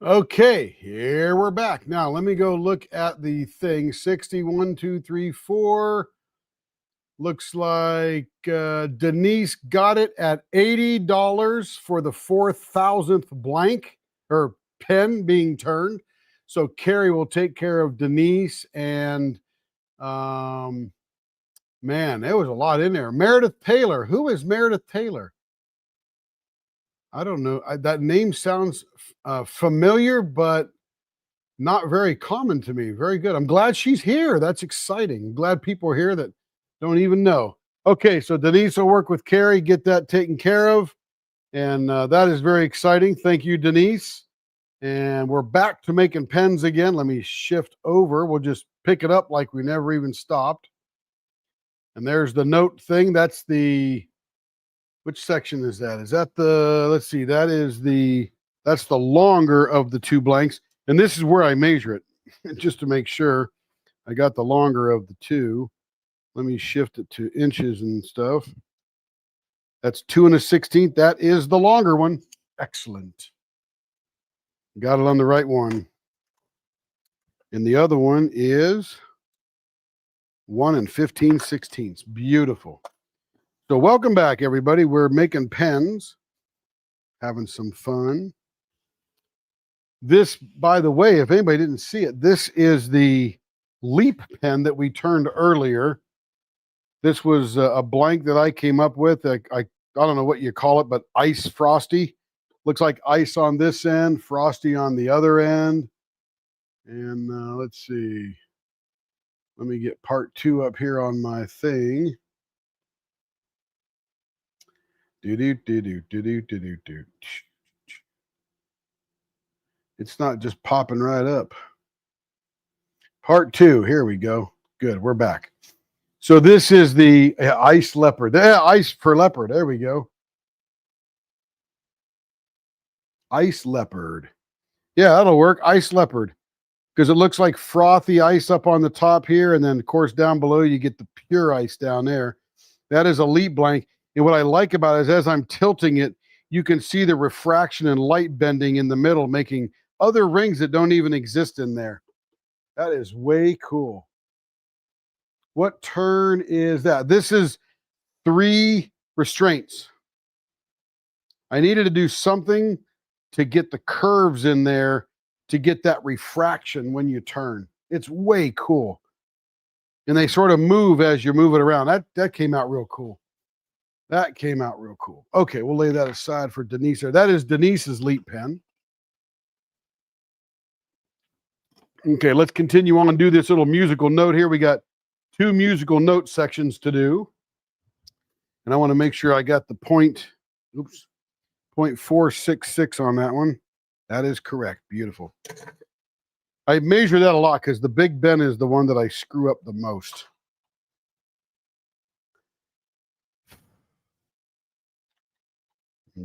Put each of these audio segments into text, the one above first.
Okay, here we're back. Now, let me go look at the thing. 61, 2, 3, 4. Looks like Denise got it at $80 for the 4,000th blank or pen being turned. So Carrie will take care of Denise. And man, there was a lot in there. Meredith Taylor. Who is Meredith Taylor? I don't know. That name sounds familiar, but not very common to me. Very good. I'm glad she's here. That's exciting. I'm glad people are here that don't even know. Okay, so Denise will work with Carrie, get that taken care of. And that is very exciting. Thank you, Denise. And we're back to making pens again. Let me shift over. We'll just pick it up like we never even stopped. And there's the note thing. That's the, which section is that? Is that the, let's see, that's the longer of the two blanks. And this is where I measure it, just to make sure I got the longer of the two. Let me shift it to inches and stuff. That's 2 1/16. That is the longer one. Excellent. Got it on the right one. And the other one is 1 15/16. Beautiful. So welcome back, everybody. We're making pens, having some fun. This, by the way, if anybody didn't see it, this is the Leap pen that we turned earlier. This was a blank that I came up with. I don't know what you call it, but ice frosty. Looks like ice on this end, frosty on the other end. And let's see. Let me get part 2 up here on my thing. Do-do-do-do-do-do-do-do. It's not just popping right up. Part 2, here we go. Good, we're back. So this is the ice leopard. Ice for leopard, there we go. Ice leopard. Yeah, that'll work, ice leopard. Because it looks like frothy ice up on the top here, and then, of course, down below you get the pure ice down there. That is a Leap blank. And what I like about it is as I'm tilting it, you can see the refraction and light bending in the middle, making other rings that don't even exist in there. That is way cool. What turn is that? This is 3 restraints. I needed to do something to get the curves in there to get that refraction when you turn. It's way cool. And they sort of move as you move it around. That came out real cool. That came out real cool. Okay, we'll lay that aside for Denise there. That is Denise's Leap pen. Okay, let's continue on and do this little musical note here. We got 2 musical note sections to do. And I want to make sure I got the point, 0.466 on that one. That is correct. Beautiful. I measure that a lot because the Big Ben is the one that I screw up the most.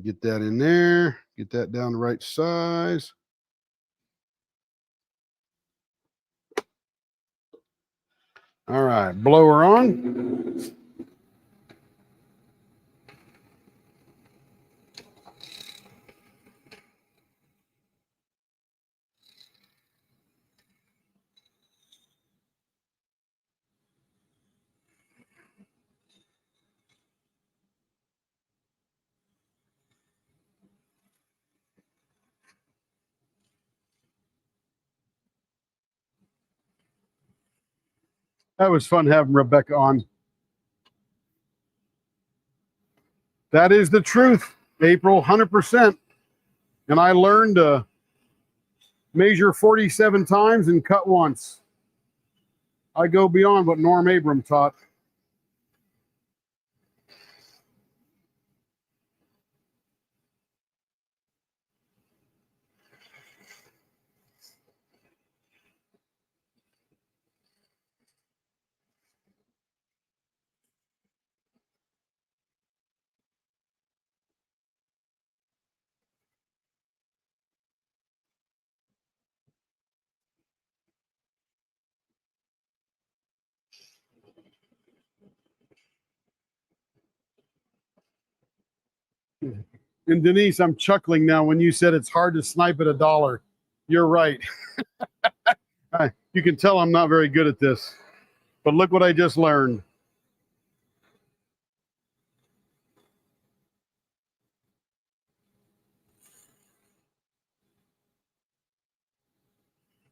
Get that in there. Get that down the right size. All right, blower on. That was fun having Rebecca on. That is the truth, April, 100%. And I learned to measure 47 times and cut once. I go beyond what Norm Abram taught. And Denise, I'm chuckling now when you said it's hard to snipe at $1. You're right. You can tell I'm not very good at this, but look what I just learned.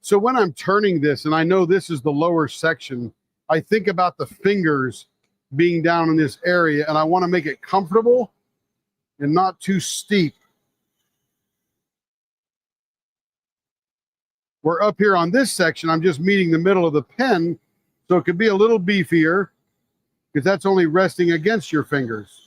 So when I'm turning this, and I know this is the lower section, I think about the fingers being down in this area, and I want to make it comfortable and not too steep. Where up here on this section, I'm just meeting the middle of the pen, so it could be a little beefier because that's only resting against your fingers.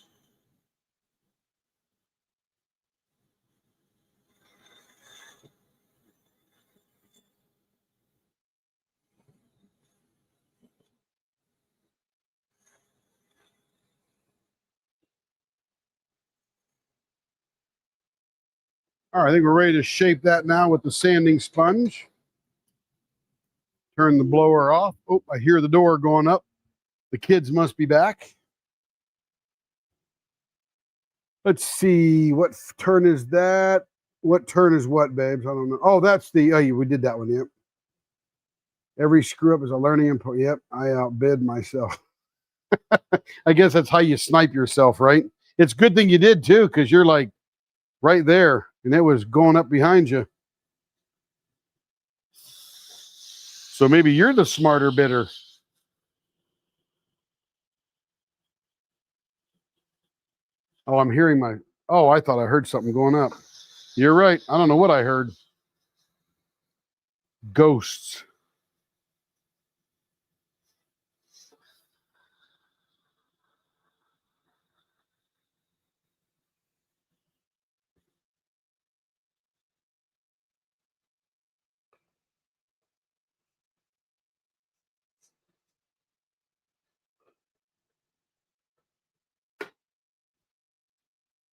All right, I think we're ready to shape that now with the sanding sponge. Turn the blower off. Oh, I hear the door going up. The kids must be back. Let's see, what turn is that? What turn is what, babes? I don't know. Oh, that's the, oh, we did that one, yep. Every screw up is a learning input. Yep, I outbid myself. I guess that's how you snipe yourself, right? It's a good thing you did too, because you're like right there and it was going up behind you. So maybe you're the smarter bidder. Oh, I'm hearing my, oh, I thought I heard something going up. You're right. I don't know what I heard. Ghosts.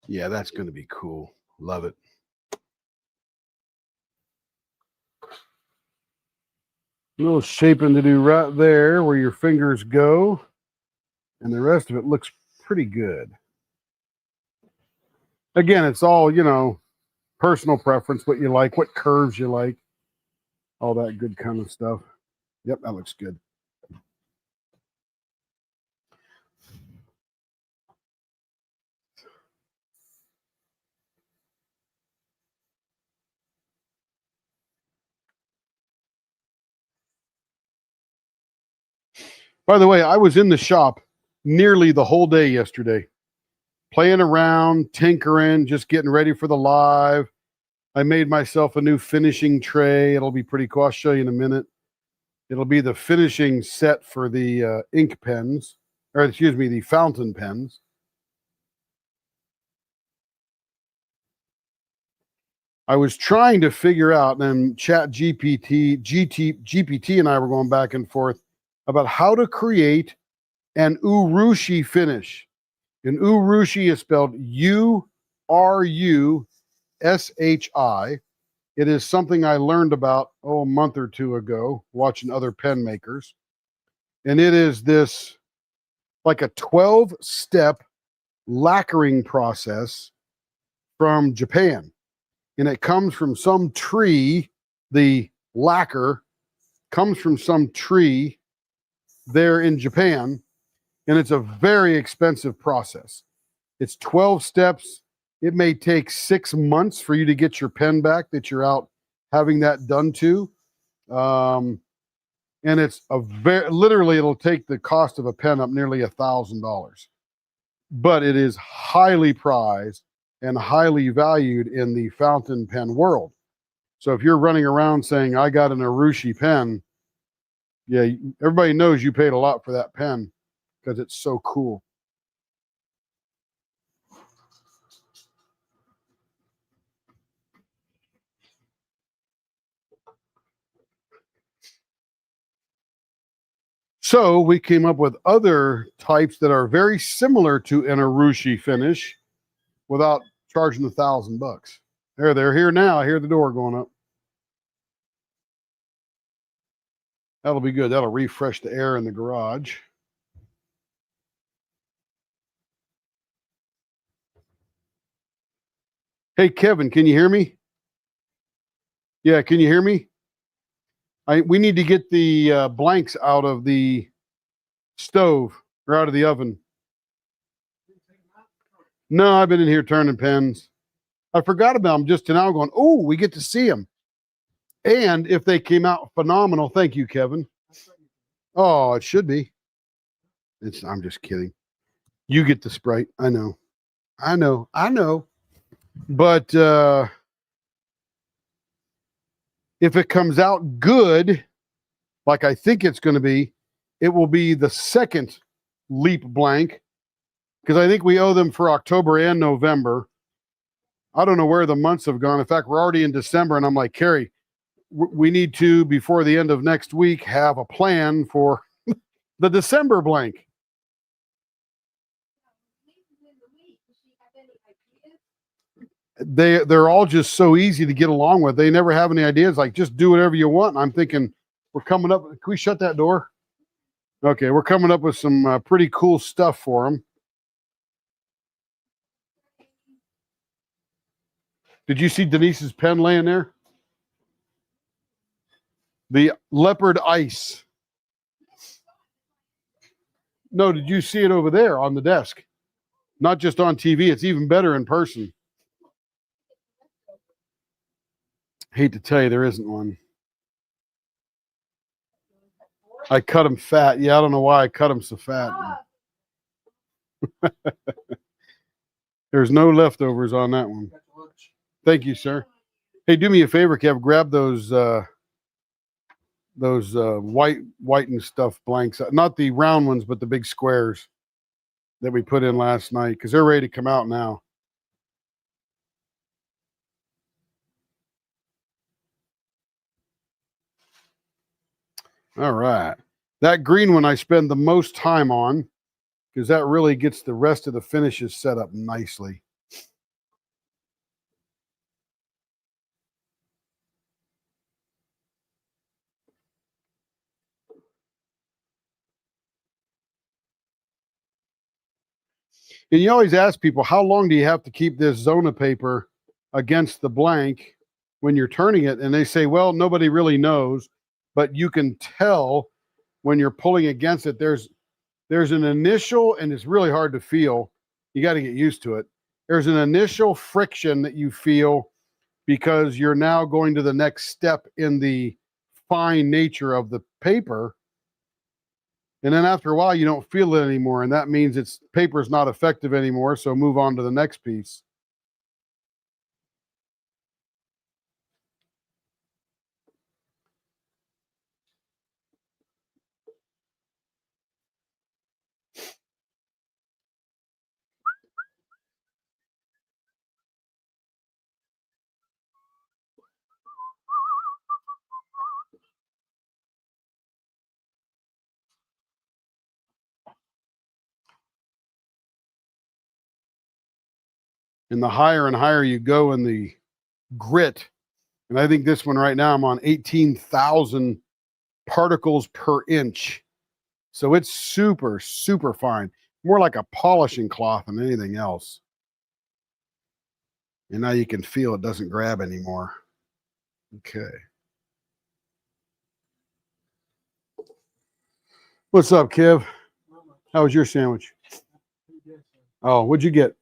Yeah, that's going to be cool. Love it. A little shaping to do right there where your fingers go. And the rest of it looks pretty good. Again, it's all, you know, personal preference, what you like, what curves you like, all that good kind of stuff. Yep, that looks good. By the way, I was in the shop nearly the whole day yesterday, playing around, tinkering, just getting ready for the live. I made myself a new finishing tray. It'll be pretty cool. I'll show you in a minute. It'll be the finishing set for the ink pens, or excuse me, the fountain pens. I was trying to figure out, and Chat GPT and I were going back and forth about how to create an urushi finish. An urushi is spelled URUSHI. It is something I learned about a month or two ago watching other pen makers. And it is this like a 12-step lacquering process from Japan. And it comes from some tree. The lacquer comes from some tree there in Japan, and it's a very expensive process. It's 12 steps. It may take 6 months for you to get your pen back that you're out having that done to. And it's a very, literally, it'll take the cost of a pen up nearly $1,000. But it is highly prized and highly valued in the fountain pen world. So if you're running around saying, I got an Urushi pen, yeah, everybody knows you paid a lot for that pen because it's so cool. So we came up with other types that are very similar to an Urushi finish without charging $1,000. They're here now. I hear the door going up. That'll be good. That'll refresh the air in the garage. Hey, Kevin, can you hear me? Yeah, can you hear me? We need to get the blanks out of the stove or out of the oven. No, I've been in here turning pens. I forgot about them just now going, oh, we get to see them. And if they came out phenomenal, thank you, Kevin. Oh, it should be. I'm just kidding. You get the Sprite. I know. But if it comes out good, like I think it's going to be, it will be the second Leap blank because I think we owe them for October and November. I don't know where the months have gone. In fact, we're already in December, and I'm like, Carrie, we need to, before the end of next week, have a plan for the December blank. They're all just so easy to get along with. They never have any ideas. Like, just do whatever you want. And I'm thinking, we're coming up. Can we shut that door? Okay, we're coming up with some pretty cool stuff for them. Did you see Denise's pen laying there? The leopard ice. No, did you see it over there on the desk? Not just on TV. It's even better in person. Hate to tell you, there isn't one. I cut them fat. Yeah, I don't know why I cut them so fat. There's no leftovers on that one. Thank you, sir. Hey, do me a favor, Kev. Grab those white and stuff blanks. Not the round ones, but the big squares that we put in last night because they're ready to come out now. All right. That green one I spend the most time on because that really gets the rest of the finishes set up nicely. And you always ask people, how long do you have to keep this Zona paper against the blank when you're turning it? And they say, well, nobody really knows, but you can tell when you're pulling against it. There's an initial, and it's really hard to feel. You got to get used to it. There's an initial friction that you feel because you're now going to the next step in the fine nature of the paper. And then after a while, you don't feel it anymore. And that means paper is not effective anymore. So move on to the next piece. And the higher and higher you go in the grit, and I think this one right now, I'm on 18,000 particles per inch. So it's super, super fine. More like a polishing cloth than anything else. And now you can feel it doesn't grab anymore. Okay. What's up, Kev? How was your sandwich? Oh, what'd you get?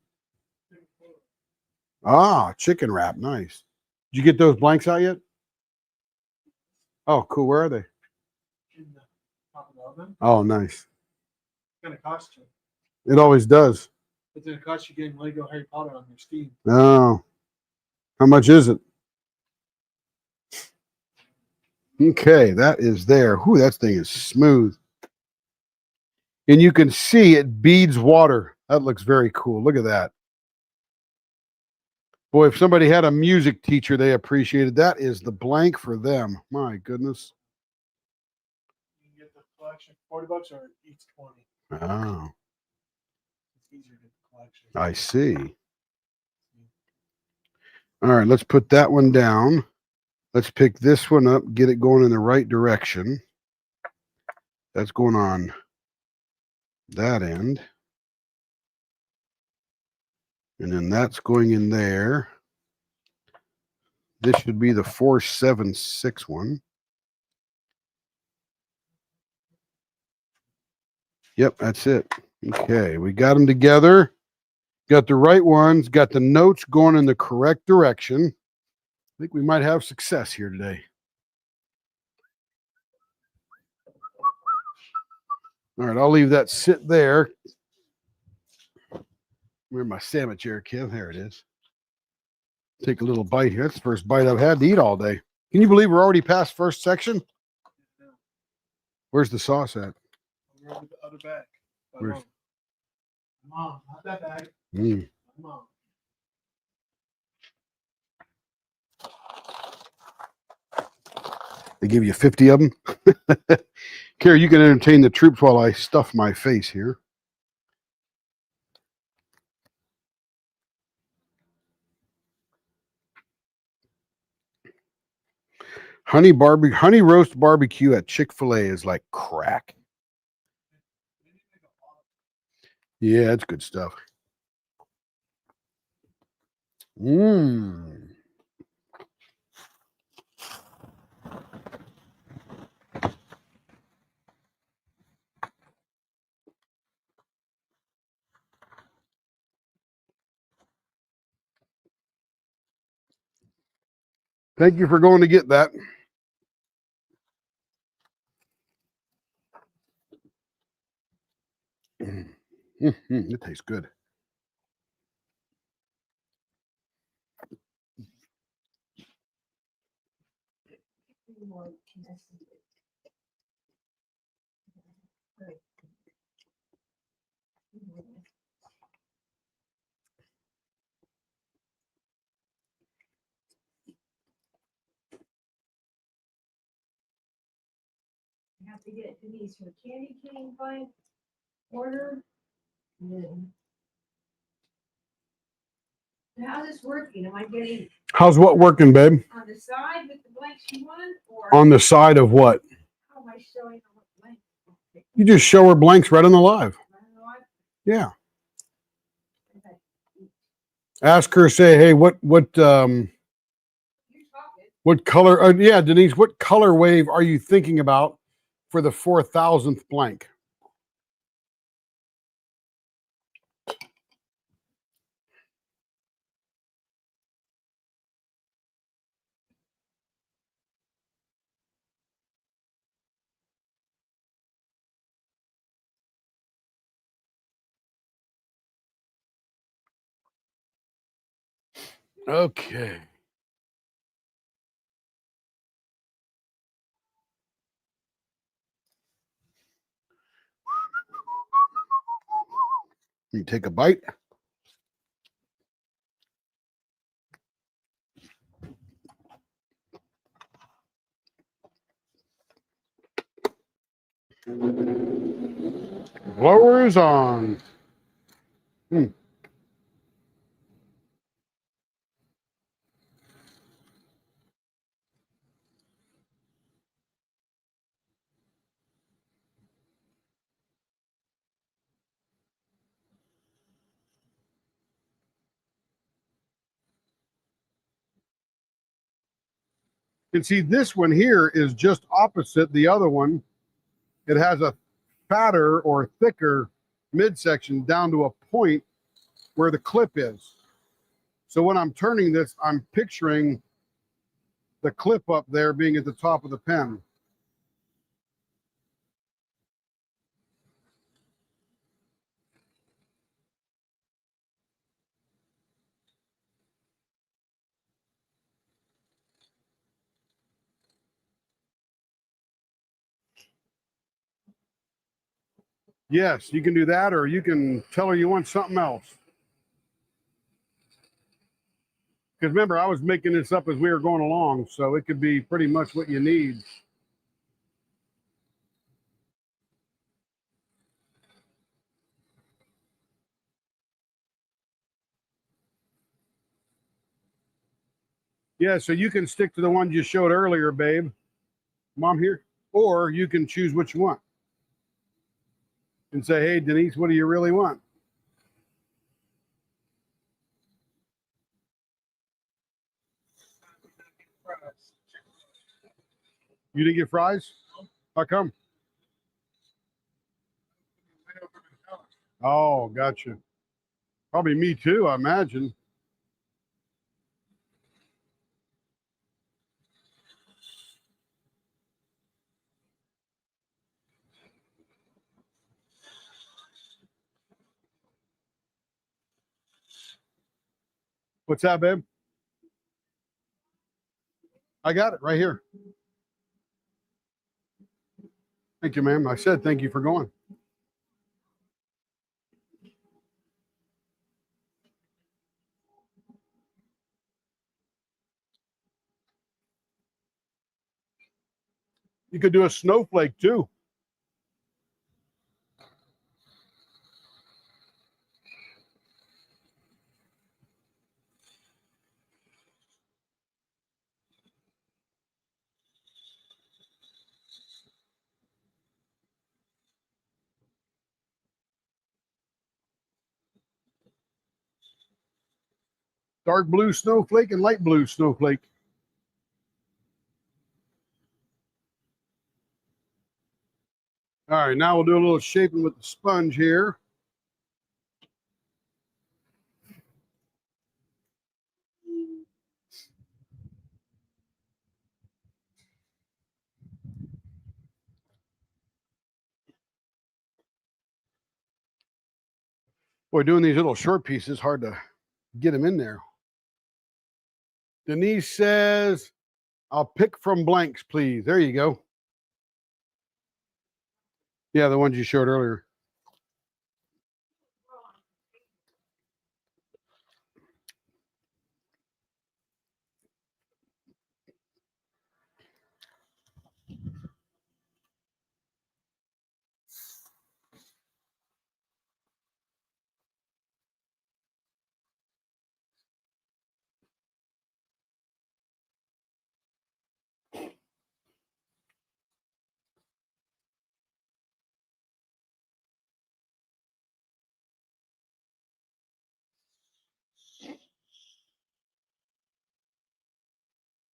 Ah, chicken wrap. Nice. Did you get those blanks out yet? Oh, cool. Where are they? In the top of the oven. Oh, nice. It's gonna cost you. It always does. It's gonna cost you getting Lego Harry Potter on your Steam. Oh. How much is it? Okay, that is there. Whew, that thing is smooth. And you can see it beads water. That looks very cool. Look at that. Boy, if somebody had a music teacher they appreciated, that is the blank for them. My goodness. You can get the collection $40 or each 20. Oh. It's easier to get the collection. I see. All right, let's put that one down. Let's pick this one up, get it going in the right direction. That's going on that end. And then that's going in there. This should be the 476 one. Yep, that's it. Okay, we got them together. Got the right ones. Got the notes going in the correct direction. I think we might have success here today. All right, I'll leave that sit there. Where's my sandwich here, Kim? There it is. Take a little bite here. That's the first bite I've had to eat all day. Can you believe we're already past first section? Where's the sauce at? Over the other bag. Where's- Mom, not that bag. Mm. Mom. They give you 50 of them. Carrie, you can entertain the troops while I stuff my face here. Honey roast barbecue at Chick-fil-A is like crack. Yeah, it's good stuff. Mmm. Thank you for going to get that. It tastes good. I have to get Denise her candy cane bite order. And then- How's this working? Am I getting How's what working, babe? on the side with the blanks you want, or On the side of what? how am I showing her what blanks? You just show her blanks right on the live. I don't know, I- Yeah. okay. Ask her, say, hey, You're talking. what color? Yeah, Denise, what color wave are you thinking about for the 4,000th blank? Okay. You take a bite. Blower is on. And see, this one here is just opposite the other one. It has a fatter or thicker midsection down to a point where the clip is. So when I'm turning this, I'm picturing the clip up there being at the top of the pen. Yes, you can do that, or you can tell her you want something else. Because remember, I was making this up as we were going along, so it could be pretty much what you need. Yeah, so you can stick to the ones you showed earlier, babe. Mom here. Or you can choose what you want and say, hey, Denise, what do you really want? You didn't get fries? How come? Oh, gotcha. Probably me too, I imagine. What's that, babe? I got it right here. Thank you, ma'am. I said thank you for going. You could do a snowflake too. Dark blue snowflake and light blue snowflake. All right, now we'll do a little shaping with the sponge here. Boy, doing these little short pieces, hard to get them in there. Denise says, I'll pick from blanks, please. There you go. Yeah, the ones you showed earlier.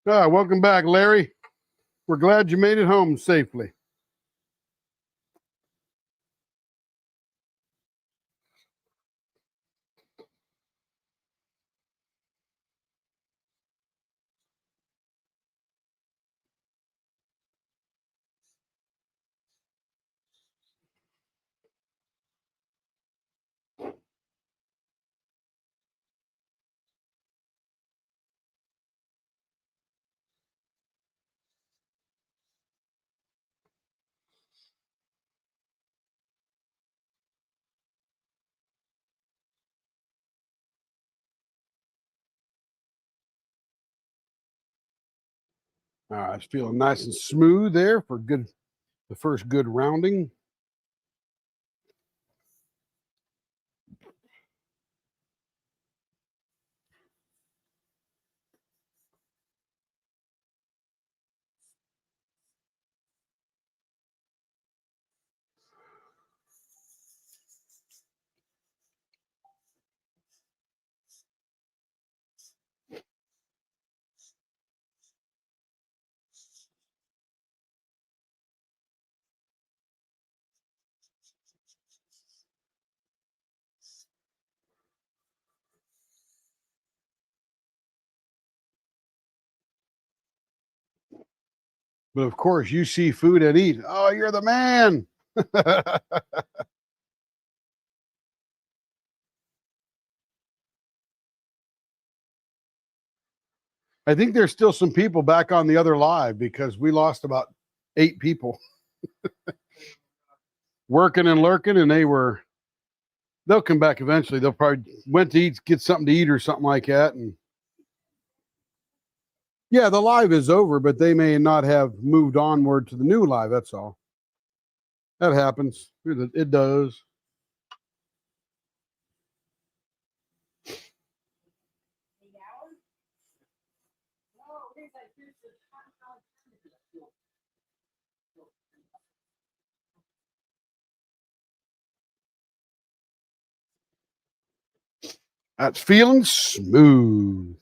Welcome back, Larry. We're glad you made it home safely. It's feeling nice and smooth there for good, the first good rounding. But of course, you see food and eat. Oh, you're the man. I think there's still some people back on the other live because we lost about 8 people working and lurking, and they'll come back eventually. They'll probably went to eat, get something to eat or something like that. And yeah, the live is over, but they may not have moved onward to the new live. That's all. That happens. It does. That's feeling smooth.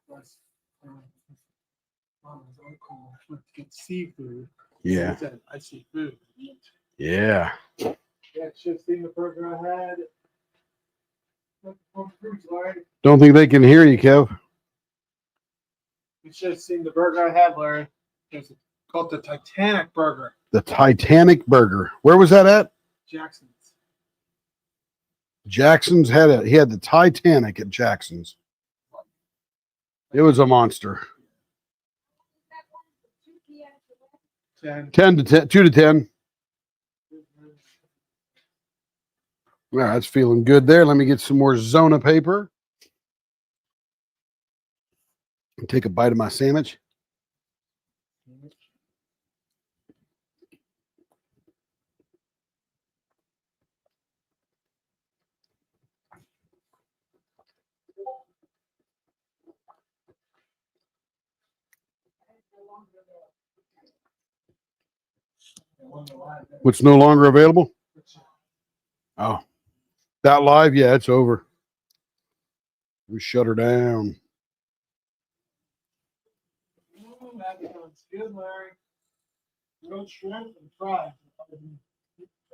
That's, Mama's uncle went to get seafood. Yeah. He said, I see food. Yeah. Yeah, should have seen the burger I had. Larry. Don't think they can hear you, Kev. You should have seen the burger I had, Larry. It's called the Titanic Burger. The Titanic Burger. Where was that at? Jackson's. Jackson's had it. He had the Titanic at Jackson's. It was a monster. 10. 10 to 10, 2 to 10. All right, that's feeling good there. Let me get some more Zona paper. And take a bite of my sandwich. What's no longer available? Oh, that live? Yeah, it's over. We shut her down. That sounds good, Larry. Grilled shrimp and fries.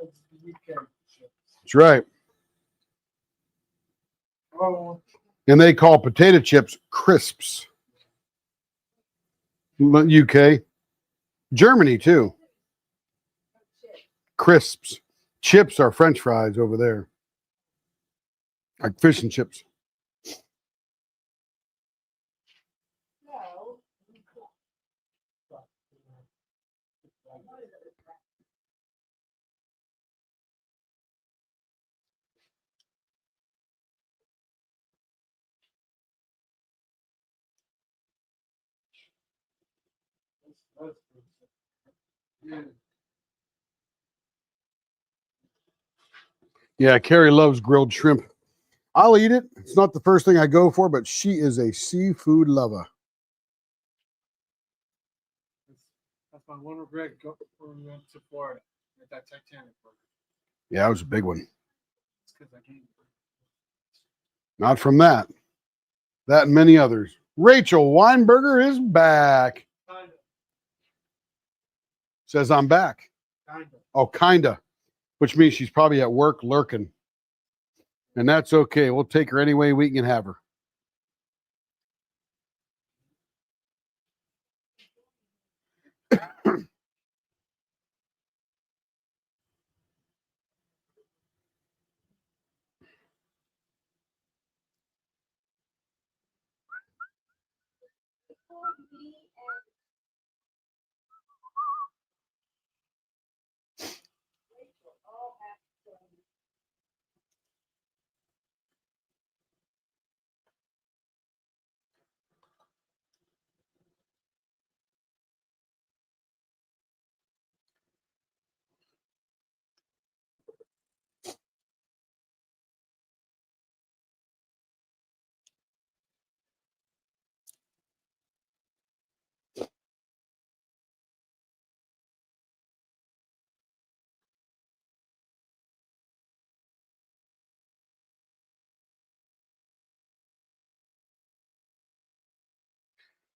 That's the UK chips. That's right. Oh, And they call potato chips crisps. UK. Germany, too. Crisps. Chips are French fries over there. Like fish and chips. No. yeah. Yeah, Carrie loves grilled shrimp. I'll eat it. It's not the first thing I go for, but she is a seafood lover. That's my one regret when we went to Florida at that Titanic Burger. Yeah, that was a big one. It's because I gained weight. Not from that. That and many others. Rachel Weinberger is back. Kinda. Says I'm back. Kinda. Oh, kinda. Which means she's probably at work lurking. And that's okay. We'll take her any way we can have her.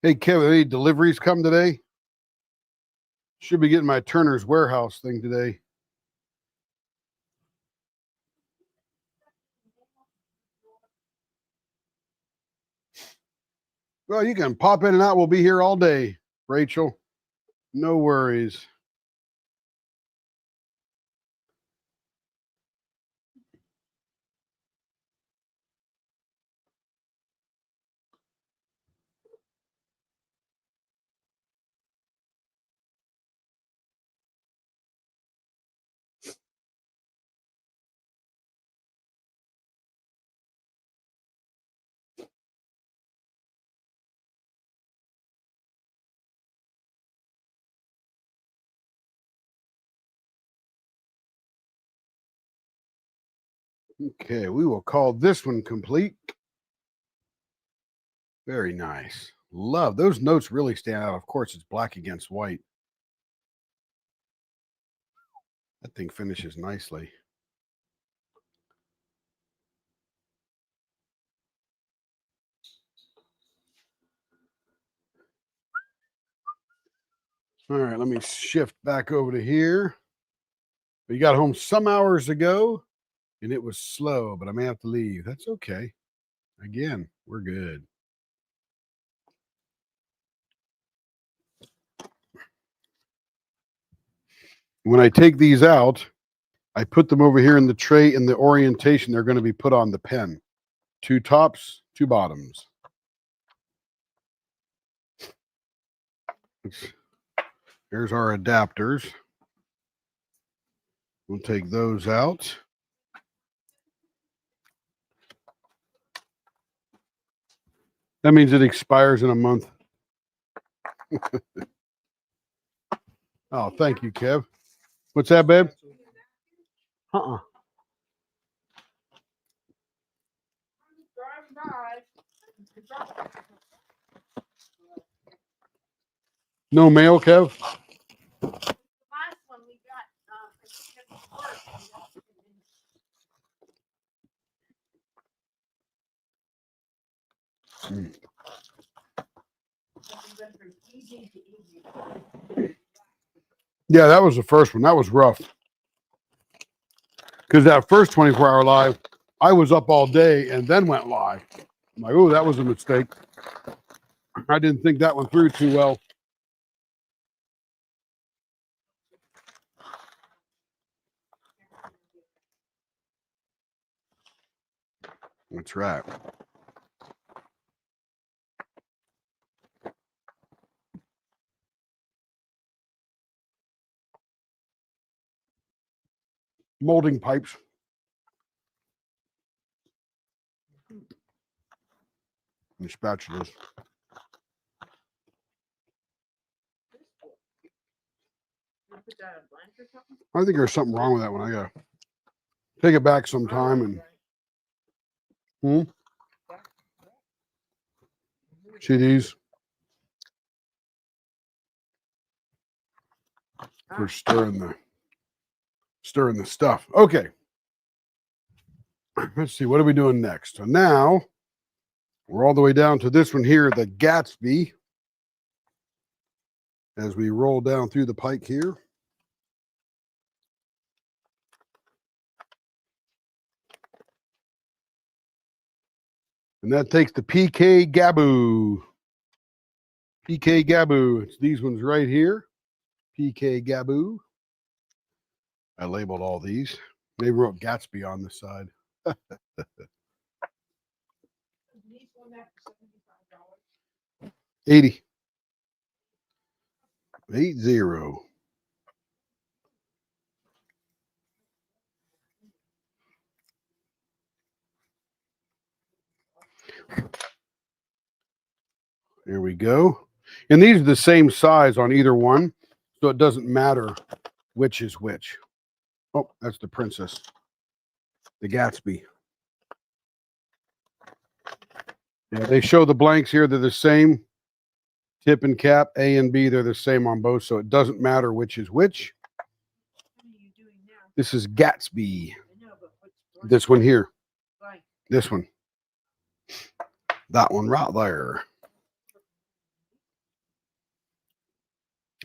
Hey, Kevin, any deliveries come today? Should be getting my Turner's Warehouse thing today. Well, you can pop in and out. We'll be here all day, Rachel. No worries. Okay, we will call this one complete. Very nice. Love those notes really stand out. Of course, it's black against white. That thing finishes nicely. All right, let me shift back over to here. We got home some hours ago, and it was slow, but I may have to leave. That's okay. Again, we're good. When I take these out, I put them over here in the tray in the orientation they're going to be put on the pen. 2 tops, 2 bottoms. Here's our adapters. We'll take those out. That means it expires in a month. Oh, thank you, Kev. What's that, babe? Uh-uh. No mail, Kev? The last one we got, Yeah, that was the first one. That was rough. Because that first 24-hour live, I was up all day and then went live. I'm like, oh, that was a mistake. I didn't think that one through too well. That's right. Molding pipes. And spatulas. I think there's something wrong with that one. I gotta take it back sometime and see these for stirring the stuff. Okay. Let's see, what are we doing next? So now we're all the way down to this one here, the Gatsby. As we roll down through the pike here. And that takes the PK Gaboo. PK Gaboo. It's these ones right here. PK Gaboo. I labeled all these. They wrote Gatsby on the side. 80. 80. There we go. And these are the same size on either one, so it doesn't matter which is which. Oh, that's the Princess. The Gatsby. Yeah, they show the blanks here. They're the same. Tip and cap, A and B, they're the same on both, so it doesn't matter which is which. This is Gatsby. This one here. This one. That one right there.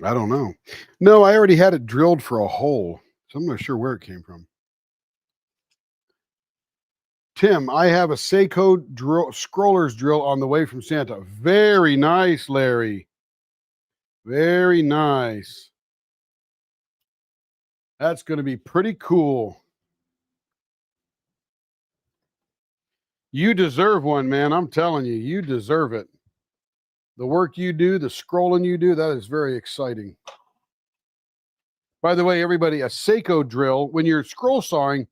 I don't know. No, I already had it drilled for a hole, so I'm not sure where it came from. Tim, I have a Seiko scroller's drill on the way from Santa. Very nice, Larry. Very nice. That's going to be pretty cool. You deserve one, man. I'm telling you, you deserve it. The work you do, the scrolling you do, that is very exciting. By the way, everybody, a Seiko drill, when you're scroll sawing,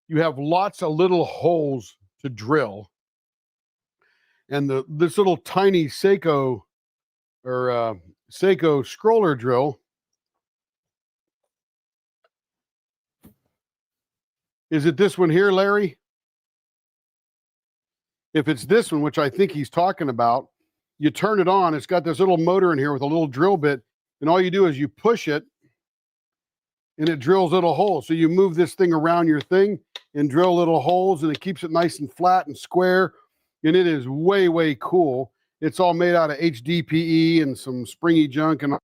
you have lots of little holes to drill. And this little tiny Seiko or Seiko scroller drill is it this one here, Larry? If it's this one, which I think he's talking about, you turn it on. It's got this little motor in here with a little drill bit. And all you do is you push it and it drills little holes. So you move this thing around your thing and drill little holes, and it keeps it nice and flat and square. And it is way, way cool. It's all made out of HDPE and some springy junk. And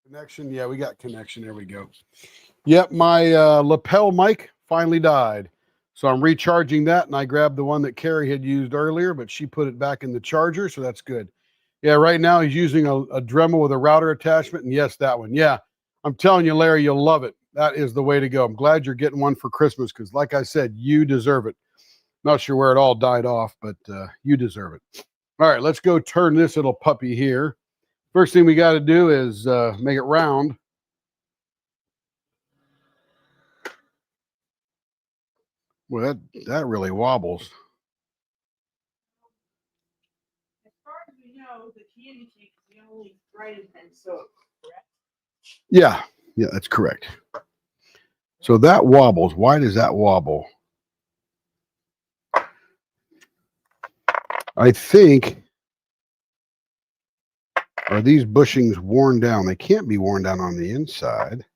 Connection. Yeah, we got connection. There we go. Yep, my lapel mic finally died. So I'm recharging that, and I grabbed the one that Carrie had used earlier, but she put it back in the charger, so that's good. Yeah, right now he's using a Dremel with a router attachment, and yes, that one. Yeah, I'm telling you, Larry, you'll love it. That is the way to go. I'm glad you're getting one for Christmas because, like I said, you deserve it. Not sure where it all died off, but you deserve it. All right, let's go turn this little puppy here. First thing we got to do is make it round. Well, that really wobbles. As far as we know, the candy cane is the only frying pan soap, correct? Yeah, that's correct. So that wobbles. Why does that wobble? I think, are these bushings worn down? They can't be worn down on the inside.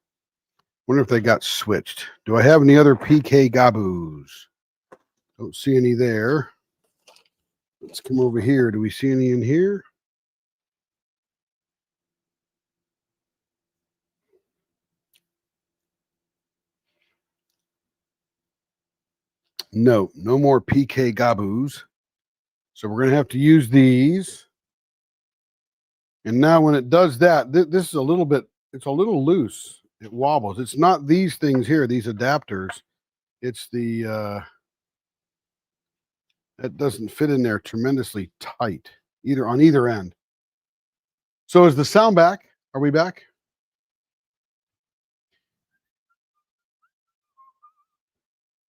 Wonder if they got switched. Do I have any other PK Gaboos? Don't see any there. Let's come over here. Do we see any in here? No more PK Gaboos. So we're going to have to use these. And now when it does that, this is a little bit, it's a little loose. It wobbles. It's not these things here, these adapters. It's the, that doesn't fit in there tremendously tight, either on either end. So is the sound back? Are we back?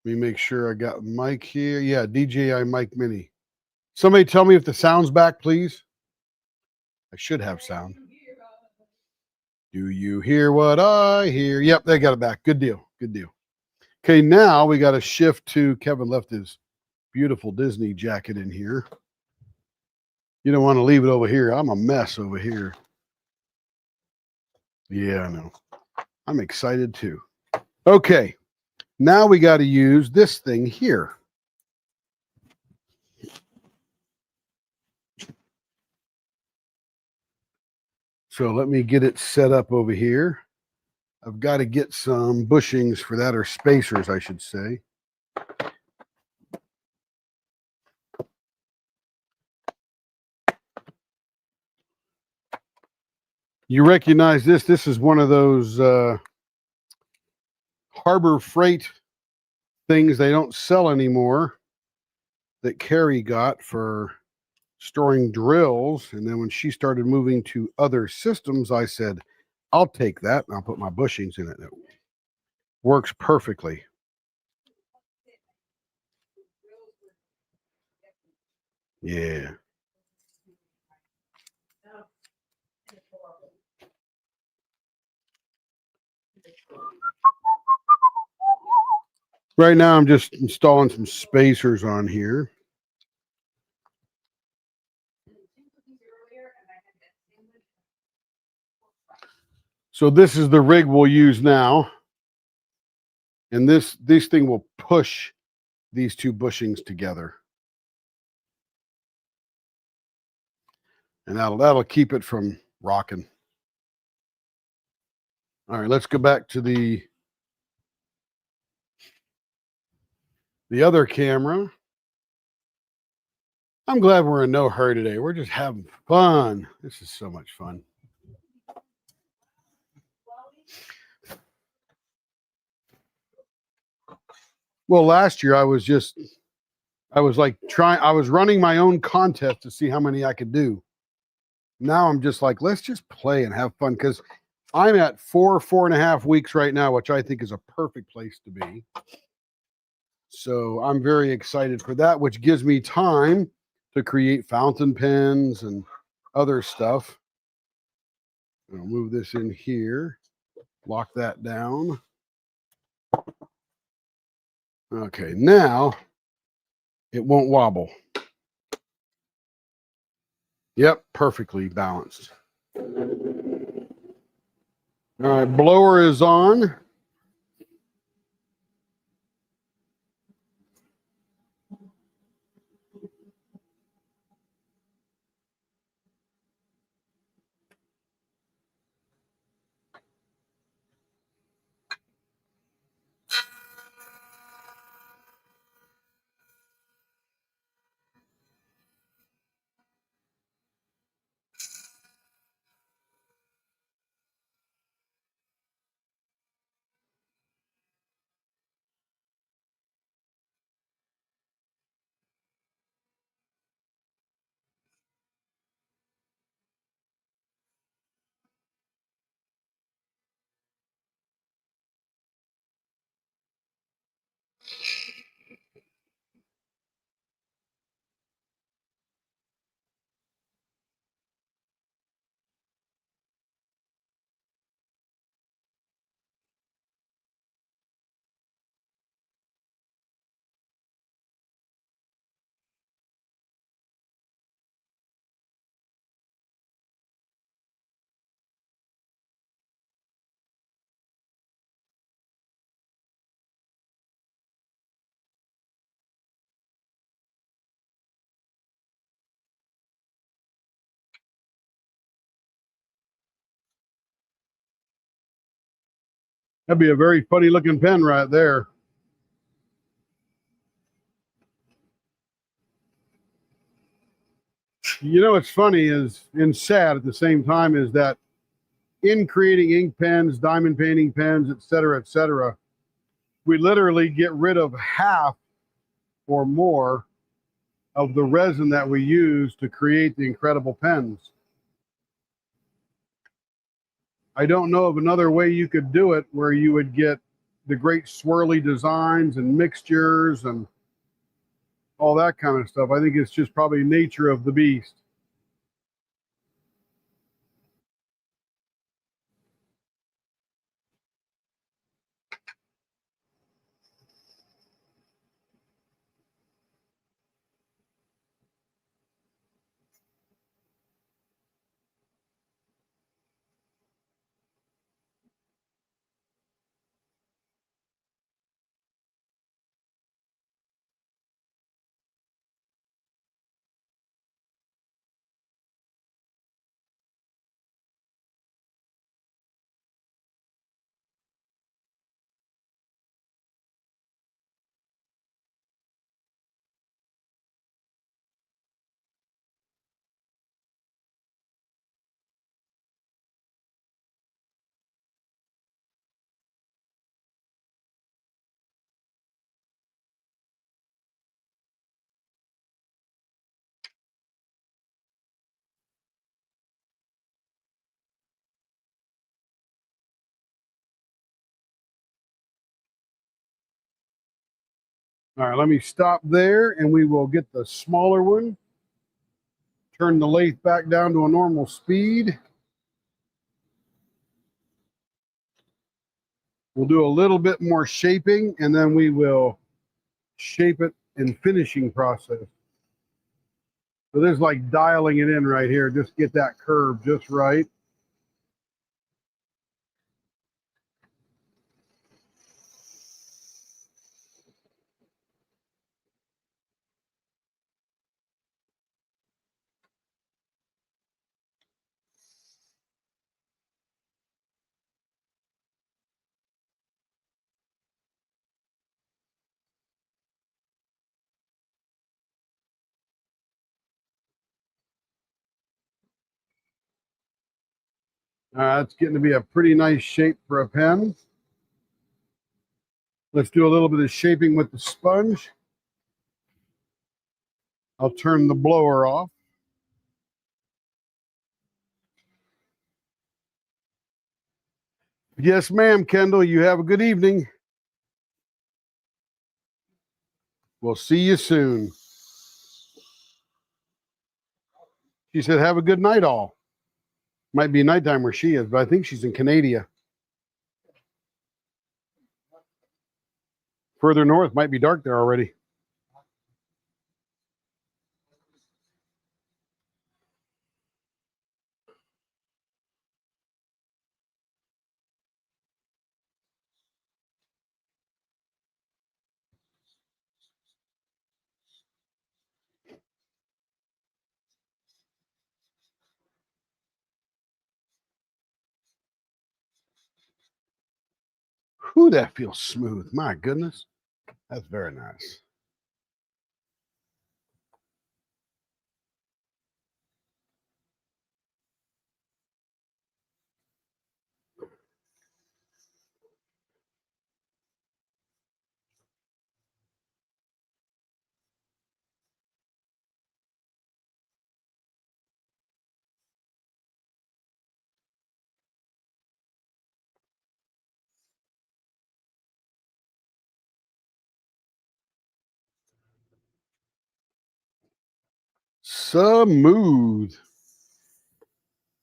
Let me make sure I got mic here. Yeah, DJI Mic Mini. Somebody tell me if the sound's back, please. I should have sound. Do you hear what I hear? Yep, they got it back. Good deal. Good deal. Okay, now we got to shift to Kevin left his beautiful Disney jacket in here. You don't want to leave it over here. I'm a mess over here. Yeah, I know. I'm excited too. Okay, now we got to use this thing here. So let me get it set up over here. I've got to get some bushings for that, or spacers, I should say. You recognize this? This is one of those Harbor Freight things they don't sell anymore that Carrie got for storing drills. And then when she started moving to other systems, I said, I'll take that and I'll put my bushings in it. It works perfectly. Yeah. Right now, I'm just installing some spacers on here. So this is the rig we'll use now. And this thing will push these two bushings together. And that'll keep it from rocking. All right, let's go back to the other camera. I'm glad we're in no hurry today. We're just having fun. This is so much fun. Well, last year I was running my own contest to see how many I could do. Now I'm just like, let's just play and have fun, because I'm at 4.5 weeks right now, which I think is a perfect place to be. So I'm very excited for that, which gives me time to create fountain pens and other stuff. I'll move this in here, lock that down. Okay, now it won't wobble. Yep, perfectly balanced. All right, blower is on. That'd be a very funny looking pen right there. You know, what's funny is, and sad at the same time, is that in creating ink pens, diamond painting pens, et cetera, we literally get rid of half or more of the resin that we use to create the incredible pens. I don't know of another way you could do it where you would get the great swirly designs and mixtures and all that kind of stuff. I think it's just probably nature of the beast. All right, let me stop there and we will get the smaller one. Turn the lathe back down to a normal speed. We'll do a little bit more shaping and then we will shape it in finishing process. So this is like dialing it in right here. Just get that curve just right. It's getting to be a pretty nice shape for a pen. Let's do a little bit of shaping with the sponge. I'll turn the blower off. Yes, ma'am, Kendall. You have a good evening. We'll see you soon. She said, have a good night all. Might be nighttime where she is, but I think she's in Canada. Further north, might be dark there already. Whew, that feels smooth. My goodness. That's very nice. Smooth.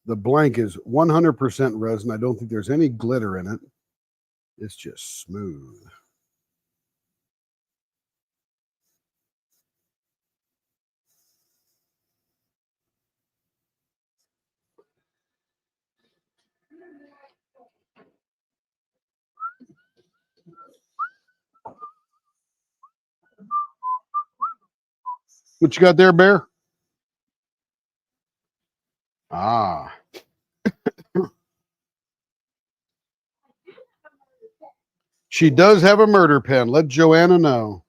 The blank is 100% resin. I don't think there's any glitter in it. It's just smooth. What you got there, Bear? Ah. She does have a murder pen. Let Joanna know.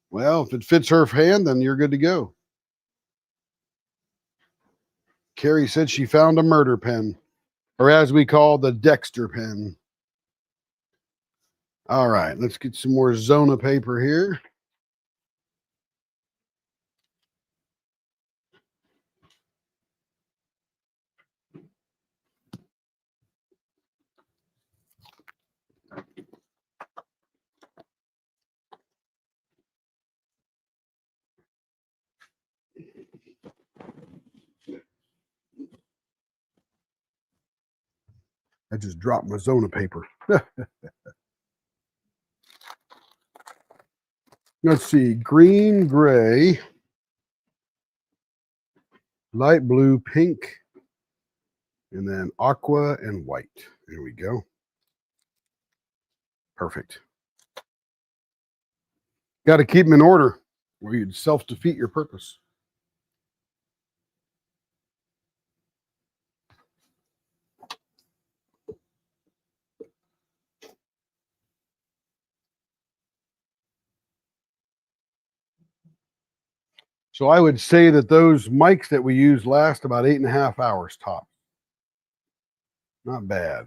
Well, if it fits her hand, then you're good to go. Carrie said she found a murder pen, or as we call the Dexter pen. All right, let's get some more Zona paper here. I just dropped my Zona paper. Let's see, green, gray, light blue, pink, and then aqua and white. There we go. Perfect. Got to keep them in order or you'd self-defeat your purpose. So I would say that those mics that we use last about 8.5 hours top. Not bad.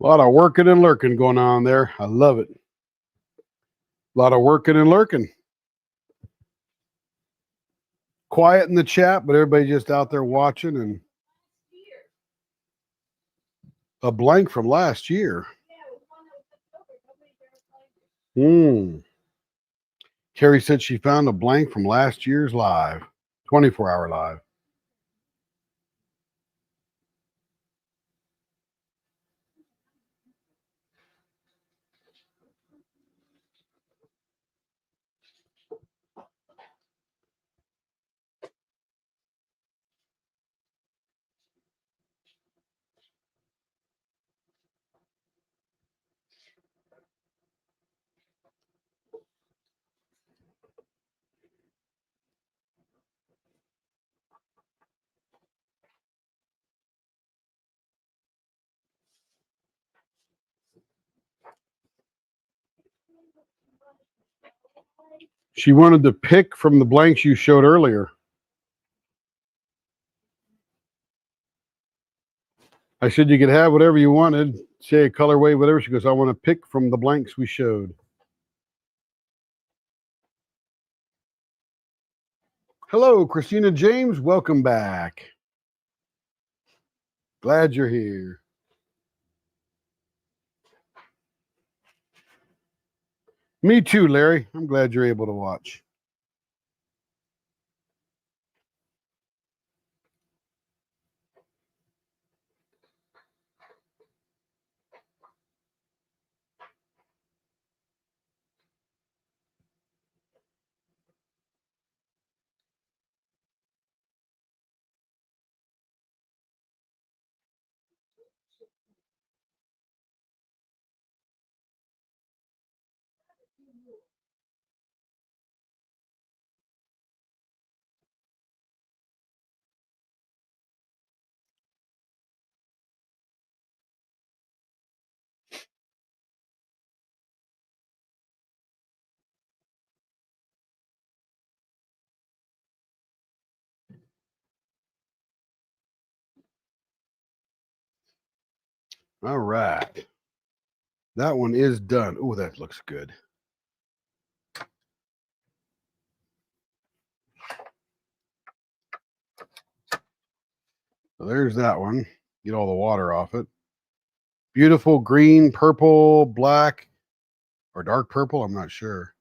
A lot of working and lurking going on there. I love it. A lot of working and lurking. Quiet in the chat, but everybody just out there watching and a blank from last year. Carrie said she found a blank from last year's live, 24-hour live. She wanted to pick from the blanks you showed earlier. I said you could have whatever you wanted, say a colorway, whatever. She goes, I want to pick from the blanks we showed. Hello, Christina James. Welcome back. Glad you're here. Me too, Larry. I'm glad you're able to watch. All right. That one is done. Oh, that looks good. So there's that one. Get all the water off it. Beautiful green, purple, black, or dark purple. I'm not sure.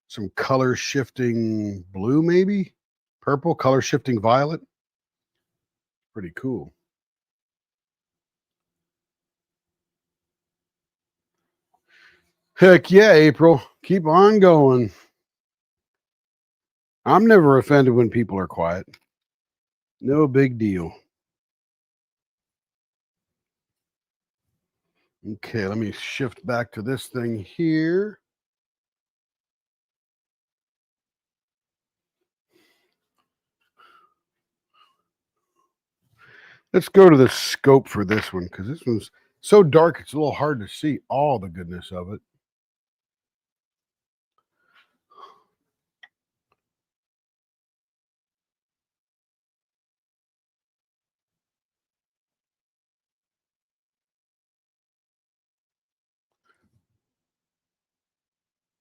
Some color shifting blue, maybe purple, color shifting violet. Pretty cool. Heck yeah, April. Keep on going. I'm never offended when people are quiet. No big deal. Okay, let me shift back to this thing here. Let's go to the scope for this one because this one's so dark it's a little hard to see all the goodness of it.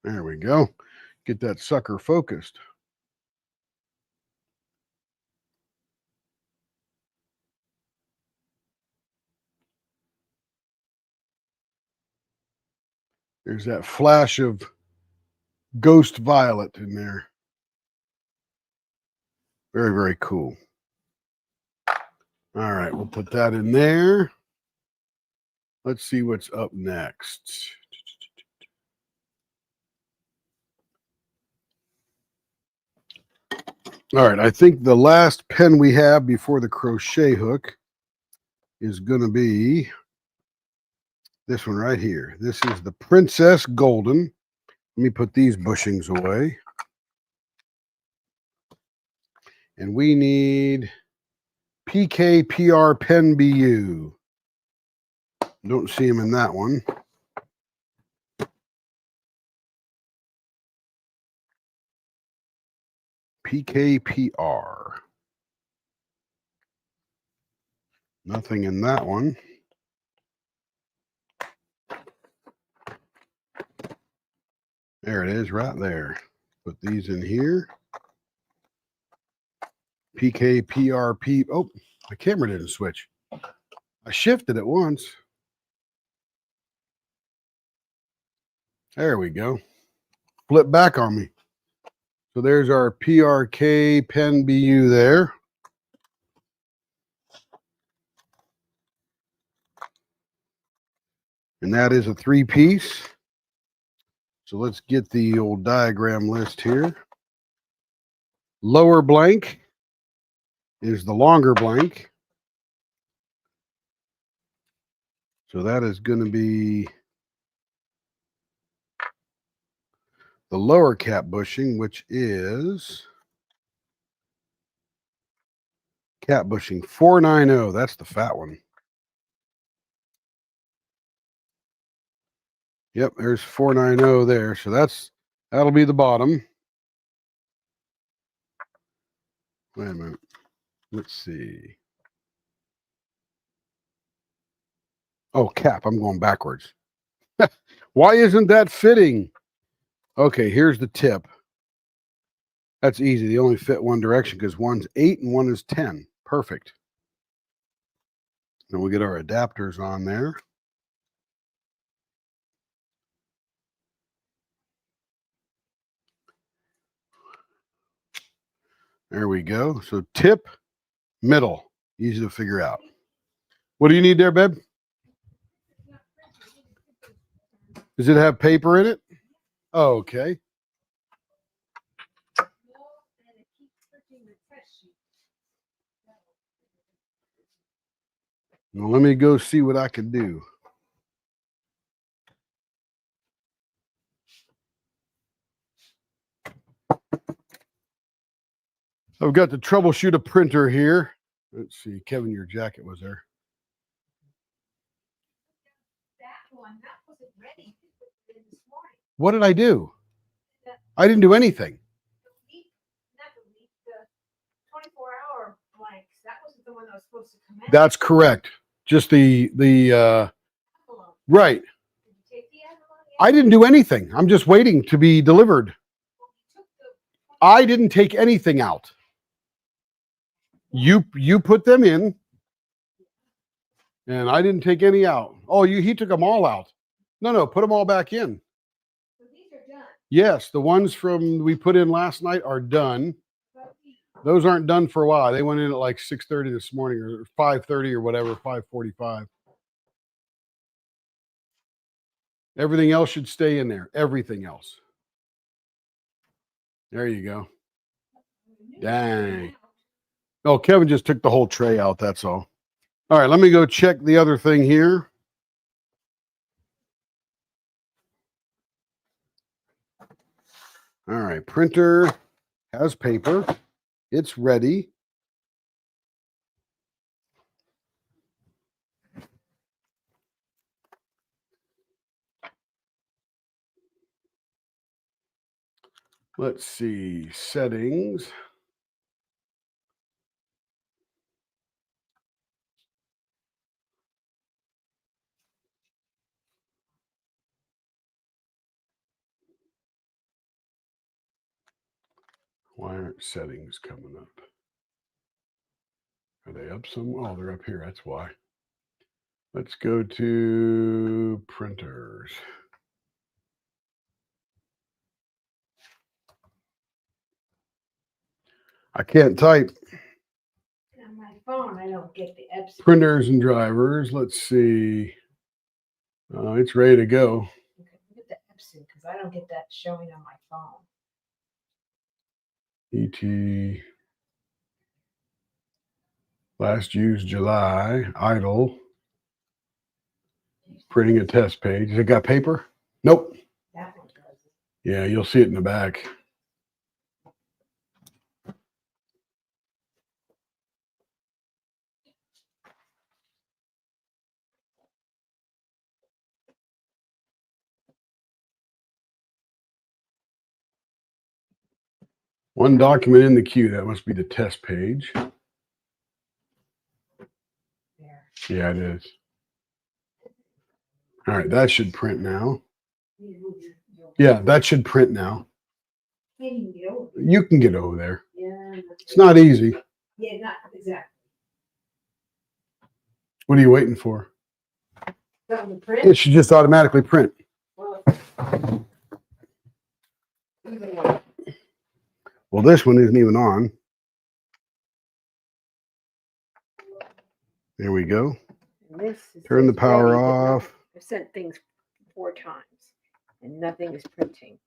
There we go. Get that sucker focused. There's that flash of ghost violet in there. Very, very cool. All right, we'll put that in there. Let's see what's up next. All right, I think the last pen we have before the crochet hook is going to be this one right here. This is the Princess Golden. Let me put these bushings away. And we need PKPR Pen BU. Don't see him in that one. PKPR. Nothing in that one. There it is right there. Put these in here. PKPRP. Oh, my camera didn't switch. I shifted it once. There we go. Flip back on me. So there's our PRK Pen BU there. And that is a 3-piece. So let's get the old diagram list here. Lower blank is the longer blank. So that is going to be the lower cap bushing, which is cap bushing 490. That's the fat one. Yep, there's 490 there. So that'll be the bottom. Wait a minute. Let's see. Oh, cap. I'm going backwards. Why isn't that fitting? Okay, here's the tip. That's easy. They only fit one direction because one's 8 and one is 10. Perfect. Then we'll get our adapters on there. There we go. So tip, middle. Easy to figure out. What do you need there, babe? Does it have paper in it? Oh, okay. Well, let me go see what I can do. I've got to troubleshoot a printer here. Let's see. Kevin, your jacket was there. That one, that wasn't ready this morning. What did I do? I didn't do anything. Not the week, the 24-hour blanks. That wasn't the one that was supposed to come in. That's correct. Just the Envelope. right. Did you take the envelope? I didn't do anything. I'm just waiting to be delivered. Well, you took the I didn't take anything out. You put them in And I didn't take any out. Oh, he took them all out. No, put them all back in. So these are done. Yes, the ones from we put in last night are done. But Those aren't done for a while. They went in at like 6:30 this morning or 5:30 or whatever, 5:45. Everything else should stay in there. Everything else. There you go. Dang. Oh, Kevin just took the whole tray out. That's all. All right, let me go check the other thing here. All right, printer has paper. It's ready. Let's see, settings. Why aren't settings coming up? Are they up some? Oh, they're up here. That's why. Let's go to printers. I can't type. on my phone, I don't get the Epson. Printers and drivers. Let's see. It's ready to go. Okay, look at the Epson because I don't get that showing on my phone. ET. Last used July. Idle. Printing a test page. Has it got paper? Nope. That one does. Yeah, you'll see it in the back. One document in the queue. That must be the test page. There. Yeah, it is. All right, that should print now. Yeah, that should print now. Can't even get over. You can get over there. Yeah. It's not easy. Yeah, not exactly. What are you waiting for? Something to print. It should just automatically print. Well, Well, this one isn't even on. There we go. and this is Turn the just power ready, but no- off. I've sent things 4 times and nothing is printing.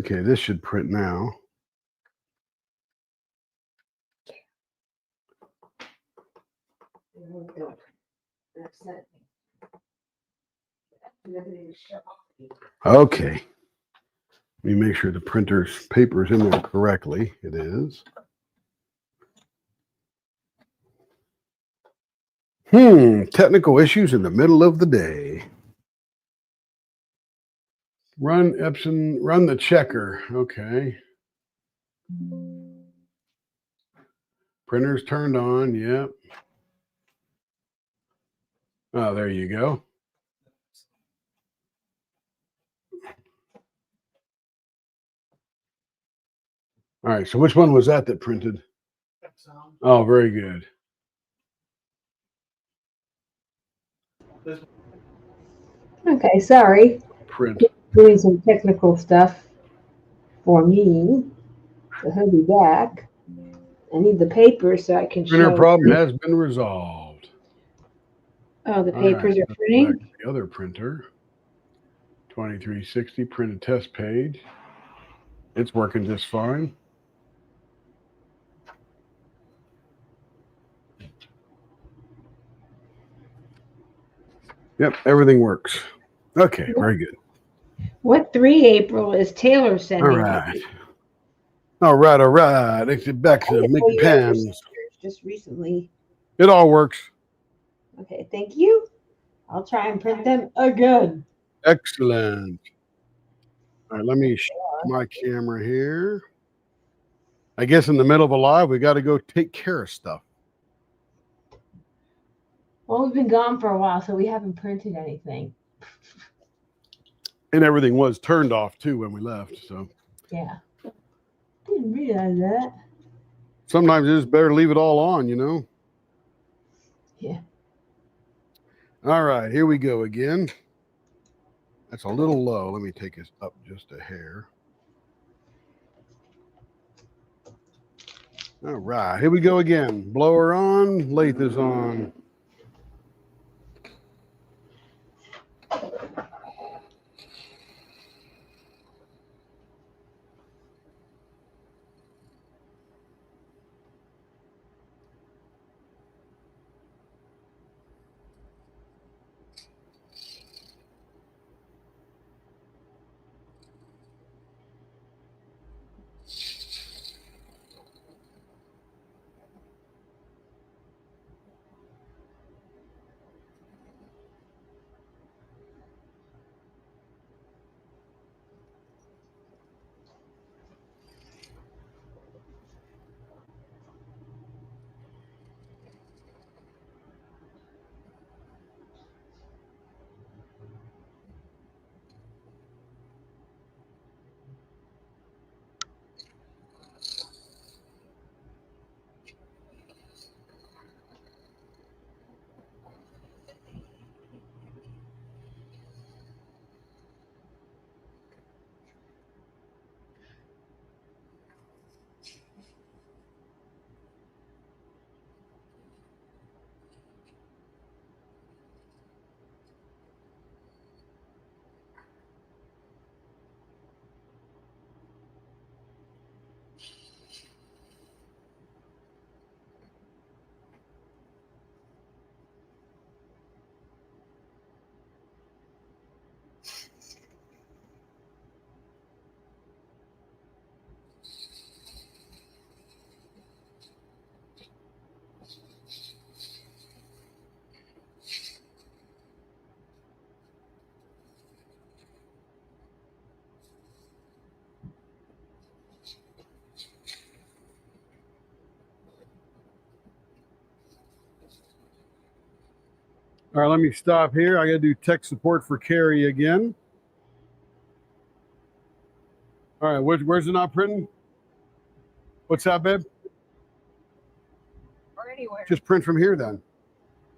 Okay, this should print now. It won't do it. And I've sent nothing to show. Okay. Let me make sure the printer's paper is in there correctly. It is. Technical issues in the middle of the day. Run Epson, run the checker. Okay. Printer's turned on. Yep. Oh, there you go. All right. So which one was that printed? Oh, very good. Okay, sorry. Print. Doing some technical stuff for me. So he'll be back. I need the paper so I can Printer show. problem has been resolved. Oh, the All papers right, are let's go printing. back to the other printer. 2360, print a test page. It's working just fine. Yep, everything works. Okay, very good. What 3 April is Taylor sending? All right. All right, all right. Let's get back to making pens. Just recently. It all works. Okay, thank you. I'll try and print them again. Excellent. All right, let me shut my camera here. I guess in the middle of a live, we got to go take care of stuff. Well, we've been gone for a while, so we haven't printed anything. And everything was turned off too when we left. So Yeah. Didn't realize that. sometimes it's better to leave it all on, you know? Yeah. All right, here we go again. That's a little low. Let me take it up just a hair. All right, here we go again. Blower on, lathe is on. All right, let me stop here. I got to do tech support for Carrie again. All right, where's it not printing? What's that, babe? Or anywhere. Just print from here then.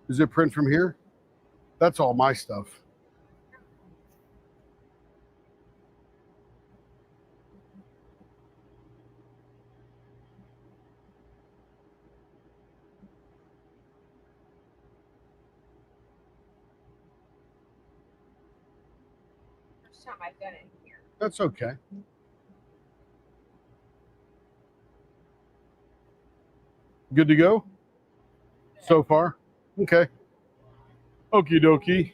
Does it print from here? That's all my stuff. First time I've done it here. That's okay. Good to go so far? Okay. Okie dokie.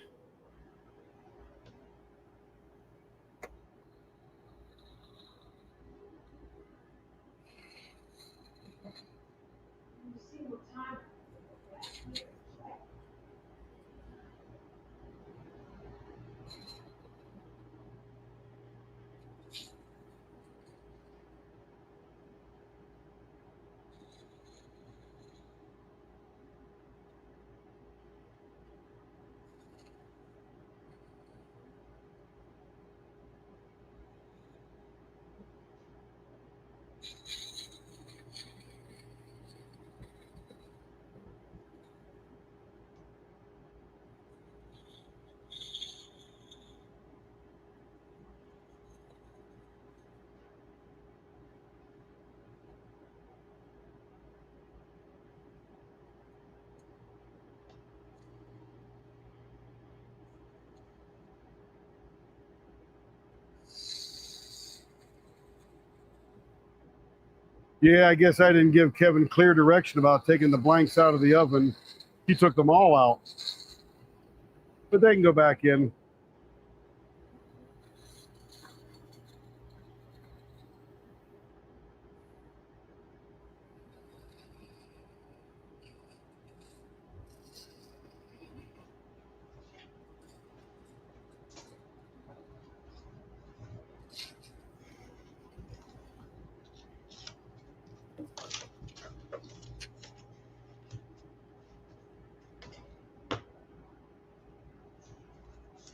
Yeah, I guess I didn't give Kevin clear direction about taking the blanks out of the oven. He took them all out. But they can go back in.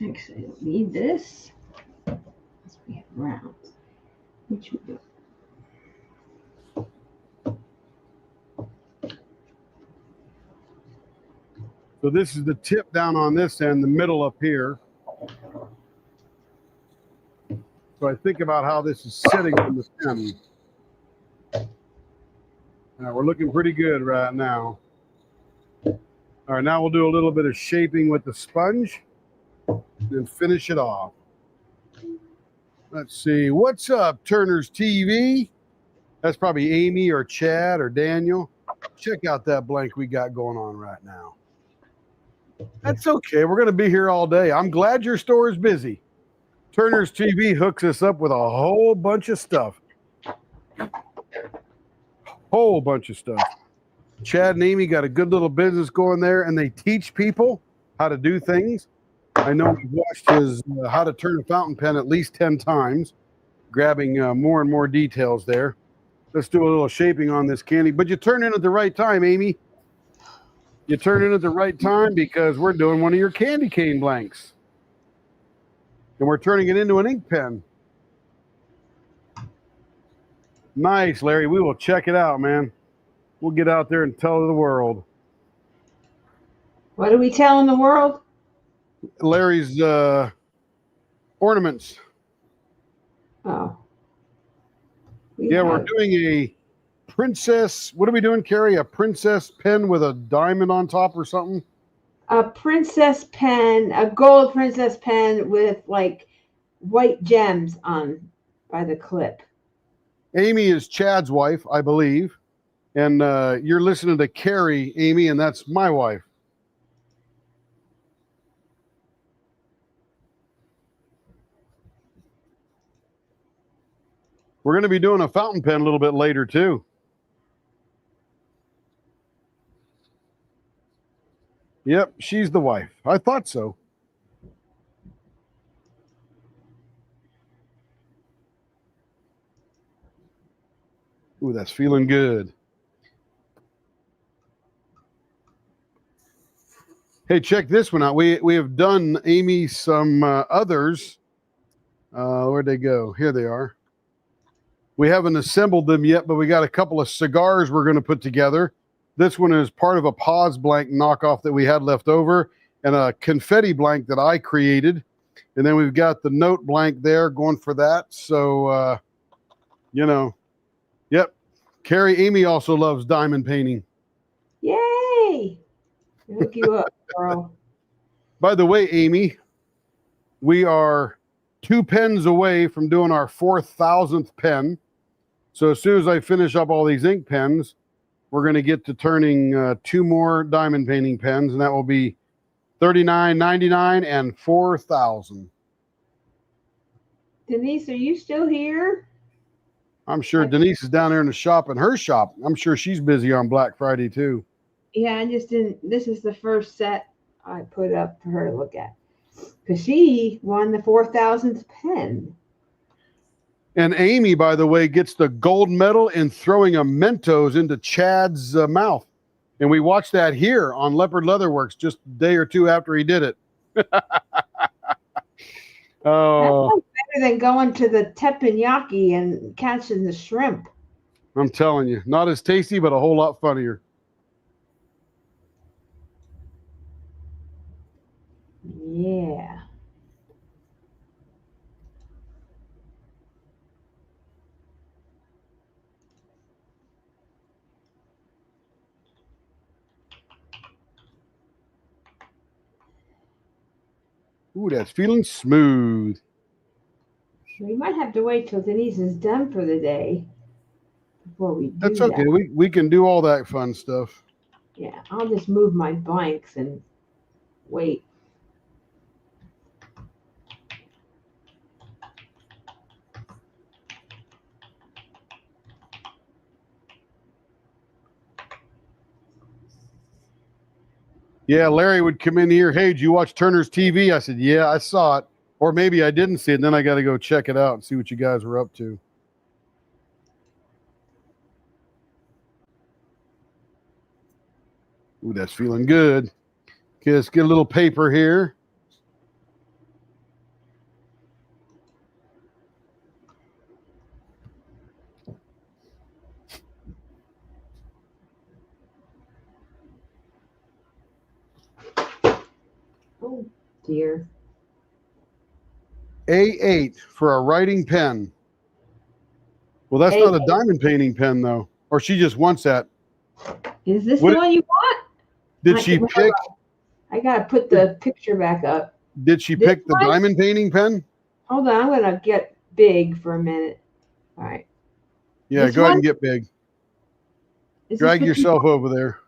Actually, I don't need this. Because we have rounds. Which we do. So this is the tip down on this end, the middle up here. So I think about how this is sitting on the pen. Now we're looking pretty good right now. All right, now we'll do a little bit of shaping with the sponge and finish it off. Let's see. What's up, Turner's TV? That's probably Amy or Chad or Daniel. Check out that blank we got going on right now. That's okay. We're going to be here all day. I'm glad your store is busy. Turner's TV hooks us up with a whole bunch of stuff. Whole bunch of stuff. Chad and Amy got a good little business going there, and they teach people how to do things. I know we've watched his how to turn a fountain pen at least 10 times, grabbing more and more details there. Let's do a little shaping on this candy. But you turn in at the right time, Amy. You turn in at the right time because we're doing one of your candy cane blanks. And we're turning it into an ink pen. Nice, Larry. We will check it out, man. We'll get out there and tell the world. What are we telling the world? Larry's ornaments. Oh. Yeah, we're doing a princess. What are we doing, Carrie? A princess pen with a diamond on top or something? A princess pen, a gold princess pen with like white gems on by the clip. Amy is Chad's wife, I believe. And you're listening to Carrie, Amy, and that's my wife. We're going to be doing a fountain pen a little bit later, too. Yep, she's the wife. I thought so. Ooh, that's feeling good. Hey, check this one out. We have done, Amy, some others. Where'd they go? Here they are. We haven't assembled them yet, but we got a couple of cigars we're going to put together. This one is part of a pause blank knockoff that we had left over and a confetti blank that I created. And then we've got the note blank there going for that. So, you know, yep. Carrie, Amy also loves diamond painting. Yay! Hook you up, girl. By the way, Amy, we are 2 pens away from doing our 4,000th pen. So as soon as I finish up all these ink pens, we're going to get to turning 2 more diamond painting pens, and that will be $39.99 and 4,000. Denise, are you still here? I'm sure Denise is down there in the shop, in her shop. I'm sure she's busy on Black Friday too. Yeah, I just didn't. This is the first set I put up for her to look at because she won the 4,000th pen. And Amy, by the way, gets the gold medal in throwing a Mentos into Chad's mouth. And we watched that here on Leopard Leatherworks just a day or two after he did it. Oh, That's better than going to the teppanyaki and catching the shrimp. I'm telling you, not as tasty, but a whole lot funnier. Yeah. Ooh, that's feeling smooth. We might have to wait till Denise is done for the day before we do That's okay. that. We can do all that fun stuff. Yeah, I'll just move my blanks and wait. Yeah, Larry would come in here. Hey, did you watch Turner's TV? I said, yeah, I saw it. Or maybe I didn't see it. And then I got to go check it out and see what you guys were up to. Ooh, that's feeling good. Okay, let's get a little paper here. dear. A8 for a writing pen. Well, that's not a diamond painting pen though. Or she just wants that. Is this What the one you want? did she pick? I gotta put the picture back up. Did she This pick the one? diamond painting pen? Hold on, I'm gonna get big for a minute. All right. Yeah, This go ahead one? and get big. Is this Drag what you yourself want? over there.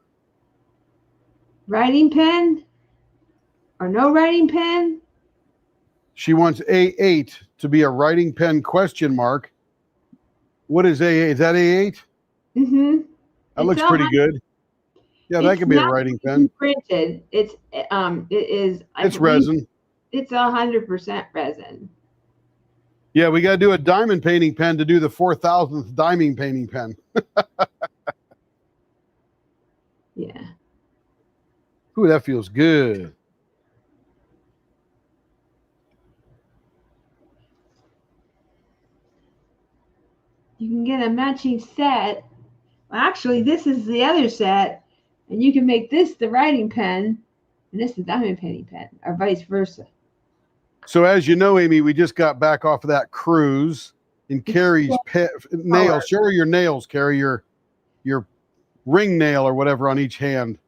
Writing pen or no writing pen? She wants A8 to be a writing pen question mark. What is A8? Is that A8? Mm-hmm. That looks pretty good. Yeah, that could be a writing pen. Printed. It is. It's resin. It's 100% resin. Yeah, we got to do a diamond painting pen to do the 4,000th diamond painting pen. Yeah. Ooh, that feels good. You can get a matching set. Well, actually, this is the other set, and you can make this the writing pen, and this the diamond painting pen, or vice versa. So as you know, Amy, we just got back off of that cruise, and Carrie's nails. Show her your nails, Carrie. Your ring nail or whatever on each hand.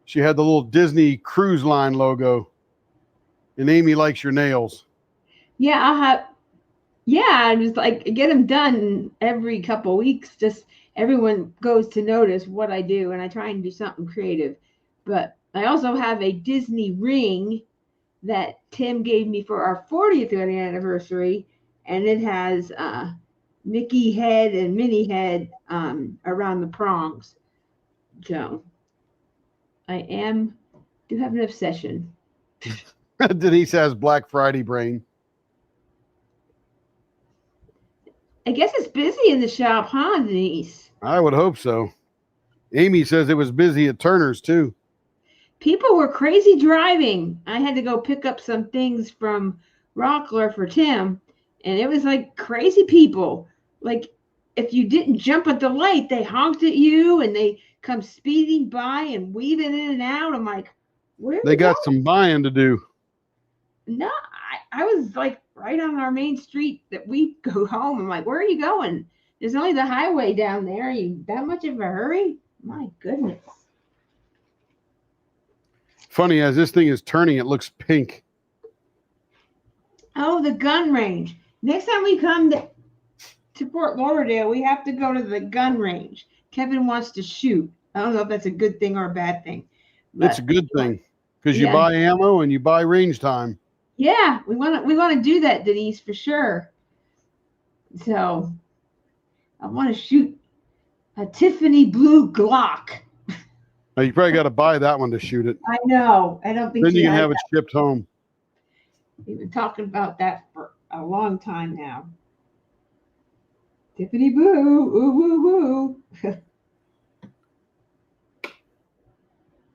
She had the little Disney Cruise Line logo, and Amy likes your nails. Yeah, I'll have. Yeah, I just like get them done every couple of weeks. Just everyone goes to notice what I do, and I try and do something creative. But I also have a Disney ring that Tim gave me for our 40th wedding anniversary, and it has Mickey head and Minnie head around the prongs. So I do have an obsession. Denise has Black Friday brain. I guess it's busy in the shop, huh, Denise? I would hope so. Amy says it was busy at Turner's too. People were crazy driving. I had to go pick up some things from Rockler for Tim, and it was like crazy people. Like if you didn't jump at the light, they honked at you and they come speeding by and weaving in and out. I'm like, where? They got some buying to do. No, I was like right on our main street that we go home. I'm like, where are you going? There's only the highway down there. Are you that much of a hurry? My goodness. Funny, as this thing is turning, it looks pink. Oh, the gun range. Next time we come to Fort Lauderdale, we have to go to the gun range. Kevin wants to shoot. I don't know if that's a good thing or a bad thing. It's a good thing because you buy ammo and you buy range time. Yeah, we want to do that, Denise, for sure. So I want to shoot a Tiffany blue Glock. Now, you probably got to buy that one to shoot it. I know. I don't think then you can have it shipped home. We've been talking about that for a long time now. Tiffany blue, ooh, woo, woo.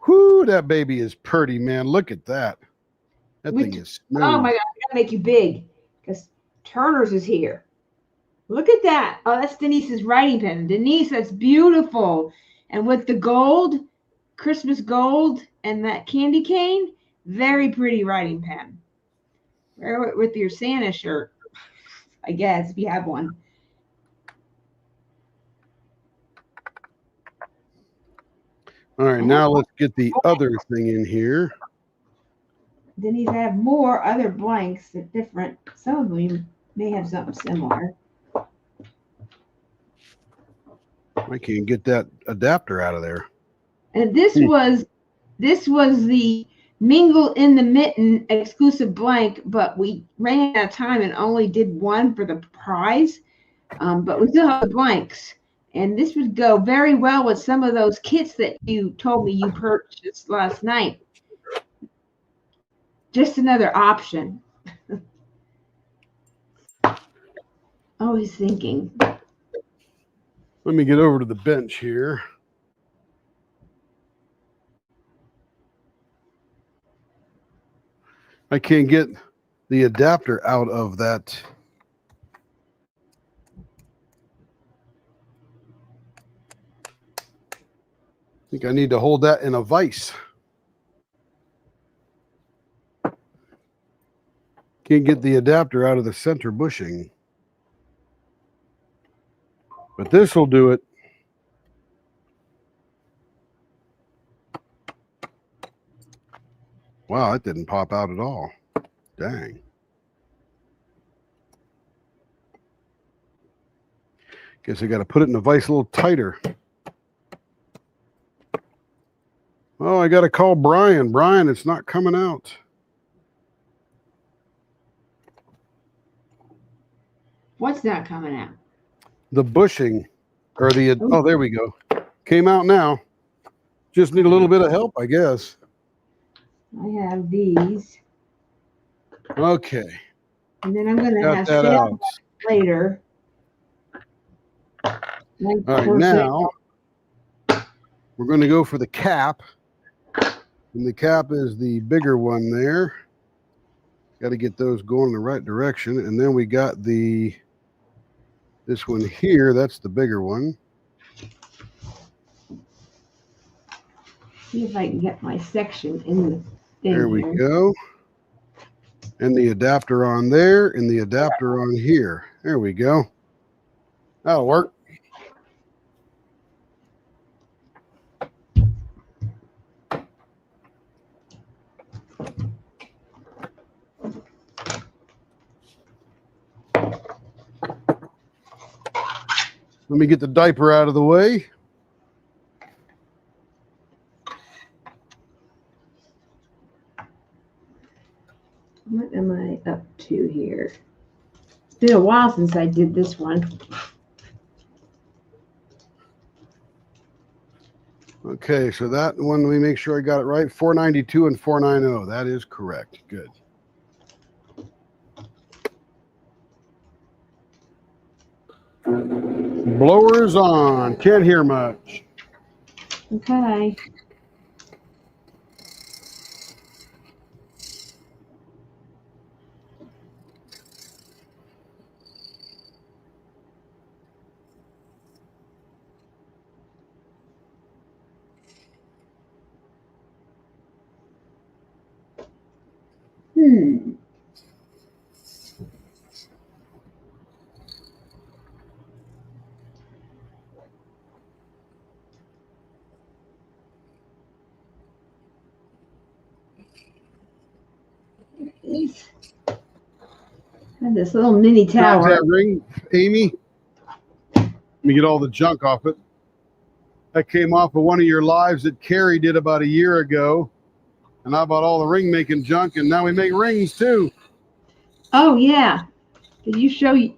Whoo, that baby is pretty, man. Look at that. That thing is smooth. Oh my God, I gotta make you big because Turner's is here. Look at that. Oh, that's Denise's writing pen. Denise, that's beautiful. And with the gold, Christmas gold, and that candy cane, very pretty writing pen. Wear it with your Santa shirt, I guess, if you have one. All right, now let's get the other thing in here. Denise, I have more other blanks that different. Some of them may have something similar. I can't get that adapter out of there. And this was the Mingle in the Mitten exclusive blank, but we ran out of time and only did one for the prize. But we still have the blanks. And this would go very well with some of those kits that you told me you purchased last night. Just another option. Always thinking. Let me get over to the bench here. I can't get the adapter out of that. I think I need to hold that in a vise. Can't get the adapter out of the center bushing. But this will do it. Wow, that didn't pop out at all. Dang. Guess I got to put it in the vise a little tighter. Oh, I got to call Brian. Brian, it's not coming out. What's not coming out? The bushing or the, oh, there we go. Came out now. Just need a little bit of help, I guess. I have these, Okay. and then I'm going to Got have that sale out. later. All right, now we're going to go for the cap. And the cap is the bigger one there. Got to get those going in the right direction. And then we got this one here. That's the bigger one. See if I can get my section in the thing There we here. go. And the adapter on there and the adapter on here. There we go. That'll work. Let me get the diaper out of the way. What am I up to here? It's been a while since I did this one. Okay, so that one, let me make sure I got it right. 492 and 490. That is correct. Good. Blowers on. Can't hear much. Okay. And this little mini How's tower. that ring, Amy? Let me get all the junk off it. That came off of one of your lives that Carrie did about a year ago. And I bought all the ring making junk, and now we make rings too. Oh yeah. Did you show you?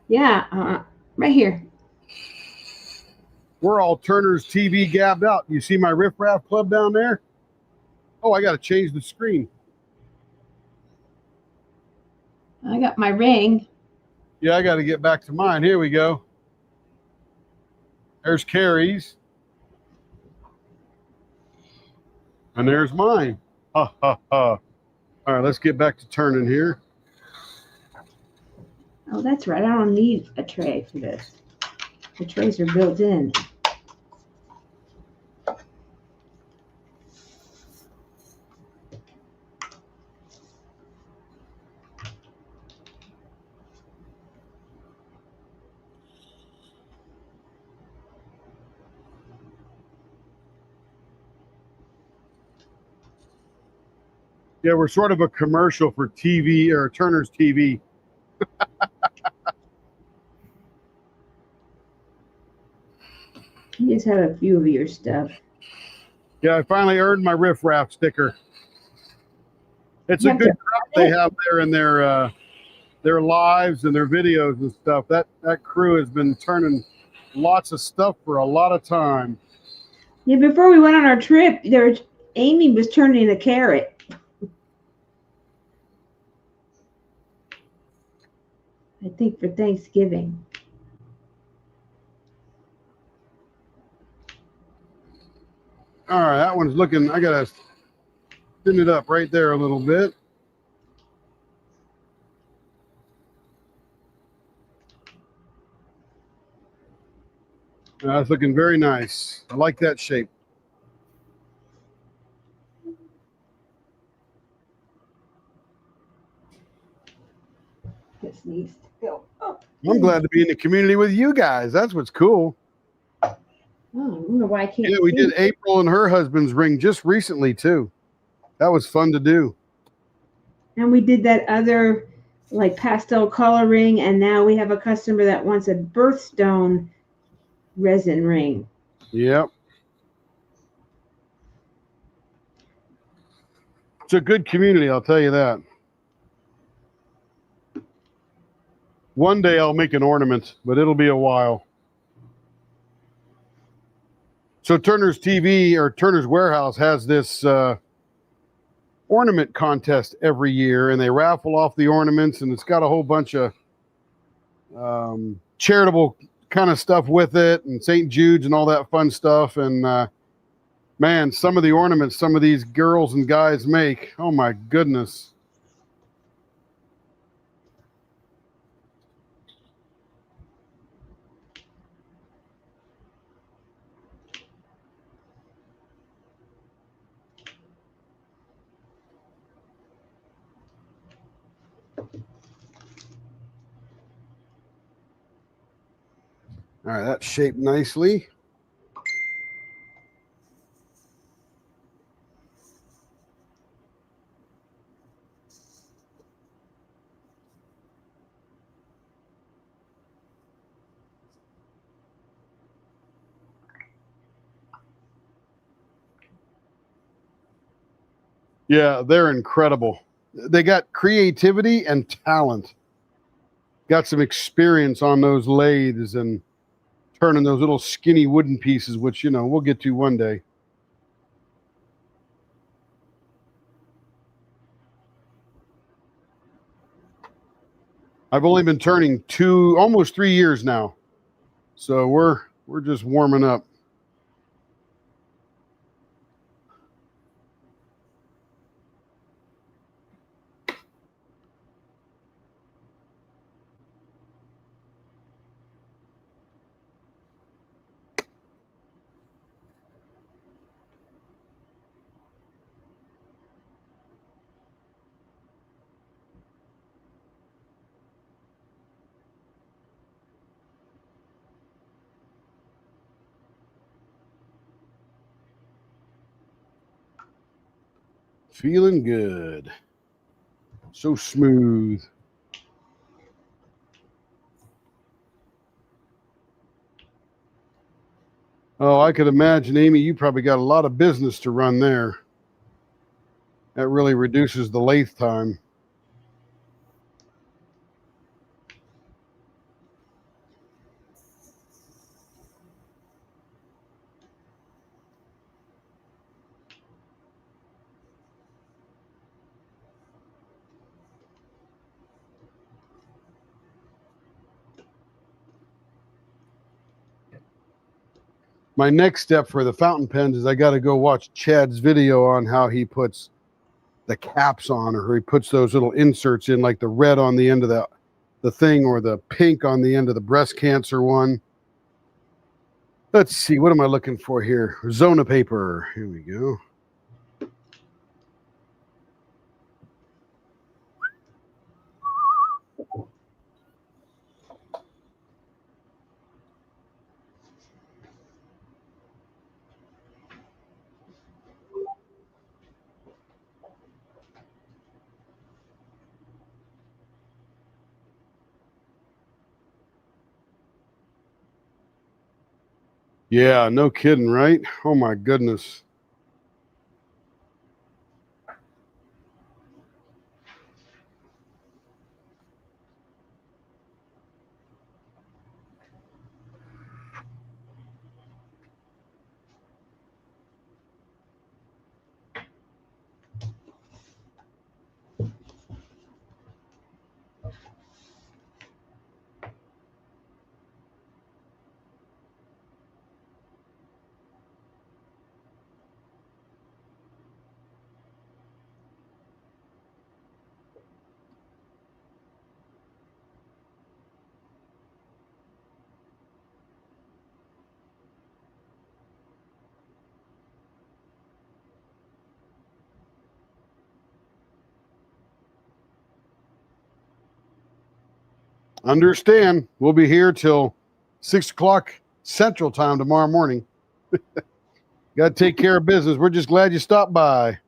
Yeah, right here. We're all Turner's TV gabbed out. You see my Riff Raff Club down there? Oh, I got to change the screen. I got my ring. Yeah, I got to get back to mine. Here we go. There's Carrie's. And there's mine. Ha, ha, ha. All right, let's get back to turning here. Oh, that's right. I don't need a tray for this. The trays are built in. Yeah, we're sort of a commercial for TV or Turner's TV. You just have a few of your stuff. Yeah, I finally earned my Riff Raff sticker. It's a good crowd they have there in their lives and their videos and stuff. That crew has been turning lots of stuff for a lot of time. Yeah, before we went on our trip, Amy was turning a carrot. I think for Thanksgiving. All right, that one's looking, I got to thin it up right there a little bit. That's looking very nice. I like that shape. least. Go. Oh, I'm glad to be in the community with you guys. That's what's cool. I don't know why I can't Yeah, we see. did April and her husband's ring just recently too. That was fun to do. And we did that other like pastel coloring, and now we have a customer that wants a birthstone resin ring. Yep. It's a good community, I'll tell you that. One day I'll make an ornament, but it'll be a while. So Turner's TV or Turner's Warehouse has this ornament contest every year, and they raffle off the ornaments, and it's got a whole bunch of charitable kind of stuff with it, and St. Jude's and all that fun stuff. And man, some of the ornaments some of these girls and guys make, oh my goodness. All right, that's shaped nicely. Yeah, they're incredible. They got creativity and talent. Got some experience on those lathes and turning those little skinny wooden pieces, which, we'll get to one day. I've only been turning almost 3 years now. So we're just warming up. Feeling good. So smooth. Oh, I could imagine, Amy, you probably got a lot of business to run there. That really reduces the lathe time. My next step for the fountain pens is I got to go watch Chad's video on how he puts the caps on, or he puts those little inserts in, like the red on the end of the thing, or the pink on the end of the breast cancer one. Let's see, what am I looking for here? Zona paper. Here we go. Yeah, no kidding, right? Oh my goodness. Understand. We'll be here till 6 o'clock Central Time tomorrow morning. Got to take care of business. We're just glad you stopped by.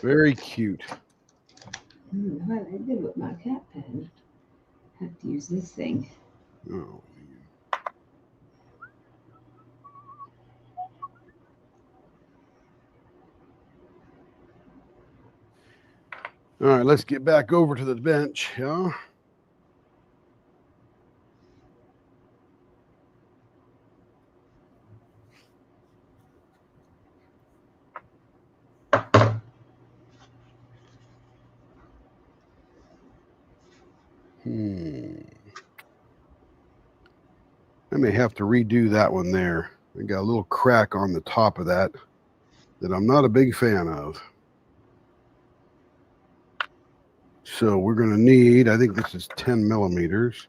Very cute. What I did with my cat pen. Have to use this thing. Oh. All right, let's get back over to the bench. Yeah. I may have to redo that one there. I got a little crack on the top of that I'm not a big fan of. So we're going to need, I think this is 10 millimeters.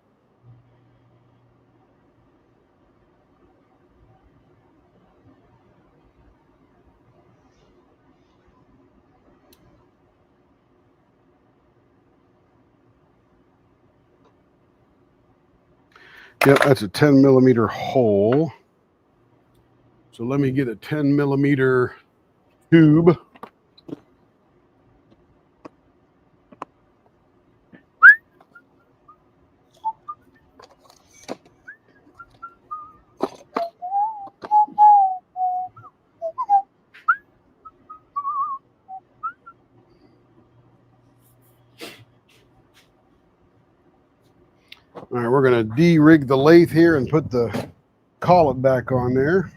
Yep, that's a 10 millimeter hole. So let me get a 10 millimeter tube. All right, we're going to de-rig the lathe here and put the collet back on there.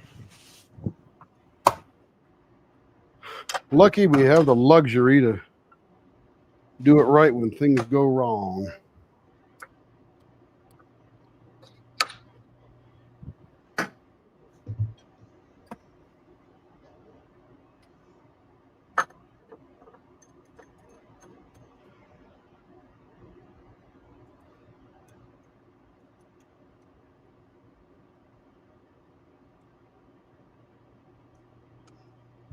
Lucky we have the luxury to do it right when things go wrong.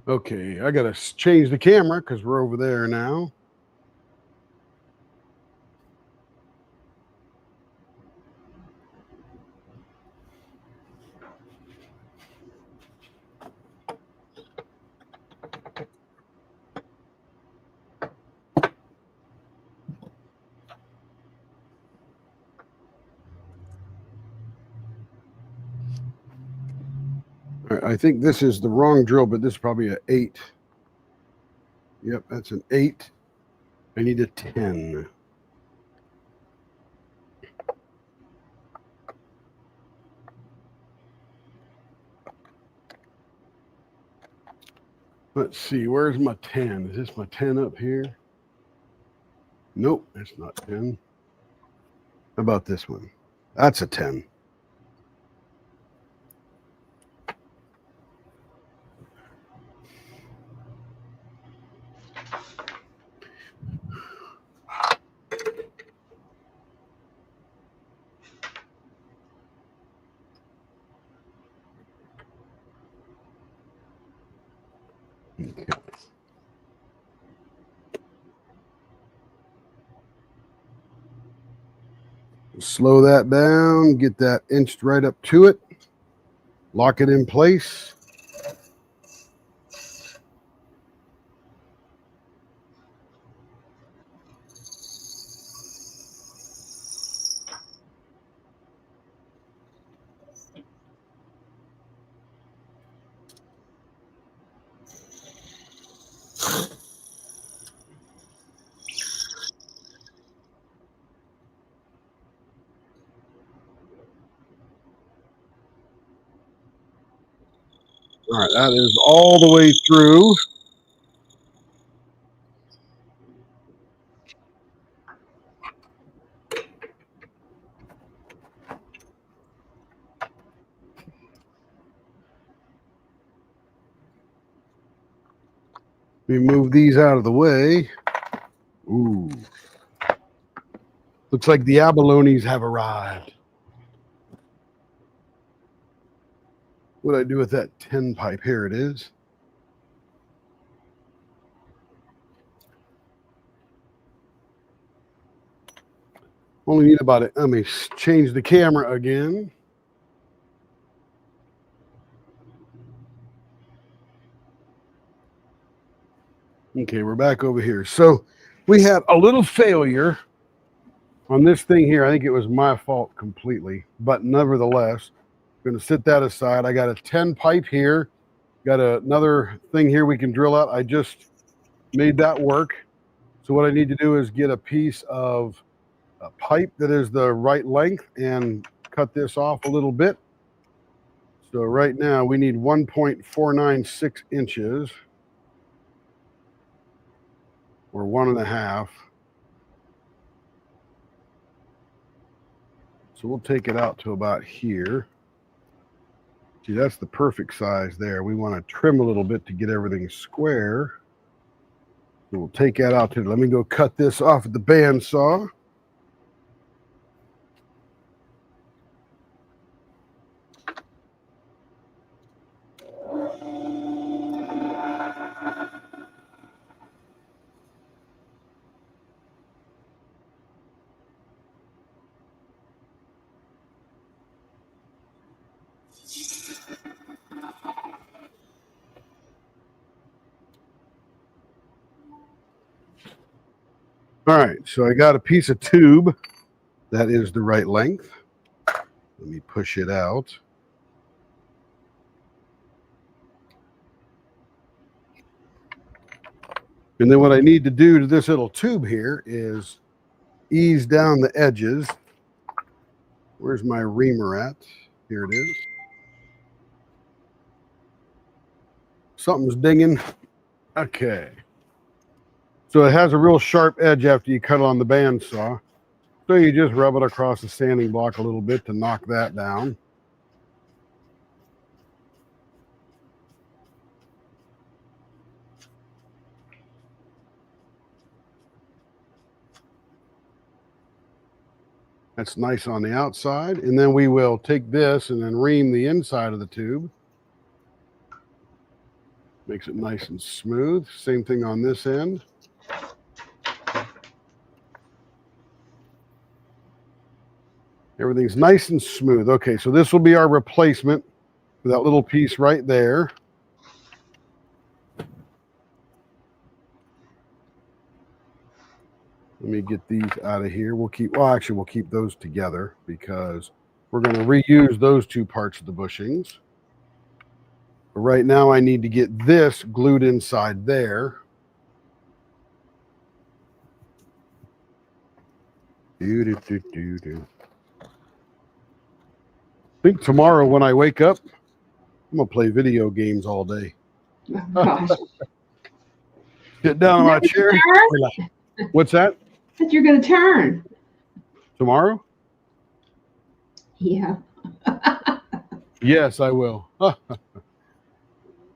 Okay, I got to change the camera because we're over there now. All right, I think this is the wrong drill, but this is probably an 8. Yep, that's an 8. I need a 10. Let's see, where's my 10? Is this my 10 up here? Nope, that's not 10. How about this one? That's a 10. Okay. Slow that down, get that inched right up to it, lock it in place. All right, that is all the way through. Let me move these out of the way. Ooh. Looks like the abalones have arrived. What do I do with that 10 pipe? Here it is. Only need about it. Let me change the camera again. Okay, we're back over here. So we had a little failure on this thing here. I think it was my fault completely, but nevertheless, I'm going to set that aside. I got a 10 pipe here. Got another thing here we can drill out. I just made that work. So what I need to do is get a piece of a pipe that is the right length and cut this off a little bit. So right now we need 1.496 inches or 1.5. So we'll take it out to about here. See, that's the perfect size there. We want to trim a little bit to get everything square. So we'll take that out to, let me go cut this off at the bandsaw. All right, so I got a piece of tube that is the right length. Let me push it out. And then what I need to do to this little tube here is ease down the edges. Where's my reamer at? Here it is. Something's dinging. Okay. So it has a real sharp edge after you cut it on the bandsaw. So you just rub it across the sanding block a little bit to knock that down. That's nice on the outside. And then we will take this and then ream the inside of the tube. Makes it nice and smooth. Same thing on this end. Everything's nice and smooth. Okay, so this will be our replacement for that little piece right there. Let me get these out of here. We'll keep those together because we're going to reuse those two parts of the bushings. But right now I need to get this glued inside there. I think tomorrow when I wake up, I'm going to play video games all day. Oh, gosh. Get down on my chair. What's that? That you're going to turn. Tomorrow? Yeah. Yes, I will.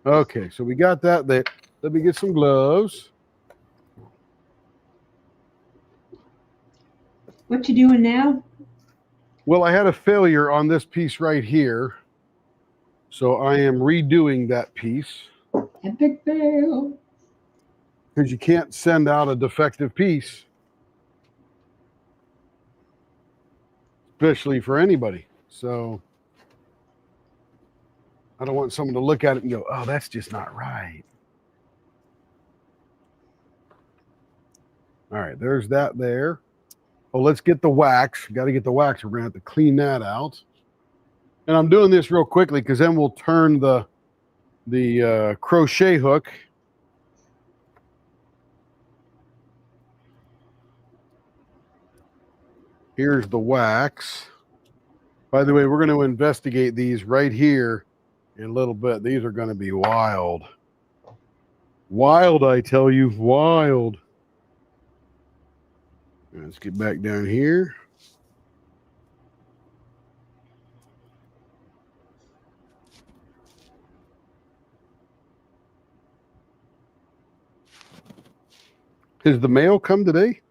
Okay, so we got that there. Let me get some gloves. What you doing now? Well, I had a failure on this piece right here. So I am redoing that piece. Epic fail. Because you can't send out a defective piece. Especially for anybody. So I don't want someone to look at it and go, oh, that's just not right. All right, there's that there. Oh, let's get the wax. Got to get the wax. We're going to have to clean that out. And I'm doing this real quickly because then we'll turn the crochet hook. Here's the wax. By the way, we're going to investigate these right here in a little bit. These are going to be wild. Wild, I tell you, wild. Let's get back down here. Has the mail come today?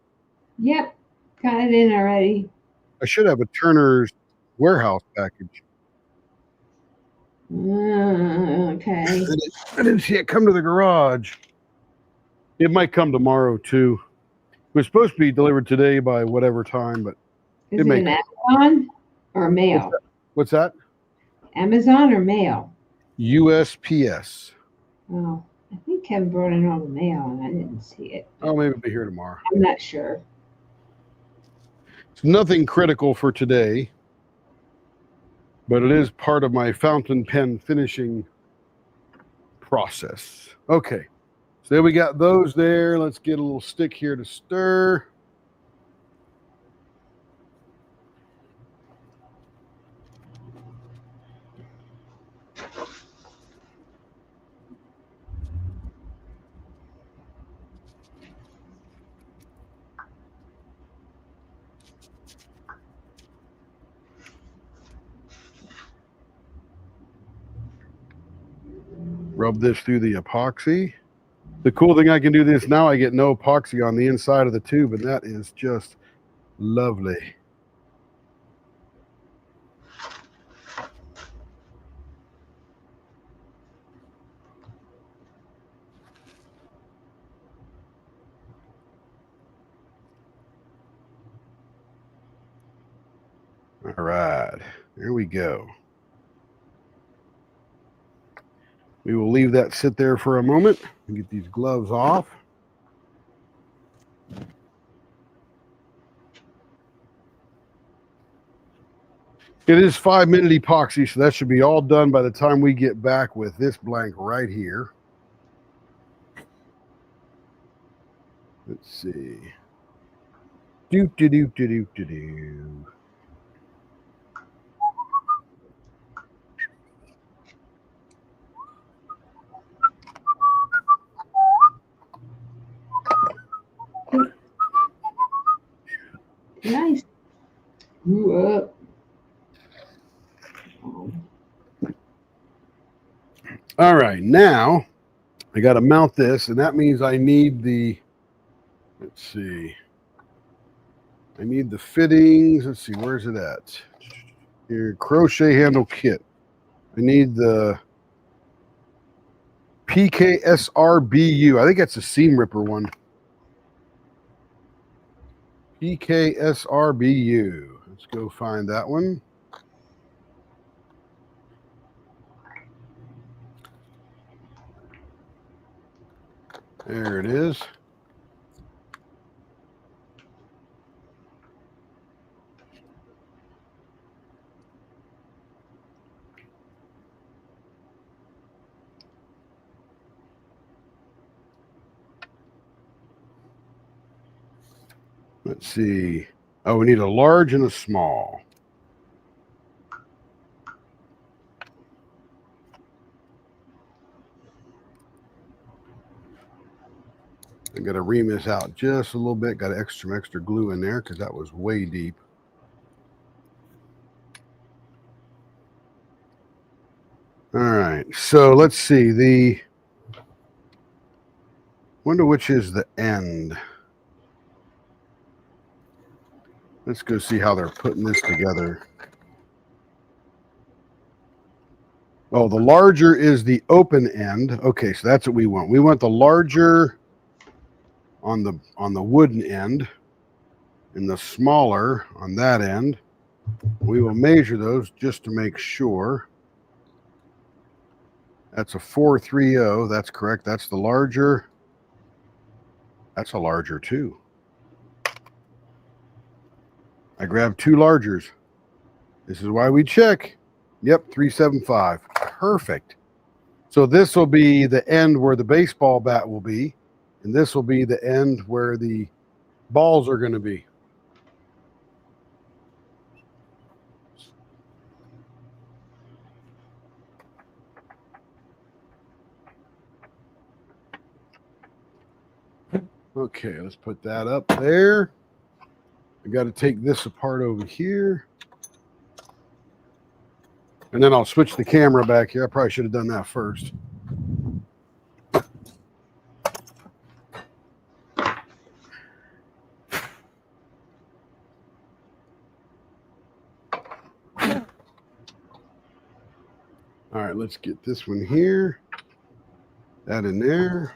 Yep, got it in already. I should have a Turner's warehouse package. Okay. I didn't see it come to the garage. It might come tomorrow too. It was supposed to be delivered today by whatever time, but Is It it may an Amazon or mail? what's that? Amazon or mail? USPS. Oh, I think Kevin brought in all the mail and I didn't see it. Oh, maybe it'll be here tomorrow. I'm not sure. It's nothing critical for today, but it is part of my fountain pen finishing process. Okay, so there we got those there. Let's get a little stick here to stir. Rub this through the epoxy. The cool thing, I can do this now. I get no epoxy on the inside of the tube, and that is just lovely. All right, here we go. We will leave that sit there for a moment and get these gloves off. It is 5-minute epoxy, so that should be all done by the time we get back with this blank right here. Let's see. Do do do do do do do. Nice. Grew up. All right, now I got to mount this, and that means I need the, let's see, I need the fittings. Let's see, where's it at? Here, crochet handle kit. I need the PKSRBU. I think that's a seam ripper one. PKSRBU. Let's go find that one. There it is. Let's see. Oh, we need a large and a small. I got to ream this out just a little bit. Got extra glue in there because that was way deep. All right. So let's see. Wonder which is the end. Let's go see how they're putting this together. Oh, the larger is the open end. Okay, so that's what we want. We want the larger on the wooden end and the smaller on that end. We will measure those just to make sure. That's a 430. That's correct. That's the larger. That's a larger too. I grabbed 2 largers. This is why we check. Yep, 375. Perfect. So this will be the end where the baseball bat will be, and this will be the end where the balls are going to be. Okay, let's put that up there. I got to take this apart over here. And then I'll switch the camera back here. I probably should have done that first. All right, let's get this one here. That in there.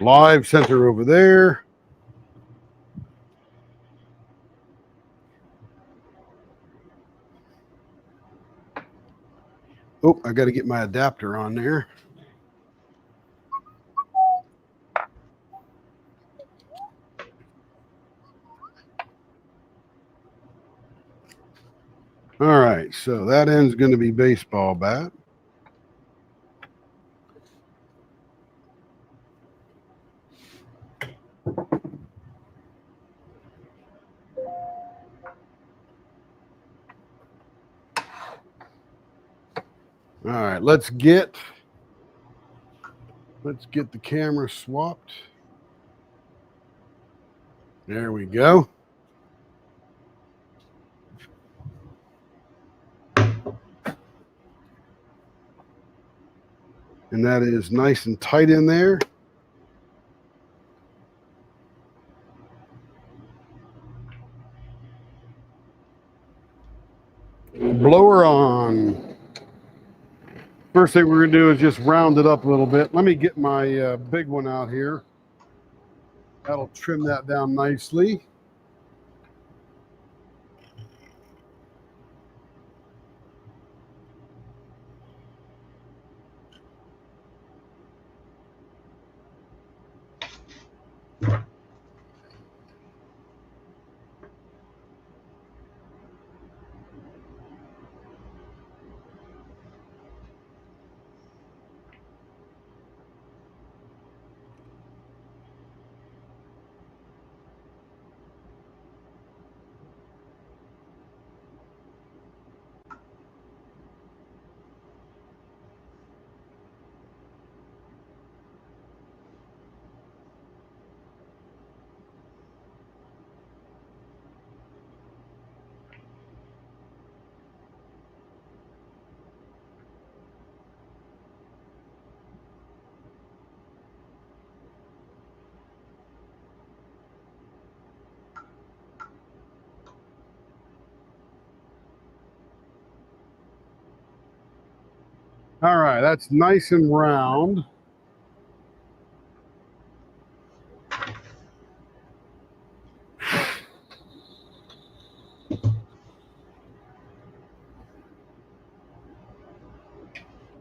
Live center over there. Oh, I got to get my adapter on there. All right, so that end's going to be baseball bat. All right, let's get the camera swapped. There we go. And that is nice and tight in there. Blower on. First thing we're going to do is just round it up a little bit. Let me get my big one out here. That'll trim that down nicely. All right, that's nice and round.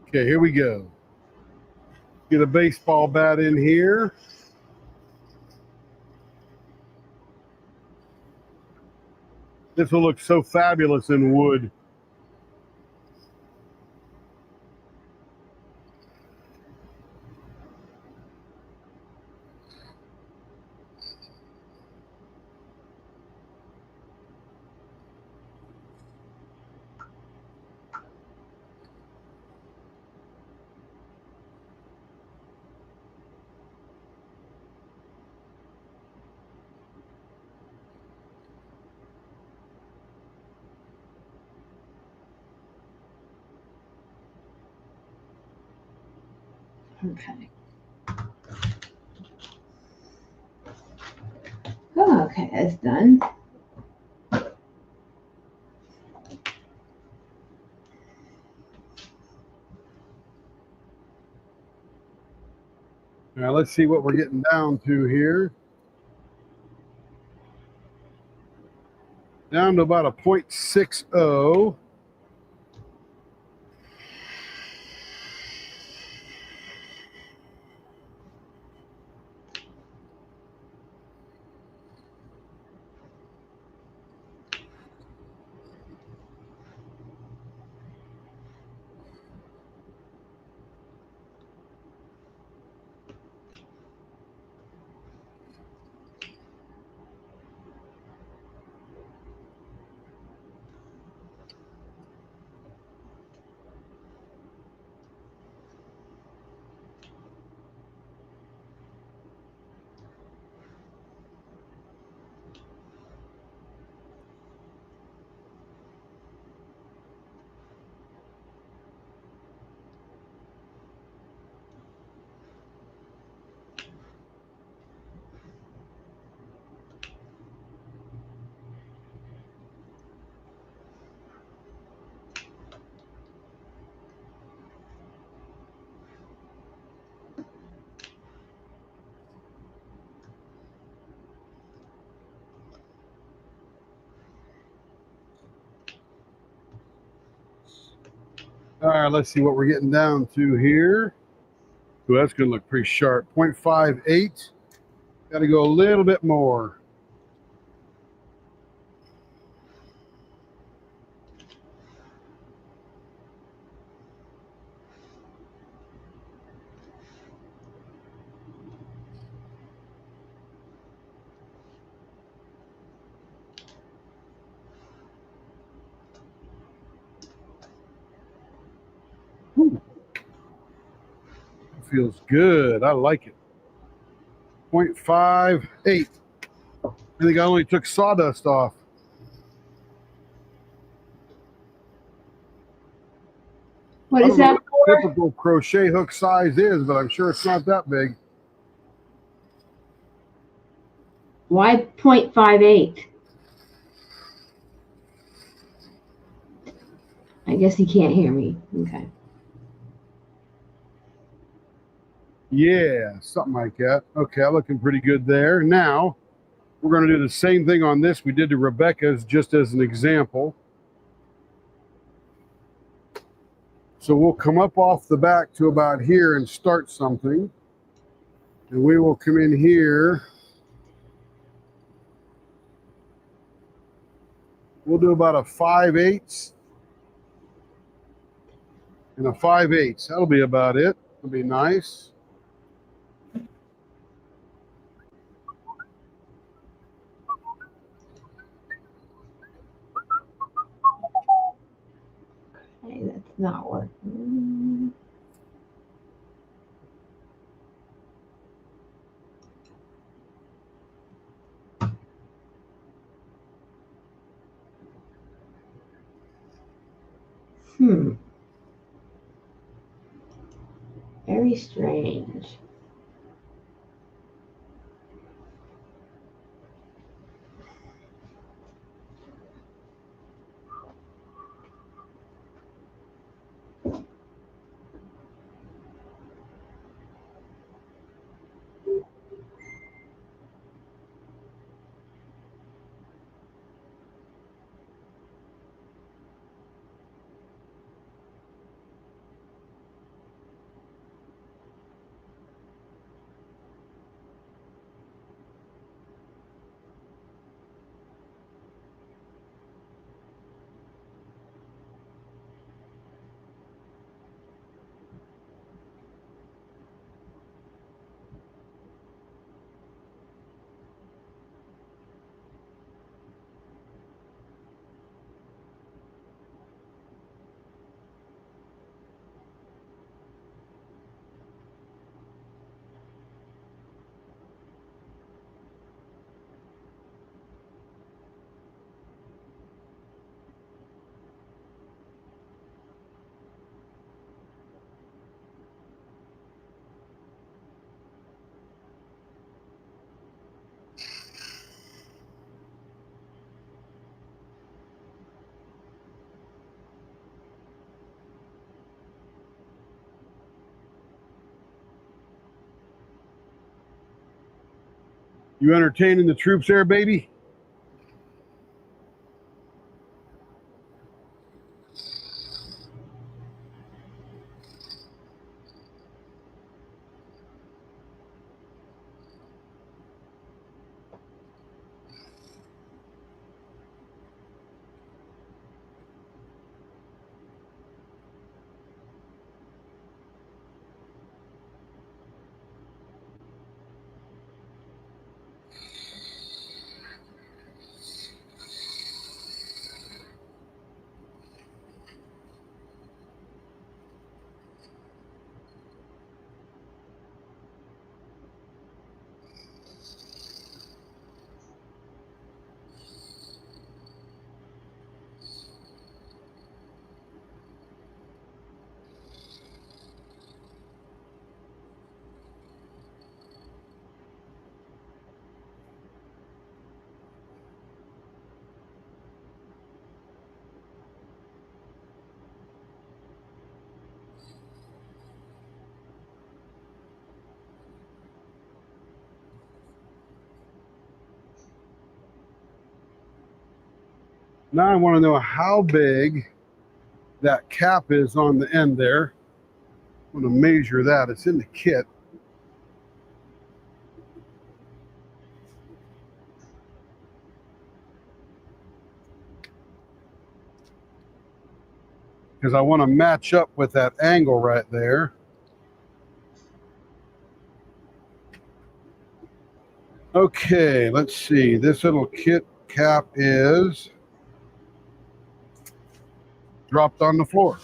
Okay, here we go. Get a baseball bat in here. This will look so fabulous in wood. Okay. Oh, okay, that's done. Now let's see what we're getting down to here. Down to about a 0.60. All right, let's see what we're getting down to here. Ooh, that's going to look pretty sharp. 0.58. Got to go a little bit more. Whew. Feels good. I like it. 0.58. I think I only took sawdust off. What I is don't know that what for? the typical crochet hook size is, but I'm sure it's not that big. Why 0.58? I guess he can't hear me. Okay. Yeah, something like that. Okay, looking pretty good there. Now, we're going to do the same thing on this we did to Rebecca's, just as an example. So we'll come up off the back to about here and start something. And we will come in here. We'll do about a 5/8 and a 5/8. That'll be about it. It'll be nice. Hey, that's not working. Very strange. You entertaining the troops there, baby? Now I want to know how big that cap is on the end there. I'm going to measure that. It's in the kit. Because I want to match up with that angle right there. Okay, let's see. This little kit cap is dropped on the floor.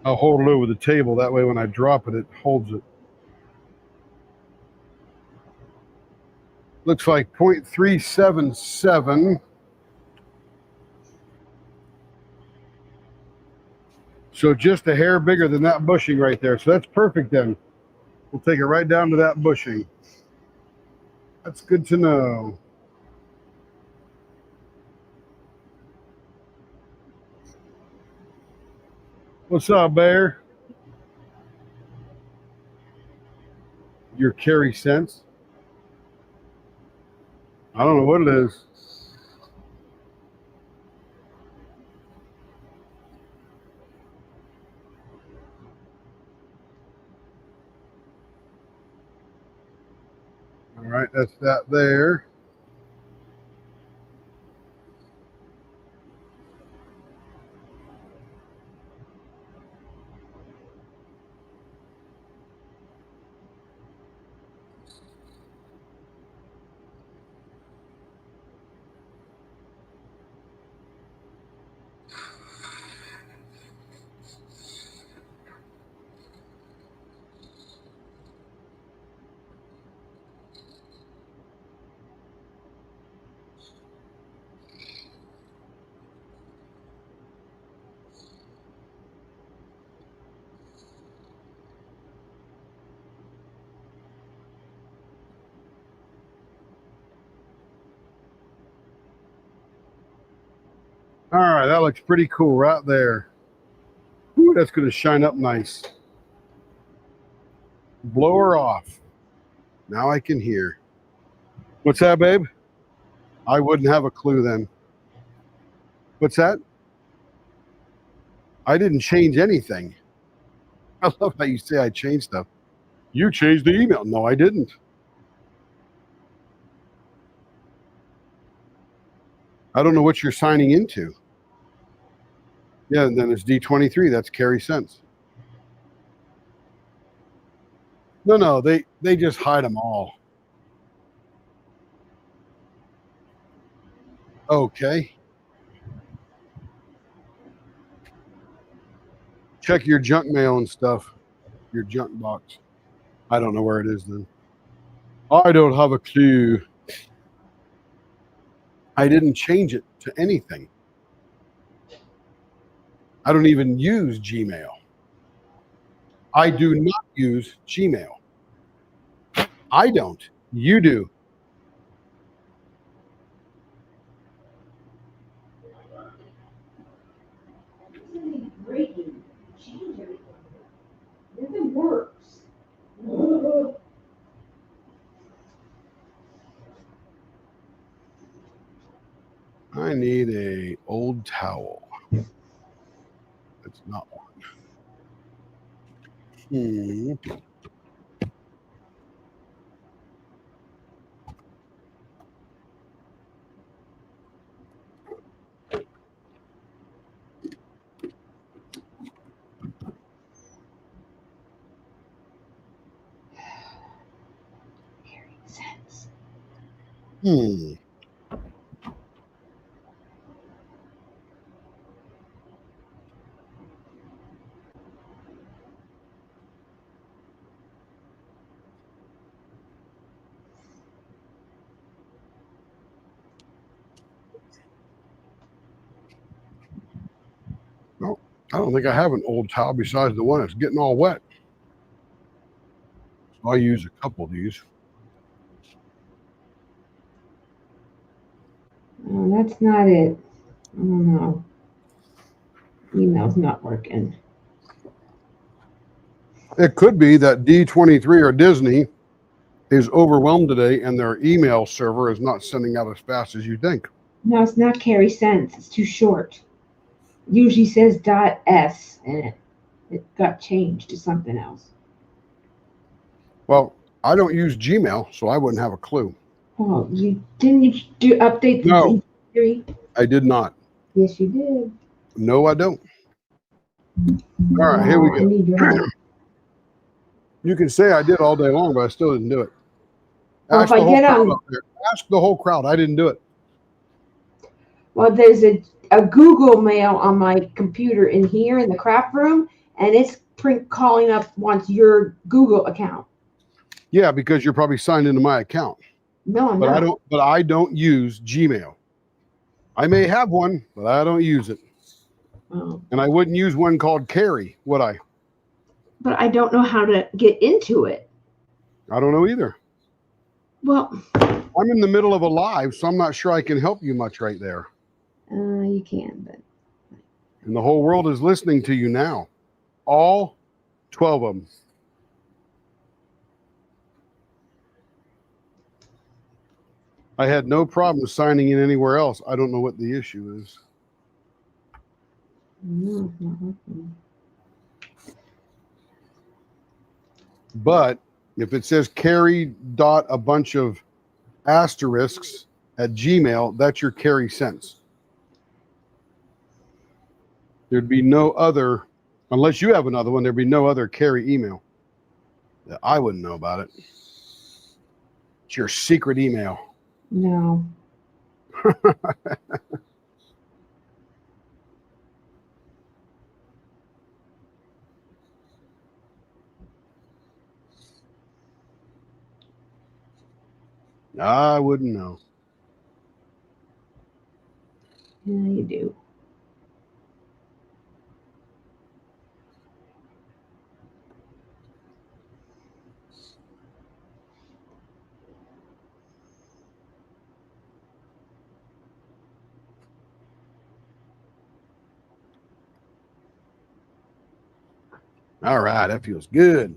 I'll hold it over the table. That way when I drop it, it holds it. Looks like 0.377. So just a hair bigger than that bushing right there. So that's perfect then. We'll take it right down to that bushing. That's good to know. What's up, Bear? Your carry sense? I don't know what it is. All right, that's that there. All right, that looks pretty cool right there. Ooh, that's going to shine up nice. Blow her off. Now I can hear. What's that, babe? I wouldn't have a clue then. What's that? I didn't change anything. I love how you say I changed stuff. You changed the email. No, I didn't. I don't know what you're signing into. Yeah, and then it's D23. That's Carry Sense. No, they just hide them all. Okay. Check your junk mail and stuff. Your junk box. I don't know where it is then. I don't have a clue. I didn't change it to anything. I don't even use Gmail. I do not use Gmail. I don't. You do. Breaking, change everything. Nothing works. I need a old towel. It's not one. Sense. No, I don't think I have an old towel besides the one that's getting all wet. So I use a couple of these. Oh, that's not it. Oh no. Email's not working. It could be that D23 or Disney is overwhelmed today and their email server is not sending out as fast as you think. No, it's not Carry Sense. It's too short. It usually says .s and it got changed to something else. Well, I don't use Gmail, so I wouldn't have a clue. Oh, you do update the No. G3? I did not. Yes, you did. No, I don't. All right, here we No, I go. need your help. You can say I did all day long, but I still didn't do it. Well, Ask if I the whole get crowd on- up there. Ask the whole crowd. I didn't do it. Well, there's a Google Mail on my computer in here in the craft room, and it's calling up wants your Google account. Yeah, because you're probably signed into my account. No, I'm But not. I don't use Gmail. I may have one, but I don't use it. Oh. And I wouldn't use one called Carry, would I? But I don't know how to get into it. I don't know either. Well, I'm in the middle of a live, so I'm not sure I can help you much right there. you can, but And the whole world is listening to you now. All 12 of them. I had no problem signing in anywhere else. I don't know what the issue is. no, it's not working. But if it says carry dot a bunch of asterisks at Gmail, that's your Carry Sense. There'd be no other, unless you have another one, there'd be no other Carry email. I wouldn't know about it. It's your secret email. No. I wouldn't know. Yeah, you do. All right, that feels good.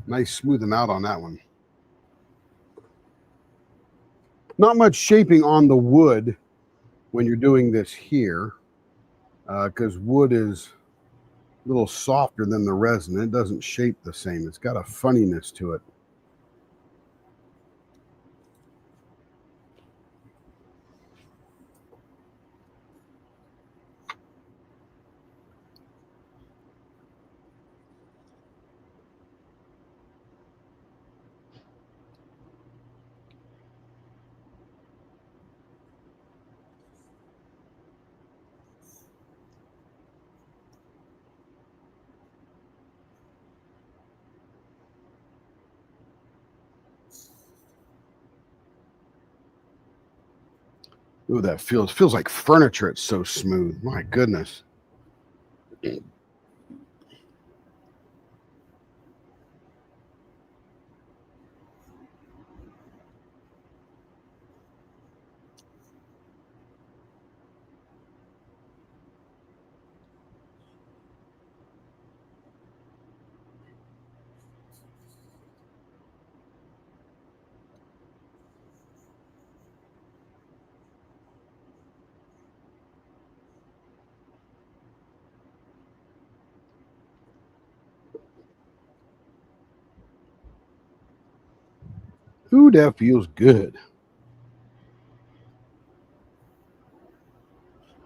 Nice smoothing out on that one. Not much shaping on the wood when you're doing this here, because wood is a little softer than the resin. It doesn't shape the same. It's got a funniness to it. Ooh, that feels like furniture. It's so smooth. My goodness. Ooh, that feels good.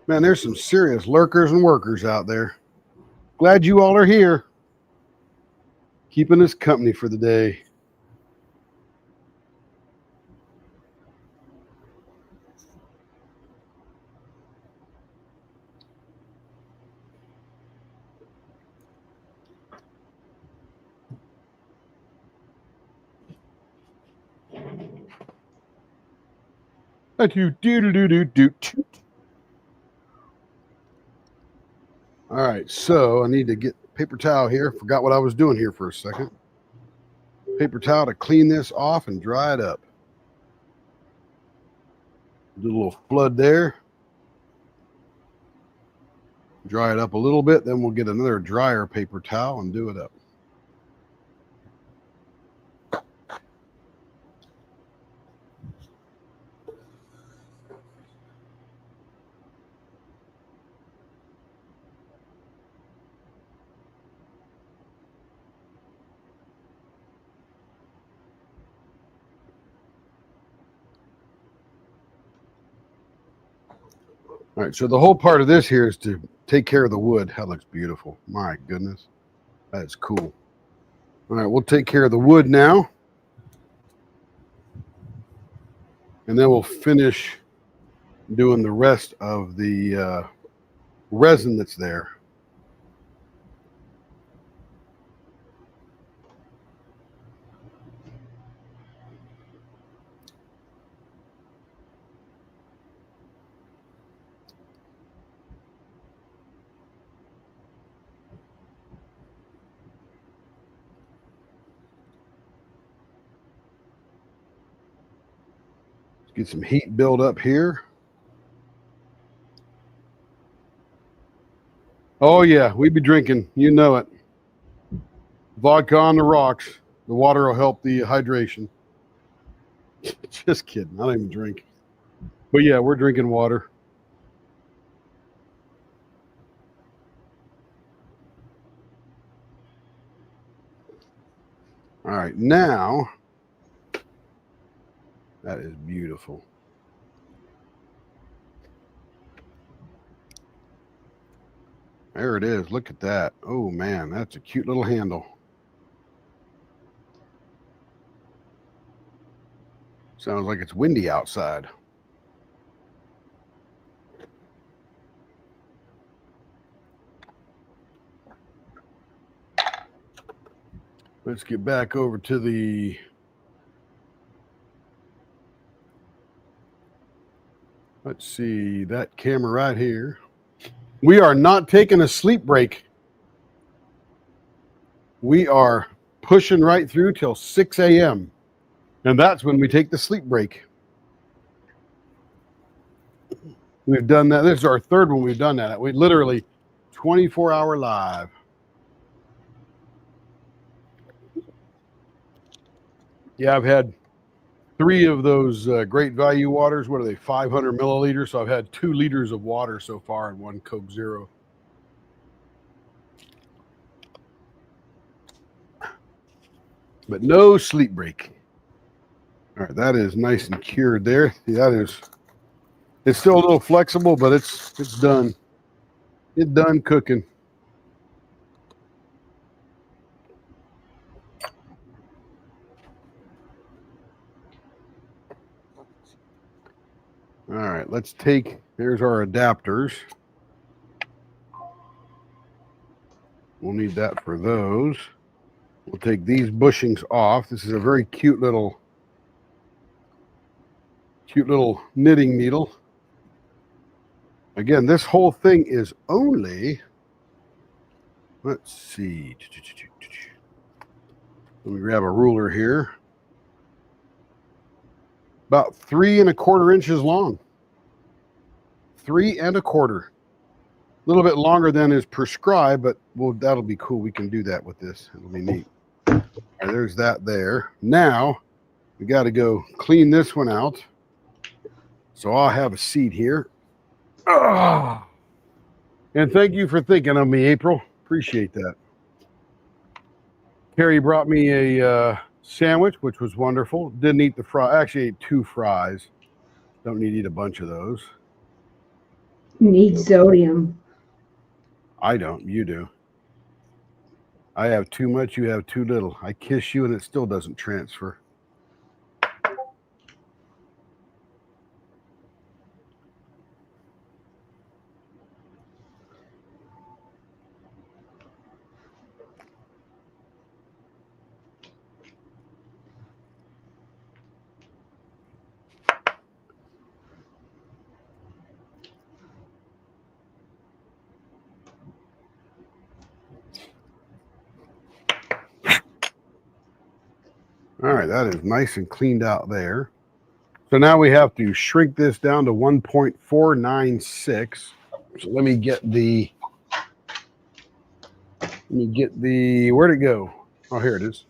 Man, there's some serious lurkers and workers out there. Glad you all are here. Keeping us company for the day. All right, so I need to get paper towel here. Forgot what I was doing here for a second. Paper towel to clean this off and dry it up. Do a little flood there. Dry it up a little bit, then we'll get another drier paper towel and do it up. All right, so the whole part of this here is to take care of the wood. That looks beautiful. My goodness, that's cool. All right, we'll take care of the wood now. And then we'll finish doing the rest of the resin that's there. Let's get some heat build up here. Oh yeah, we be drinking. You know it. Vodka on the rocks. The water will help the hydration. Just kidding. I don't even drink. But yeah, we're drinking water. All right, now that is beautiful. There it is. Look at that. Oh man, that's a cute little handle. Sounds like it's windy outside. Let's get back over to the let's see that camera right here. We are not taking a sleep break. We are pushing right through till 6 a.m. And that's when we take the sleep break. We've done that. This is our third one we've done that. We literally 24-hour live. Yeah, I've had 3 of those Great Value waters. What are they, 500 milliliters? So I've had 2 liters of water so far in one Coke Zero. But no sleep break. All right, that is nice and cured there. That is, it's still a little flexible, but it's done. It's done cooking. All right, let's take, there's our adapters. We'll need that for those. We'll take these bushings off. This is a very cute little knitting needle. Again, this whole thing is only, let's see. Let me grab a ruler here. About 3 1/4 inches long. 3 1/4. A little bit longer than is prescribed, but that'll be cool. We can do that with this. It'll be neat. All right, there's that there. Now we got to go clean this one out. So I'll have a seat here. Ah. And thank you for thinking of me, April. Appreciate that. Carrie brought me a sandwich, which was wonderful. Didn't eat the fry. Actually ate 2 fries. Don't need to eat a bunch of those. Need sodium. I don't. You do. I have too much. You have too little. I kiss you and it still doesn't transfer. All right, that is nice and cleaned out there. So now we have to shrink this down to 1.496. So let me get the, where'd it go? Oh, here it is.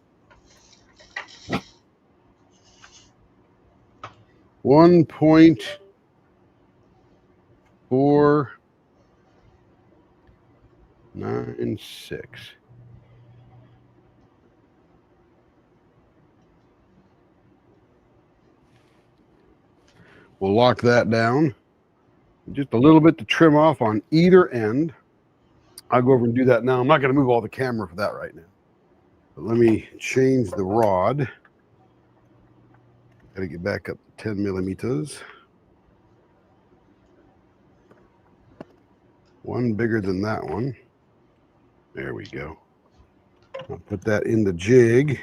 1.496. We'll lock that down. Just a little bit to trim off on either end. I'll go over and do that now. I'm not going to move all the camera for that right now. But let me change the rod. Got to get back up to 10 millimeters. One bigger than that one. There we go. I'll put that in the jig.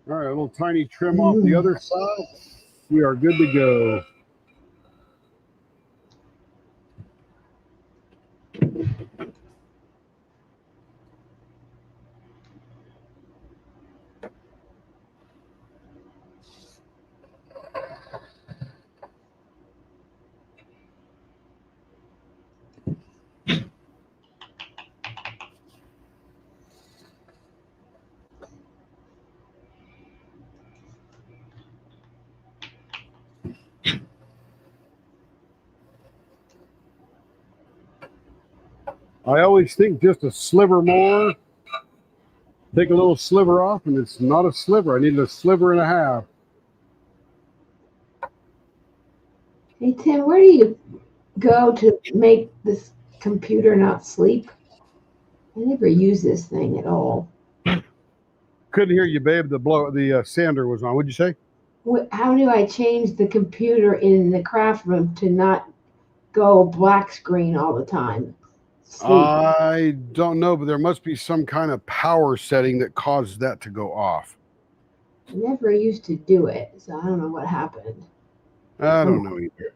All right, a little tiny trim off the other side. We are good to go. I always think just a sliver more. Take a little sliver off, and it's not a sliver. I need a sliver and a half. Hey Tim, where do you go to make this computer not sleep? I never use this thing at all. Couldn't hear you, babe. The sander was on. What'd you say? How do I change the computer in the craft room to not go black screen all the time? Sleep. I don't know, but there must be some kind of power setting that causes that to go off. I never used to do it, so I don't know what happened. I don't know either.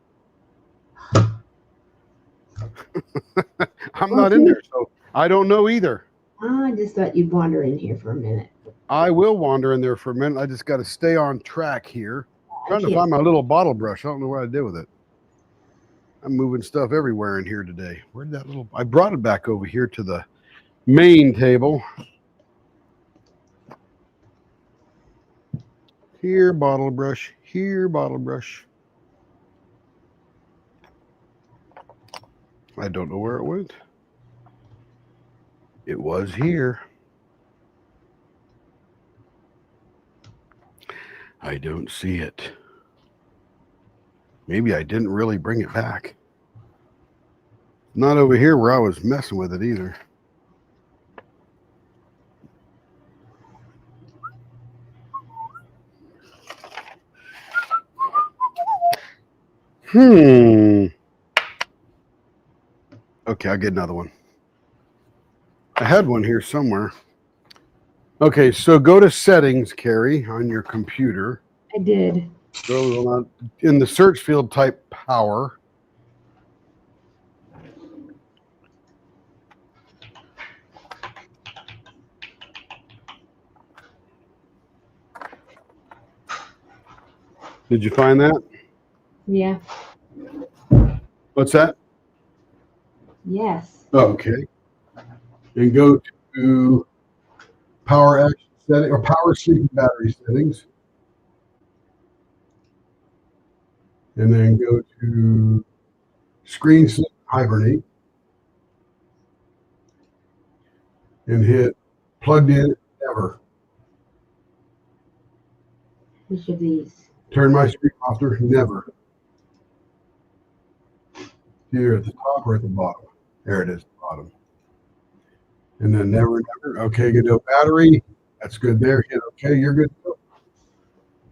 I'm not in there, so I don't know either. I just thought you'd wander in here for a minute. I will wander in there for a minute. I just got to stay on track here. Trying to find my little bottle brush. I don't know what I did with it. I'm moving stuff everywhere in here today. Where'd that little... I brought it back over here to the main table. Here, bottle brush. Here, bottle brush. I don't know where it went. It was here. I don't see it. Maybe I didn't really bring it back. Not over here where I was messing with it either. Okay, I'll get another one. I had one here somewhere. Okay, so go to settings, Carrie, on your computer. I did. Go in the search field, type power. Did you find that? Yeah. What's that? Yes. Okay. And go to power action setting or power sleeping battery settings. And then go to screen sleep hibernate. And hit plugged in never. Which of these? Turn my screen off to never. Either at the top or at the bottom. There it is, bottom. And then never. Okay, good. No battery. That's good there. Hit okay, you're good.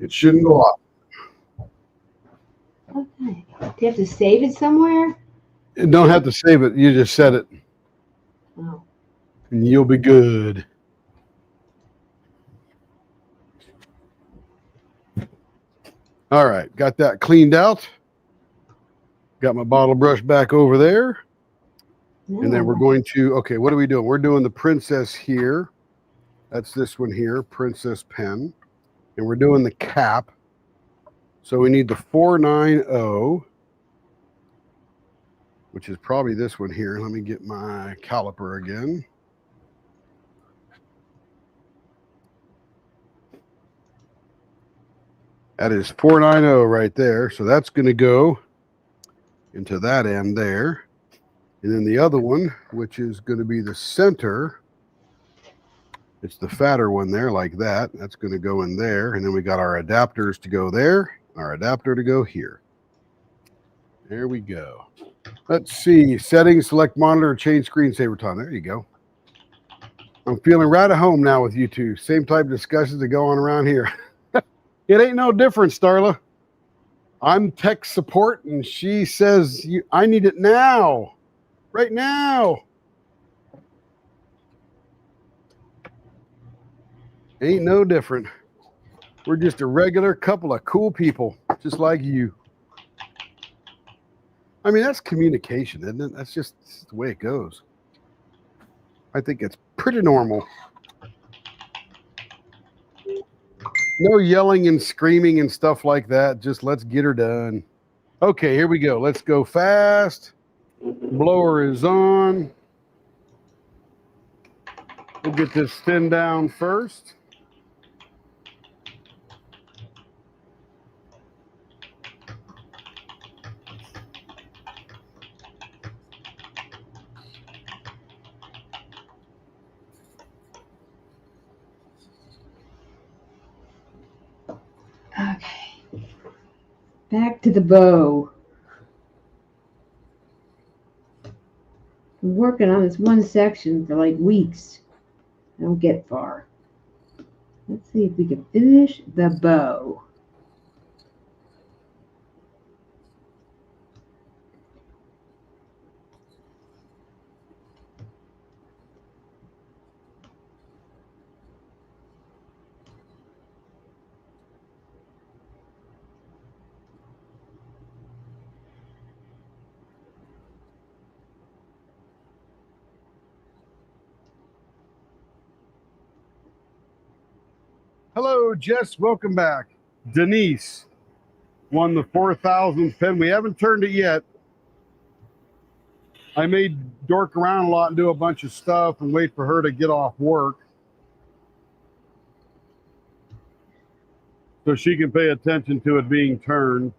It shouldn't go off. Okay. Do you have to save it somewhere? You don't have to save it. You just set it. Oh. And you'll be good. All right, got that cleaned out. Got my bottle brush back over there. No. And then we're going to, okay, what are we doing? We're doing the princess here. That's this one here, princess pen. And we're doing the cap. So we need the 490, which is probably this one here. Let me get my caliper again. That is 490 right there. So that's going to go into that end there. And then the other one, which is going to be the center, it's the fatter one there like that. That's going to go in there. And then we got our adapters to go there, our adapter to go here. There we go. Let's see. Settings, select monitor, change screensaver time. There you go. I'm feeling right at home now with you two. Same type of discussions that go on around here. It ain't no different, Starla. I'm tech support, and she says, I need it now. Right now. Ain't no different. We're just a regular couple of cool people, just like you. I mean, that's communication, isn't it? That's just the way it goes. I think it's pretty normal. No yelling and screaming and stuff like that. Just let's get her done. Okay, here we go. Let's go fast. Blower is on. We'll get this thin down first. Okay. Back to the bow. I'm working on this one section for like weeks. I don't get far. Let's see if we can finish the bow. Hello, Jess. Welcome back. Denise won the 4,000th pin. We haven't turned it yet. I may dork around a lot and do a bunch of stuff and wait for her to get off work so she can pay attention to it being turned.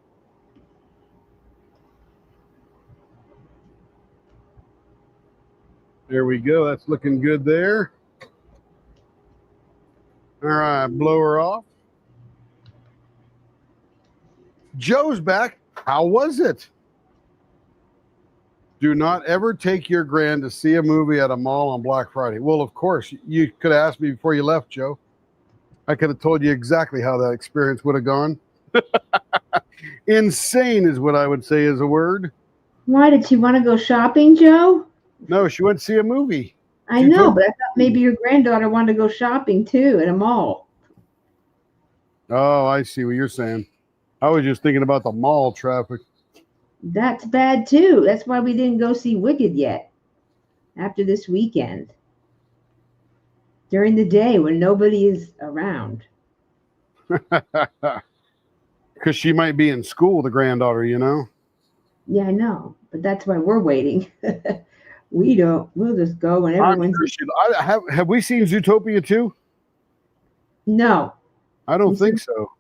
There we go. That's looking good there. All right, blow her off. Joe's back. How was it? Do not ever take your grand to see a movie at a mall on Black Friday. Well, of course, you could have asked me before you left, Joe. I could have told you exactly how that experience would have gone. Insane is what I would say is a word. Why did she want to go shopping, Joe? No, she went to see a movie. I know, but I thought maybe your granddaughter wanted to go shopping too at a mall. Oh, I see what you're saying. I was just thinking about the mall traffic. That's bad too. That's why we didn't go see Wicked yet. After this weekend. During the day when nobody is around. Because she might be in school, the granddaughter, you know? Yeah, I know. But that's why we're waiting. We don't. We'll just go when everyone's. Have we seen Zootopia 2? No. I don't think so.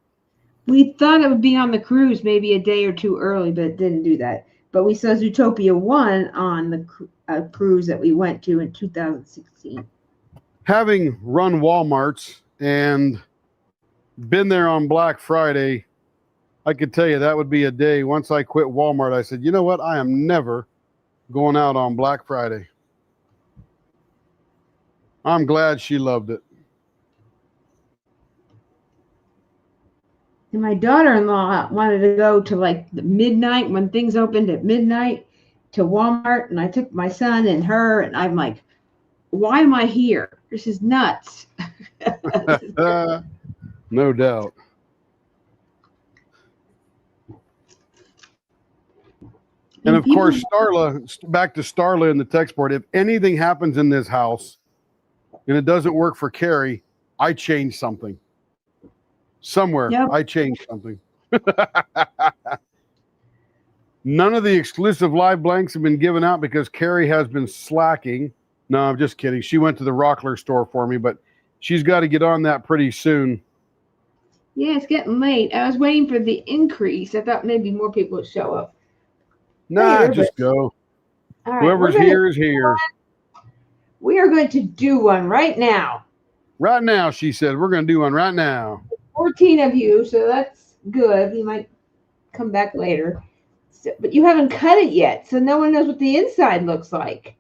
We thought it would be on the cruise maybe a day or two early, but it didn't do that. But we saw Zootopia 1 on the cruise that we went to in 2016. Having run Walmarts and been there on Black Friday, I could tell you that would be a day. Once I quit Walmart, I said, you know what? I am never going out on Black Friday. I'm glad she loved it. And my daughter-in-law wanted to go to like the midnight when things opened at midnight to Walmart. And I took my son and her, and I'm like, why am I here? This is nuts. No doubt. And of course, Starla, back to Starla in the text board. If anything happens in this house and it doesn't work for Carrie, I change something. Somewhere, yep. I change something. None of the exclusive live blanks have been given out because Carrie has been slacking. No, I'm just kidding. She went to the Rockler store for me, but she's got to get on that pretty soon. Yeah, it's getting late. I was waiting for the increase. I thought maybe more people would show up. Nah, later, just go. all right, Whoever's here is here. we are going to do one right now. Right now, she said, we're going to do one right now. 14 of you, so that's good. You might come back later. So, but you haven't cut it yet, so no one knows what the inside looks like.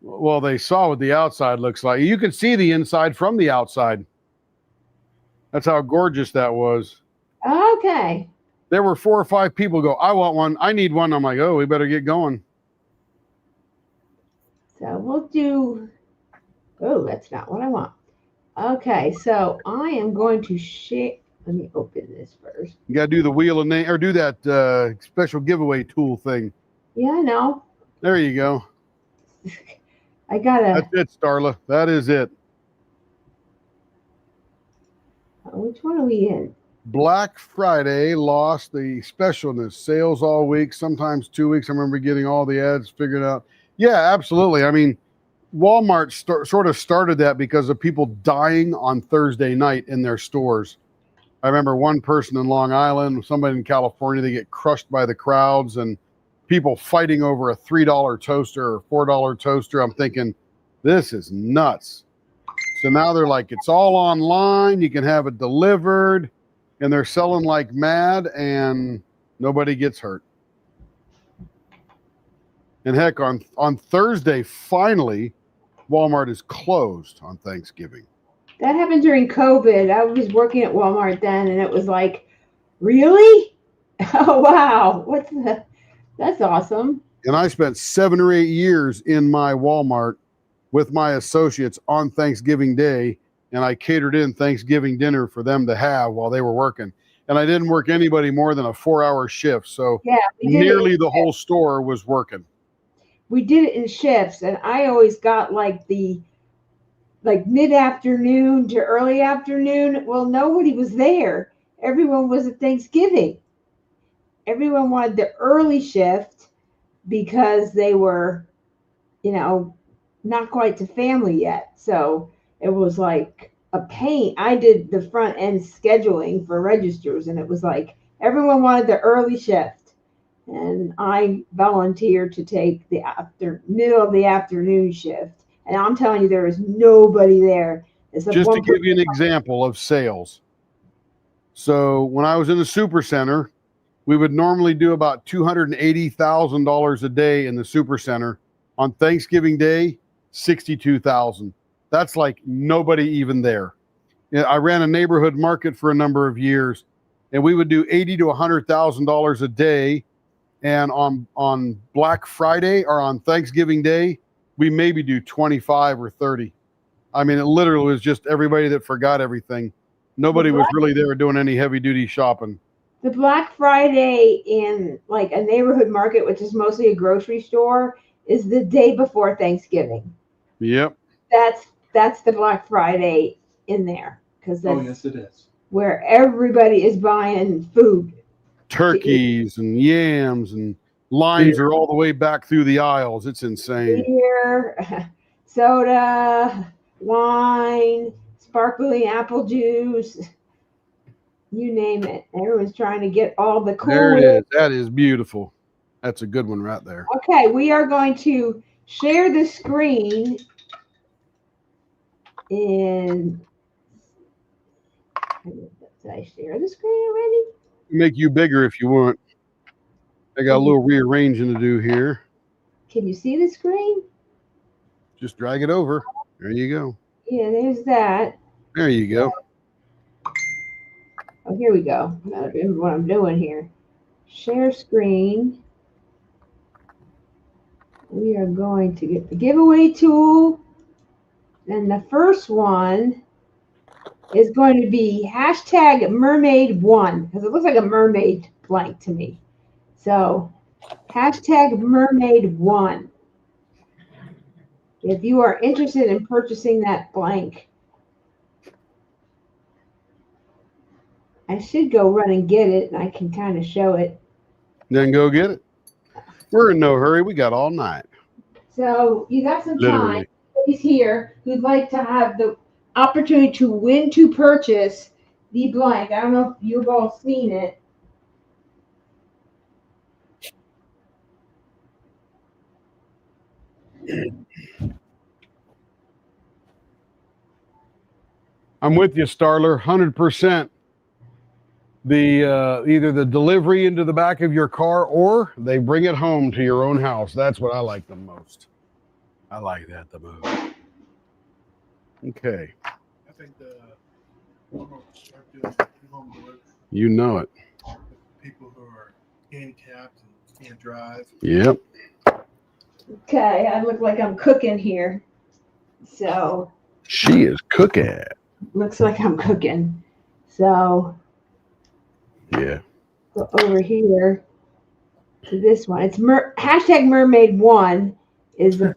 Well, they saw what the outside looks like. You can see the inside from the outside. That's how gorgeous that was. Okay. There were 4 or 5 people go, I want one. I need one. I'm like, oh, we better get going. So we'll do, oh, that's not what I want. Okay, so I am going to share, let me open this first. You got to do the wheel of name or do that special giveaway tool thing. Yeah, I know. There you go. I gotta, That's it, Starla. That is it. which one are we in? Black Friday lost the specialness. Sales all week, sometimes 2 weeks. I remember getting all the ads figured out. Yeah, absolutely. I mean, Walmart sort of started that because of people dying on Thursday night in their stores. I remember one person in Long Island, somebody in California, they get crushed by the crowds and people fighting over a $3 toaster or $4 toaster. I'm thinking, this is nuts. So now they're like, it's all online. You can have it delivered. And they're selling like mad and nobody gets hurt. And heck, on Thursday, finally, Walmart is closed on Thanksgiving. That happened during COVID. I was working at Walmart then, and it was like, really? Oh, wow. That's awesome. And I spent 7 or 8 years in my Walmart with my associates on Thanksgiving Day, and I catered in Thanksgiving dinner for them to have while they were working. And I didn't work anybody more than a 4-hour shift. So Yeah, nearly the whole store was working. We did it in shifts, and I always got like mid-afternoon to early afternoon. Well, nobody was there. Everyone was at Thanksgiving. Everyone wanted the early shift because they were, not quite to family yet. So it was like a pain. I did the front end scheduling for registers, and it was like everyone wanted the early shift. And I volunteered to take the middle of the afternoon shift. And I'm telling you, there was nobody there. Just to give you an example of sales. So when I was in the super center, we would normally do about $280,000 a day in the super center. On Thanksgiving Day, $62,000. That's like nobody even there. I ran a neighborhood market for a number of years, and we would do $80,000 to $100,000 a day. And on Black Friday or on Thanksgiving Day, we maybe do 25 or 30. I mean, it literally was just everybody that forgot everything. Nobody was really there doing any heavy duty shopping. The Black Friday in like a neighborhood market, which is mostly a grocery store, is the day before Thanksgiving. Yep. That's the Black Friday in there, because that's yes, it is. where everybody is buying food. Turkeys and yams and lines are all the way back through the aisles. It's insane. Beer, soda, wine, sparkling apple juice, you name it. Everyone's trying to get all the cool. There it is. That is beautiful. That's a good one right there. Okay, we are going to share the screen in. Did I share the screen already? Make you bigger if you want. I got a little rearranging to do here. Can you see the screen? Just drag it over. There you go. Yeah, there's that. There you go. Oh, here we go. I gotta remember what I'm doing here. Share screen. We are going to get the giveaway tool. And the first one is going to be hashtag mermaid1, because it looks like a mermaid blank to me. So hashtag mermaid1. If you are interested in purchasing that blank, I should go run and get it, and I can kind of show it. Then go get it. We're in no hurry. We got all night. So you got some Literally. time. He's here who'd like to have the opportunity to win to purchase the blank. I don't know if you've all seen it. I'm with you, Starler, 100%. The either the delivery into the back of your car or they bring it home to your own house. That's what I like the most. I like that the most. Okay. I think the I'm gonna start doing home delivery. You know it. People who are handicapped and can't drive. Yep. Okay, I look like I'm cooking here. So She is cooking. looks like I'm cooking. So Yeah. go over here to this one. It's hashtag mermaid one is the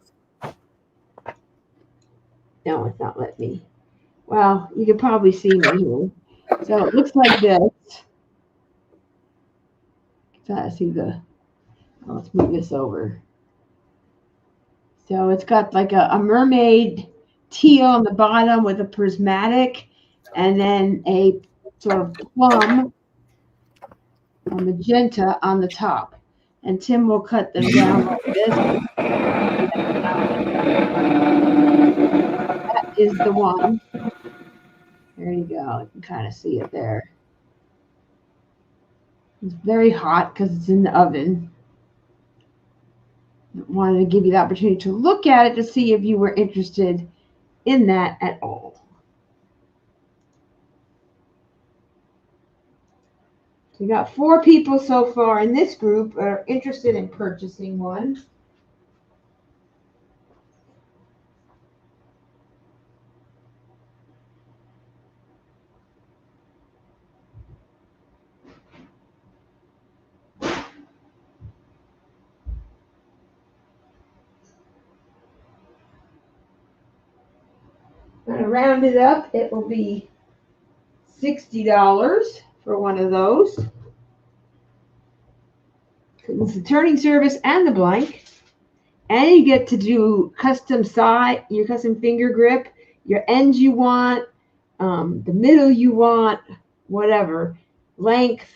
no, it's not letting me. Well, you can probably see me here. So it looks like this. Try to see the let's move this over. So it's got like a mermaid teal on the bottom with a prismatic and then a sort of plum or magenta on the top. And Tim will cut them down like this. That is the one. There you go. You can kind of see it there. It's very hot because it's in the oven. Wanted to give you the opportunity to look at it to see if you were interested in that at all. So we got 4 people so far in this group that are interested in purchasing one. I'm going to round it up. It will be $60 for one of those. It's the turning service and the blank. And you get to do custom side, your custom finger grip, your ends you want, the middle you want, whatever. Length.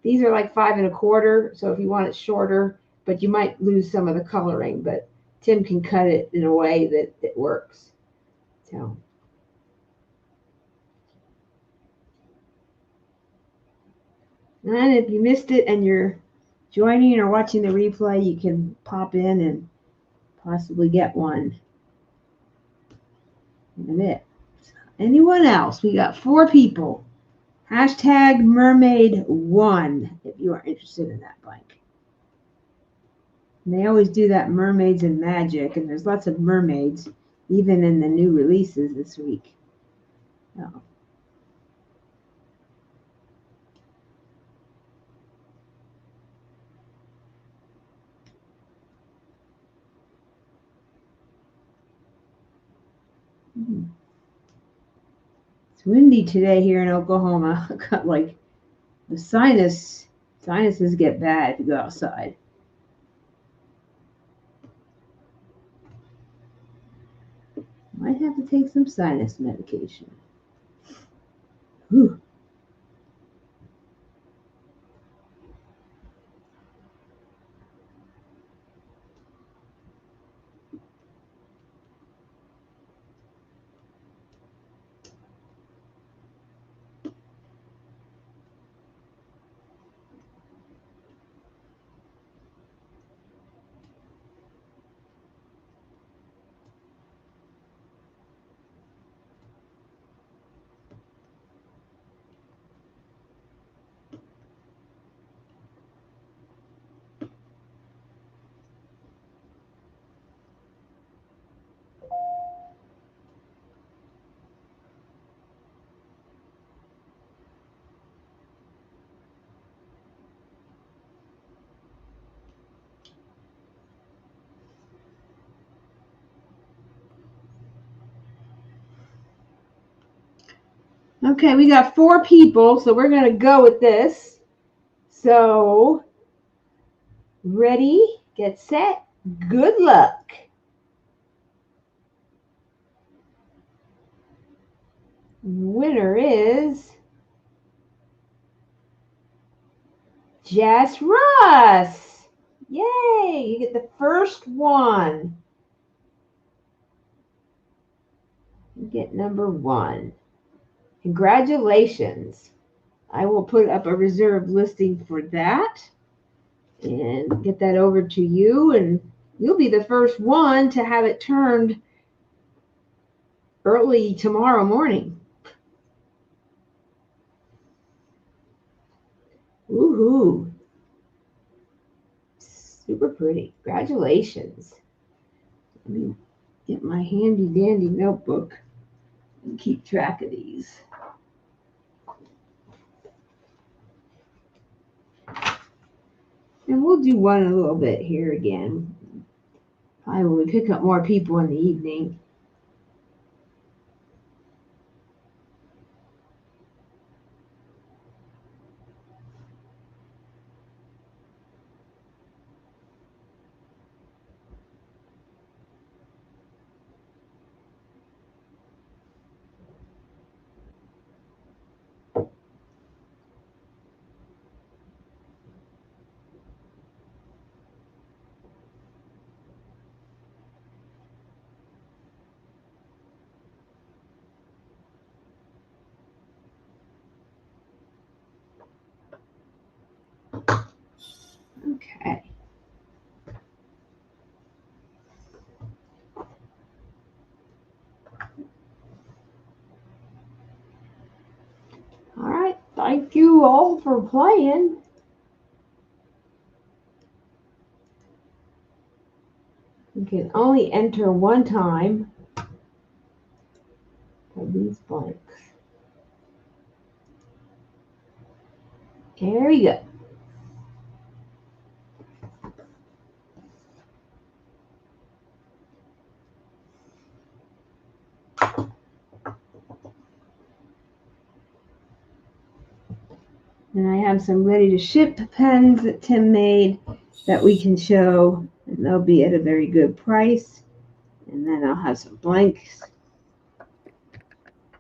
These are like 5 1/4. So if you want it shorter, but you might lose some of the coloring, but Tim can cut it in a way that it works. So. And if you missed it and you're joining or watching the replay, you can pop in and possibly get one in a bit. Anyone else? We got 4 people. Hashtag mermaid1 if you are interested in that blank. And they always do that mermaids and magic, and there's lots of mermaids even in the new releases this week. Oh. It's windy today here in Oklahoma. I got like the sinuses get bad if you go outside. Might have to take some sinus medication. Whew. Okay, we got 4 people, so we're going to go with this. So, ready, get set, good luck. Winner is Jess Russ. Yay, you get the first one. Get number 1. Congratulations. I will put up a reserve listing for that and get that over to you, and you'll be the first one to have it turned early tomorrow morning. Woohoo. Super pretty. Congratulations. Let me get my handy dandy notebook and keep track of these. And we'll do one a little bit here again. Probably when we pick up more people in the evening. Okay. All right. Thank you all for playing. You can only enter one time for these blanks. There you go. And I have some ready to ship pens that Tim made that we can show, and they'll be at a very good price. And then I'll have some blanks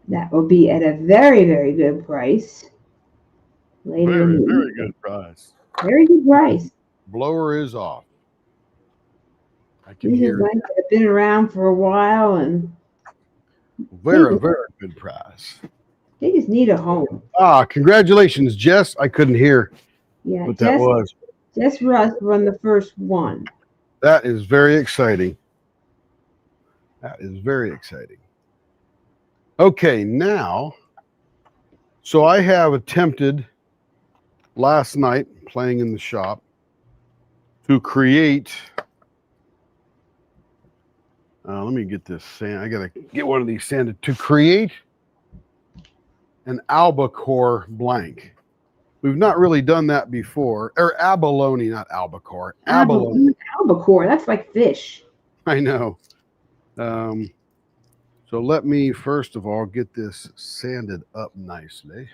that will be at a very, very good price later in the Very evening. good price. Very good price. Blower is off. I can These are hear it. blanks that have been around for a while, and Very good price. they just need a home. Ah, congratulations, Jess. I couldn't hear Yeah, what that was. Jess Russ won the first one. That is very exciting. That is very exciting. Okay, now, so I have attempted last night playing in the shop to create. Let me get this sand. I gotta get one of these sanded to create an albacore blank. We've not really done that before, or abalone, not albacore. Abalone. Albacore, that's like fish. I know. So let me first of all get this sanded up nicely.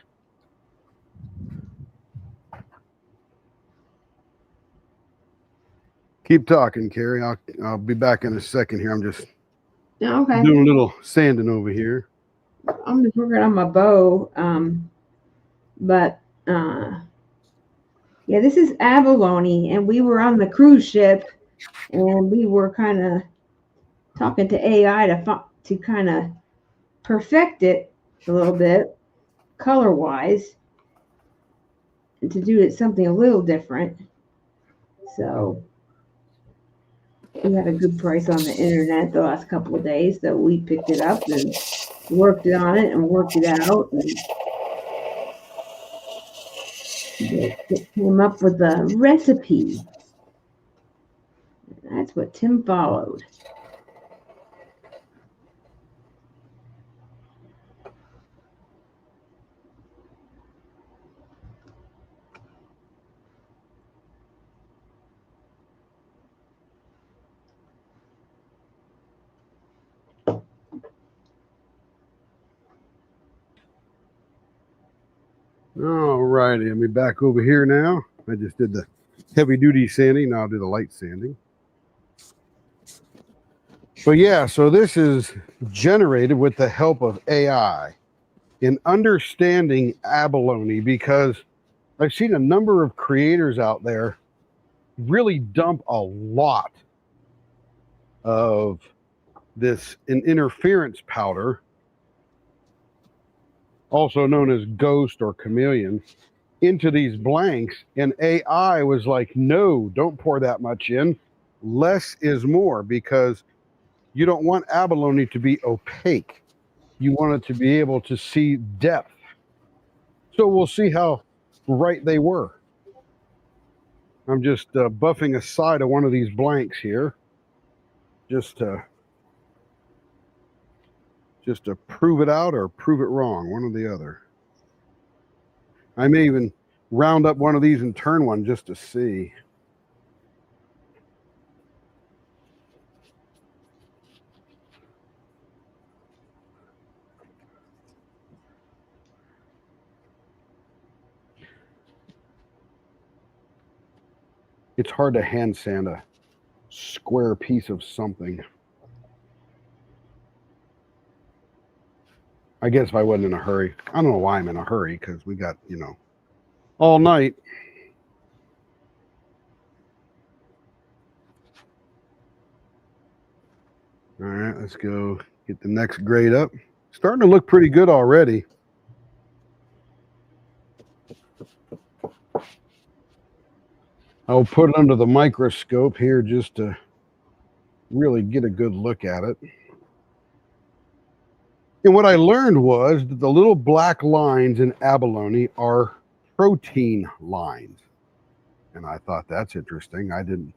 Keep talking, Carrie. I'll be back in a second here. I'm just Okay. doing a little sanding over here. I'm just working on my bow. Yeah, this is abalone, and we were on the cruise ship, and we were kind of talking to AI to kind of perfect it a little bit, color-wise, and to do it something a little different. So we had a good price on the internet the last couple of days, so we picked it up and worked it on it and worked it out, and came up with a recipe. That's what Tim followed. All righty, let me back over here now. I just did the heavy duty sanding. Now I'll do the light sanding. So yeah, so this is generated with the help of AI in understanding abalone, because I've seen a number of creators out there really dump a lot of this interference powder also known as ghost or chameleon, into these blanks. And AI was like, no, don't pour that much in. Less is more, because you don't want abalone to be opaque. You want it to be able to see depth. So we'll see how right they were. I'm just buffing a side of one of these blanks here, just to prove it out or prove it wrong, one or the other. I may even round up one of these and turn one just to see. It's hard to hand sand a square piece of something. I guess if I wasn't in a hurry. I don't know why I'm in a hurry, because we got, all night. All right, let's go get the next grade up. Starting to look pretty good already. I'll put it under the microscope here just to really get a good look at it. And what I learned was that the little black lines in abalone are protein lines. And I thought, that's interesting. I didn't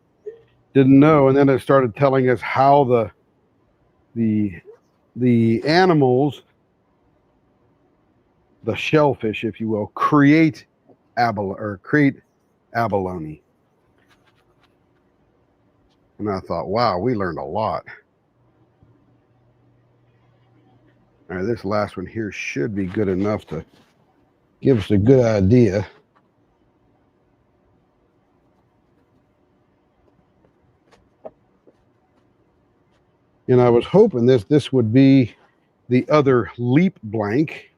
know. And then it started telling us how the animals, the shellfish, if you will, create abalone. And I thought, wow, we learned a lot. All right, this last one here should be good enough to give us a good idea. And I was hoping this would be the other leap blank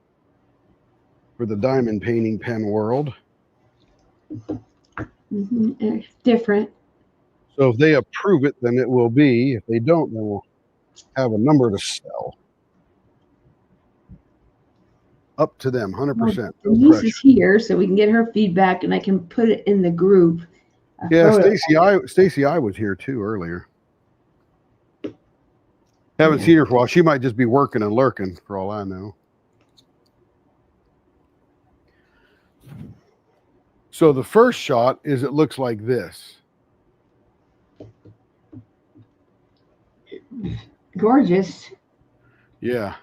for the diamond painting pen world. It's different. So if they approve it, then it will be. If they don't, then we'll have a number to sell. Up to them, 100%. No Denise pressure. is here, so we can get her feedback, and I can put it in the group. Yeah, Stacy I was here too earlier. Haven't seen her for a while. She might just be working and lurking, for all I know. So the first shot is, it looks like this. Gorgeous. Yeah.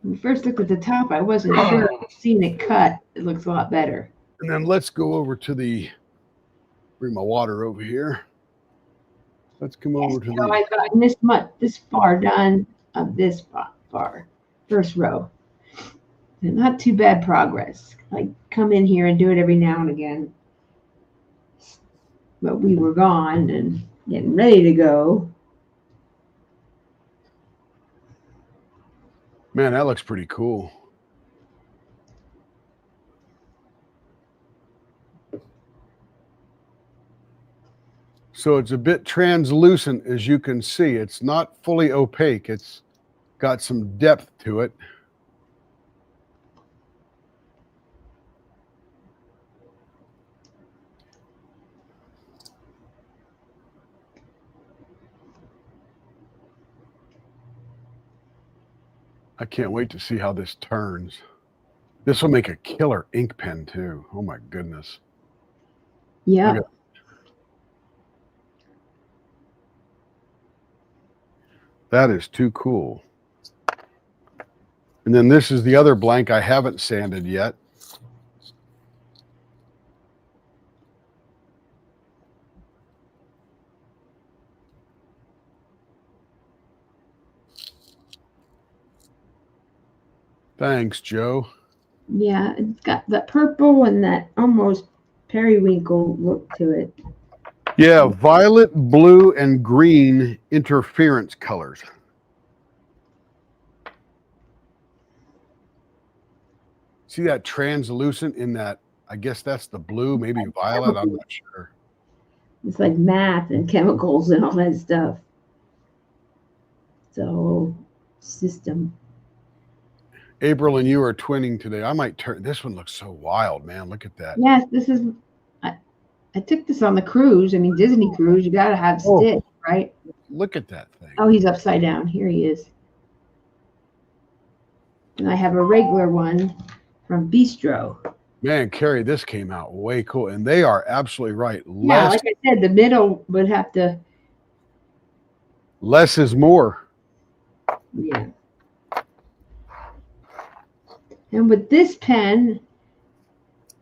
When we first looked at the top, I wasn't sure. Seeing it cut, it looks a lot better. And then let's go over to bring my water over here. Let's come over to So I've gotten this far done of this far, first row. And not too bad progress. I come in here and do it every now and again. But we were gone and getting ready to go. Man, that looks pretty cool. So it's a bit translucent, as you can see. It's not fully opaque. It's got some depth to it. I can't wait to see how this turns. This will make a killer ink pen too. Oh my goodness. Yeah. That is too cool. And then this is the other blank I haven't sanded yet. Thanks, Joe. Yeah, it's got that purple and that almost periwinkle look to it. Yeah, violet, blue, and green interference colors. See that translucent in that? I guess that's the blue, maybe violet. I'm not sure. It's like math and chemicals and all that stuff. So, system. April and you are twinning today. I might turn. This one looks so wild, man. Look at that. Yes, this is. I took this on the cruise. I mean, Disney cruise. You got to have Oh. Stitch, right? Look at that thing. Oh, he's upside down. Here he is. And I have a regular one from Bistro. Man, Carrie, this came out way cool. And they are absolutely right. Yeah, like I said, the middle would have to. Less is more. Yeah. And with this pen,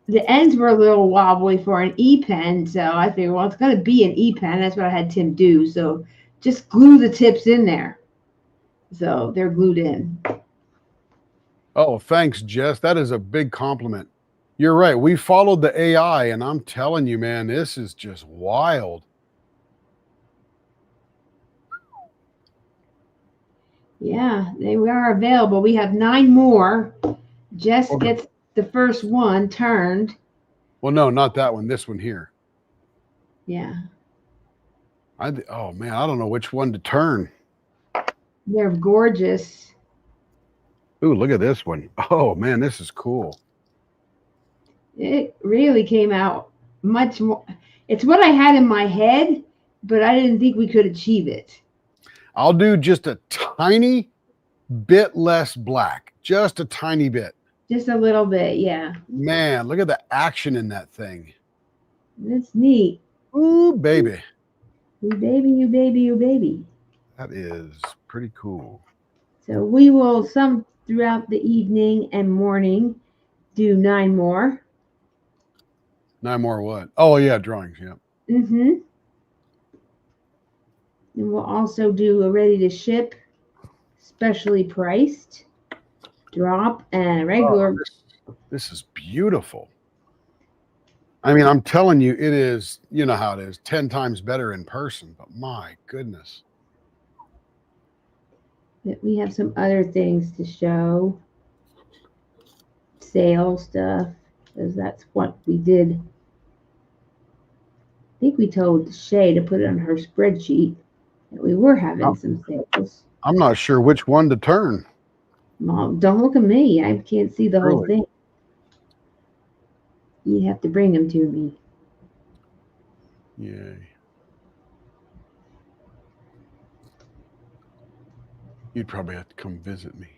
the ends were a little wobbly for an E pen, so I figured, well, it's going to be an E pen. That's what I had Tim do. So just glue the tips in there. So they're glued in. Oh, thanks, Jess. That is a big compliment. You're right. We followed the AI, and I'm telling you, man, this is just wild. Yeah, they are available. We have 9 more. Jess Okay. gets the first one turned. Well, no, not that one. This one here. Yeah, Oh man, I don't know which one to turn. they're gorgeous. Ooh, look at this one. Oh man, this is cool. It really came out much more. It's what I had in my head, but I didn't think we could achieve it. I'll do just a tiny bit less black, just a tiny bit. Just a little bit, yeah. Man, look at the action in that thing. That's neat. Ooh, baby. You baby, you baby, you baby. That is pretty cool. So we will some throughout the evening and morning do 9 more. 9 more what? Oh yeah, drawings. Yeah. Mm-hmm. And we'll also do a ready to ship, specially priced, drop, and a regular. This is beautiful. I mean, I'm telling you, it is, you know how it is, 10 times better in person, but my goodness. We have some other things to show. Sale stuff, because that's what we did. I think we told Shay to put it on her spreadsheet that we were having some sales. I'm not sure which one to turn. Mom, don't look at me. I can't see the whole Really? thing. You have to bring them to me. Yay. You'd probably have to come visit me.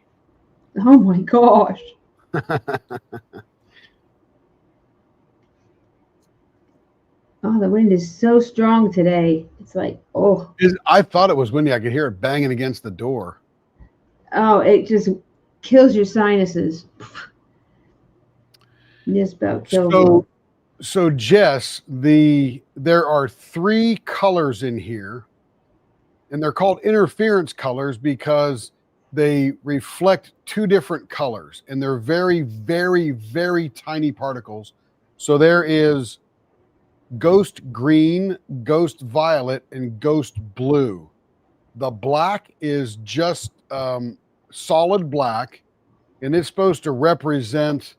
Oh my gosh. Oh, the wind is so strong today. It's like, oh, I thought it was windy. I could hear it banging against the door. it just kills your sinuses. Just about kills you. So Jess, there are 3 colors in here, and they're called interference colors because they reflect 2 different colors, and they're very, very, very tiny particles. So there is ghost green, ghost violet, and ghost blue. The black is just solid black, and it's supposed to represent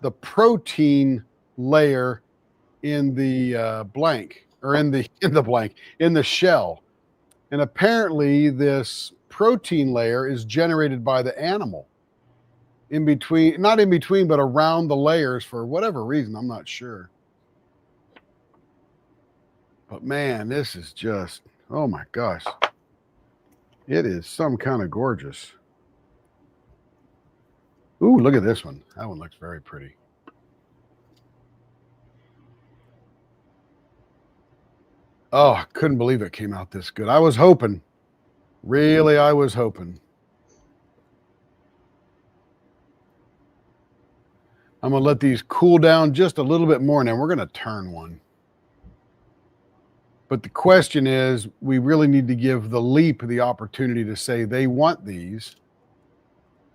the protein layer in the blank, or in the shell. And apparently this protein layer is generated by the animal not in between, but around the layers for whatever reason. I'm not sure. But man, this is just, oh my gosh. It is some kind of gorgeous. Ooh, look at this one. That one looks very pretty. Oh, I couldn't believe it came out this good. I was hoping. Really, I was hoping. I'm going to let these cool down just a little bit more, and then we're going to turn one. But the question is, we really need to give the Leap the opportunity to say they want these,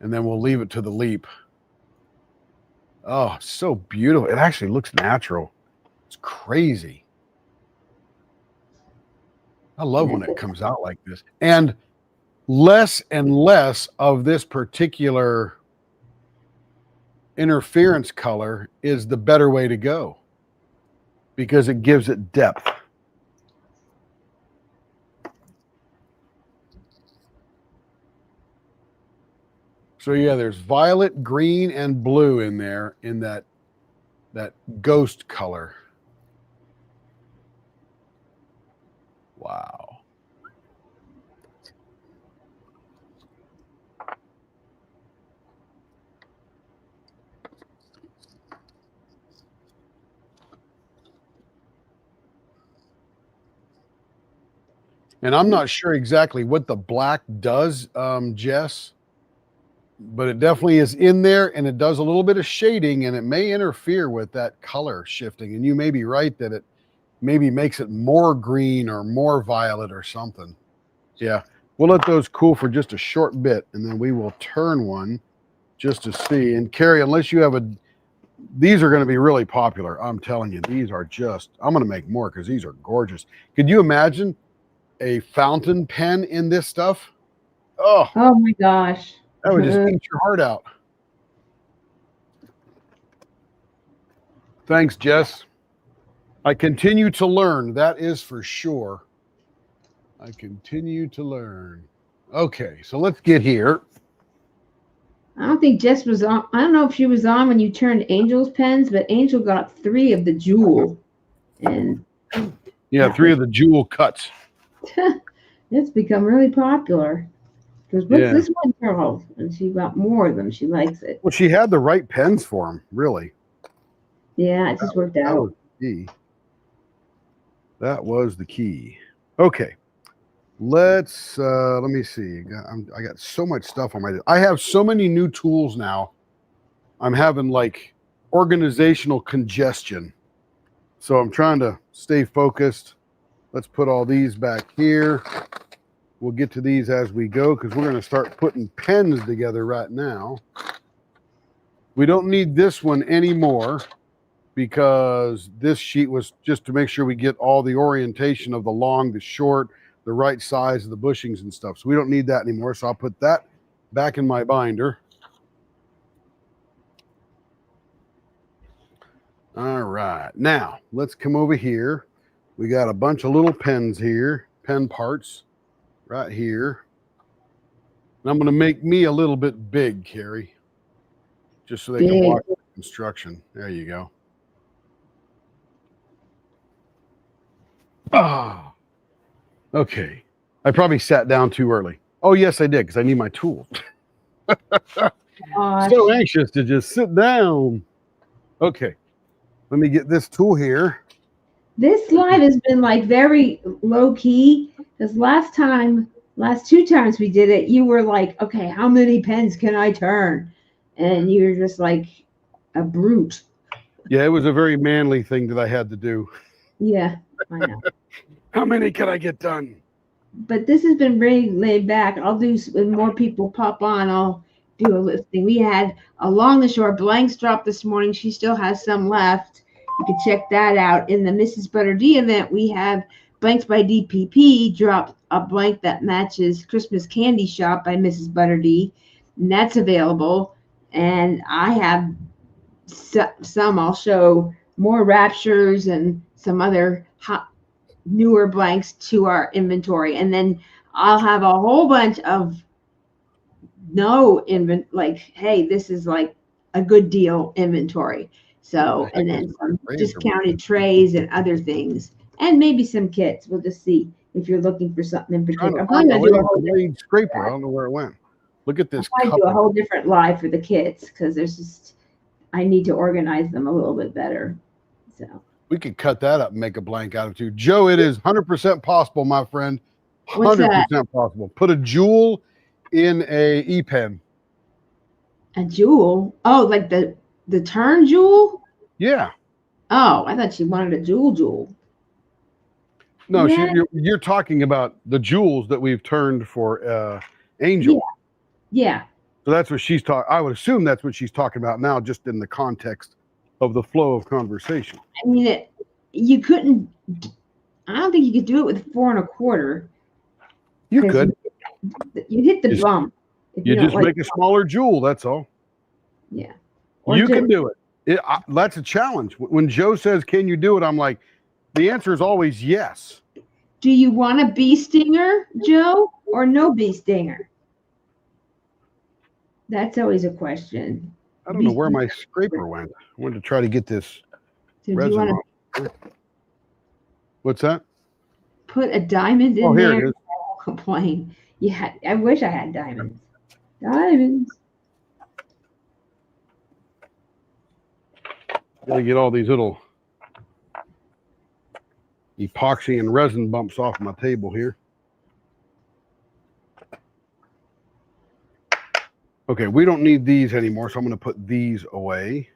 and then we'll leave it to the Leap. Oh, so beautiful. It actually looks natural. It's crazy. I love when it comes out like this. And less of this particular interference color is the better way to go because it gives it depth. So yeah, there's violet, green, and blue in there in that ghost color. Wow. And I'm not sure exactly what the black does, Jess, but it definitely is in there, and it does a little bit of shading, and it may interfere with that color shifting. And you may be right that it maybe makes it more green or more violet or something. Yeah, we'll let those cool for just a short bit, and then we will turn one just to see. And Carrie, unless you have these are going to be really popular. I'm telling you, these are just, I'm going to make more because these are gorgeous. Could you imagine a fountain pen in this stuff? Oh my gosh. That would just eat your heart out. Thanks, Jess. I continue to learn. That is for sure. I continue to learn. Okay, so let's get here. I don't think Jess was on. I don't know if she was on when you turned Angel's pens, but Angel got 3 of the Jewel. And yeah, 3 of the Jewel cuts. It's become really popular. Because what's this one, Charles? And she got more of them. She likes it. Well, she had the right pens for him, really. Yeah, it just worked out. That was the key. That was the key. Okay. Let me see. I got so much stuff on my. I have so many new tools now. I'm having like organizational congestion. So I'm trying to stay focused. Let's put all these back here. We'll get to these as we go because we're going to start putting pens together right now. We don't need this one anymore because this sheet was just to make sure we get all the orientation of the long, the short, the right size of the bushings and stuff. So we don't need that anymore. So I'll put that back in my binder. All right. Now let's come over here. We got a bunch of little pens here, pen parts right here. And I'm going to make me a little bit big, Carrie, just so they can watch the instruction. There you go. Ah. Okay. I probably sat down too early. Oh, yes, I did because I need my tool. So anxious to just sit down. Okay. Let me get this tool here. This live has been like very low key because last 2 times we did it, you were like, okay, how many pens can I turn? And you're just like a brute. Yeah, it was a very manly thing that I had to do. Yeah, I know. How many can I get done? But this has been really laid back. I'll do, when more people pop on, I'll do a listing. We had Along the Shore blanks dropped this morning. She still has some left. You can check that out. In the Mrs. Butter D event, we have Blanks by DPP dropped a blank that matches Christmas Candy Shop by Mrs. Butter D, and that's available. And I have some. I'll show more Raptures and some other newer blanks to our inventory, and then I'll have a whole bunch of like, hey, this is like a good deal inventory. So, and then some discounted trays and other things, and maybe some kits. We'll just see if you're looking for something in particular. I'm probably gonna do a whole scraper. I don't know where it went. Look at this. I do a whole different live for the kits because I need to organize them a little bit better. So we could cut that up and make a blank out of too. Joe, it is 100% possible, my friend. 100% possible. Put a Jewel in a e-pen. A Jewel? Oh, like the turn Jewel? Yeah. Oh, I thought she wanted a Jewel. No, yeah. You're talking about the jewels that we've turned for Angel. Yeah. So that's what she's talking. I would assume that's what she's talking about now, just in the context of the flow of conversation. I mean, you couldn't. I don't think you could do it with 4 1/4. You could. You hit the bump. You just make a smaller jewel. That's all. Yeah. You can do it. That's a challenge. When Joe says, "Can you do it?" I'm like, the answer is always yes. Do you want a bee stinger, Joe, or no bee stinger? That's always a question. I don't know where my scraper went. I wanted to try to get this So do you resin want to off. What's that? put a diamond in Oh, here there? it is. I won't complain. Yeah, I wish I had diamonds. Diamonds. Gotta get all these little epoxy and resin bumps off my table here. Okay, we don't need these anymore, so I'm going to put these away.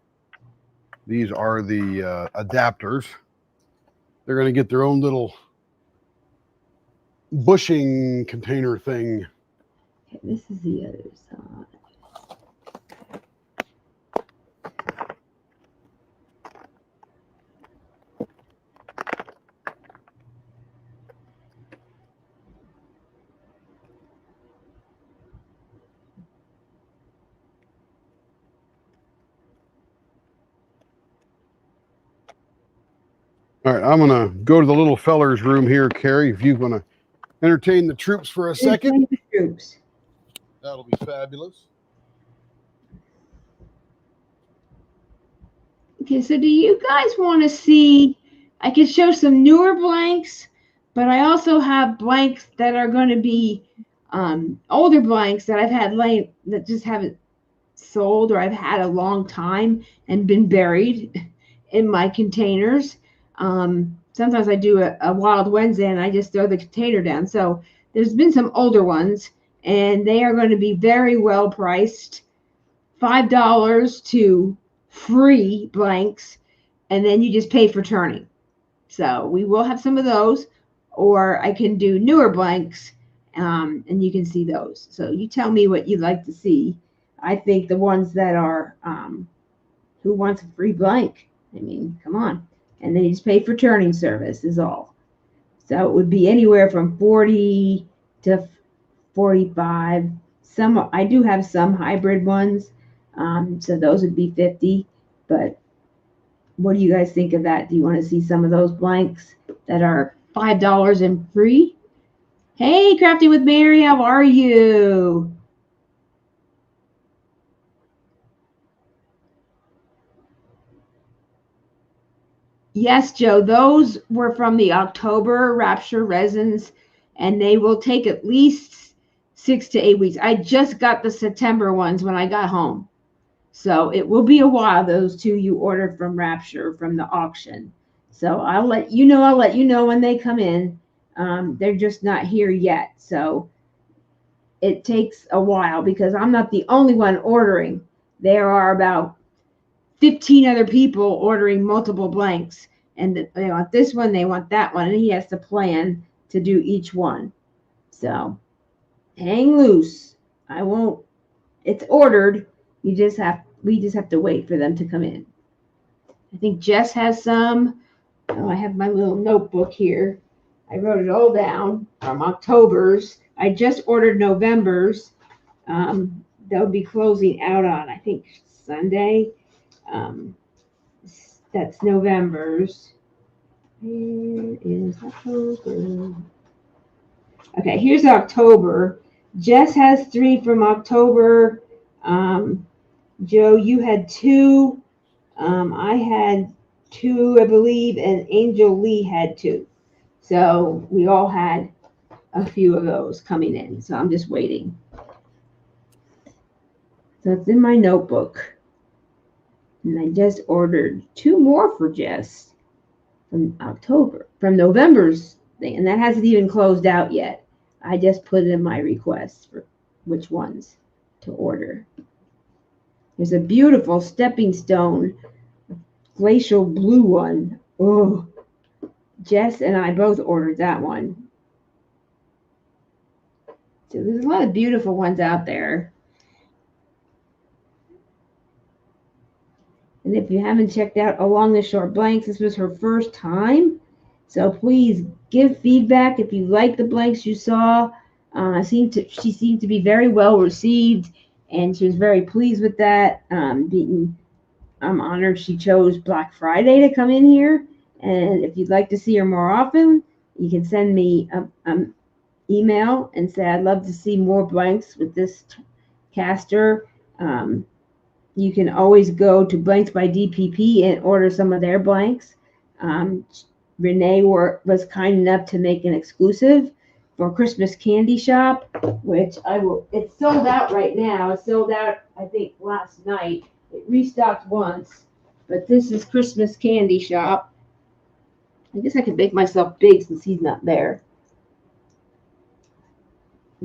These are the adapters. They're going to get their own little bushing container thing. Okay, this is the other side. All right, I'm going to go to the little feller's room here, Carrie, if you want to entertain the troops for a second. Entertain the troops. That'll be fabulous. Okay, so do you guys want to see? I can show some newer blanks, but I also have blanks that are going to be older blanks that I've had laying that just haven't sold or I've had a long time and been buried in my containers. Sometimes I do a Wild Wednesday and I just throw the container down. So there's been some older ones and they are going to be very well priced. $5 to free blanks, and then you just pay for turning. So we will have some of those, or I can do newer blanks, and you can see those. So you tell me what you'd like to see. I think the ones that are, who wants a free blank? I mean, come on. And then you just pay for turning service is all. So it would be anywhere from 40 to 45. Some, I do have some hybrid ones. So those would be 50, but what do you guys think of that? Do you want to see some of those blanks that are $5 and free? Hey, Crafting with Mary, how are you? Yes, Joe, those were from the October Rapture resins, and they will take at least 6 to 8 weeks. I just got the September ones when I got home. So it will be a while, those two you ordered from Rapture from the auction. So I'll let you know when they come in. They're just not here yet. So it takes a while because I'm not the only one ordering. There are about 15 other people ordering multiple blanks. And they want this one, they want that one. And he has to plan to do each one. So hang loose. It's ordered. We just have to wait for them to come in. I think Jess has some. Oh, I have my little notebook here. I wrote it all down from October's. I just ordered November's. They'll be closing out on, I think, Sunday. That's November's. Here is October. Okay, here's October. Jess has 3 from October. Joe, you had 2. I had 2, I believe, and Angel Lee had 2. So we all had a few of those coming in. So I'm just waiting. So it's in my notebook. And I just ordered 2 more for Jess from November's thing. And that hasn't even closed out yet. I just put in my requests for which ones to order. There's a beautiful stepping stone, glacial blue one. Oh, Jess and I both ordered that one. So there's a lot of beautiful ones out there. And if you haven't checked out Along the Shore Blanks, this was her first time. So please give feedback if you like the blanks you saw. She seemed to be very well received. And she was very pleased with that. I'm honored she chose Black Friday to come in here. And if you'd like to see her more often, you can send me an email and say, I'd love to see more blanks with this caster. You can always go to Blanks by DPP and order some of their blanks. Renee was kind enough to make an exclusive for Christmas Candy Shop, which it's sold out right now. It's sold out, I think, last night. It restocked once, but this is Christmas Candy Shop. I guess I could make myself big since he's not there.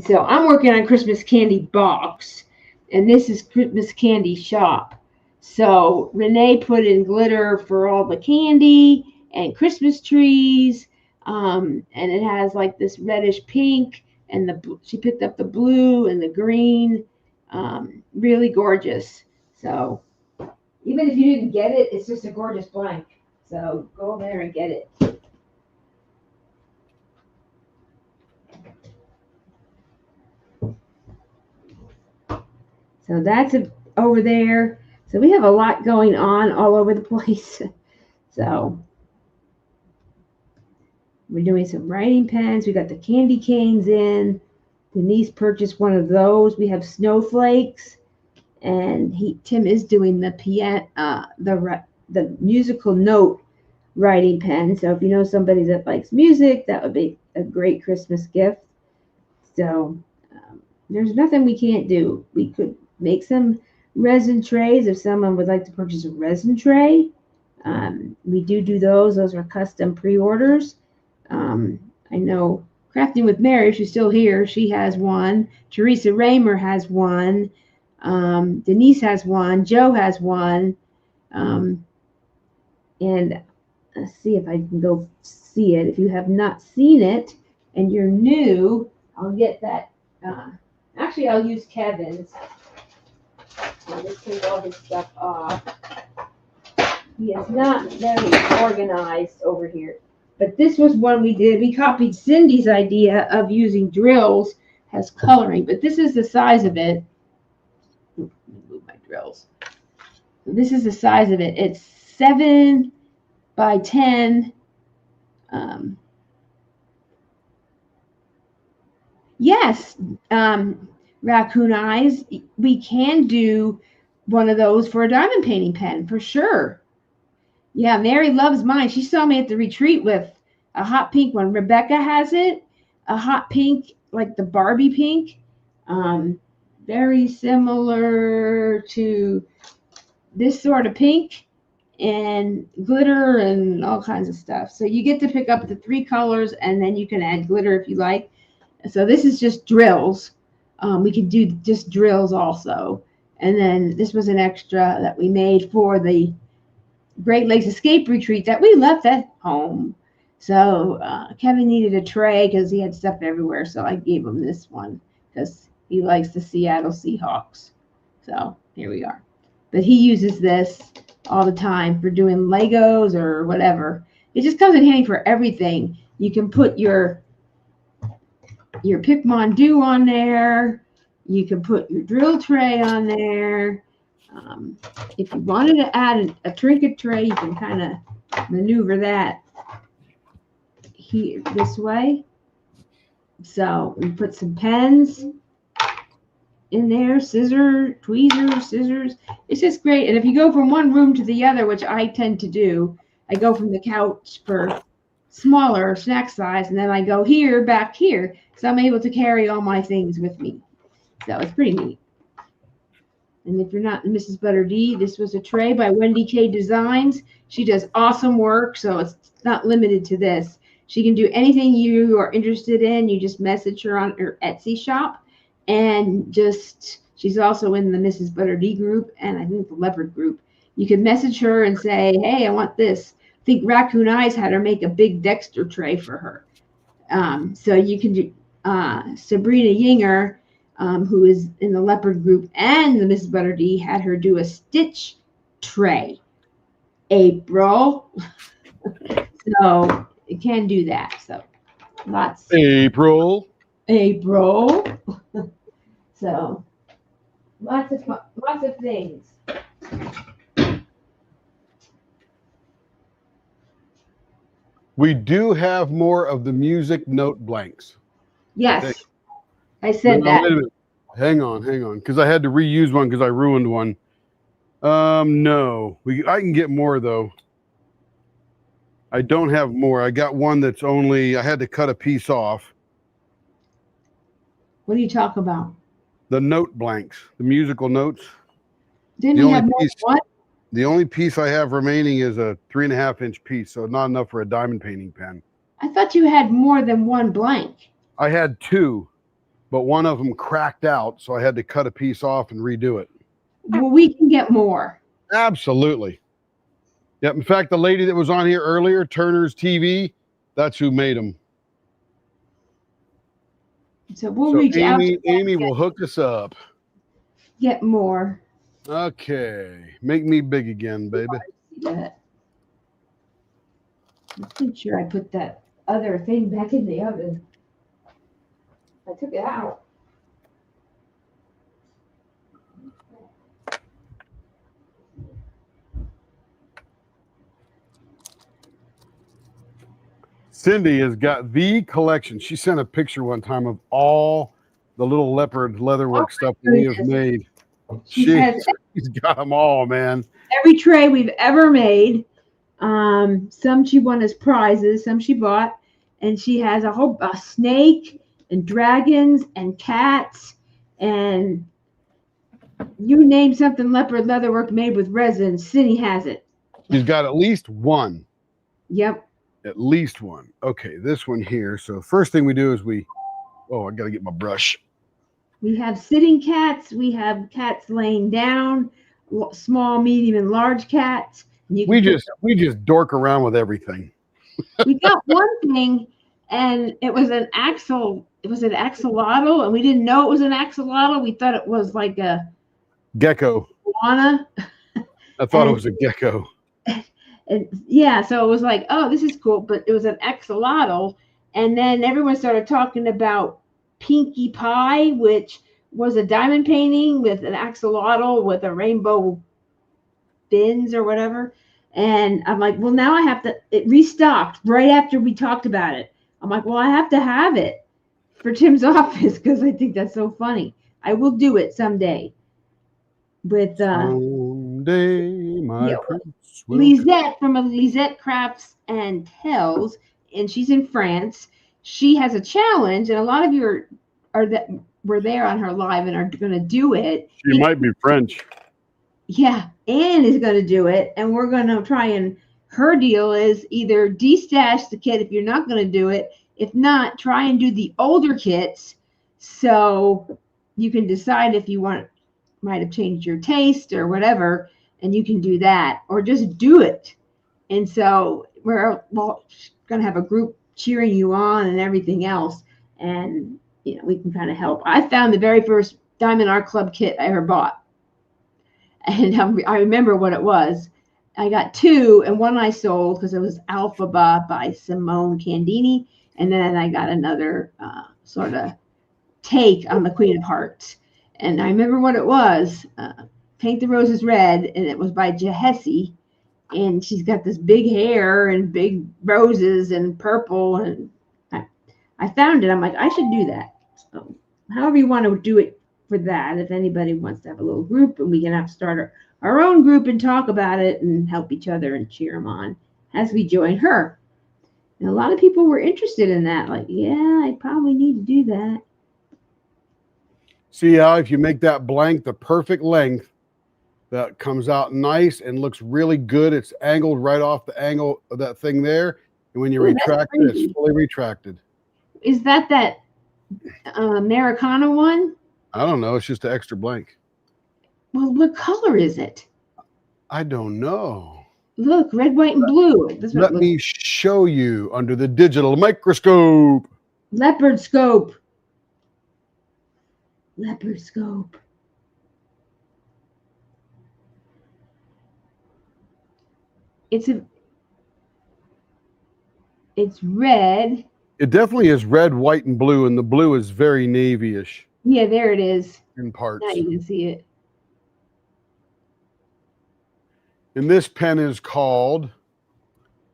So I'm working on Christmas Candy Box, and this is Christmas Candy Shop. So Renee put in glitter for all the candy and Christmas trees, and it has like this reddish pink, and she picked up the blue and the green, really gorgeous. So even if you didn't get it, it's just a gorgeous blank. So go there and get it. So that's over there. So we have a lot going on all over the place. So we're doing some writing pens. We got the candy canes in. Denise purchased one of those. We have snowflakes, and Tim is doing the the musical note writing pen. So if you know somebody that likes music, that would be a great Christmas gift. So there's nothing we can't do. We could make some resin trays if someone would like to purchase a resin tray. We do those. Those are custom pre-orders. I know Crafting with Mary, she's still here. She has one. Teresa Raymer has one. Denise has one. Joe has one. And let's see if I can go see it. If you have not seen it and you're new, I'll get that. Actually, I'll use Kevin's. I'll just take all his stuff off. He is not very organized over here. But this was one we did. We copied Cindy's idea of using drills as coloring. But this is the size of it. Let me move my drills. This is the size of it. It's 7 by 10. Yes, Raccoon Eyes. We can do one of those for a diamond painting pen for sure. Yeah, Mary loves mine. She saw me at the retreat with a hot pink one. Rebecca has it, a hot pink, like the Barbie pink. Very similar to this sort of pink and glitter and all kinds of stuff. So you get to pick up the 3 colors and then you can add glitter if you like. So this is just drills. We could do just drills also. And then this was an extra that we made for the Great Lakes Escape Retreat that we left at home. So Kevin needed a tray because he had stuff everywhere. So I gave him this one because he likes the Seattle Seahawks. So here we are. But he uses this all the time for doing Legos or whatever. It just comes in handy for everything. You can put your Picmon on there. You can put your drill tray on there. If you wanted to add a trinket tray, you can kind of maneuver that here this way. So we put some pens in there, tweezers, scissors. It's just great. And if you go from one room to the other, which I tend to do, I go from the couch for smaller snack size, and then I go here, back here. So I'm able to carry all my things with me. So it's pretty neat. And if you're not Mrs. Butter D, this was a tray by Wendy K Designs. She does awesome work, so it's not limited to this. She can do anything you are interested in. You just message her on her Etsy shop. And she's also in the Mrs. Butter D group and I think the Leopard group. You can message her and say, hey, I want this. I think Raccoon Eyes had her make a big Dexter tray for her. So you can do Sabrina Yinger, who is in the Leopard group and the Mrs. Butter D, had her do a stitch tray. April. So it can do that. So lots. April. So lots of things. We do have more of the music note blanks. Yes, I said No, that. wait a minute. Hang on, because I had to reuse one because I ruined one. No, I can get more though. I don't have more. I got one that's only. I had to cut a piece off. What do you talk about? The note blanks, the musical notes. Didn't The you only have more than piece- one? The only piece I have remaining is a 3.5-inch piece, so not enough for a diamond painting pen. I thought you had more than one blank. I had two, but one of them cracked out, so I had to cut a piece off and redo it. Well, we can get more. Absolutely. Yep. In fact, the lady that was on here earlier, Turner's TV, that's who made them. So we'll So reach out Amy, to them Amy and will hook us up. get more. Okay. Make me big again, baby. See that. Let's make sure I put that other thing back in the oven. I took it out. Cindy has got the collection. She sent a picture one time of all the little leopard leatherwork stuff that we have made. She has She's got them all, man. every tray we've ever made. Some she won as prizes, some she bought, and she has a snake and dragons and cats and you name something leopard leatherwork made with resin. Cindy has it. She's got at least one. Yep. At least one. Okay, this one here. So first thing we do is I got to get my brush. We have sitting cats. We have cats laying down, small, medium, and large cats. And you We can just dork around with everything. we got one thing, and it was an axle. It was an axolotl, and we didn't know it was an axolotl. We thought it was like a Gecko. iguana. I thought it was a gecko. And yeah, so it was like, oh, this is cool, but it was an axolotl. And then everyone started talking about Pinkie Pie, which was a diamond painting with an axolotl with a rainbow fins or whatever. And I'm like, well, now I have to, it restocked right after we talked about it. I'm like, well, I have to have it for Tim's office because I think that's so funny. I will do it someday. With Someday, my yeah, prince will Lisette from Lisette Crafts and Tells, and she's in France. She has a challenge, and a lot of you were there on her live and are going to do it. She might be French. Yeah, Anne is going to do it, and we're going to try and her deal is either destash the kit if you're not going to do it. If not, try and do the older kits so you can decide if you might have changed your taste or whatever, and you can do that or just do it. And so we're going to have a group cheering you on and everything else. And, we can kind of help. I found the very first Diamond Art Club kit I ever bought. And I remember what it was. I got two, and one I sold because it was Alphaba by Simone Candini. And then I got another sort of take on the Queen of Hearts. And I remember what it was, Paint the Roses Red, and it was by Jahessi. And she's got this big hair and big roses and purple. And I found it. I'm like, I should do that. So however you want to do it for that, if anybody wants to have a little group, and we can have to start our own group and talk about it and help each other and cheer them on as we join her. And a lot of people were interested in that. Like, yeah, I probably need to do that. See how if you make that blank the perfect length, that comes out nice and looks really good. It's angled right off the angle of that thing there. And when you retract it, it's fully retracted. Is that Americana one? I don't know. It's just an extra blank. Well, what color is it? I don't know. Look, red, white, and blue. That's what Let me show you under the digital microscope. Leopard scope. Leopard scope. It's red. It definitely is red, white, and blue, and the blue is very navy-ish Yeah, there it is. in parts. Now you can see it. And this pen is called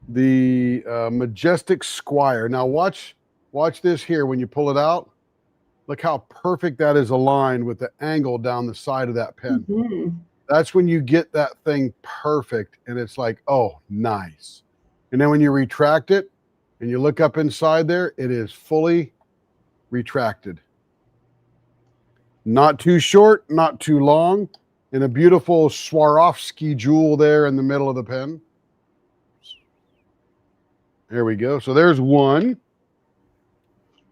the Majestic Squire. Now watch this here when you pull it out. Look how perfect that is aligned with the angle down the side of that pen. Mhm. That's when you get that thing perfect, and it's like, oh, nice. And then when you retract it and you look up inside there, it is fully retracted. Not too short, not too long, and a beautiful Swarovski jewel there in the middle of the pen. There we go. So there's one.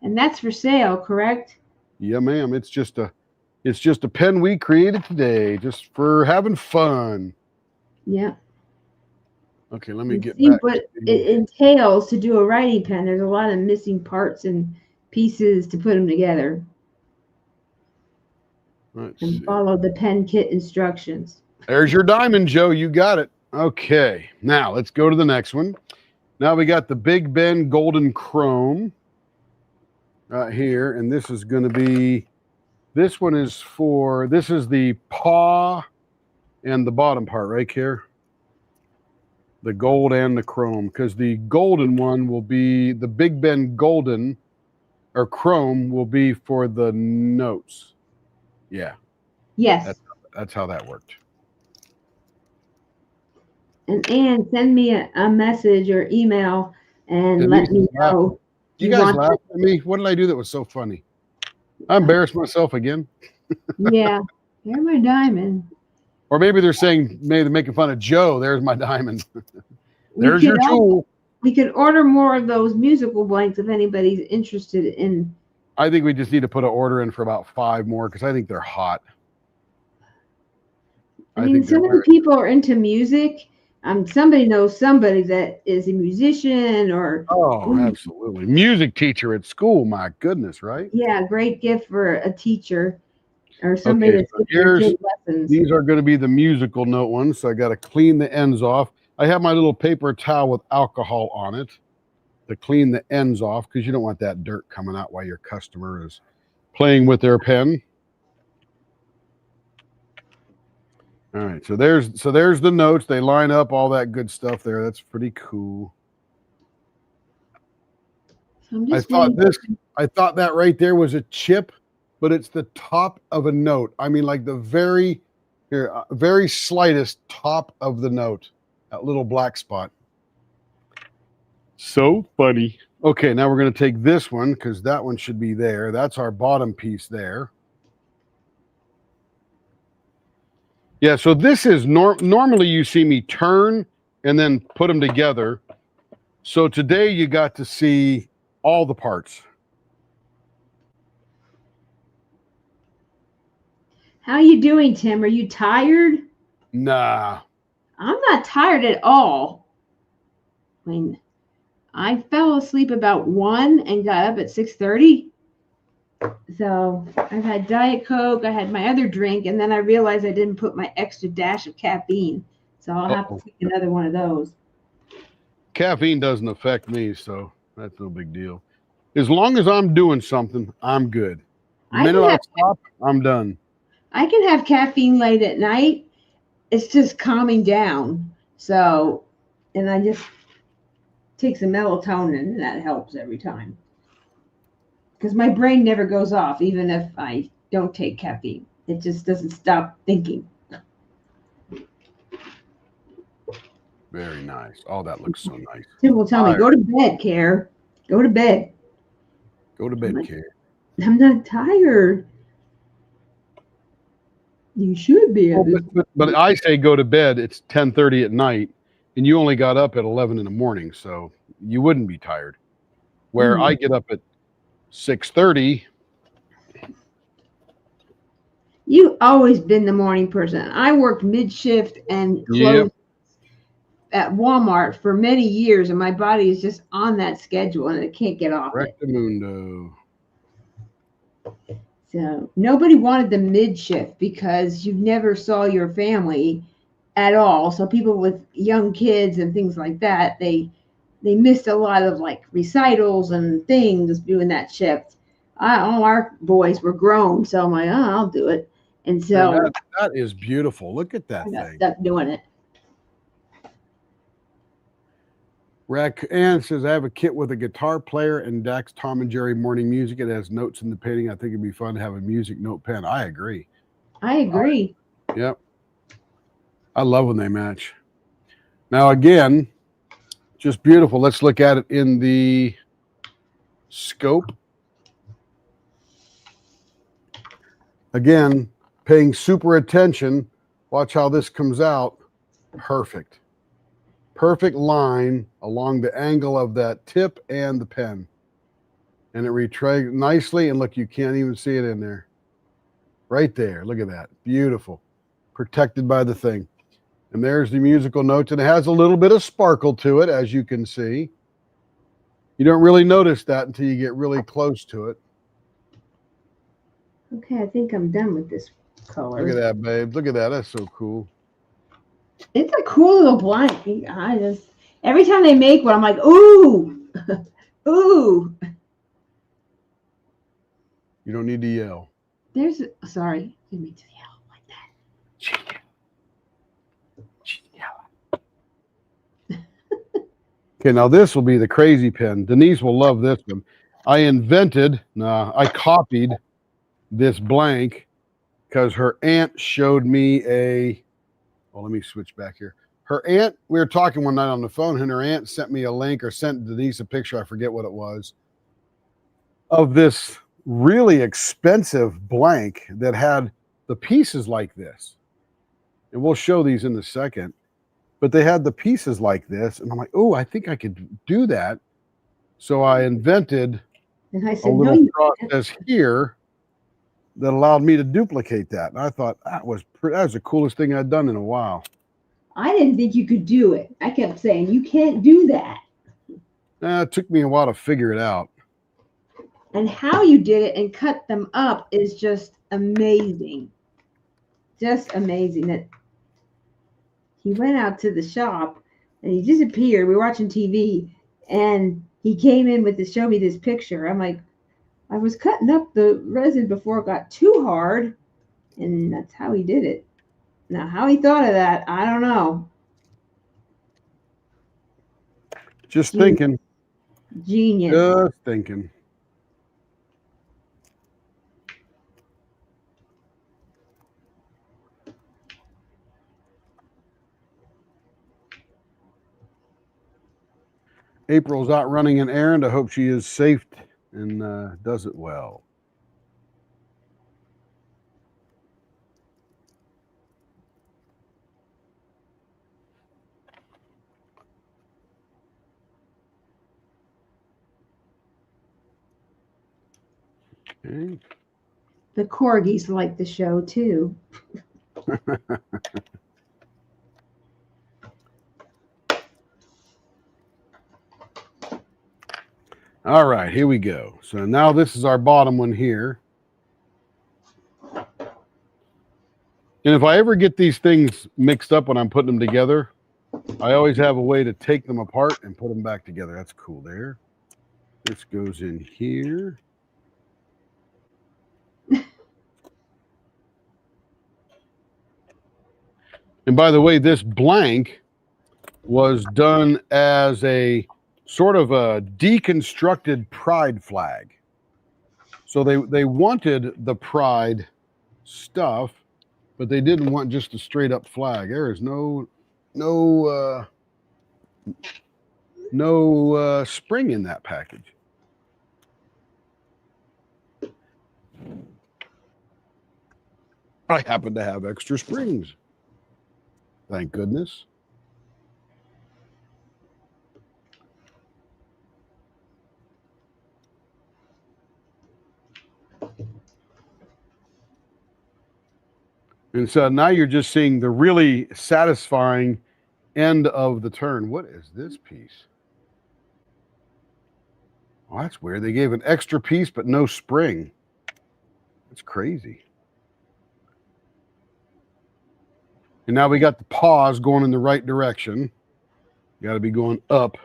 And that's for sale, correct? Yeah, ma'am. It's just a pen we created today, just for having fun. Yeah. Okay, let me And get see back. what to- it entails to do a writing pen. There's a lot of missing parts and pieces to put them together. Let's And see. follow the pen kit instructions. There's your diamond, Joe. You got it. Okay, now let's go to the next one. Now we got the Big Ben Golden Chrome right here, and this is going to be, this one is for, this is the paw and the bottom part right here. The gold and the chrome, because the golden one will be, the Big Ben Golden or Chrome will be for the notes. Yeah, Yes. that's how that worked. And Ann, send me a message or email and Denise let me is laughing. know. You You guys want- laughed at me. What did I do that was so funny? I embarrassed myself again. Yeah. You're my diamond. Or maybe they're saying, maybe they're making fun of Joe. There's my diamond. We There's your could al- jewel. We could order more of those musical blanks if anybody's interested in. I think we just need to put an order in for about 5 more because I think they're hot. I mean, think they're some of the people are into music. Somebody knows somebody that is a musician or Oh, absolutely. Music teacher at school. My goodness, right? yeah, great gift for a teacher or somebody Okay, that's so giving their here's- kid lessons. These are going to be the musical note ones. So I got to clean the ends off. I have my little paper towel with alcohol on it to clean the ends off because you don't want that dirt coming out while your customer is playing with their pen. All right, so there's the notes. They line up, all that good stuff there. That's pretty cool. So I'm I just thought waiting- I thought that right there was a chip, but it's the top of a note. I mean, like the very slightest top of the note, that little black spot. So funny. Okay, now we're going to take this one because that one should be there. That's our bottom piece there. Yeah, so this is normally you see me turn and then put them together. So today you got to see all the parts. How you doing, Tim? Are you tired? Nah. I'm not tired at all. I mean, I fell asleep about 1 and got up at 6:30. So I've had Diet Coke, I had my other drink, and then I realized I didn't put my extra dash of caffeine. So I'll have Uh-oh. to take another one of those. Caffeine doesn't affect me, so that's no big deal. As long as I'm doing something, I'm good. The I minute can I have- stop, I'm done. I can have caffeine late at night. It's just calming down. So, and I just take some melatonin, and that helps every time. Because my brain never goes off, even if I don't take caffeine. It just doesn't stop thinking. Very nice. Oh, that looks so nice. Tim will tell me, Tired. go to bed, Care. Go to bed. Go to bed, Like- kid. I'm not tired. You should be. Oh, but I say go to bed. It's 10:30 at night, and you only got up at 11 in the morning, so you wouldn't be tired. Where Hmm. I get up at 6:30. You've always been the morning person. I worked mid shift and closed at Walmart for many years, and my body is just on that schedule and it can't get off it. Rectamundo. So nobody wanted the mid shift because you never saw your family at all. So people with young kids and things like that, they missed a lot of like recitals and things doing that shift. All our boys were grown, so I'm like, oh, I'll do it. And so And that is beautiful. Look at that I got thing. stuck doing it. Ann says, I have a kit with a guitar player and Dax Tom and Jerry morning music. It has notes in the painting. I think it'd be fun to have a music note pen. I agree. I agree. Yep. I love when they match. Now, again, just beautiful. Let's look at it in the scope. Again, paying super attention. Watch how this comes out. Perfect. Perfect line along the angle of that tip and the pen. And it retracts nicely. And look, you can't even see it in there. Right there. Look at that. Beautiful. Protected by the thing. And there's the musical notes. And it has a little bit of sparkle to it, as you can see. You don't really notice that until you get really close to it. Okay, I think I'm done with this color. Look at that, babe. Look at that. That's so cool. It's a cool little blank. I just, every time they make one, I'm like, ooh, ooh. You don't need to yell. There's, sorry, didn't mean to yell like that. Okay, now this will be the crazy pen. Denise will love this one. I copied this blank because her aunt showed me let me switch back here. Her aunt, we were talking one night on the phone, and her aunt sent me a link or sent Denise a picture, I forget what it was, of this really expensive blank that had the pieces like this. And we'll show these in a second. But they had the pieces like this, and I'm like, oh, I think I could do that. So I invented And I a said, no, little you process here that allowed me to duplicate that. And I thought that was the coolest thing I'd done in a while. I didn't think you could do it. I kept saying, you can't do that. It took me a while to figure it out. And how you did it and cut them up is just amazing. Just amazing that he went out to the shop and he disappeared. We were watching TV and he came in to show me this picture. I'm like, I was cutting up the resin before it got too hard. And that's how he did it. Now, how he thought of that, I don't know. Just thinking. Genius. Just thinking. April's out running an errand. I hope she is safe and does it well. Okay. The corgis like the show too. All right, here we go. So now this is our bottom one here. And if I ever get these things mixed up when I'm putting them together, I always have a way to take them apart and put them back together. That's cool there. This goes in here. And by the way, this blank was done as a sort of a deconstructed pride flag. So they wanted the pride stuff, but they didn't want just a straight up flag. There is no spring in that package. I happen to have extra springs. Thank goodness. And so now you're just seeing the really satisfying end of the turn. What is this piece? Oh, that's weird. They gave an extra piece, but no spring. That's crazy. And now we got the paws going in the right direction. You got to be going up.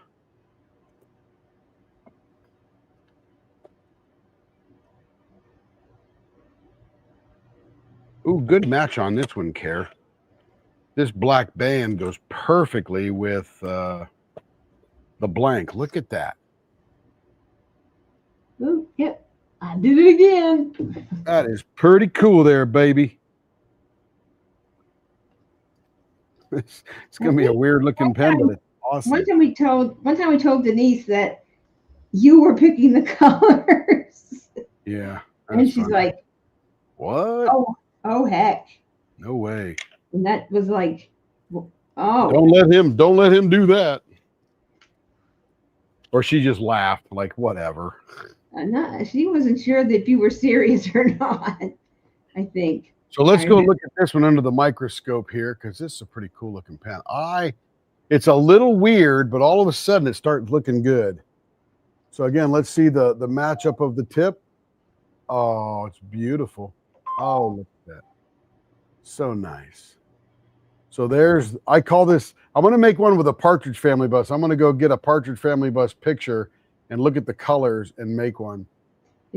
Ooh, good match on this one, Care. This black band goes perfectly with the blank. Look at that. Oh, yep. I did it again. That is pretty cool there, baby. It's going to be a weird looking pen, but it's awesome. One time we told Denise that you were picking the colors. Yeah. And that's she's funny. like, What? oh heck. No way. And that was like, oh. Don't let him do that. Or she just laughed, like, whatever. No, she wasn't sure that if you were serious or not, I think. So let's go look at this one under the microscope here, because this is a pretty cool looking pen. It's a little weird, but all of a sudden it starts looking good. So again, let's see the matchup of the tip. Oh, it's beautiful. Oh, look at that. So nice. So I call this, I'm going to make one with a Partridge Family bus. I'm going to go get a Partridge Family bus picture and look at the colors and make one.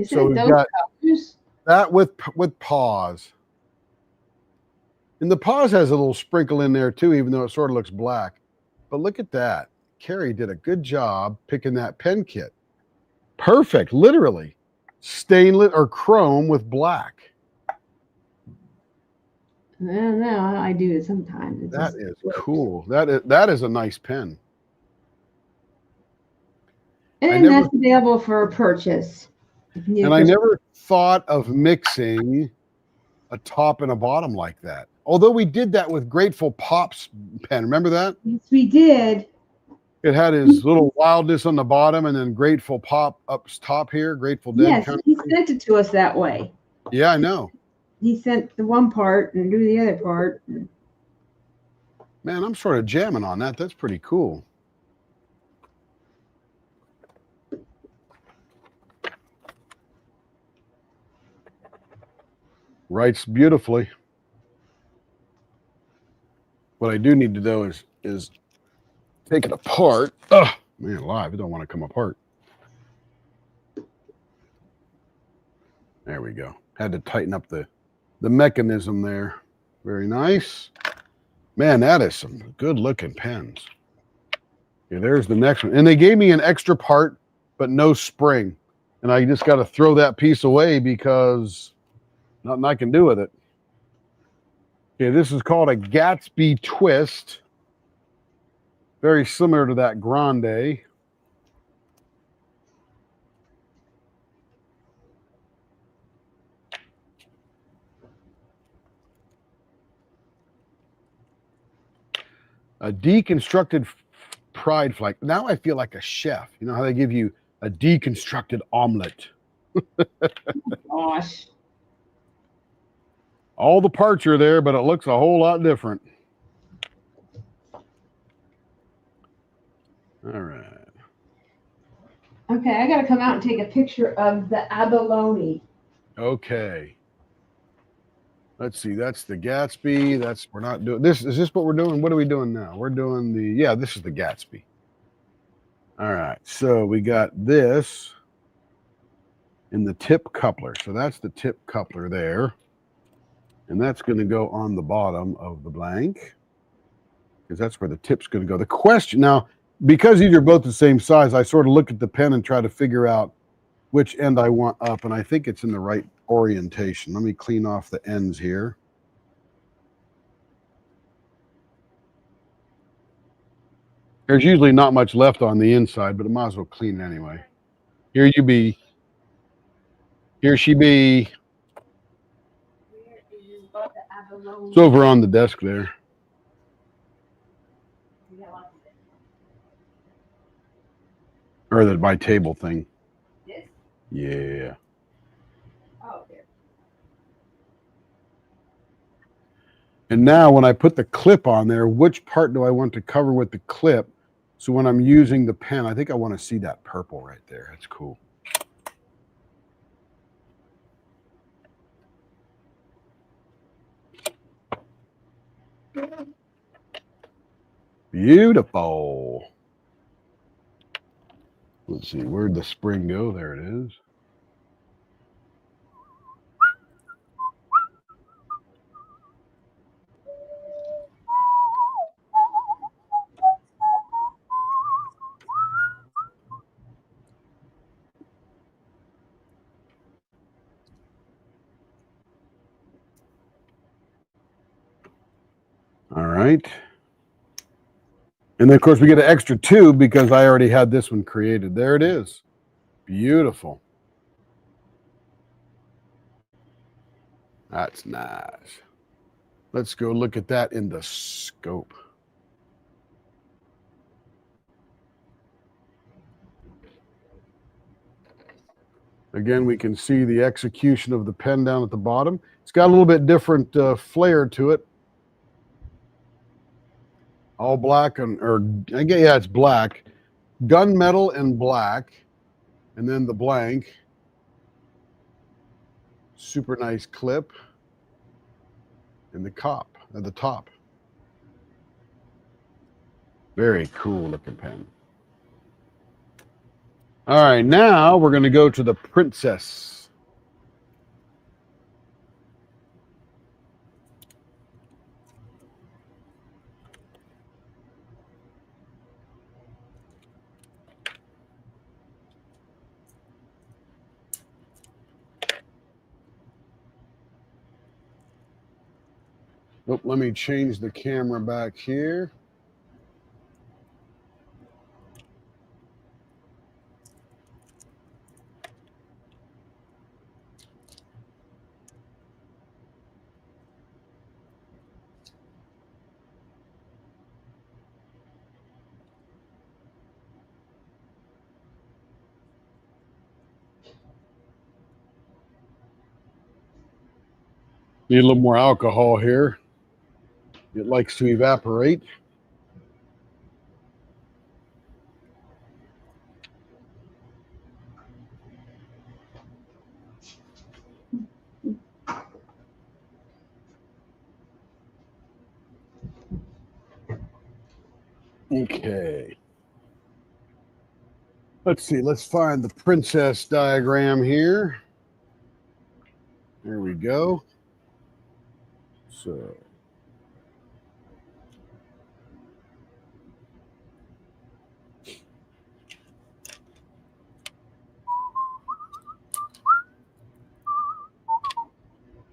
So we've got colors? That with paws. And the paws has a little sprinkle in there too, even though it sort of looks black. But look at that. Carrie did a good job picking that pen kit. Perfect, literally. Stainless or chrome with black. No, I do it sometimes. That is cool. That is a nice pen. And that's available for purchase. And I never thought of mixing a top and a bottom like that. Although we did that with Grateful Pop's pen. Remember that? Yes, we did. It had his little wildness on the bottom and then Grateful Pop up top here. Grateful Dead. Yes, he sent it to us that way. Yeah, I know. He sent the one part and do the other part. Man, I'm sort of jamming on that. That's pretty cool. Writes beautifully. What I do need to do is take it apart. Oh, man, alive. It don't want to come apart. There we go. Had to tighten up the mechanism there. Very nice. Man, that is some good looking pens. Okay, there's the next one. And they gave me an extra part, but no spring. And I just got to throw that piece away because nothing I can do with it. Okay, this is called a Gatsby Twist. Very similar to that Grande. A deconstructed pride flag. Now I feel like a chef. You know how they give you a deconstructed omelet? Gosh. All the parts are there, but it looks a whole lot different. All right. Okay, I got to come out and take a picture of the abalone. Okay. Let's see. That's the Gatsby. We're not doing this. Is this what we're doing? What are we doing now? We're doing this is the Gatsby. All right. So we got this in the tip coupler. So that's the tip coupler there. And that's going to go on the bottom of the blank because that's where the tip's going to go. The question now, because these are both the same size, I sort of look at the pen and try to figure out which end I want up. And I think it's in the right orientation. Let me clean off the ends here. There's usually not much left on the inside, but I might as well clean it anyway. Here you be. Here she be. It's over on the desk there. Or my table thing. This? Yeah. Oh, there. And now when I put the clip on there, which part do I want to cover with the clip? So when I'm using the pen, I think I want to see that purple right there. That's cool. Beautiful. Let's see, where'd the spring go? There it is. right. And then, of course, we get an extra 2 because I already had this one created. There it is. Beautiful. That's nice. Let's go look at that in the scope. Again, we can see the execution of the pen down at the bottom. It's got a little bit different flair to it. All black yeah, it's black. Gunmetal and black. And then the blank. Super nice clip. And the cop at the top. Very cool looking pen. All right, now we're going to go to the Princess. Oh, let me change the camera back here. Need a little more alcohol here. It likes to evaporate. Okay. Let's see. Let's find the Princess diagram here. There we go. So.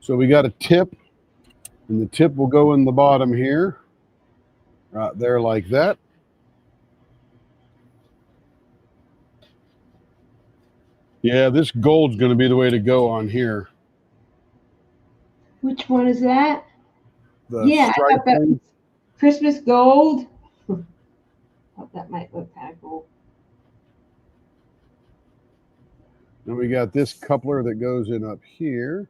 So we got a tip, and the tip will go in the bottom here, right there like that. Yeah, this gold's going to be the way to go on here. Which one is that? The Yeah, I stripe thought that thing. was Christmas gold. Thought that might look kind of cool. Then we got this coupler that goes in up here.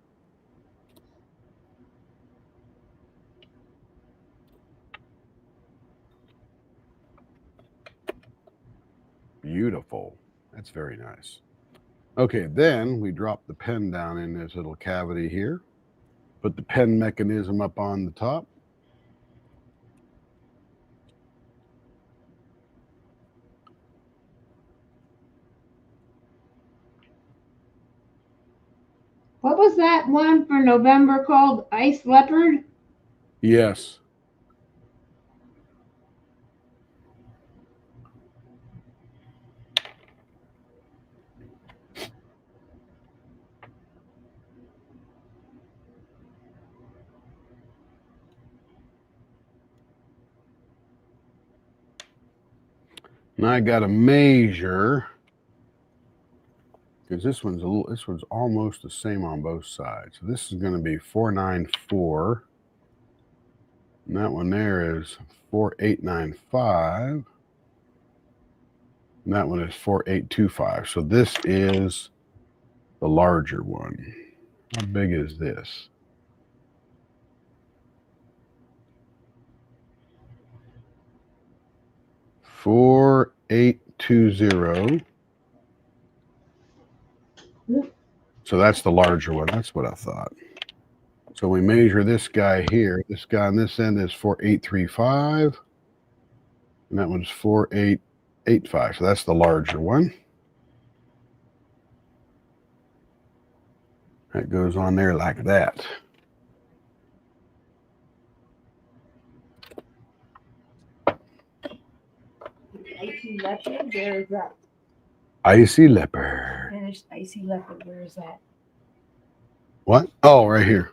Beautiful. That's very nice. Okay, then we drop the pen down in this little cavity here. Put the pen mechanism up on the top. What was that one for November called? Ice Leopard? Yes. And I got to measure, because this one's almost the same on both sides. So this is going to be 494. And that one there is 4895. And that one is 4825. So this is the larger one. How big is this? $4,820. So that's the larger one. That's what I thought. So we measure this guy here. This guy on this end is 4835. And that one's 4885. So that's the larger one. That goes on there like that. Icy leopard, where is that? Icy leopard. Finished icy leopard, where is that? What? Oh, right here.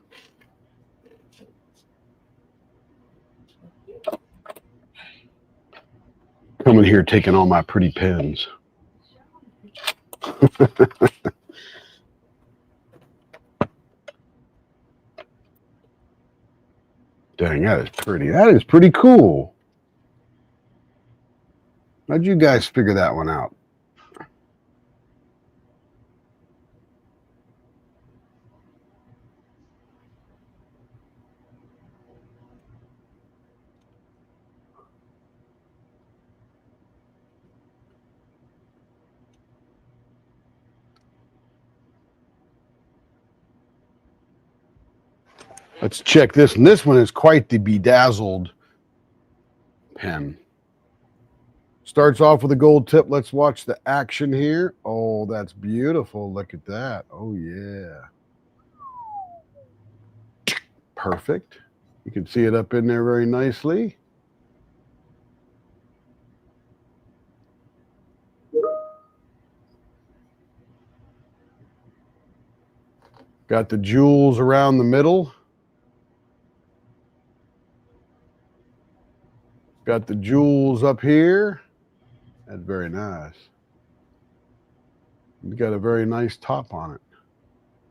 Coming here taking all my pretty pens. Dang, that is pretty. That is pretty cool. How'd you guys figure that one out? Let's check this. And this one is quite the bedazzled pen. Starts off with a gold tip. Let's watch the action here. Oh, that's beautiful. Look at that. Oh, yeah. Perfect. You can see it up in there very nicely. Got the jewels around the middle. Got the jewels up here. That's very nice. You got a very nice top on it.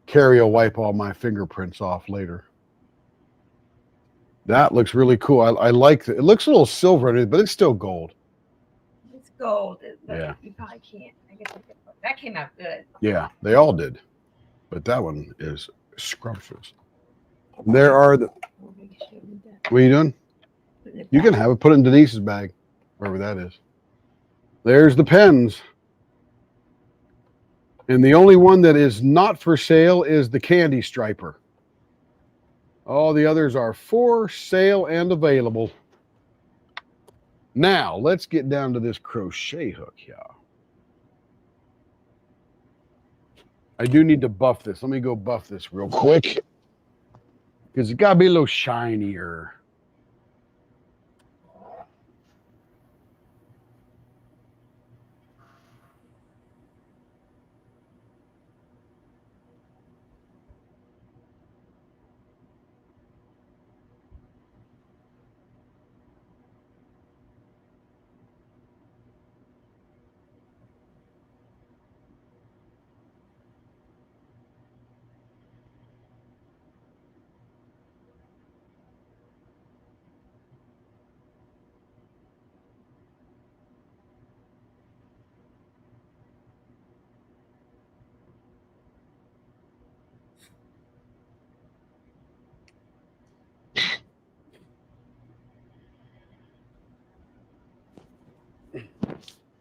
Carrie will wipe all my fingerprints off later. That looks really cool. I like it. It looks a little silver in it, but it's still gold. It's gold. Yeah. You probably can't. I guess that came out good. Yeah, they all did. But that one is scrumptious. There are the. What are you doing? You can have it. Put it in Denise's bag, wherever that is. There's the pens. And the only one that is not for sale is the Candy Striper. All the others are for sale and available. Now, let's get down to this crochet hook here. I do need to buff this. Let me go buff this real quick. Because it's got to be a little shinier.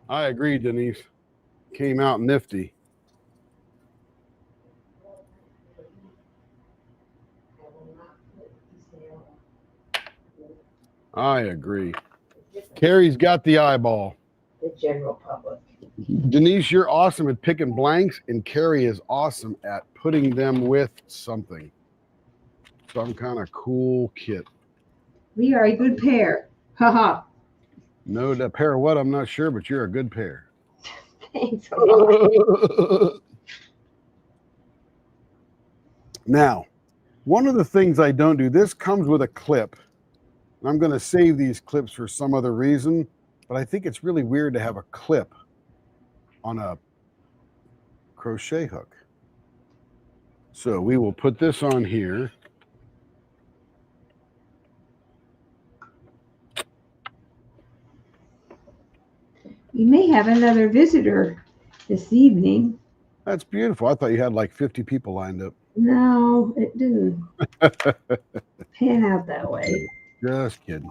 I agree, Denise. Came out nifty. I agree. Carrie's got the eyeball. The general public. Denise, you're awesome at picking blanks, and Carrie is awesome at putting them with something. Some kind of cool kit. We are a good pair. Haha. No, the pair of what? I'm not sure, but you're a good pair. Thanks a lot. Now, one of the things I don't do, this comes with a clip. And I'm going to save these clips for some other reason, but I think it's really weird to have a clip on a crochet hook. So we will put this on here. You may have another visitor this evening. That's beautiful. I thought you had like 50 people lined up. No, it didn't pan out that way. Just kidding.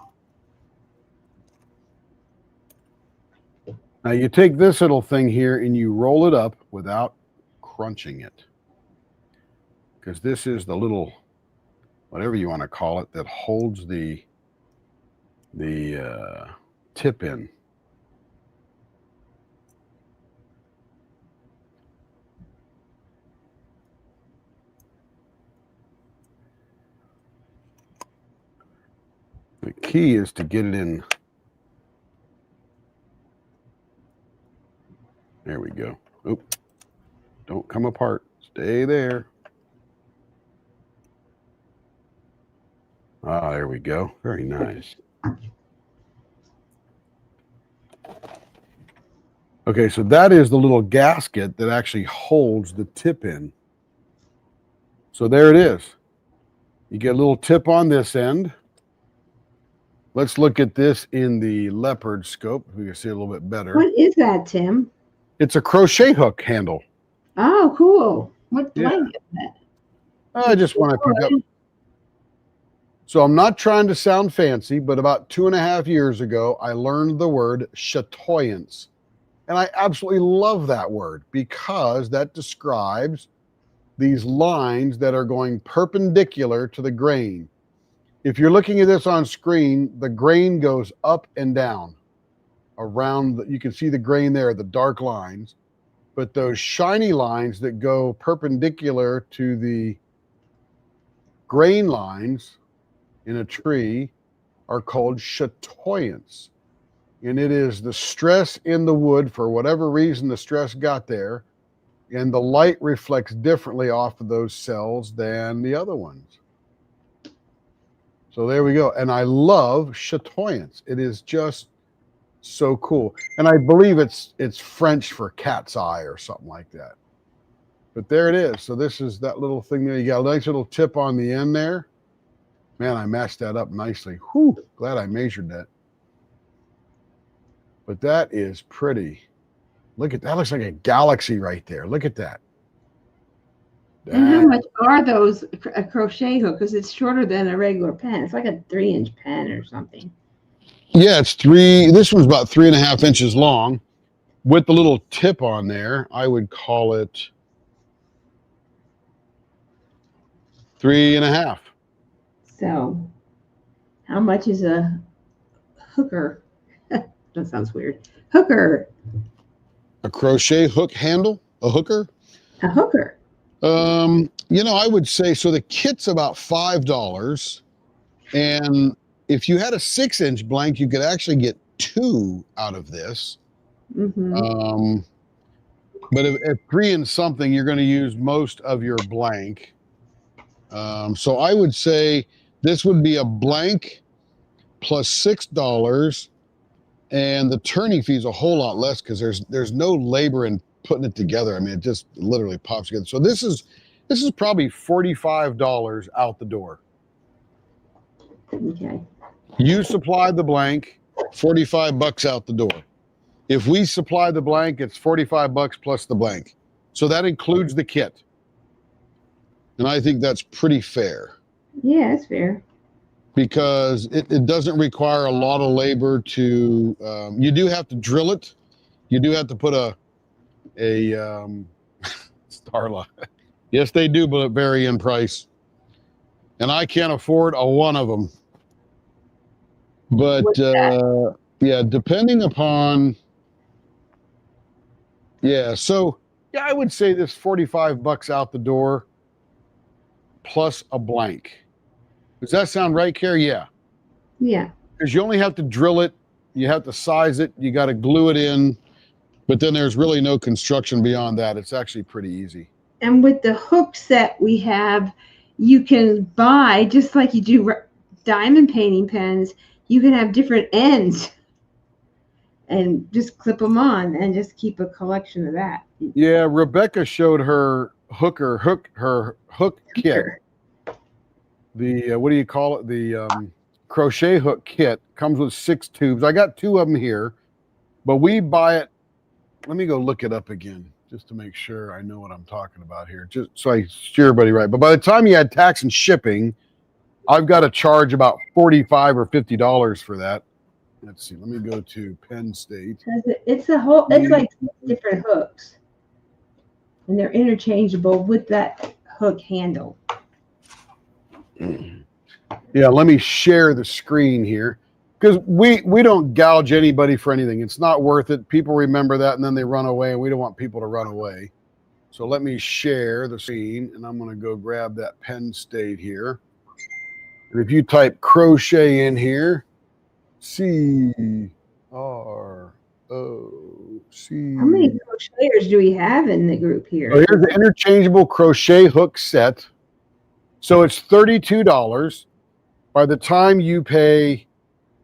Now you take this little thing here and you roll it up without crunching it. Because this is the little, whatever you want to call it, that holds the tip in. The key is to get it in. There we go. Oop. Don't come apart. Stay there. Ah, there we go. Very nice. Okay, so that is the little gasket that actually holds the tip in. So there it is. You get a little tip on this end. Let's look at this in the leopard scope. We can see a little bit better. What is that, Tim? It's a crochet hook handle. Oh, cool. What Yeah. blanket is that? I just want to pick up. So I'm not trying to sound fancy, but about 2.5 years ago, I learned the word chatoyance. And I absolutely love that word because that describes these lines that are going perpendicular to the grain. If you're looking at this on screen, the grain goes up and down around. You can see the grain there, the dark lines. But those shiny lines that go perpendicular to the grain lines in a tree are called chatoyance. And it is the stress in the wood, for whatever reason the stress got there, and the light reflects differently off of those cells than the other ones. So there we go. And I love chatoyance. It is just so cool. And I believe it's French for cat's eye or something like that. But there it is. So this is that little thing there. You got a nice little tip on the end there. Man, I matched that up nicely. Whew, glad I measured that. But that is pretty. Look at that. Looks like a galaxy right there. Look at that. And how much are those a crochet hook? Because it's shorter than a regular pen. It's like a 3-inch pen or something. Yeah, it's three. This one's about 3.5 inches long with the little tip on there. I would call it 3.5. So, how much is a hooker? That sounds weird. Hooker. A crochet hook handle, a hooker. A hooker. I would say so. The kit's about $5, and if you had a 6-inch blank, you could actually get 2 out of this. Mm-hmm. But at 3 and something, you're going to use most of your blank. So I would say this would be a blank plus $6, and the turning fee is a whole lot less because there's no labor in putting it together. I mean, it just literally pops together. So this is probably $45 out the door. Okay. You supplied the blank, $45 out the door. If we supply the blank, it's $45 plus the blank. So that includes the kit. And I think that's pretty fair. Yeah, that's fair. Because it doesn't require a lot of labor to, you do have to drill it. You do have to put a Starla. Yes, they do, but it vary in price. And I can't afford a one of them. But yeah, depending upon, so I would say this $45 out the door plus a blank. Does that sound right, Carrie? Yeah. Yeah. Because you only have to drill it, you have to size it, you got to glue it in, but then there's really no construction beyond that. It's actually pretty easy. And with the hook set we have, you can buy, just like you do diamond painting pens, you can have different ends and just clip them on and just keep a collection of that. Yeah, Rebecca showed her hook kit. The what do you call it? The crochet hook kit comes with 6 tubes. I got 2 of them here, but we buy it. Let me go look it up again just to make sure I know what I'm talking about here, just so I steer everybody right. But by the time you add tax and shipping, I've got to charge about $45 or $50 for that. Let's see. Let me go to Penn State. It's like different hooks, and they're interchangeable with that hook handle. Yeah, let me share the screen here because we don't gouge anybody for anything. It's not worth it. People remember that and then they run away, and we don't want people to run away. So let me share the screen, and I'm going to go grab that Penn State here. And if you type crochet in here, CROC. How many crocheters do we have in the group here? So here's the interchangeable crochet hook set. So it's $32. By the time you pay,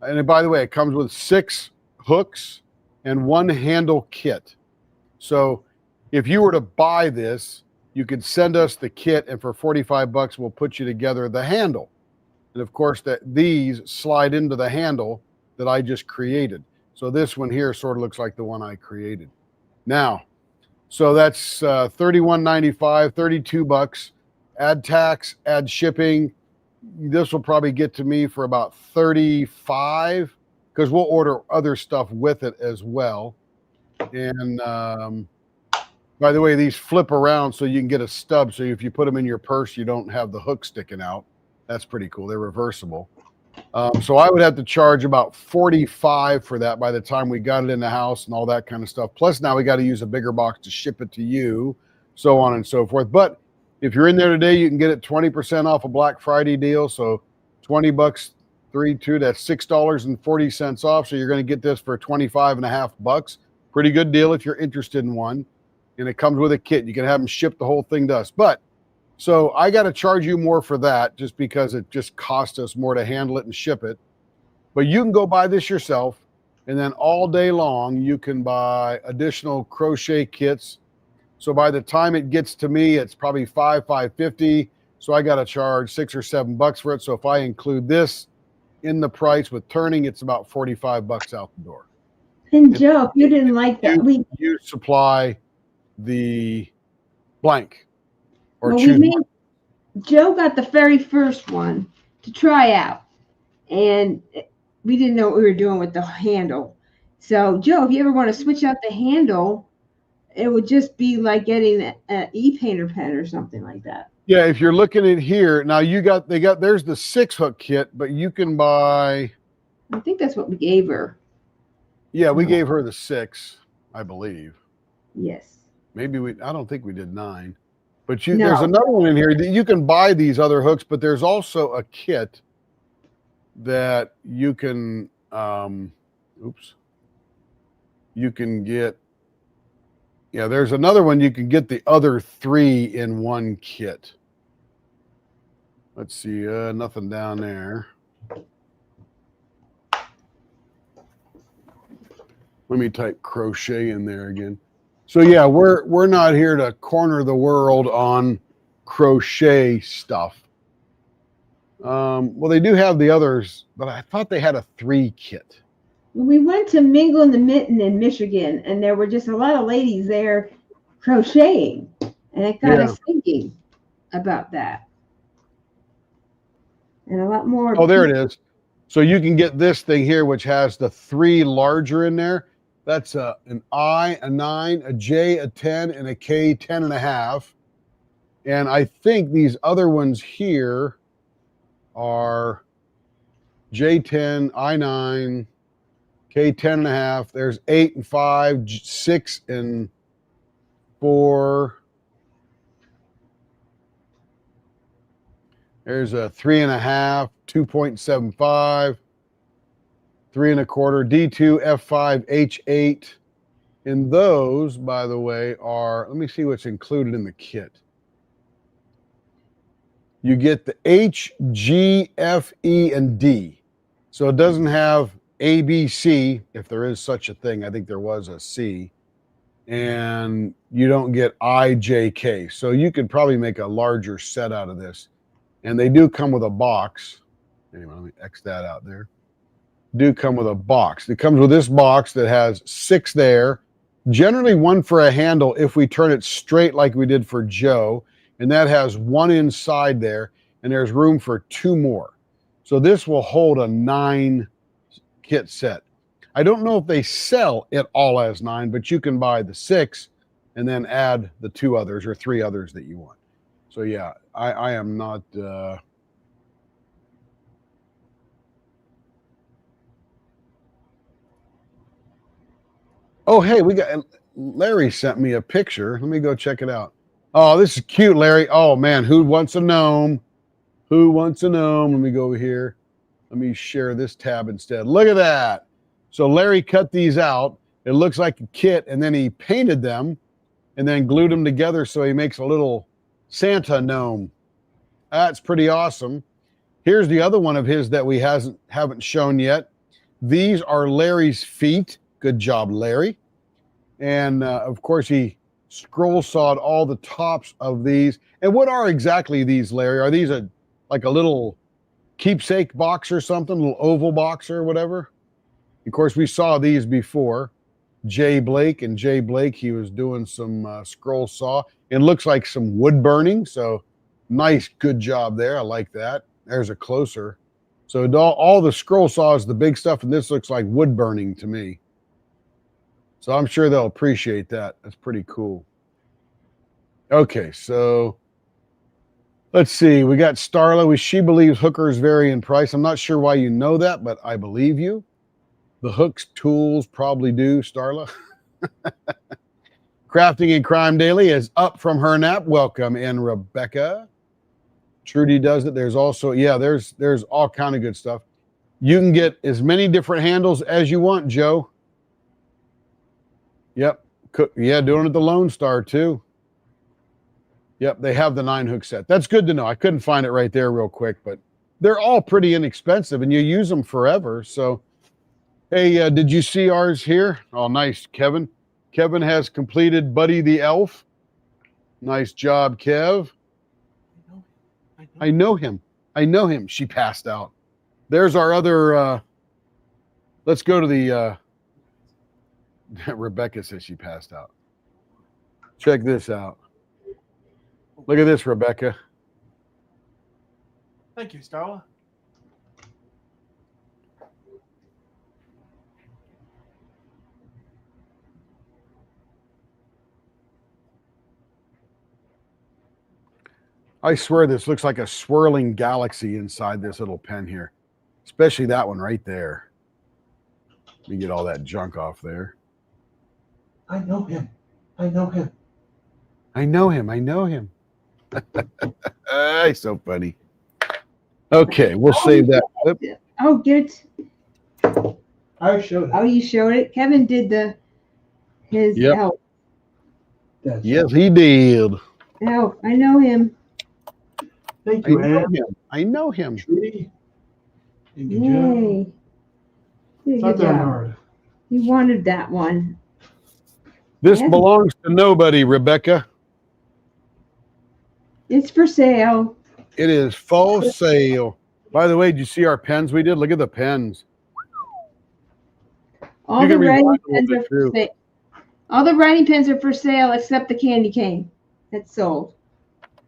and by the way, it comes with 6 hooks and one handle kit. So if you were to buy this, you could send us the kit, and for 45 bucks, we'll put you together the handle. And of course, these slide into the handle that I just created. So this one here sort of looks like the one I created. Now, so that's $31.95, 32 bucks. Add tax, add shipping. This will probably get to me for about 35 because we'll order other stuff with it as well. And by the way, these flip around so you can get a stub. So if you put them in your purse, you don't have the hook sticking out. That's pretty cool. They're reversible. So I would have to charge about 45 for that by the time we got it in the house and all that kind of stuff. Plus now we got to use a bigger box to ship it to you, so on and so forth. But if you're in there today, you can get it 20% off a Black Friday deal. So 20 bucks, 32, that's $6.40 off. So you're going to get this for 25.5 bucks. Pretty good deal if you're interested in one. And it comes with a kit. You can have them ship the whole thing to us. But so I got to charge you more for that just because it just cost us more to handle it and ship it. But you can go buy this yourself. And then all day long, you can buy additional crochet kits. So by the time it gets to me, it's probably $5.50. So I got to charge $6 or $7 for it. So if I include this in the price with turning, it's about 45 bucks out the door. And Joe, if you didn't like that, You supply the blank or well, choose. Joe got the very first one to try out, and we didn't know what we were doing with the handle. So Joe, if you ever want to switch out the handle, it would just be like getting an e-painter pen or something like that. Yeah, if you're looking at here now, there's the 6-hook kit, but you can buy. I think that's what we gave her. Yeah, we gave her the 6, I believe. Yes. Maybe I don't think we did 9, but No. there's another one in here that you can buy these other hooks, but there's also a kit that you can, you can get. Yeah, there's another one. You can get the other 3 in one kit. Let's see, nothing down there. Let me type crochet in there again. So yeah, we're not here to corner the world on crochet stuff. Well, they do have the others, but I thought they had a 3 kit. We went to Mingle in the Mitten in Michigan, and there were just a lot of ladies there crocheting, and it got us thinking about that. And a lot more. Oh, there it is. So you can get this thing here, which has the 3 larger in there. That's an I, a 9, a J, a 10, and a K 10.5. And I think these other ones here are J10, I9, K 10.5. There's 8 and 5, 6 and 4. There's a 3.5, 2.75, 3 1/4, D2, F5, H8. And those, by the way, are, let me see what's included in the kit. You get the H, G, F, E, and D. So it doesn't have A, B, C, if there is such a thing. I think there was a C. And you don't get I, J, K. So you could probably make a larger set out of this. And they do come with a box. Anyway, let me X that out there. Do come with a box. It comes with this box that has 6 there. Generally 1 for a handle if we turn it straight like we did for Joe. And that has 1 inside there. And there's room for 2 more. So this will hold a 9 kit set. I don't know if they sell it all as 9, but you can buy the 6 and then add the 2 others or 3 others that you want. So yeah, I am not. Oh, hey, Larry sent me a picture. Let me go check it out. Oh, this is cute, Larry. Oh man, who wants a gnome? Who wants a gnome? Let me go over here. Let me share this tab instead. Look at that. So Larry cut these out. It looks like a kit, and then he painted them and then glued them together so he makes a little Santa gnome. That's pretty awesome. Here's the other one of his that we haven't shown yet. These are Larry's feet. Good job, Larry. And of course, he scroll sawed all the tops of these. And what are exactly these, Larry? Are these like a little keepsake box or something, a little oval box or whatever? Of course, we saw these before. Jay Blake, he was doing some scroll saw. It looks like some wood burning. So nice, good job there. I like that. There's a closer. So all the scroll saw is the big stuff, and this looks like wood burning to me. So I'm sure they'll appreciate that. That's pretty cool. Okay, so let's see. We got Starla. She believes hookers vary in price. I'm not sure why you know that, but I believe you. The hooks tools probably do, Starla. Crafting and Crime Daily is up from her nap. Welcome in, Rebecca. Trudy does it. There's also, yeah, there's all kind of good stuff. You can get as many different handles as you want, Joe. Yep. Yeah, doing it at the Lone Star too. Yep, they have the 9-hook set. That's good to know. I couldn't find it right there real quick, but they're all pretty inexpensive and you use them forever. So, hey, did you see ours here? Oh, nice, Kevin. Kevin has completed Buddy the Elf. Nice job, Kev. I know him. I know him. She passed out. There's our other, let's go to the, Rebecca says she passed out. Check this out. Look at this, Rebecca. Thank you, Starla. I swear this looks like a swirling galaxy inside this little pen here, especially that one right there. Let me get all that junk off there. I know him. I know him. I know him. I know him. He's so funny. Okay, we'll save that. Oop. Oh, get it. I showed him. Oh, you showed it. Kevin did his Yep. elf. That's Yes, he did. Elf. I know him. Thank I you, know Ann. him. I know him. Trudy. And good job. Yay. It's not Good that job. hard. You wanted that one. This Yes. belongs to nobody, Rebecca. It's for sale. It is full sale. By the way, did you see our pens we did? Look at the pens. All You the can writing rewind a little pens bit are for through. sale. All the writing pens are for sale except the candy cane. That's sold.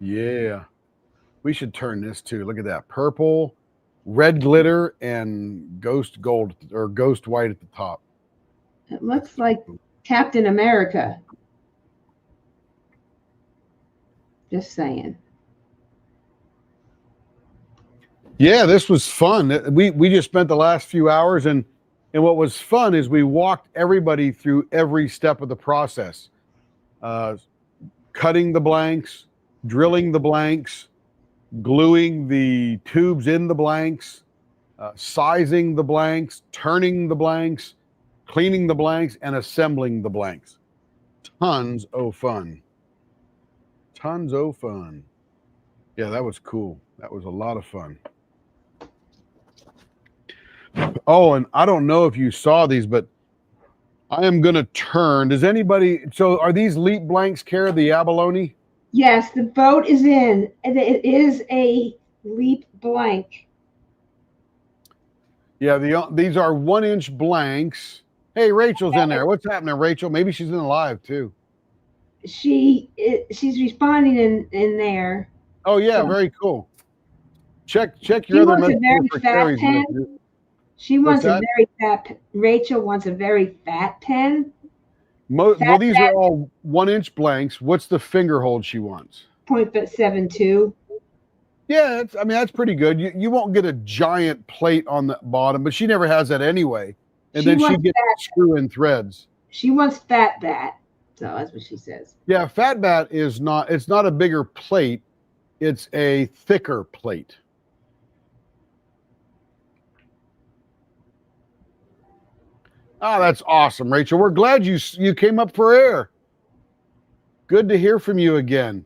Yeah. We should turn this too. Look at that. Purple, red glitter, and ghost gold or ghost white at the top. It looks like Captain America. Just saying. Yeah, this was fun. We just spent the last few hours and what was fun is we walked everybody through every step of the process. Cutting the blanks, drilling the blanks, gluing the tubes in the blanks, sizing the blanks, turning the blanks, cleaning the blanks, and assembling the blanks. Tons of fun. Tons of fun. Yeah, that was cool. That was a lot of fun. Oh, and I don't know if you saw these, but I am going to turn. Does anybody, so are these leap blanks, Kara, the abalone? Yes, the boat is in. And it is a leap blank. Yeah, these are 1-inch blanks. Hey, Rachel's in there. What's happening, Rachel? Maybe she's in live too. She's responding in there. Oh yeah, very cool. Check She your other wants a messages very for fat Carrie's pen. messages. She wants What's a that? very fat. Rachel wants a very fat pen. Well, Fat these pen. are all 1-inch blanks. What's the finger hold she wants? 0.72. Yeah, I mean that's pretty good. You won't get a giant plate on the bottom, but she never has that anyway. And She then she wants gets screw in threads. She wants fat bat. So that's what she says. Yeah, fat bat is not. It's not a bigger plate. It's a thicker plate. Oh, that's awesome, Rachel. We're glad you came up for air. Good to hear from you again.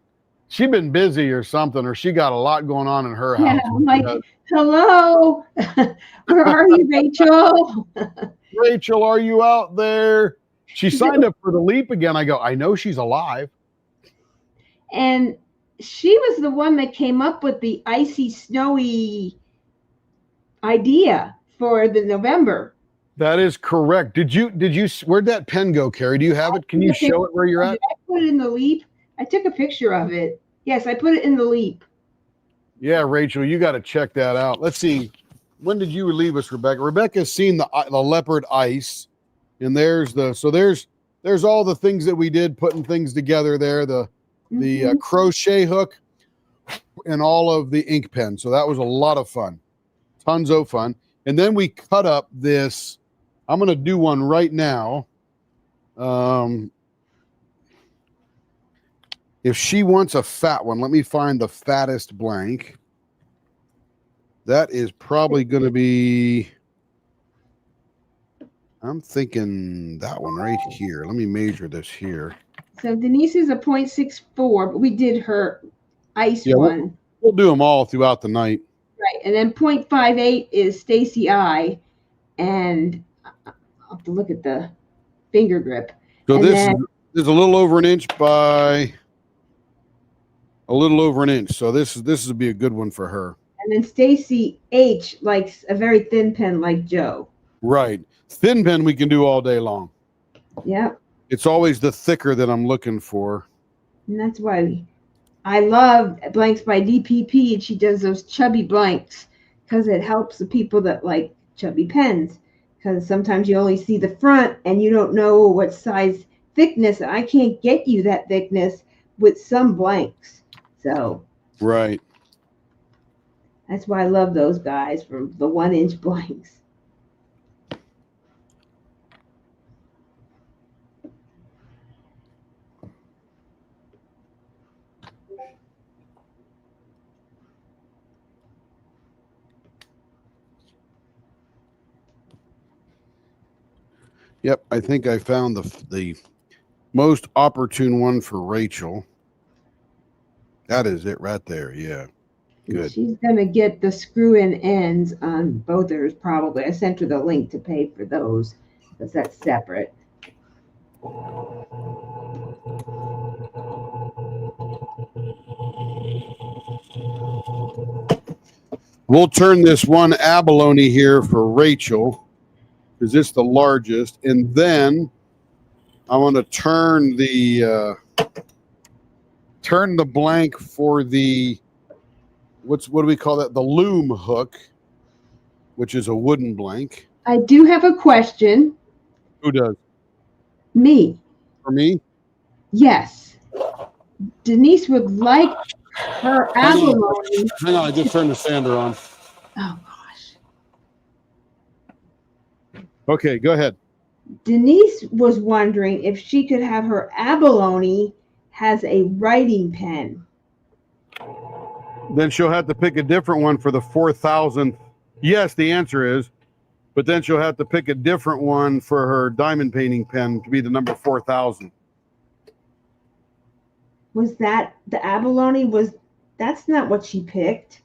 She been busy or something, or she got a lot going on in her house. Yeah, I'm like, hello. Where are you, Rachel? Rachel, are you out there? She signed up for the leap again. I go, I know she's alive. And she was the one that came up with the icy, snowy idea for the November. That is correct. Where'd that pen go, Carrie? Do you have it? Can you show it where you're at? Did I put it in the leap? I took a picture of it. Yes, I put it in the leap. Yeah, Rachel, you got to check that out. Let's see. When did you leave us, Rebecca? Rebecca's seen the leopard ice, and there's all the things that we did, putting things together there. The crochet hook and all of the ink pen. So that was a lot of fun, tons of fun. And then we cut up this. I'm going to do one right now. If she wants a fat one, let me find the fattest blank. That is probably going to be, I'm thinking that one right here. Let me measure this here. So Denise is a 0.64, but we did her ice one. We'll do them all throughout the night. Right. And then 0.58 is Stacy I. And I'll have to look at the finger grip. So And this then- is a little over an inch by a little over an inch. So this would be a good one for her. And then Stacy H likes a very thin pen like Joe. Right. Thin pen we can do all day long. Yep. It's always the thicker that I'm looking for. And that's why I love Blanks by DPP, and she does those chubby blanks because it helps the people that like chubby pens. Because sometimes you only see the front and you don't know what size thickness. I can't get you that thickness with some blanks. So Right. that's why I love those guys from the 1-inch blanks. Yep, I think I found the most opportune one for Rachel. That is it right there. Yeah. Good. She's going to get the screw-in ends on both hers probably. I sent her the link to pay for those because that's separate. We'll turn this one abalone here for Rachel because it's the largest. And then I want to turn the blank for the, what do we call that? The loom hook, which is a wooden blank. I do have a question. Who does? Me. For me? Yes. Denise would like her abalone. Hang on, I just turned the sander on. Oh, gosh. Okay, go ahead. Denise was wondering if she could have her abalone has a writing pen. Then she'll have to pick a different one for the 4,000th. Yes, the answer is, but then she'll have to pick a different one for her diamond painting pen to be the number 4,000. Was that the abalone that's not what she picked.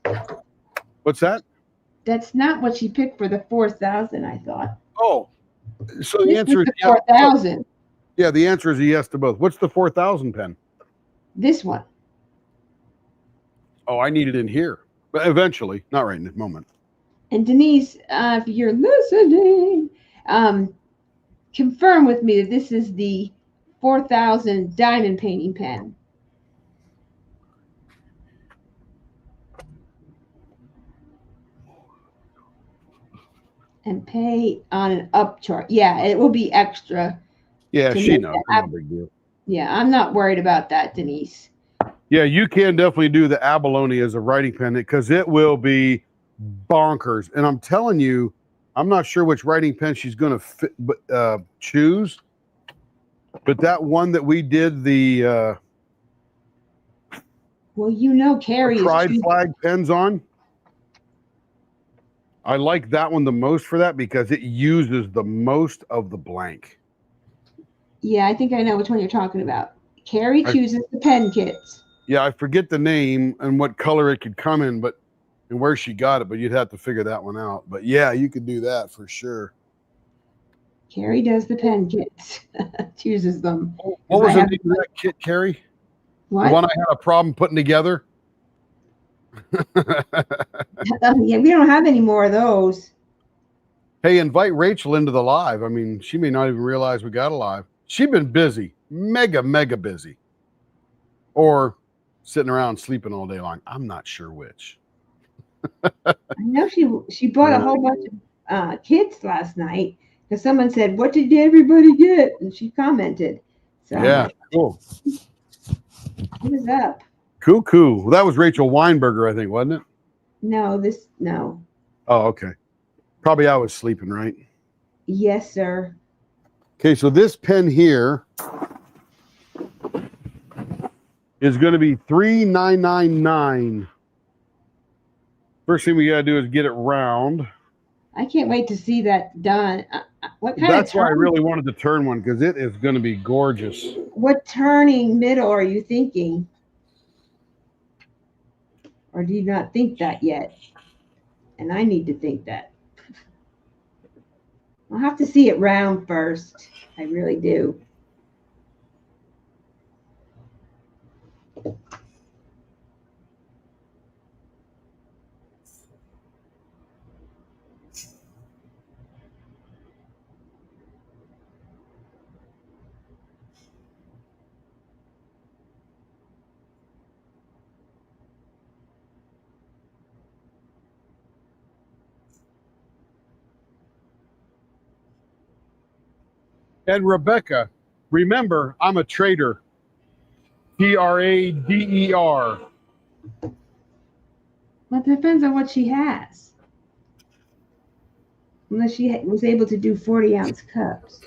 What's that? That's not what she picked for the 4,000, I thought. Oh, so the answer is yes. 4,000. Yeah, the answer is a yes to both. What's the 4,000 pen? This one. Oh, I need it in here, but eventually, not right in this moment. And Denise, if you're listening, confirm with me that this is the 4,000 diamond painting pen. And pay on an up chart. Yeah, it will be extra. Yeah, To she make knows. the No big deal. Yeah, I'm not worried about that, Denise. Yeah, you can definitely do the abalone as a writing pen because it will be bonkers. And I'm telling you, I'm not sure which writing pen she's going to choose, but that one that we did the Well, you know, Carrie is pride choosing- flag pens on. I like that one the most for that because it uses the most of the blank. Yeah, I think I know which one you're talking about. Carrie chooses the pen kits. Yeah, I forget the name and what color it could come in, and where she got it, but you'd have to figure that one out. But yeah, you could do that for sure. Carrie does the pen kits, chooses them. What was I the have- name of that kit, Carrie? The What? one I had a problem putting together? Yeah, we don't have any more of those. Hey, invite Rachel into the live. I mean, she may not even realize we got a live. She's been busy, mega busy. Or sitting around sleeping all day long. I'm not sure which. I know she bought a whole bunch of kits last night because someone said, "What did everybody get?" And she commented. So I'm Yeah, like, cool. what is up? Cool. That was Rachel Weinberger, I think, wasn't it? No. Oh, okay. Probably I was sleeping, right? Yes, sir. Okay, so this pen here is going to be $3,999. First thing we got to do is get it round. I can't wait to see that done. What kind That's of why I turn, really wanted to turn one because it is going to be gorgeous. what turning middle are you thinking? Or do you not think that yet? And I need to think that. I'll have to see it round first. I really do. And Rebecca, remember, I'm a trader. Trader. Well, it depends on what she has. Unless she was able to do 40-ounce cups.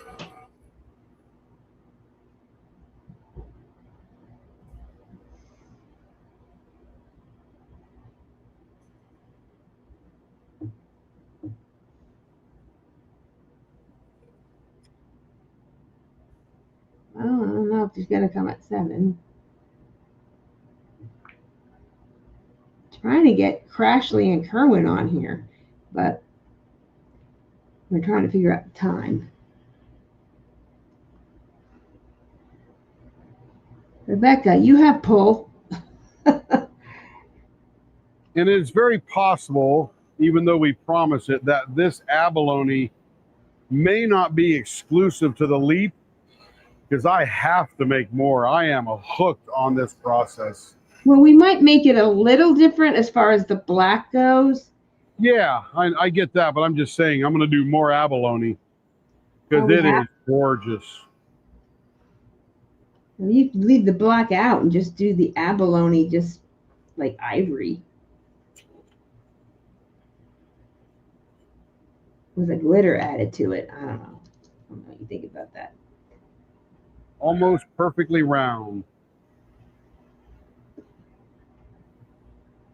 Well, I don't know if she's going to come at 7. Trying to get Crashley and Kerwin on here, but we're trying to figure out the time. Rebecca, you have pull. And it's very possible, even though we promise it, that this abalone may not be exclusive to the Leap because I have to make more. I am hooked on this process. Well, we might make it a little different as far as the black goes. Yeah, I get that, but I'm just saying I'm going to do more abalone because it is gorgeous. You can leave the black out and just do the abalone just like ivory. With a glitter added to it. I don't know what you think about that. Almost perfectly round.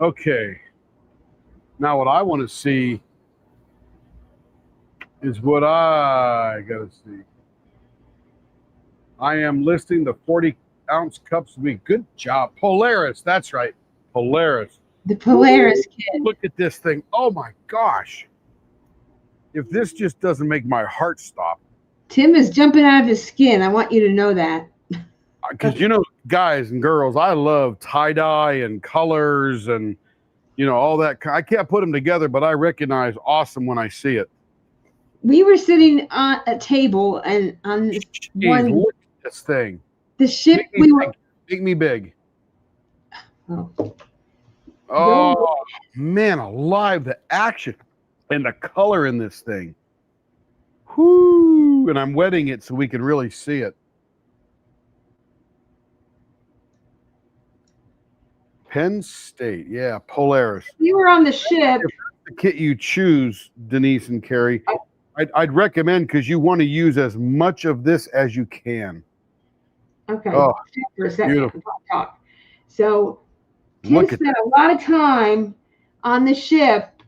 Okay. Now what I want to see is what I got to see. I am listing the 40-ounce cups a week. Good job. Polaris. That's right. Polaris. The Polaris kit. Look at this thing. Oh my gosh. If this just doesn't make my heart stop. Tim is jumping out of his skin. I want you to know that. Because, you know, guys and girls, I love tie-dye and colors and, you know, all that. I can't put them together, but I recognize awesome when I see it. We were sitting on a table and on Jeez, one, look at this thing. the ship Make me we were. big. Make me big. Oh, Oh, man, alive. The action and the color in this thing. Whoo! And I'm wetting it so we can really see it. Penn State. Yeah, Polaris. we were on the ship. The kit you choose, Denise and Carrie, I'd recommend because you want to use as much of this as you can. Okay, Oh, for a second. beautiful. Talk. So Tim Look at spent a lot of time on the ship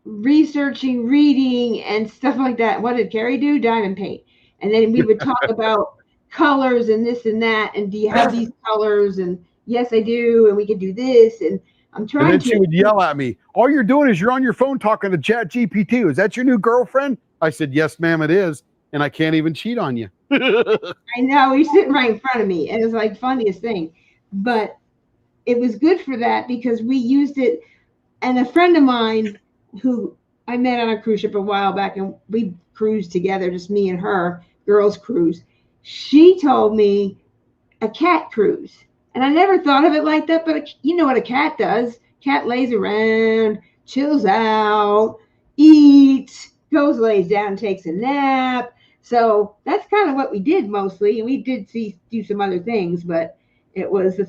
researching, reading, and stuff like that. What did Carrie do? Diamond paint. And then we would talk about colors and this and that. And do you have these colors? And yes, I do. And we could do this. And I'm And trying then to. she would yell at me, all you're doing is you're on your phone talking to ChatGPT. Is that your new girlfriend? I said, yes, ma'am, it is. and I can't even cheat on you. I know he's sitting right in front of me, and it's like funniest thing. But it was good for that because we used it. And a friend of mine who I met on a cruise ship a while back, and we cruised together, just me and her, girls cruise. She told me a cat cruise, and I never thought of it like that. But you know what a cat does? Cat lays around, chills out, eats, goes lays down, takes a nap. So that's kind of what we did mostly. And we did do some other things, but it was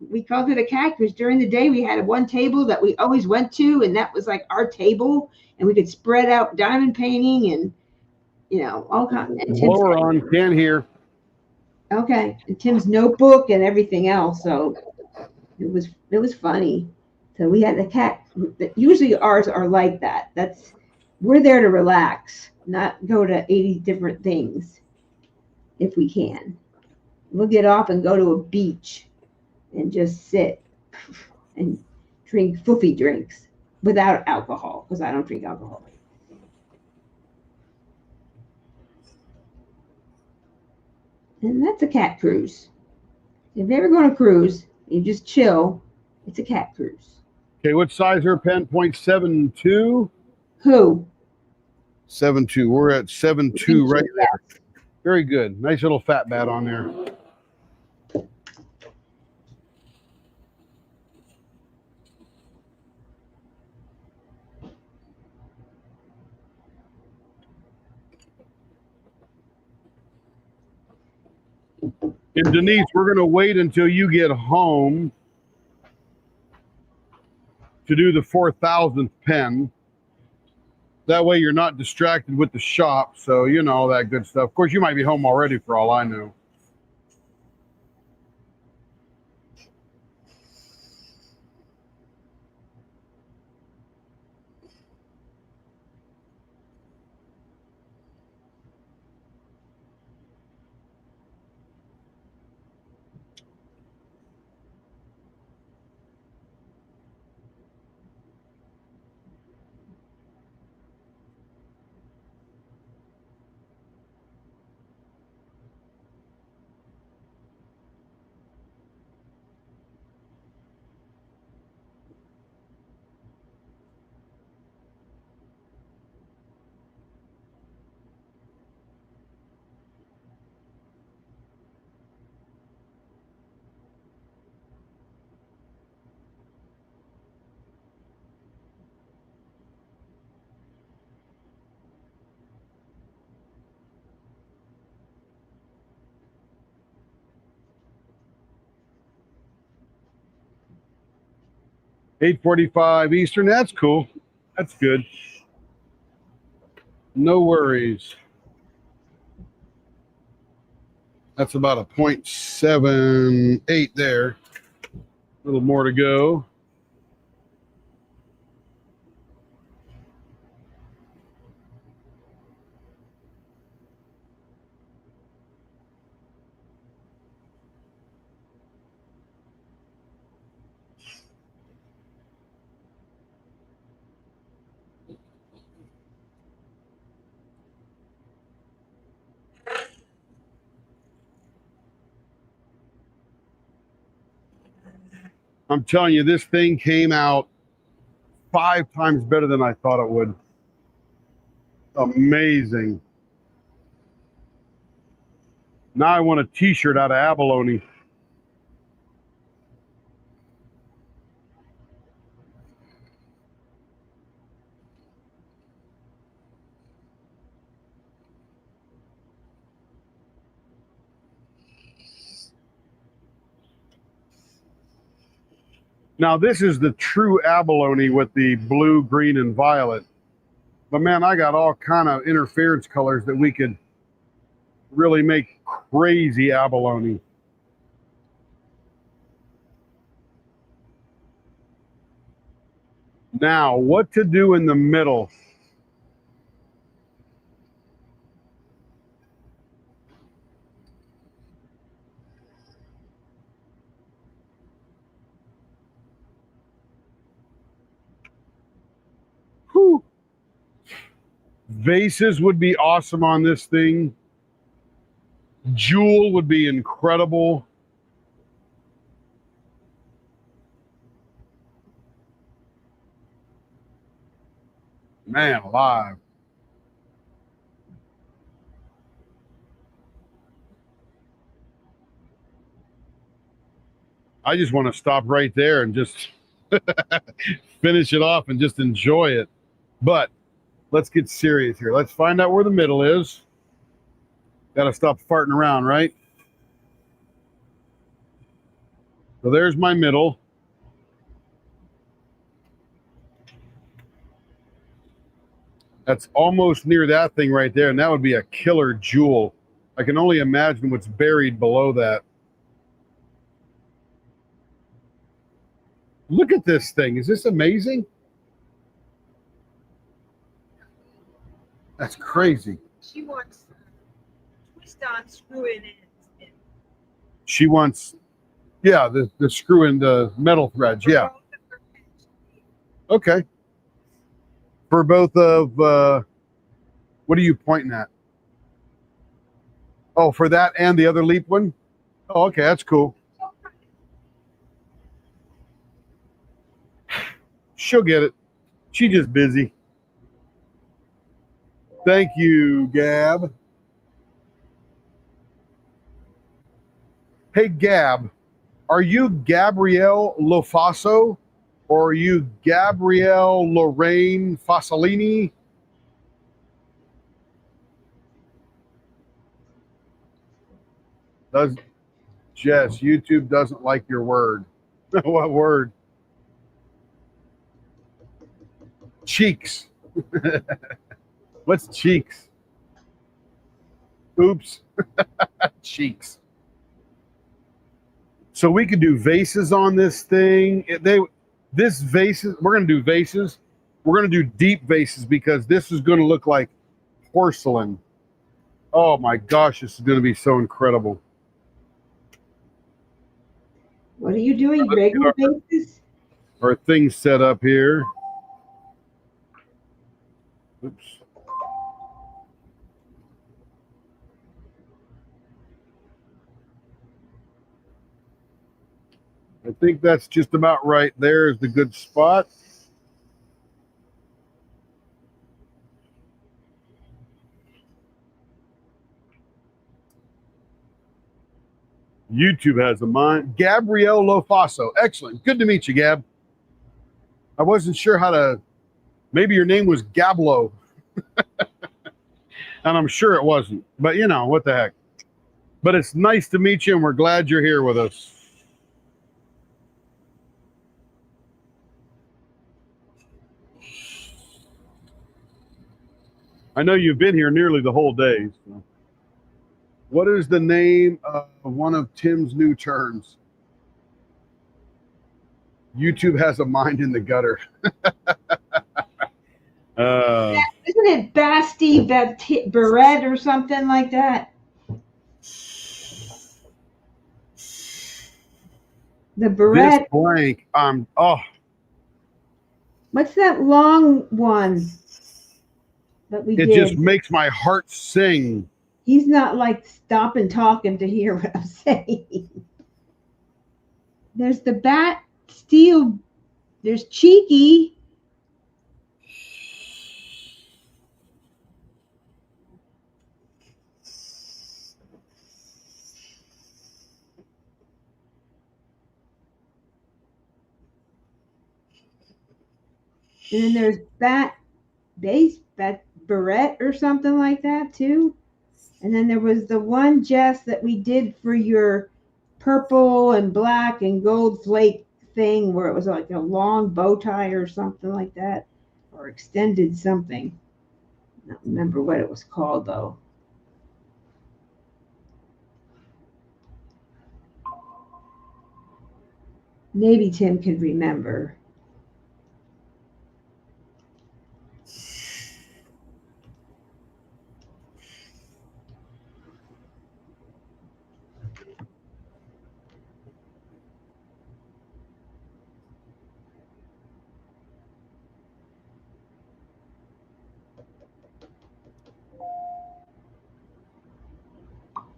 we called it a cat cruise. During the day, we had one table that we always went to, and that was like our table, and we could spread out diamond painting and all kinds. Blower on, can't hear. Okay, and Tim's notebook and everything else. So it was funny. So we had a cat. Usually ours are like that. We're there to relax, not go to 80 different things. If we can, we'll get off and go to a beach and just sit and drink foofy drinks without alcohol, because I don't drink alcohol. And that's a cat cruise. If you ever go on a cruise, you just chill. It's a cat cruise. Okay, what size are pen? 0.72? Who? 7.2. We're at 7.2 right there. Very good. Nice little fat bat on there. And Denise, we're going to wait until you get home to do the 4,000th pen. That way you're not distracted with the shop. So, all that good stuff. Of course, you might be home already for all I know. $8:45 Eastern. That's cool. That's good. No worries. That's about a 0.78 there. A little more to go. I'm telling you, this thing came out 5 times better than I thought it would. Amazing. Now I want a t-shirt out of abalone. Now this is the true abalone with the blue, green, and violet. But man, I got all kind of interference colors that we could really make crazy abalone. Now, what to do in the middle? Whew. Vases would be awesome on this thing. Jewel would be incredible. Man alive. I just want to stop right there and just finish it off and just enjoy it. But let's get serious here. Let's find out where the middle is. Got to stop farting around, right? So there's my middle. That's almost near that thing right there, and that would be a killer jewel. I can only imagine what's buried below that. Look at this thing. Is this amazing? That's crazy. She wants twist on screw in it. She wants, yeah, the screw in the metal threads. Yeah. Okay. For both of, what are you pointing at? Oh, for that and the other leap one? Oh, okay. That's cool. She'll get it. She's just busy. Thank you, Gab. Hey, Gab, are you Gabrielle Lofaso or are you Gabrielle Lorraine Fasolini? Does Jess, YouTube doesn't like your word. What word? Cheeks. What's cheeks? Oops. Cheeks. So we could do vases on this thing. This vases, we're going to do vases. We're going to do deep vases because this is going to look like porcelain. Oh my gosh, this is going to be so incredible. What are you doing? Regular basis? Our things set up here. Oops. I think that's just about right. There is the good spot. YouTube has a mind. Gabrielle Lofaso. Excellent. Good to meet you, Gab. I wasn't sure how to, maybe your name was Gablo. And I'm sure it wasn't. But you know, what the heck. But it's nice to meet you and we're glad you're here with us. I know you've been here nearly the whole day. So. What is the name of one of Tim's new turns? YouTube has a mind in the gutter. Isn't it Basti Barrett or something like that? The Barrett. This blank, What's that long one that we it did? just makes my heart sing. He's not like stopping talking to hear what I'm saying. There's the Bat Steel. There's Cheeky. And then there's Bat Barrett or something like that too. And then there was the one, Jess, that we did for your purple and black and gold flake thing where it was like a long bow tie or something like that, or extended something. I don't remember what it was called though. Maybe Tim can remember.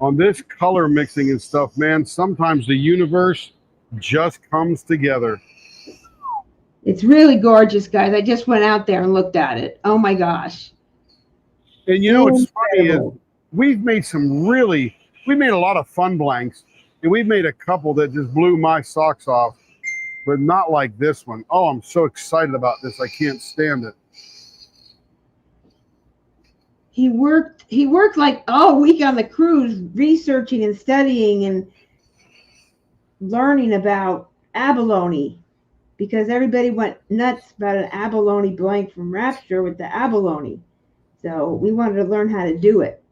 On this color mixing and stuff, man, sometimes the universe just comes together. It's really gorgeous, guys. I just went out there and looked at it. Oh my gosh. And you know what's funny is Incredible. we've made a lot of fun blanks, and we've made a couple that just blew my socks off, but not like this one. Oh, I'm so excited about this. I can't stand it. He worked like all week on the cruise, researching and studying and learning about abalone, because everybody went nuts about an abalone blank from Rapture with the abalone. So we wanted to learn how to do it.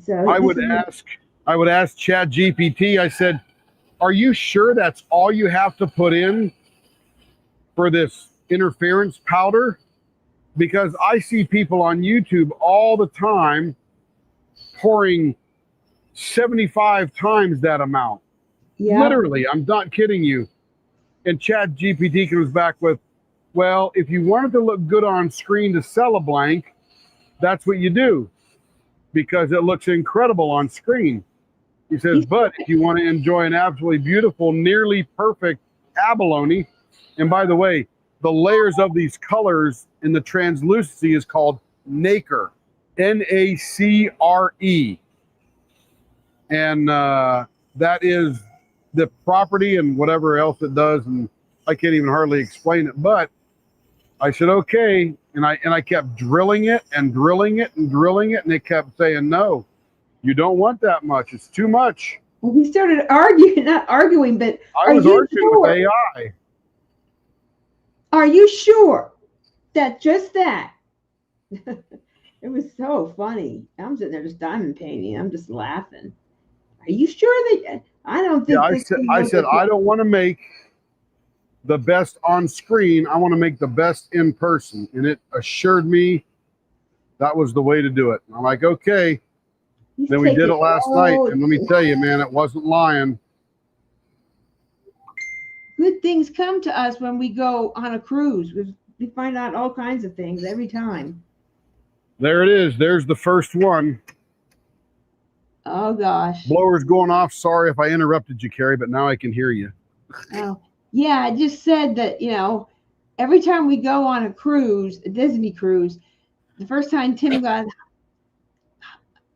So I would ask ChatGPT, I said, are you sure that's all you have to put in for this interference powder? Because I see people on YouTube all the time pouring 75 times that amount. Yeah. Literally, I'm not kidding you. And ChatGPT comes back with, well, if you wanted to look good on screen to sell a blank, that's what you do, because it looks incredible on screen. He says, but if you want to enjoy an absolutely beautiful, nearly perfect abalone, and by the way, the layers of these colors in the translucency is called nacre, Nacre. And that is the property and whatever else it does. And I can't even hardly explain it, but I said, okay. And I kept drilling it and drilling it and drilling it. And it kept saying, no, you don't want that much. It's too much. Well, we started arguing, not arguing, but I was arguing with AI. Are you sure that just that? It was so funny. I'm sitting there just diamond painting. I'm just laughing. Are you sure that? I don't think. Yeah, I said I don't want to make the best on screen. I want to make the best in person. And it assured me that was the way to do it. And I'm like, okay. Then we did it last night. And let me tell you, man, it wasn't lying. Good things come to us when we go on a cruise. We find out all kinds of things every time. There it is. There's the first one. Oh, gosh. Blower's going off. Sorry if I interrupted you, Carrie, but now I can hear you. Oh, yeah, I just said that, every time we go on a cruise, a Disney cruise, the first time Tim got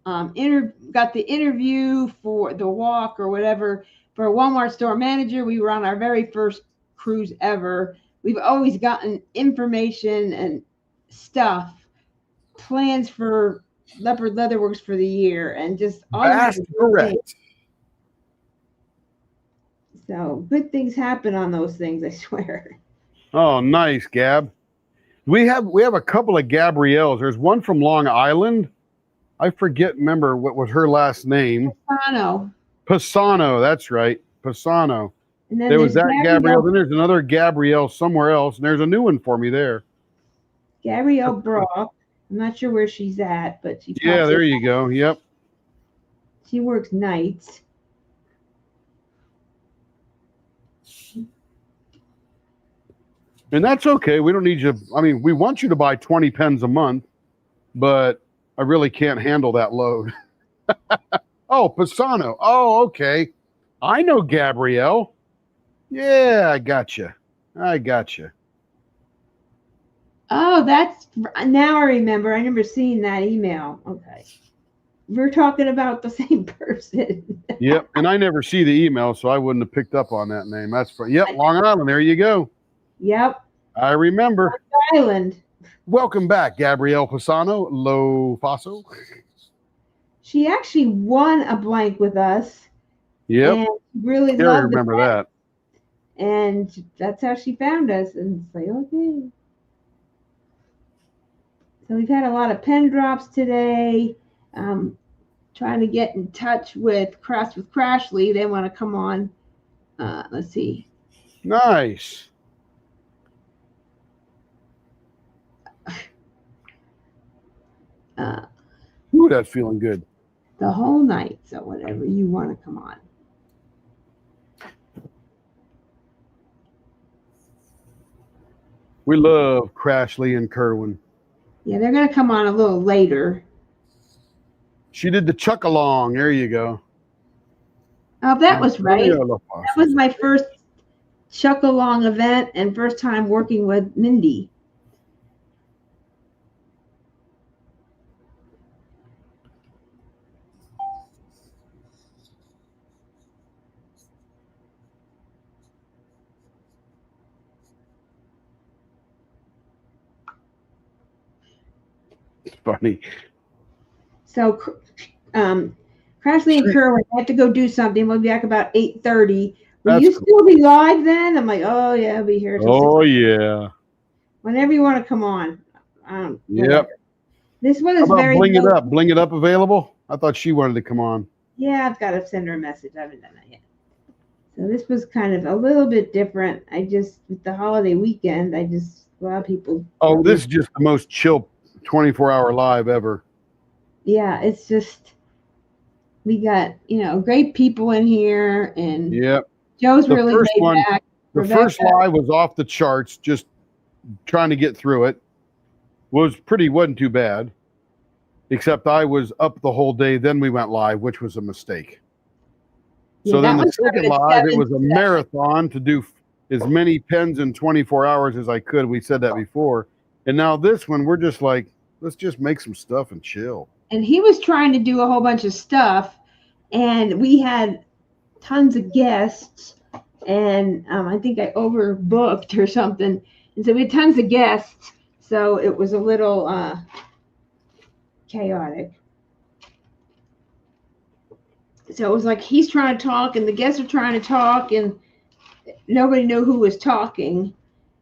the interview for the walk or whatever for a Walmart store manager, we were on our very first cruise ever. We've always gotten information and stuff, plans for Leopard Leatherworks for the year, and just all That's correct. So good things happen on those things, I swear. Oh, nice, Gab. We have a couple of Gabrielles. There's one from Long Island. I remember what was her last name. Pisano, that's right. Pisano. And then there was that Gabrielle. Then there's another Gabrielle somewhere else, and there's a new one for me there. Gabrielle Brock. I'm not sure where she's at, but she. Yeah, there you go. Yep. She works nights. And that's okay. We don't need you. I mean, we want you to buy 20 pens a month, but I really can't handle that load. Oh, Pisano. Oh, okay. I know Gabrielle. Yeah, I gotcha. Oh, now I remember. I remember seeing that email. Okay. We're talking about the same person. Yep. And I never see the email, so I wouldn't have picked up on that name. That's for, yep, Long Island. There you go. Yep. I remember. Long Island. Welcome back, Gabrielle Pisano, Lo Faso. She actually won a blank with us. Yep. And really I loved remember that. And that's how she found us. And it's like, okay. So we've had a lot of pen drops today. Trying to get in touch with Crashly. They want to come on. Let's see. Nice. Ooh, that's feeling good. The whole night. So whatever you want to come on. We love Crashly and Kerwin. Yeah, they're going to come on a little later. She did the chuck along. There you go. Oh, that was right. Antonio That LaFosse. was my first Chuck Along event and first time working with Mindy. It's funny. So, Crashly and Kerwin, I have to go do something. We'll be back about 8:30. Will That's you cool. still be live then? I'm like, oh yeah, I'll be here. Till Oh 6. yeah. Whenever you want to come on. Yep. Whatever. This one How is about very Bling It low. Up? Bling It Up available? I thought she wanted to come on. Yeah, I've got to send her a message. I haven't done that yet. So this was kind of a little bit different. I just, with the holiday weekend, a lot of people. Oh, this is just the most chill 24-hour live ever. Yeah, it's just, we got, great people in here, and Yep. Joe's The really first laid one- back. The Rebecca. first live was off the charts, just trying to get through it. Wasn't too bad. Except I was up the whole day, then we went live, which was a mistake. So Yeah, then that the one started second at live, it 7 was a marathon to do as many pens in 24 hours as I could. We said that before. And now this one, we're just like, let's just make some stuff and chill. And he was trying to do a whole bunch of stuff, and we had tons of guests, and I think I overbooked or something, and so we had tons of guests, so it was a little chaotic. So it was like he's trying to talk and the guests are trying to talk, and nobody knew who was talking.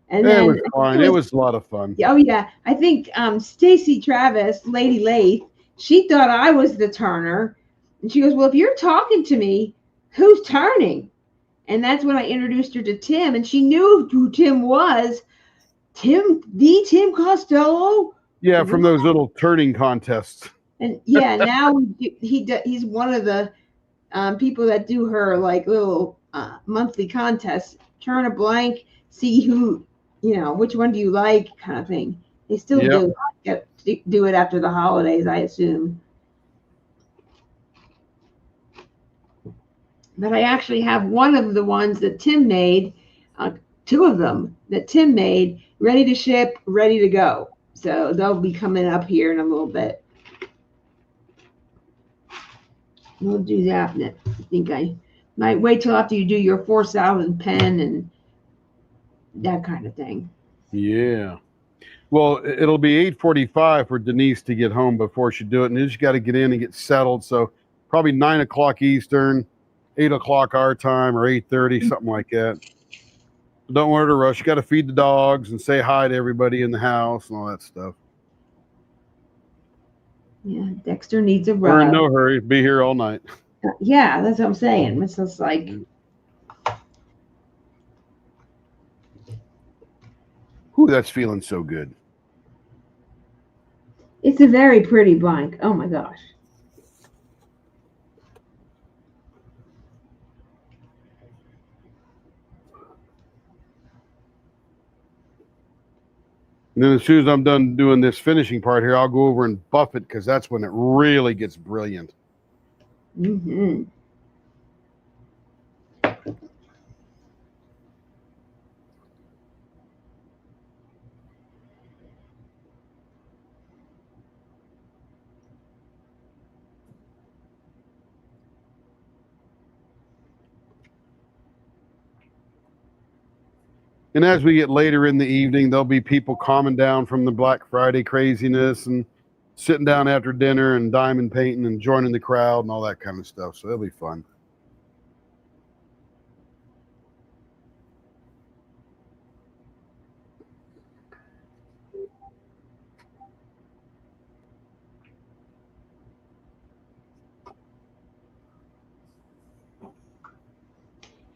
And It then was fine. It was a lot of fun. oh yeah, I think Stacy Travis, Lady Lath, she thought I was the turner, and she goes, "Well, if you're talking to me, who's turning?" And that's when I introduced her to Tim, and she knew who Tim was. Tim Costello. Yeah, from those little turning contests. And yeah, now he's one of the people that do her like little monthly contests. Turn a blank, see who, which one do you like, kind of thing. They still do it after the holidays, I assume. But I actually have one of the ones that Tim made, 2 of them that Tim made, ready to ship, ready to go. So they'll be coming up here in a little bit. We'll do that. I think I might wait till after you do your 4,000 pen and that kind of thing. Yeah. Well, it'll be 8:45 for Denise to get home before she do it. And then she got to get in and get settled. So probably 9 o'clock Eastern, 8 o'clock our time, or 8:30, something like that. Don't want her to rush. You got to feed the dogs and say hi to everybody in the house and all that stuff. Yeah, Dexter needs a We're in rub. no hurry. Be here all night. Yeah, that's what I'm saying. It's just like, Ooh, that's feeling so good. it's a very pretty blank. Oh my gosh. And then as soon as I'm done doing this finishing part here, I'll go over and buff it because that's when it really gets brilliant. Mm-hmm. And as we get later in the evening, there'll be people calming down from the Black Friday craziness and sitting down after dinner and diamond painting and joining the crowd and all that kind of stuff. So it'll be fun.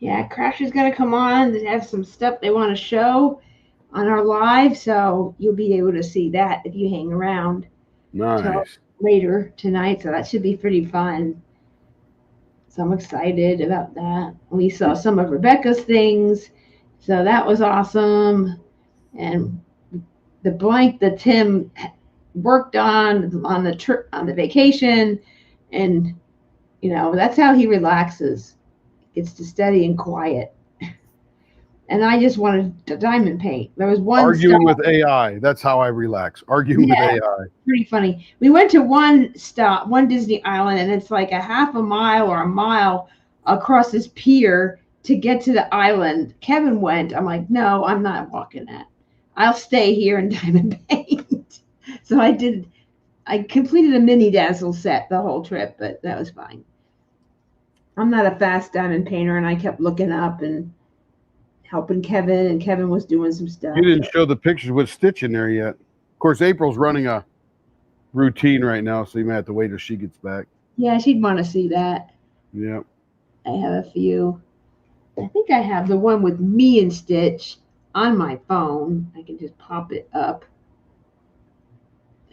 Yeah, Crash is going to come on and have some stuff they want to show on our live, so you'll be able to see that if you hang around Nice. later tonight. So that should be pretty fun. So I'm excited about that. We saw some of Rebecca's things, so that was awesome. And the blank that Tim worked on the trip, on the vacation, And, that's how he relaxes. Gets to study and quiet. And I just wanted to diamond paint. There was one Arguing stop, with AI. That's how I relax. Arguing with Yeah. AI. pretty funny. We went to one Disney island, and it's like a half a mile or a mile across this pier to get to the island. Kevin went. I'm like, no, I'm not walking that. I'll stay here and diamond paint. So I completed a mini dazzle set the whole trip, but that was fine. I'm not a fast diamond painter, and I kept looking up and helping Kevin, and Kevin was doing some stuff. You didn't show the pictures with Stitch in there yet. Of course, April's running a routine right now, so you may have to wait till she gets back. Yeah, she'd want to see that. Yeah. I have a few. I think I have the one with me and Stitch on my phone. I can just pop it up.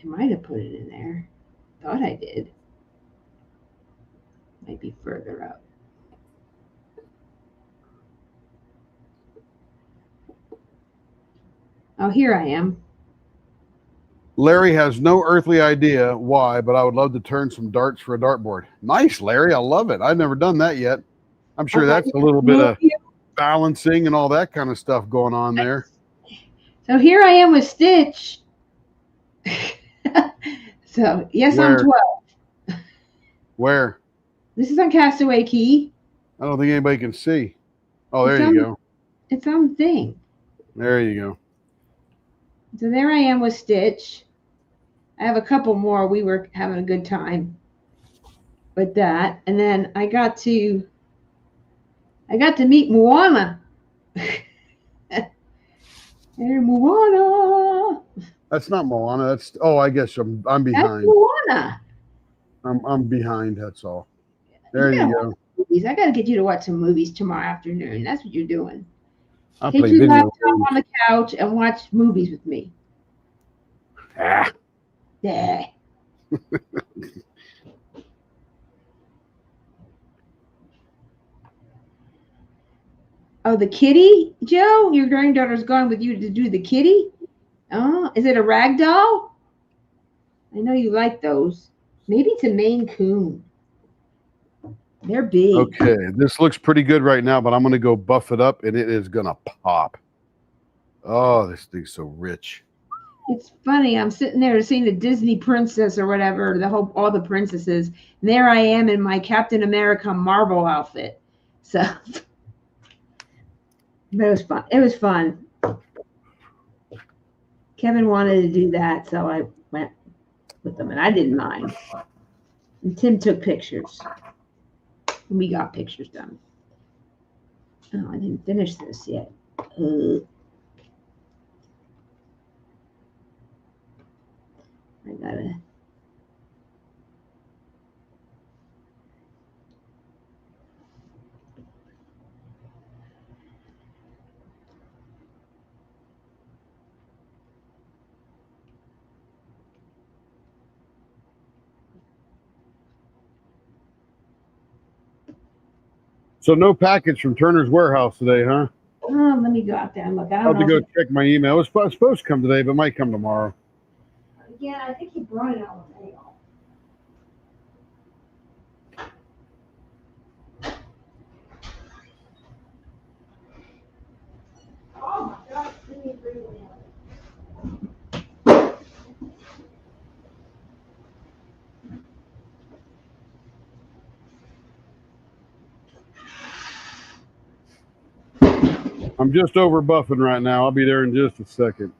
I might have put it in there. Thought I did. Might be further up. Oh, here I am. Larry has no earthly idea why, but I would love to turn some darts for a dartboard. Nice, Larry. I love it. I've never done that yet. I'm sure that's a little bit of balancing and all that kind of stuff going on there. So here I am with Stitch. So, yes, Where? I'm 12. Where? This is on Castaway Key. I don't think anybody can see. Oh, there It's you on- go. It's on the thing. There you go. So there I am with Stitch. I have a couple more. We were having a good time with that. And then I got to meet Moana. Hey, Moana. That's not Moana. That's I guess I'm That's behind. Moana. I'm behind. That's all. There you go. Movies. I got to get you to watch some movies tomorrow afternoon. That's what you're doing. I Take play your video laptop games. on the couch and watch movies with me. Ah, Yeah. Oh, the kitty, Joe? Your granddaughter's gone with you to do the kitty? Oh, is it a rag doll? I know you like those. Maybe it's a Maine Coon. They're big. okay, this looks pretty good right now, but I'm going to go buff it up, and it is going to pop. Oh, this thing's so rich. It's funny. I'm sitting there seeing the Disney princess or whatever, all the princesses. And there I am in my Captain America Marvel outfit. So it was fun. It was fun. Kevin wanted to do that, so I went with them, and I didn't mind. And Tim took pictures. And we got pictures done. Oh, I didn't finish this yet. I gotta. So no package from Turner's Warehouse today, huh? Oh, let me go out there and look. I I'll don't have to know. go check my email. It was supposed to come today, but might come tomorrow. Yeah, I think he brought it out with mail. Oh my God, let me bring it in. I'm just over buffing right now. I'll be there in just a second.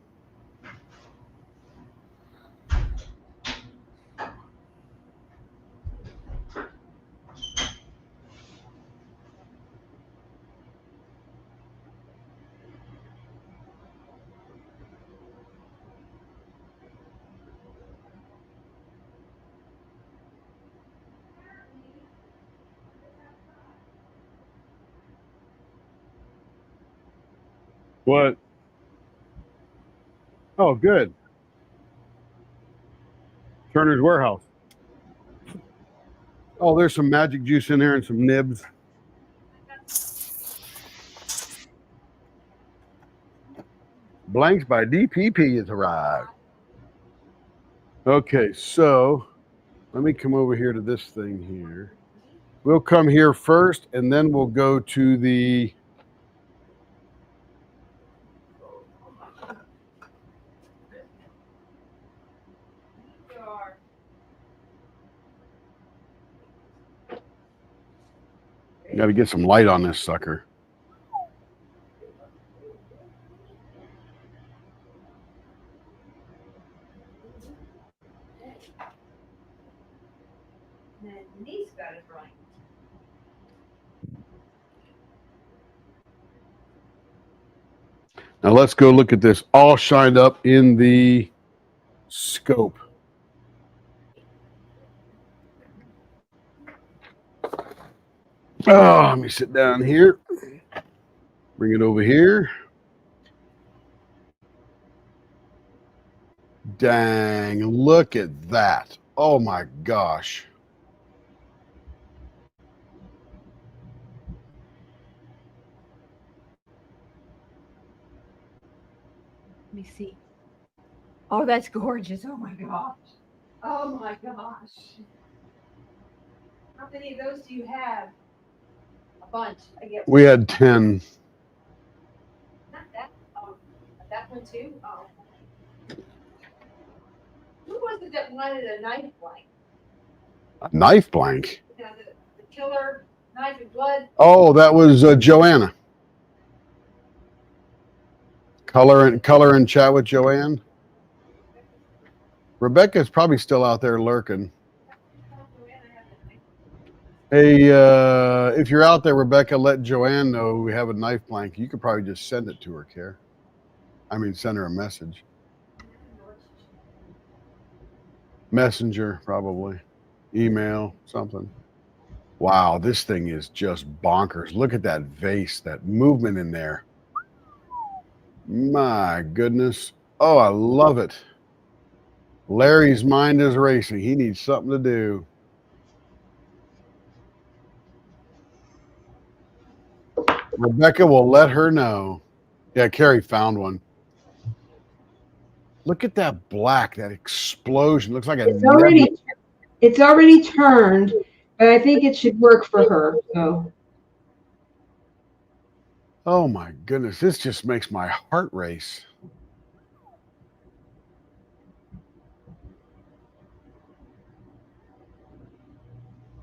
What? Oh, good. Turner's Warehouse. Oh, there's some magic juice in there and some nibs. Blanks by DPP has arrived. Okay, so Let me come over here to this thing here. We'll come here first, and then we'll go to the. Got to get some light on this sucker. Denise got it right. Now let's go look at this all shined up in the scope. Oh, let me sit down here. Bring it over here. Dang, look at that. Oh my gosh. Let me see. Oh, that's gorgeous. Oh my gosh. Oh my gosh. How many of those do you have? A bunch. I get We had 10. not that. Oh, that one too? Oh. Who was it that wanted a knife blank? A knife blank. You know, the killer knife and blood. Oh, that was Joanna. Color and chat with Joanne. Rebecca's probably still out there lurking. Hey, if you're out there, Rebecca, let Joanne know we have a knife blank. You could probably just send it to her, Care. I mean, send her a message. Messenger, probably. Email, something. Wow, this thing is just bonkers. Look at that vase, that movement in there. My goodness. Oh, I love it. Larry's mind is racing. He needs something to do. Rebecca will let her know. Yeah, Carrie found one. Look at that black, that explosion. Looks like a It's already turned, but I think it should work for her. So Oh my goodness, this just makes my heart race.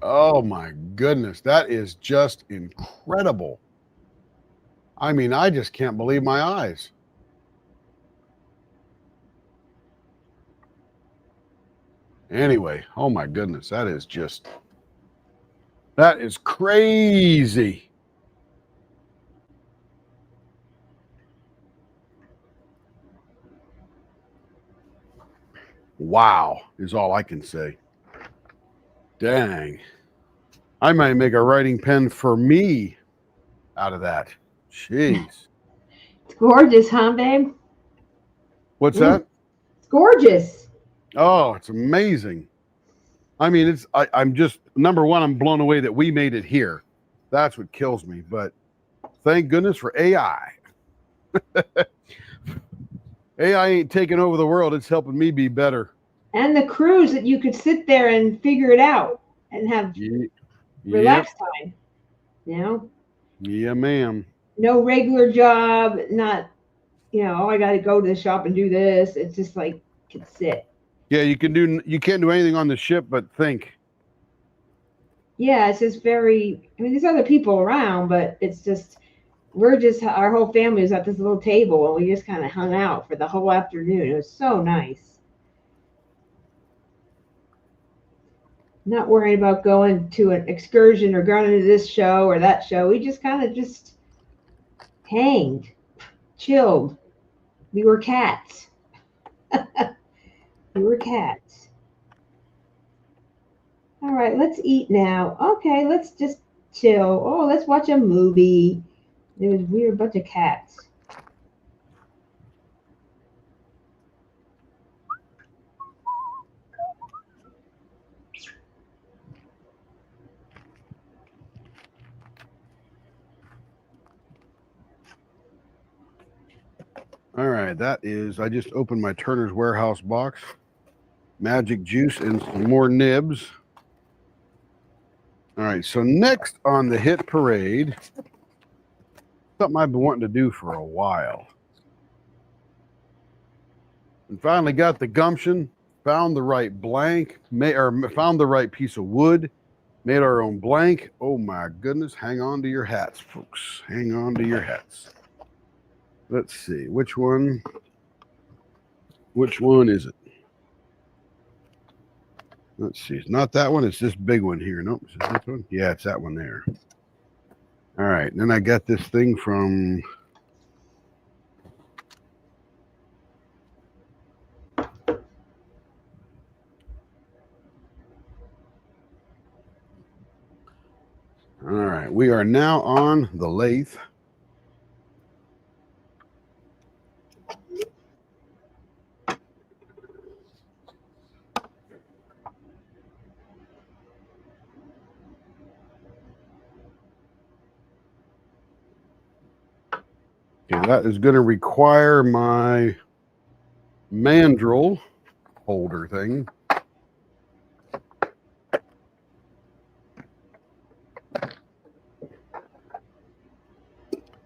Oh my goodness, that is just incredible. I mean, I just can't believe my eyes. Anyway, oh my goodness, that is crazy. Wow, is all I can say. Dang. I might make a writing pen for me out of that. Jeez. it's gorgeous, huh, babe? What's that? It's gorgeous. Oh, it's amazing. I mean, I'm just, number one, I'm blown away that we made it here. That's what kills me. But thank goodness for AI. AI ain't taking over the world. It's helping me be better. And the cruise that you could sit there and figure it out and have relaxed time. You know? Yeah, ma'am. No regular job, not, oh, I got to go to the shop and do this. It's just like, can sit. Yeah, you can't do anything on the ship but think. Yeah, it's just very, there's other people around, but it's just, our whole family was at this little table and we just kind of hung out for the whole afternoon. It was so nice. Not worrying about going to an excursion or going to this show or that show. We just kind of just hanged, chilled. We were cats. We were cats. All right, let's eat now. Okay, let's just chill. Oh, let's watch a movie. We're a bunch of cats. All right, I just opened my Turner's Warehouse box. magic juice and some more nibs. All right, so next on the hit parade, something I've been wanting to do for a while. And finally got the gumption, found the right blank, found the right piece of wood, made our own blank. Oh my goodness, hang on to your hats, folks. Hang on to your hats. Let's see, which one is it? Let's see, it's not that one, it's this big one here. Nope, is it this one? Yeah, it's that one there. All right, then I got this thing from all right, we are now on the lathe. Okay, that is going to require my mandrel holder thing.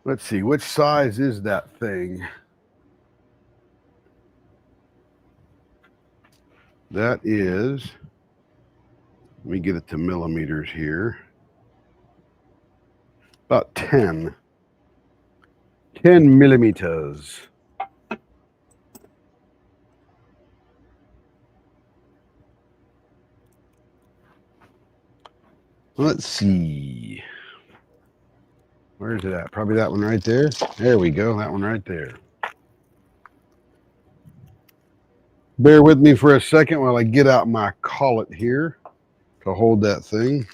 Let's see, which size is that thing? That is, let me get it to millimeters here. About 10 millimeters. Let's see. Where is it at? Probably that one right there. There we go. That one right there. Bear with me for a second while I get out my collet here to hold that thing.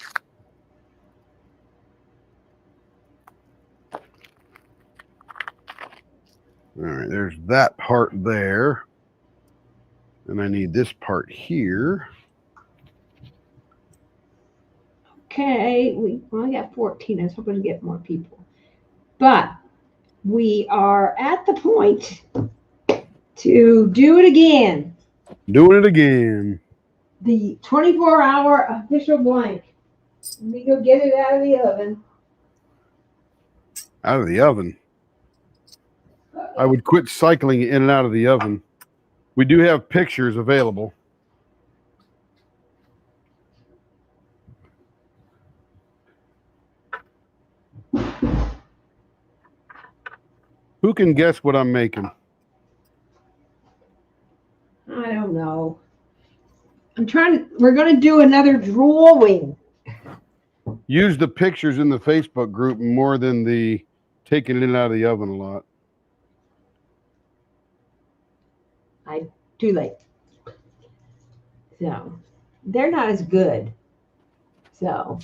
All right, there's that part there. And I need this part here. Okay, we only got 14. I was hoping to get more people. But we are at the point to do it again. Doing it again. The 24-hour official blank. Let me go get it out of the oven. Out of the oven. I would quit cycling in and out of the oven. We do have pictures available. Who can guess what I'm making? I don't know. We're going to do another drawing. Use the pictures in the Facebook group more than the taking it in and out of the oven a lot. Too late. So, they're not as good. So.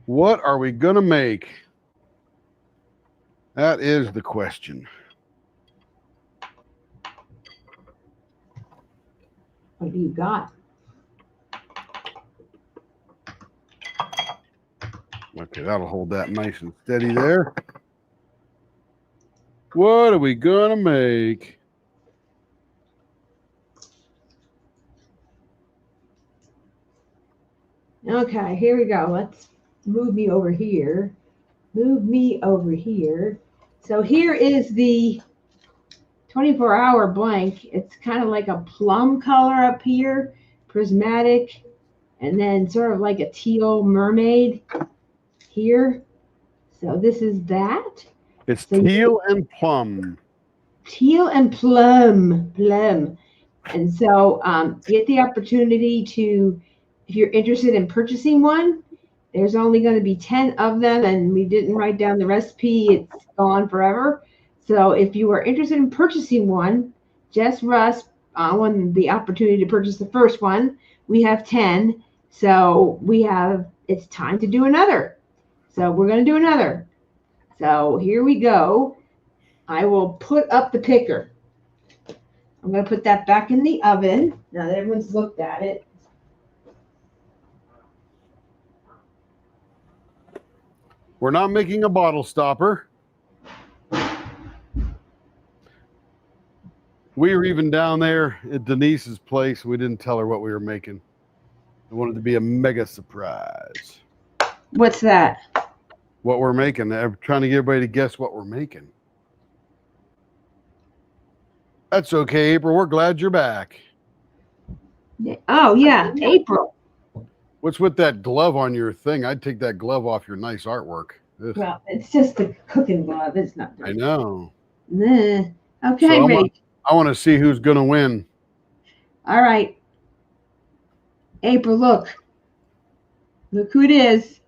What are we going to make? That is the question. What do you got? Okay, that'll hold that nice and steady there. What are we going to make? Okay, here we go. Let's move me over here. Move me over here. So here is the 24-hour blank. It's kind of like a plum color up here, prismatic, and then sort of like a teal mermaid here. So this is that. It's teal and plum. Teal and plum. And so you get the opportunity to, if you're interested in purchasing one, there's only going to be 10 of them, and we didn't write down the recipe. It's gone forever. So if you are interested in purchasing one, just Russ won the opportunity to purchase the first one. We have 10. So it's time to do another. So we're going to do another. So here we go. I will put up the picker. I'm going to put that back in the oven now that everyone's looked at it. We're not making a bottle stopper. We were even down there at Denise's place. We didn't tell her what we were making. I wanted to be a mega surprise. What's that? What we're making. I'm trying to get everybody to guess what we're making. That's okay, April. We're glad you're back. Oh, yeah, April. What's with that glove on your thing? I'd take that glove off your nice artwork. Ugh. Well, it's just a cooking glove. It's not I dirty. know. Nah. Okay, So Rach. I want to see who's going to win. All right. April, look. Look who it is.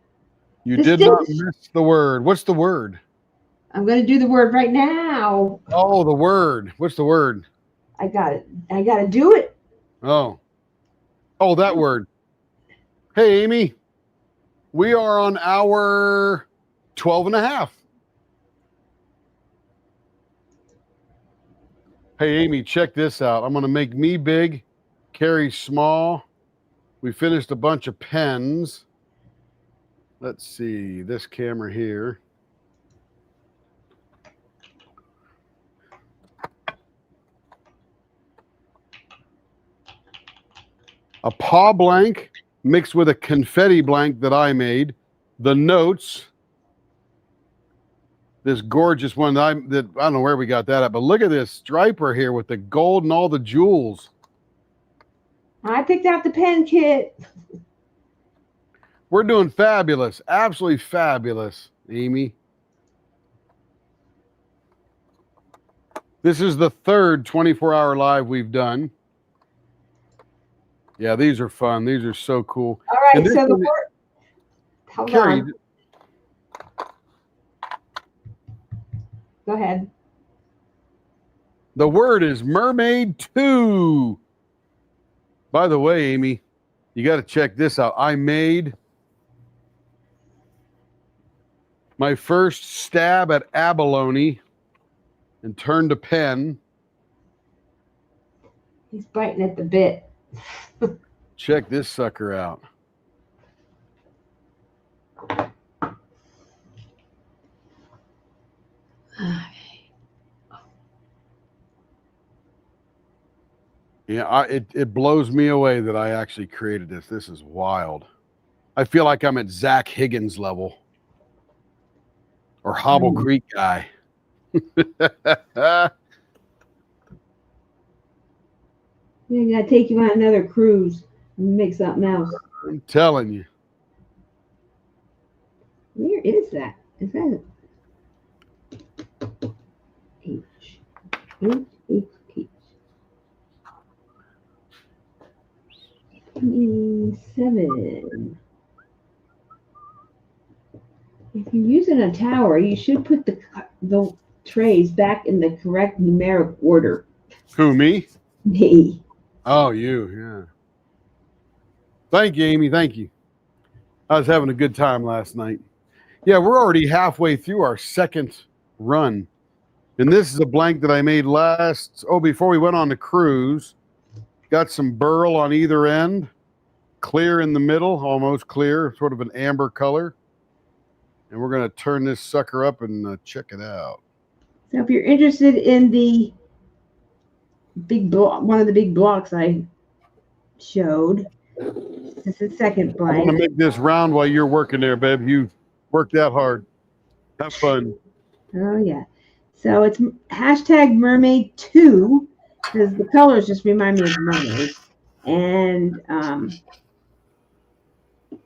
You The did not stitch. miss the word. What's the word? I'm going to do the word right now. Oh, the word. What's the word? I got it. I got to do it. Oh, that word. Hey, Amy, we are on hour 12 and a half. Hey, Amy, check this out. I'm going to make me big, Carrie small. We finished a bunch of pens. Let's see, this camera here. A paw blank mixed with a confetti blank that I made. The notes. This gorgeous one that I don't know where we got that at, but look at this striper here with the gold and all the jewels. I picked out the pen kit. We're doing fabulous. Absolutely fabulous, Amy. This is the third 24-hour live we've done. Yeah, these are fun. These are so cool. All right, And this so the one- word. Hold Carrie, on. Go ahead. the word is Mermaid 2. By the way, Amy, you got to check this out. I made my first stab at abalone and turned a pen. He's biting at the bit. Check this sucker out. Yeah, it blows me away that I actually created this. This is wild. I feel like I'm at Zach Higgins level or Hobble Creek guy. We gotta take you on another cruise and make something else. I'm telling you. Where is that? Is that H? H, H, H. 7. If you're using a tower, you should put the trays back in the correct numeric order. Who, me? Me. Oh, you, yeah. Thank you, Amy. Thank you. I was having a good time last night. Yeah, we're already halfway through our second run. And this is a blank that I made before we went on the cruise. Got some burl on either end, clear in the middle, almost clear, sort of an amber color. And we're going to turn this sucker up and check it out. So if you're interested in the big block, one of the big blocks I showed, this is the second I want to blank. make this round while you're working there, babe. You worked that hard. Have fun. Oh yeah. So it's hashtag mermaid 2 because the colors just remind me of mermaids. And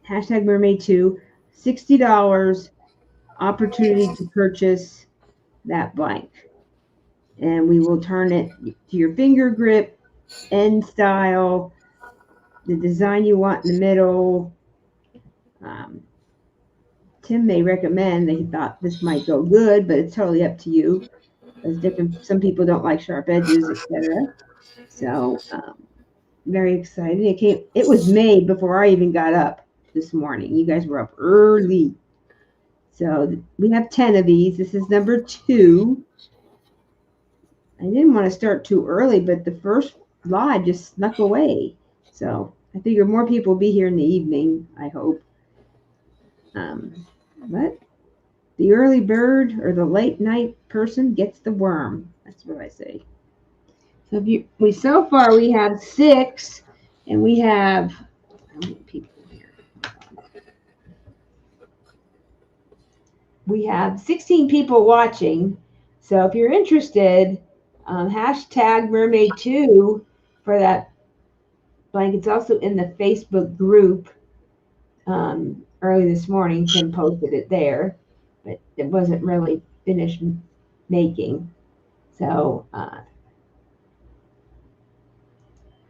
hashtag mermaid 2, $60 opportunity to purchase that blank. And we will turn it to your finger grip, end style, the design you want in the middle. Tim may recommend that he thought this might go good, but it's totally up to you. There's some people don't like sharp edges, etc. So very excited. It was made before I even got up this morning. You guys were up early. So we have 10 of these. This is number 2. I didn't want to start too early, but the first live just snuck away. So I figure more people will be here in the evening, I hope. But the early bird or the late night person gets the worm. That's what I say. So so far we have 6, and we have how many people here? We have 16 people watching. So if you're interested, hashtag mermaid2 for that blank. It's also in the Facebook group. Early this morning, Tim posted it there, but it wasn't really finished making. So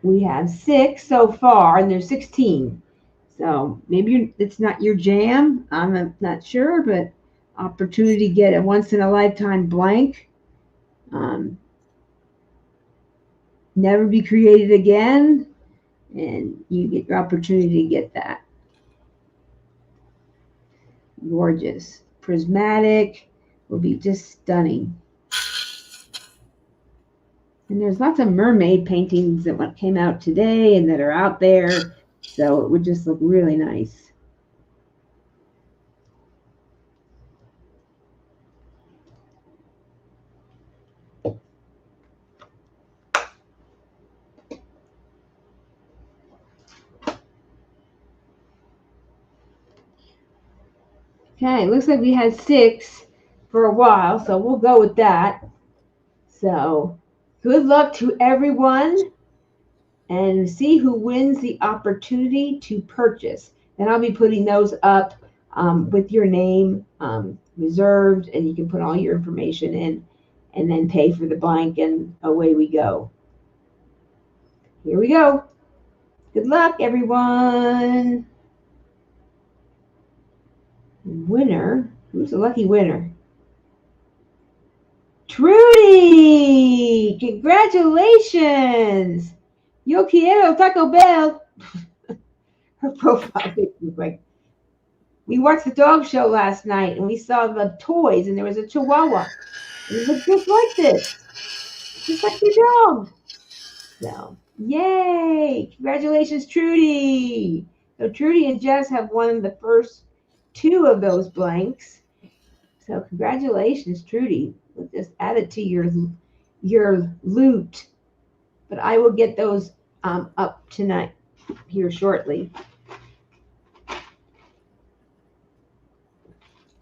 we have 6 so far, and there's 16. So maybe it's not your jam. I'm not sure, but opportunity to get a once in a lifetime blank. Never be created again, and you get your opportunity to get that. Gorgeous. Prismatic will be just stunning. And there's lots of mermaid paintings that came out today and that are out there. So it would just look really nice. Okay, looks like we had 6 for a while, so we'll go with that. So good luck to everyone, and see who wins the opportunity to purchase. And I'll be putting those up with your name reserved, and you can put all your information in and then pay for the blank, and away we go. Here we go. Good luck, everyone. Winner. Who's the lucky winner? Trudy! Congratulations! Yo quiero Taco Bell. Her profile picture was like, we watched the dog show last night and we saw the toys and there was a chihuahua. And it looked just like this. Just like your dog. So, yay! Congratulations, Trudy! So Trudy and Jess have won the first 2 of those blanks. So congratulations, Trudy. We'll just add it to your loot. But I will get those up tonight here shortly.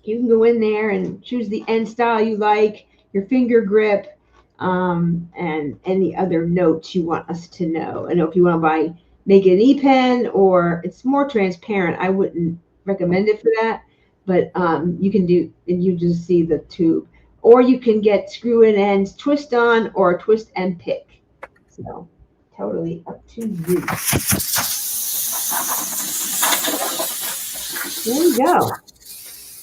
You can go in there and choose the end style you like, your finger grip, and any other notes you want us to know. I know if you want to make it an e-pen, or it's more transparent, I wouldn't recommend it for that. But you can do, and you just see the tube. Or you can get screw-in ends, twist on, or twist and pick. So totally up to you. There we go.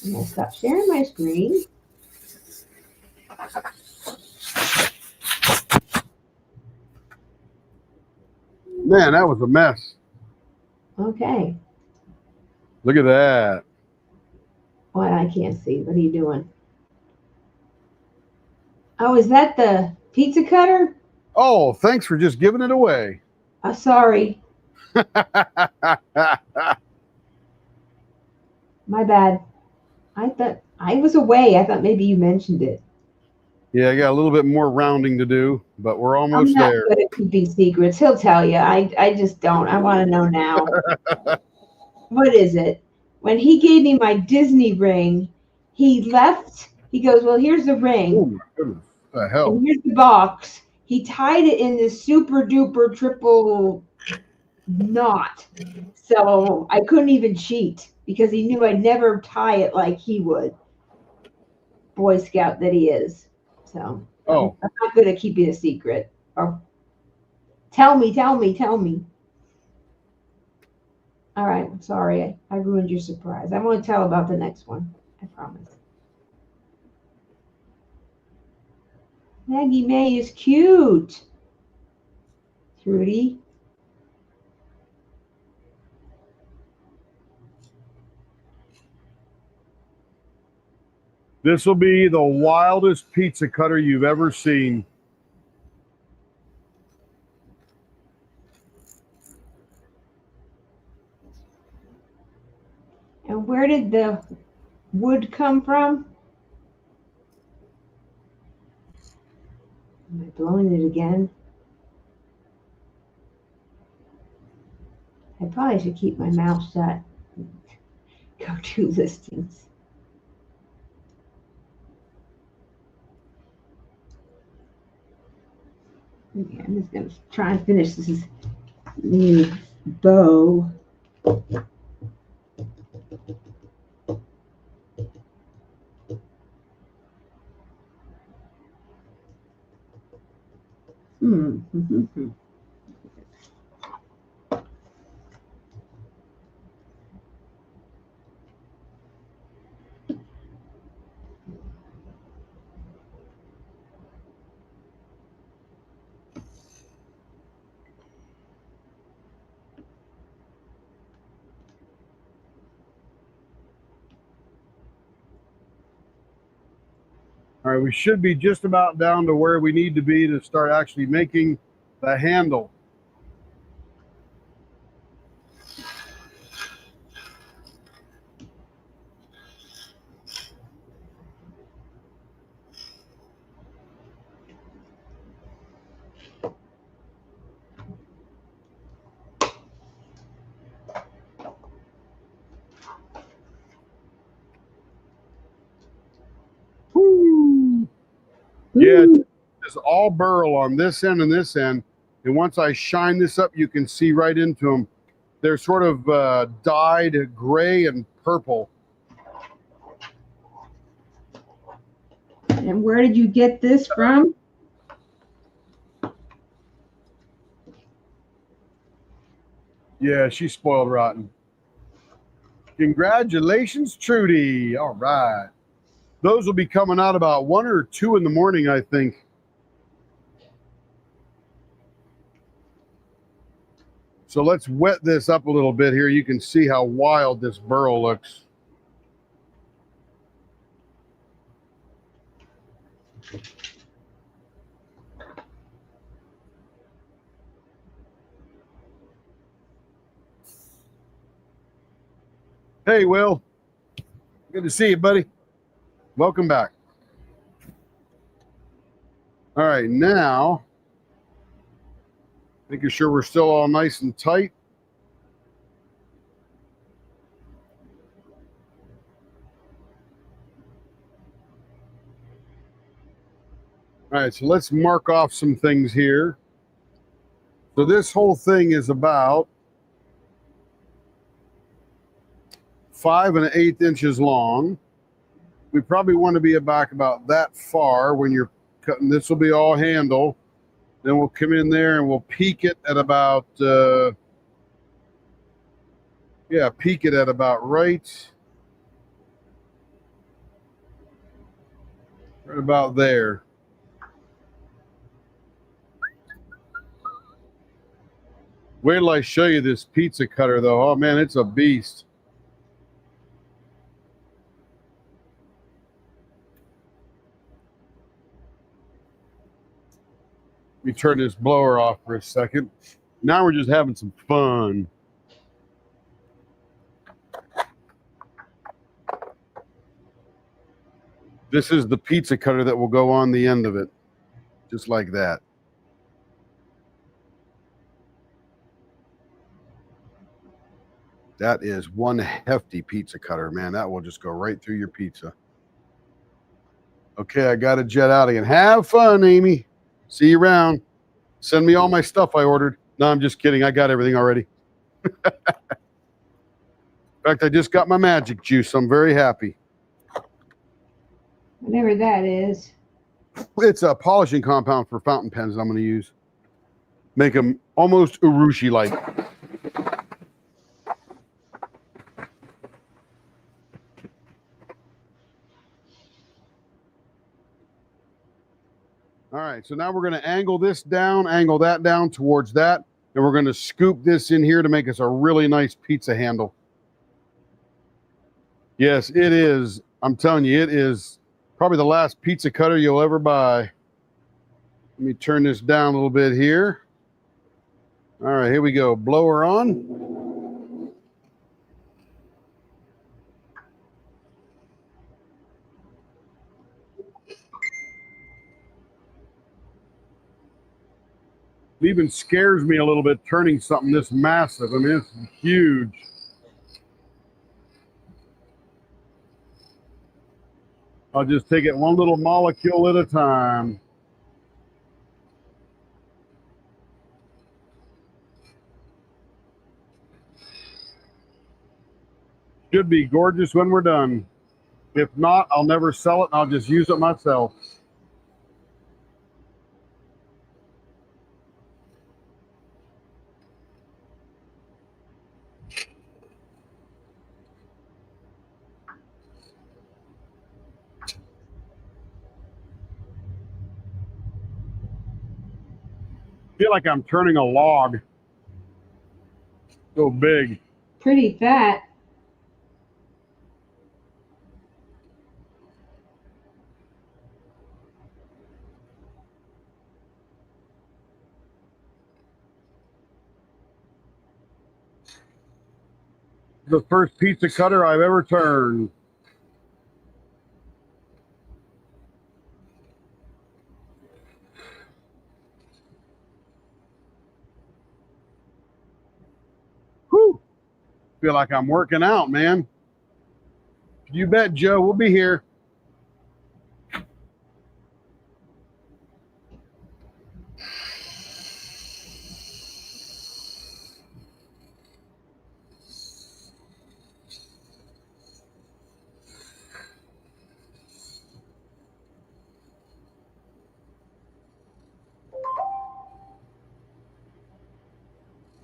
I'm going to stop sharing my screen. Man, that was a mess. Okay. Look at that. What? I can't see. What are you doing? Oh, is that the pizza cutter? Oh, thanks for just giving it away. Sorry. My bad. I thought I was away. I thought maybe you mentioned it. Yeah, I got a little bit more rounding to do, but we're I'm almost not there. good at keeping secrets. He'll tell you. I just don't. I want to know now. What is it? When he gave me my Disney ring, he left. He goes, well, here's the ring. Oh, my goodness. What the hell? And here's the box. He tied it in this super duper triple knot. So I couldn't even cheat because he knew I'd never tie it like he would. Boy Scout that he is. So Oh, I'm not good at keeping a secret. Or tell me. All right, I'm sorry. I ruined your surprise. I won't tell about the next one. I promise. Maggie May is cute. Trudy. this will be the wildest pizza cutter you've ever seen. And where did the wood come from? Am I blowing it again? I probably should keep my mouth shut. Go to listings. Okay, I'm just gonna try and finish this new bow. Hmm. All right, we should be just about down to where we need to be to start actually making the handle. Woo. Yeah, it's all burl on this end and this end. And once I shine this up, you can see right into them. They're sort of dyed gray and purple. And where did you get this from? Yeah, she's spoiled rotten. Congratulations, Trudy. All right. Those will be coming out about 1 or 2 in the morning, I think. So let's wet this up a little bit here. You can see how wild this burl looks. Hey, Will. Good to see you, buddy. Welcome back. All right, now, making sure we're still all nice and tight. All right, so let's mark off some things here. So this whole thing is about 5 1/8 inches long. We probably want to be back about that far when you're cutting. This will be all handle. Then we'll come in there and we'll peak it at about, peak it at about right about there. Wait till I show you this pizza cutter, though. Oh, man, it's a beast. Let me turn this blower off for a second. Now we're just having some fun. This is the pizza cutter that will go on the end of it, just like that. That is one hefty pizza cutter, man. That will just go right through your pizza. Okay, I got to jet out again. Have fun, Amy. See you around. Send me all my stuff I ordered. No, I'm just kidding. I got everything already. In fact, I just got my magic juice. I'm very happy. Whatever that is. It's a polishing compound for fountain pens I'm going to use. Make them almost urushi-like. All right, so now we're going to angle this down, angle that down towards that, and we're going to scoop this in here to make us a really nice pizza handle. Yes, it is. I'm telling you, it is probably the last pizza cutter you'll ever buy. Let me turn this down a little bit here. All right, here we go. Blower on. It even scares me a little bit turning something this massive. I mean, it's huge. I'll just take it one little molecule at a time. Should be gorgeous when we're done. If not, I'll never sell it and I'll just use it myself. Feel like I'm turning a log. So big. Pretty fat. The first pizza cutter I've ever turned. Whew. Feel like I'm working out, man. You bet, Joe. We'll be here.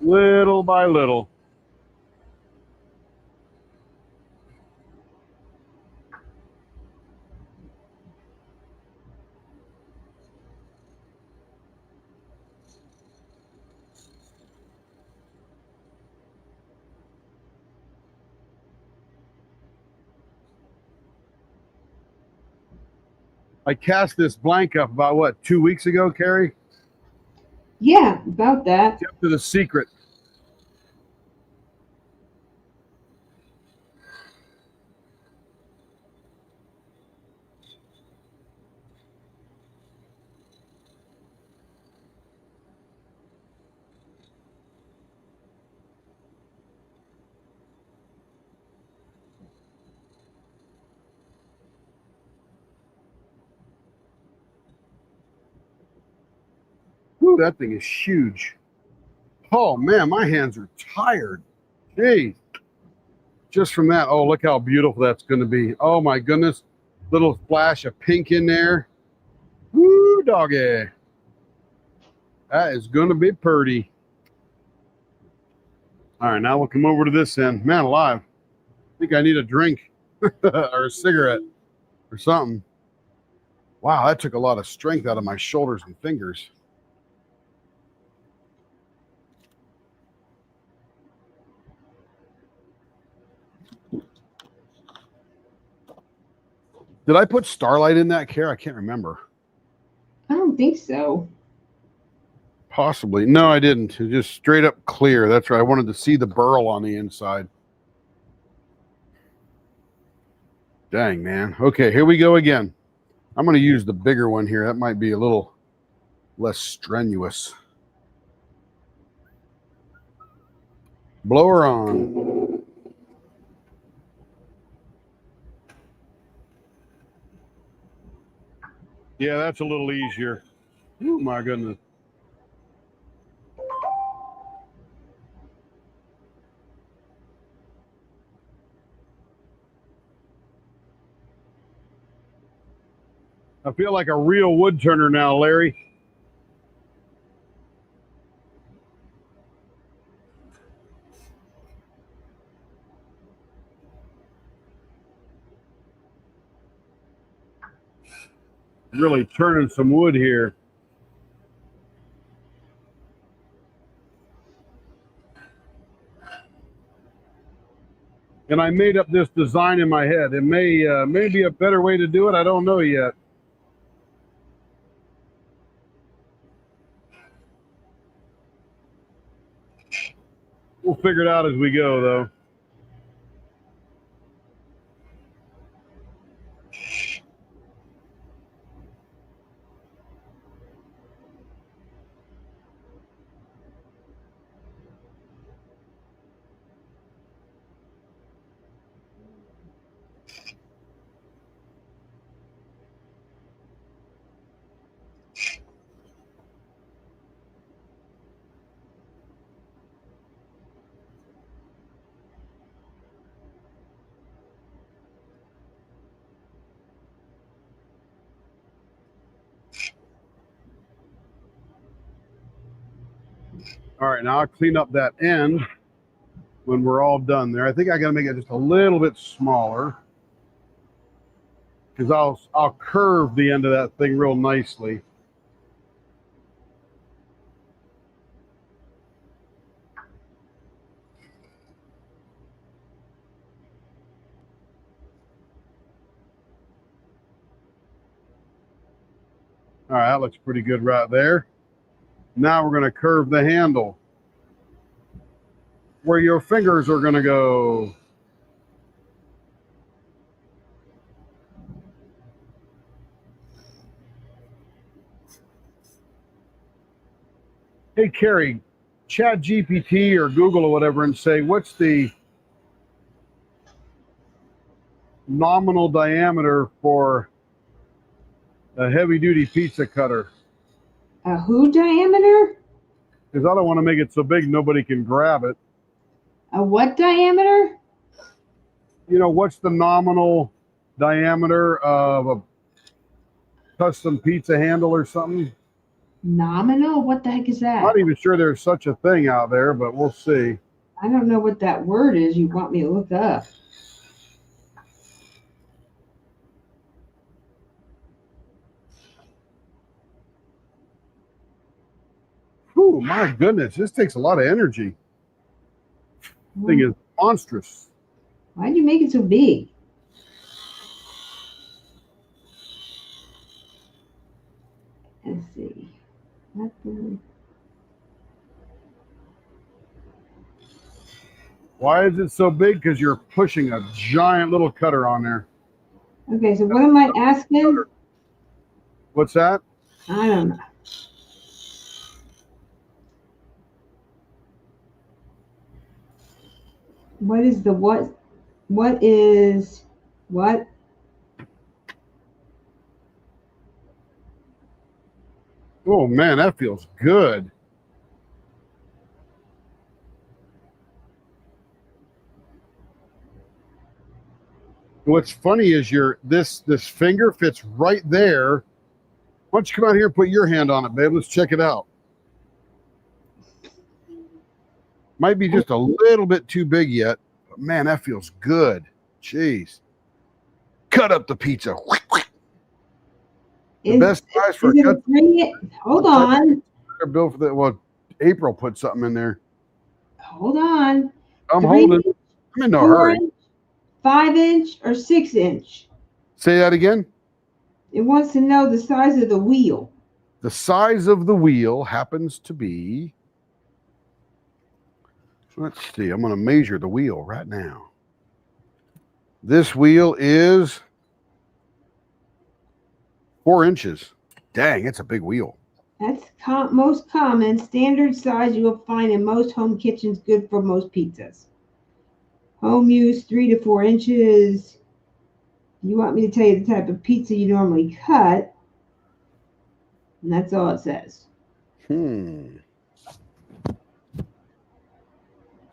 Little by little. I cast this blank up about what, 2 weeks ago, Carrie? Yeah, about that. Kept to the secret. Ooh, that thing is huge. Oh man, my hands are tired. Jeez. Just from that, oh, look how beautiful that's going to be. Oh my goodness. Little flash of pink in there. Woo, doggy. That is going to be pretty. All right, now we'll come over to this end. Man alive. I think I need a drink or a cigarette or something. Wow, that took a lot of strength out of my shoulders and fingers. Did I put Starlight in that, Care? I can't remember. I don't think so. Possibly. No, I didn't. It just straight up clear. That's right. I wanted to see the burl on the inside. Dang, man. Okay, here we go again. I'm going to use the bigger one here. That might be a little less strenuous. Blower on. Yeah, that's a little easier. Oh, my goodness. I feel like a real wood turner now, Larry. Really turning some wood here. And I made up this design in my head. It may be a better way to do it. I don't know yet. We'll figure it out as we go, though. All right, now I'll clean up that end when we're all done there. I think I got to make it just a little bit smaller because I'll curve the end of that thing real nicely. All right, that looks pretty good right there. Now we're going to curve the handle where your fingers are going to go. Hey, Carrie, chat GPT or Google or whatever and say, what's the nominal diameter for a heavy duty pizza cutter? A who diameter? Because I don't want to make it so big nobody can grab it. A what diameter? You know, what's the nominal diameter of a custom pizza handle or something? Nominal? What the heck is that? Not even sure there's such a thing out there, but we'll see. I don't know what that word is you want me to look up. Whew, my goodness, this takes a lot of energy. This thing is monstrous. Why'd you make it so big? Let's see. Why is it so big? Because you're pushing a giant little cutter on there. Okay, so what am I asking? What's that? I don't know. What is the what? What is what? Oh man, that feels good. What's funny is this finger fits right there. Why don't you come out here and put your hand on it, babe? Let's check it out. Might be just a little bit too big yet, but man, that feels good. Jeez. Cut up the pizza. The best size for a cut. Hold on. Bill for the well, April put something in there. Hold on. I'm holding. I'm in no hurry. 5-inch or 6-inch? Say that again. It wants to know the size of the wheel. The size of the wheel happens to be. Let's see. I'm going to measure the wheel right now. This wheel is 4 inches. Dang, it's a big wheel. That's most common standard size you will find in most home kitchens, good for most pizzas. Home use 3 to 4 inches. You want me to tell you the type of pizza you normally cut, and that's all it says.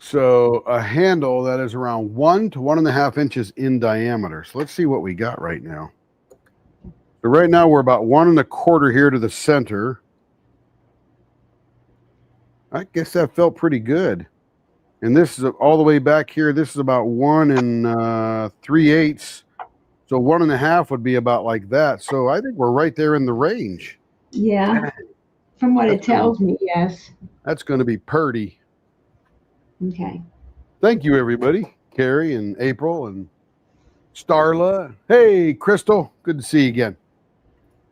So a handle that is around 1 to 1.5 inches in diameter. So let's see what we got right now. So right now we're about 1 1/4 here to the center. I guess that felt pretty good. And this is all the way back here. This is about 1 3/8. So 1.5 would be about like that. So I think we're right there in the range. Yeah, from what it tells me, yes. That's going to be purty. Okay. Thank you, everybody. Carrie and April and Starla. Hey, Crystal. Good to see you again.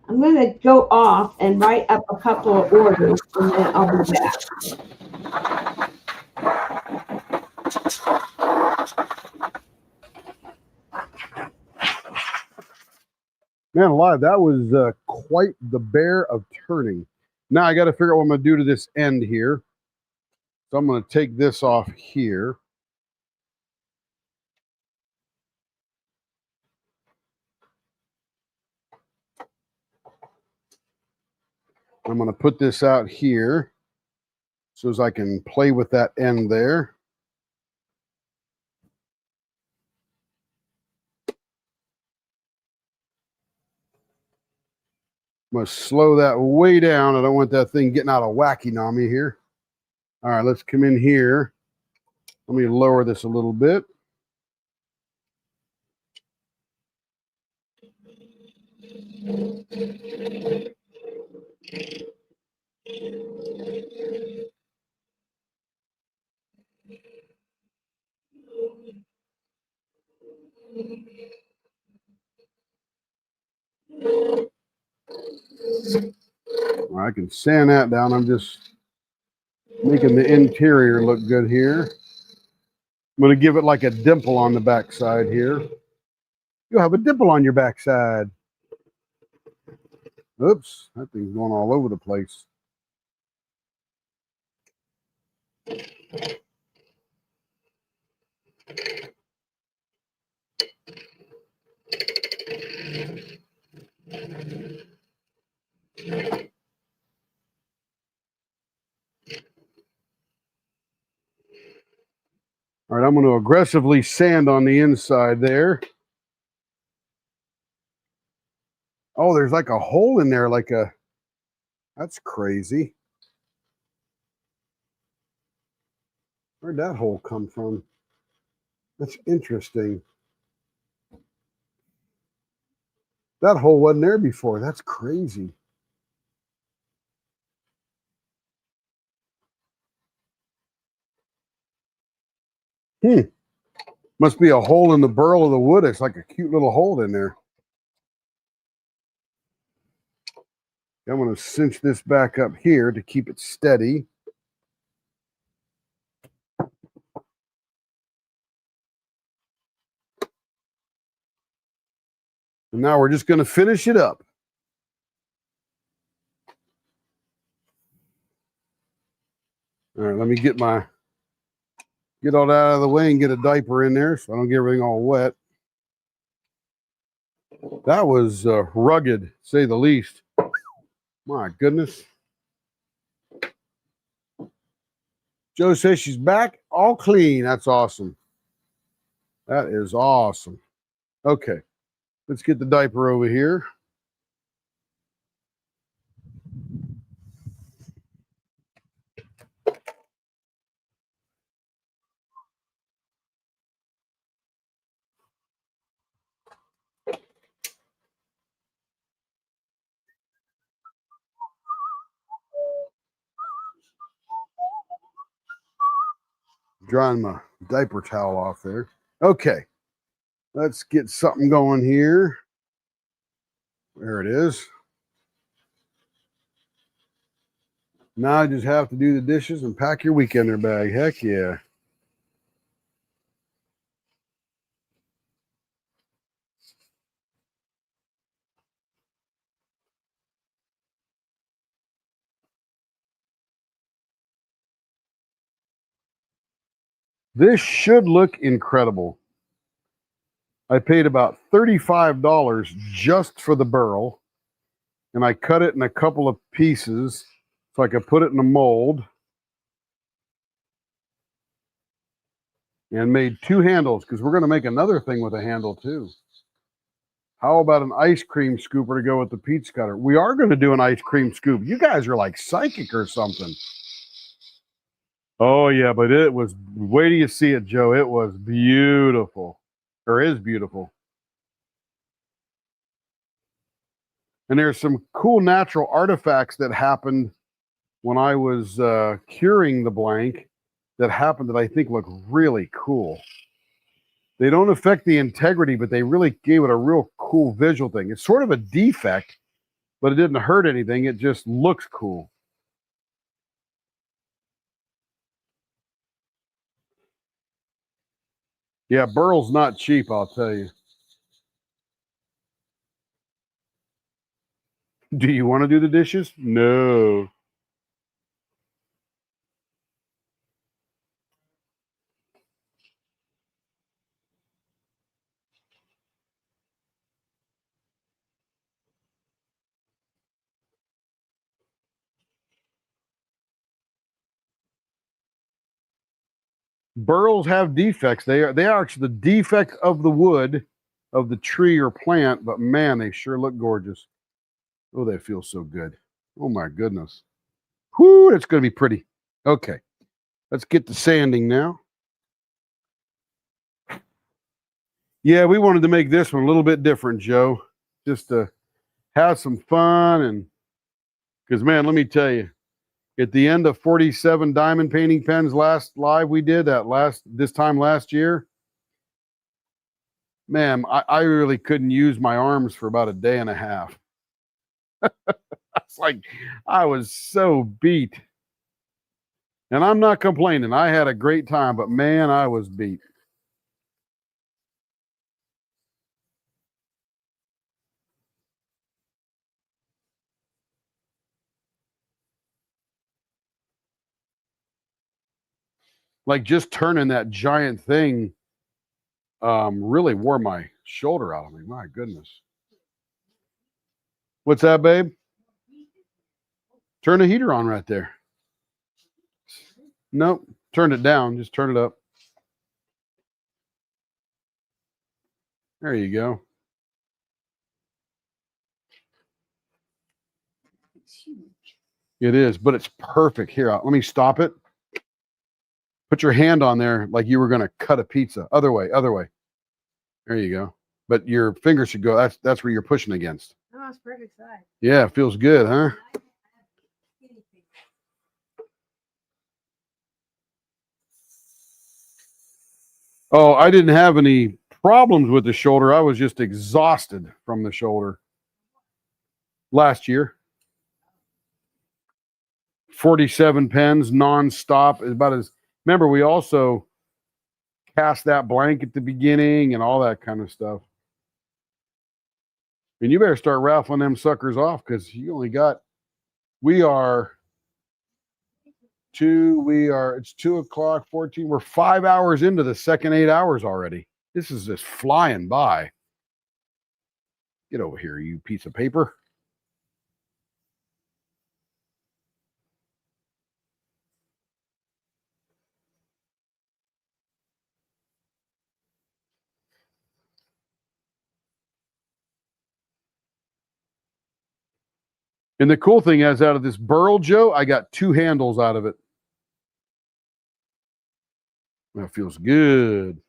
I'm going to go off and write up a couple of orders, and then I'll be back. Man alive, that was quite the bear of turning. Now I got to figure out what I'm going to do to this end here. So I'm going to take this off here. I'm going to put this out here so as I can play with that end there. I'm going to slow that way down. I don't want that thing getting out of whacking on me here. All right, let's come in here. Let me lower this a little bit. I can sand that down. I'm just making the interior look good here. I'm going to give it like a dimple on the backside here. You'll have a dimple on your backside. Oops, that thing's going all over the place. All right, I'm going to aggressively sand on the inside there. Oh, there's like a hole in there, like a, that's crazy. Where'd that hole come from? That's interesting. That hole wasn't there before. That's crazy. Must be a hole in the burl of the wood. It's like a cute little hole in there. I'm going to cinch this back up here to keep it steady. And now we're just going to finish it up. All right, let me get all that out of the way and get a diaper in there so I don't get everything all wet. That was rugged, to say the least. My goodness. Joe says she's back all clean. That's awesome. That is awesome. Okay, let's get the diaper over here. Drying my diaper towel off there. Okay, let's get something going here. There it is. Now I just have to do the dishes and pack your weekender bag. Heck yeah. This should look incredible. I paid about $35 just for the burl, and I cut it in a couple of pieces so I could put it in a mold and made 2 handles because we're going to make another thing with a handle too. How about an ice cream scooper to go with the pizza cutter? We are going to do an ice cream scoop. You guys are like psychic or something. Oh, yeah, but it was, wait till you see it, Joe. It was beautiful, or is beautiful. And there's some cool natural artifacts that happened when I was curing the blank that happened that I think look really cool. They don't affect the integrity, but they really gave it a real cool visual thing. It's sort of a defect, but it didn't hurt anything. It just looks cool. Yeah, burl's not cheap, I'll tell you. Do you want to do the dishes? No. Burls have defects. They are actually the defect of the wood of the tree or plant, but man, they sure look gorgeous. Oh, they feel so good. Oh my goodness. Whoo, it's going to be pretty. Okay. Let's get to sanding now. Yeah, we wanted to make this one a little bit different, Joe, just to have some fun. And because, man, let me tell you, at the end of 47 diamond painting pens last live we did this time last year, man, I really couldn't use my arms for about a day and a half. It's like I was so beat. And I'm not complaining. I had a great time, but man, I was beat. Like just turning that giant thing really wore my shoulder out of me. My goodness. What's that, babe? Turn the heater on right there. Nope. Turn it down. Just turn it up. There you go. It is, but it's perfect. Here, let me stop it. Put your hand on there like you were going to cut a pizza. Other way, other way. There you go. But your finger should go. That's where you're pushing against. Oh, it's perfect size. Yeah, it feels good, huh? Oh, I didn't have any problems with the shoulder. I was just exhausted from the shoulder last year. 47 pens nonstop. About as remember, we also cast that blank at the beginning and all that kind of stuff. And you better start raffling them suckers off because you only got. It's 2:14. We're 5 hours into the second 8 hours already. This is just flying by. Get over here, you piece of paper. And the cool thing is, out of this burl, Joe, I got 2 handles out of it. That feels good.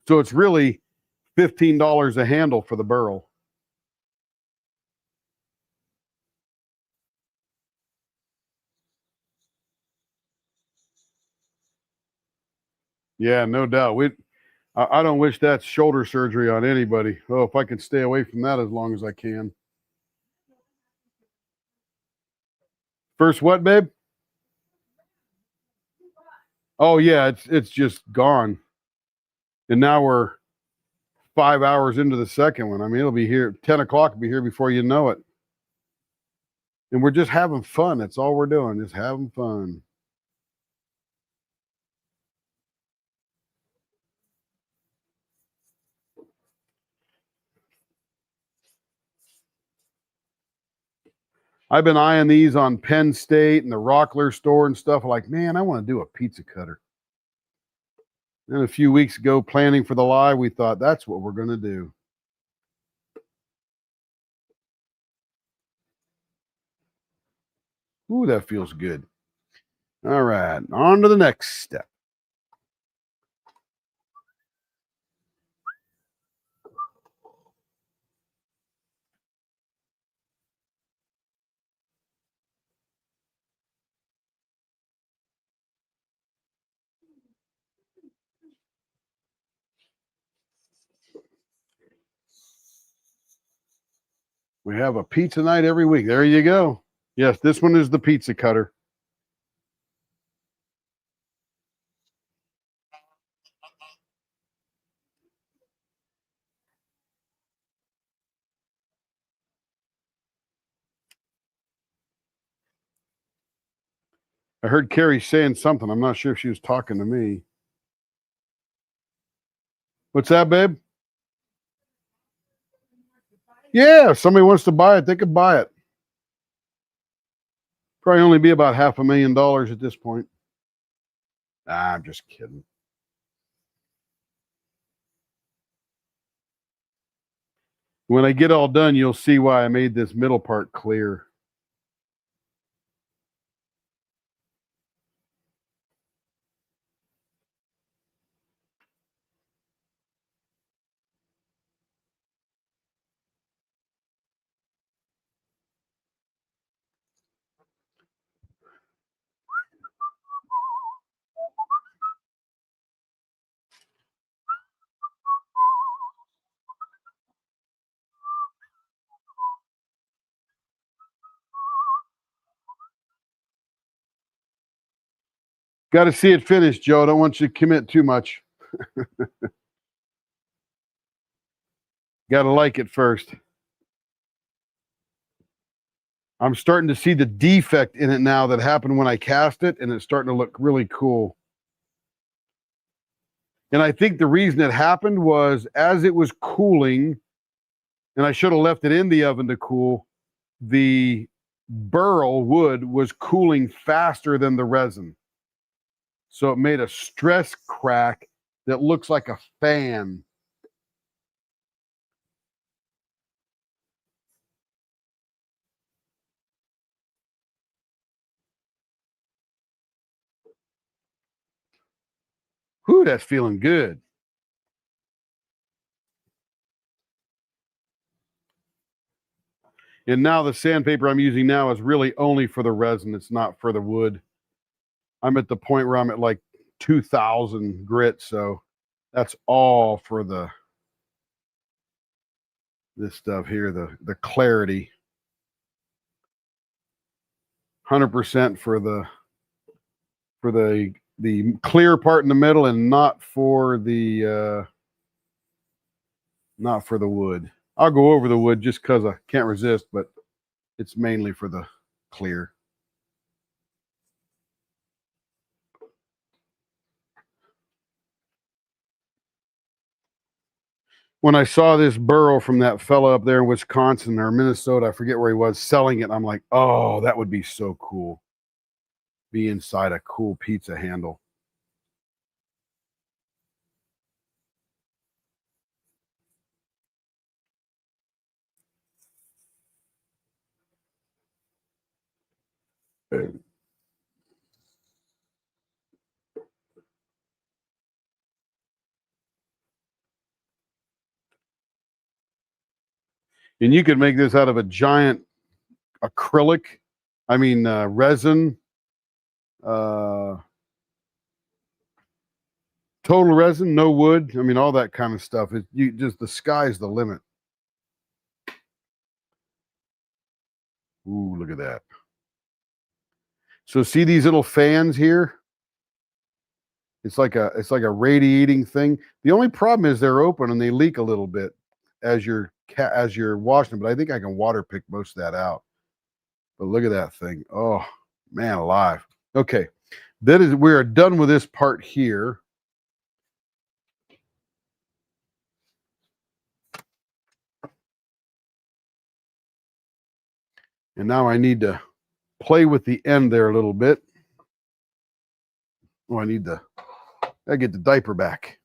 So it's really $15 a handle for the burl. Yeah, no doubt. I don't wish that shoulder surgery on anybody. Oh, if I could stay away from that as long as I can. First what, babe? Oh yeah, it's just gone. And now we're 5 hours into the second one. I mean, it'll be here 10 o'clock. Will be here before you know it. And we're just having fun. That's all we're doing, just having fun. I've been eyeing these on Penn State and the Rockler store and stuff. Like, man, I want to do a pizza cutter. And a few weeks ago, planning for the live, we thought that's what we're going to do. Ooh, that feels good. All right, on to the next step. We have a pizza night every week. There you go. Yes, this one is the pizza cutter. I heard Carrie saying something. I'm not sure if she was talking to me. What's that, babe? Yeah, if somebody wants to buy it, they could buy it. Probably only be about $500,000 at this point. Nah, I'm just kidding. When I get all done, you'll see why I made this middle part clear. Got to see it finished, Joe. I don't want you to commit too much. Got to like it first. I'm starting to see the defect in it now that happened when I cast it, and it's starting to look really cool. And I think the reason it happened was as it was cooling, and I should have left it in the oven to cool, the burl wood was cooling faster than the resin. So it made a stress crack that looks like a fan. Whew, that's feeling good. And now the sandpaper I'm using now is really only for the resin. It's not for the wood. I'm at the point where I'm at like 2,000 grit. So that's all for this stuff here, the clarity. 100% for the clear part in the middle, and not for the wood. I'll go over the wood just because I can't resist, but it's mainly for the clear. When I saw this burl from that fella up there in Wisconsin or Minnesota, I forget where he was, selling it, I'm like, oh, that would be so cool. Be inside a cool pizza handle. And you could make this out of a giant acrylic, resin, total resin, no wood. I mean, all that kind of stuff. The sky's the limit. Ooh, look at that. So see these little fans here? It's like a radiating thing. The only problem is they're open and they leak a little bit as you're washing them, but I think I can water pick most of that out. But look at that thing. Oh, man alive. Okay. We are done with this part here. And now I need to play with the end there a little bit. Oh, I get the diaper back.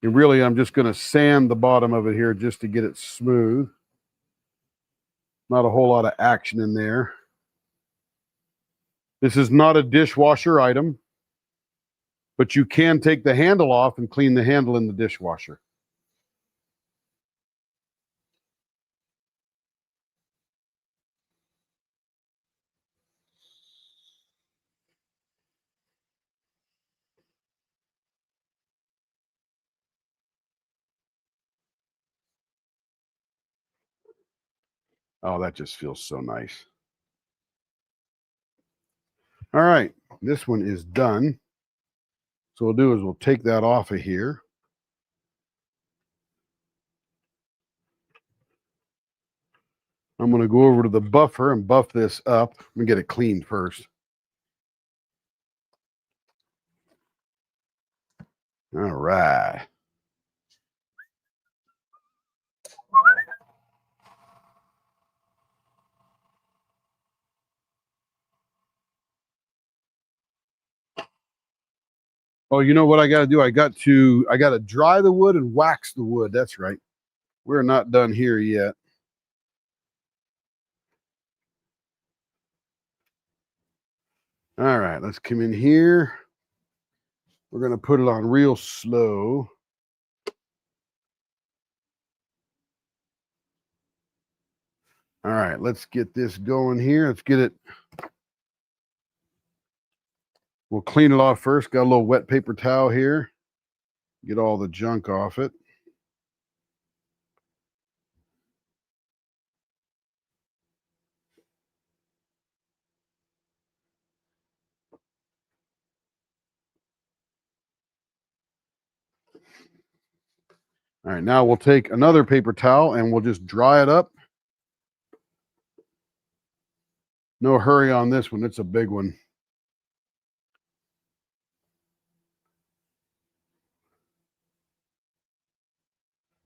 And really, I'm just going to sand the bottom of it here just to get it smooth. Not a whole lot of action in there. This is not a dishwasher item, but you can take the handle off and clean the handle in the dishwasher. Oh, that just feels so nice. All right, this one is done. So what we'll do is we'll take that off of here. I'm going to go over to the buffer and buff this up. Let me get it cleaned first. All right. Oh, you know what I got to do? I got to dry the wood and wax the wood. That's right. We're not done here yet. All right, let's come in here. We're going to put it on real slow. All right, let's get this going here. Let's get it. We'll clean it off first. Got a little wet paper towel here. Get all the junk off it. All right, now we'll take another paper towel and we'll just dry it up. No hurry on this one. It's a big one.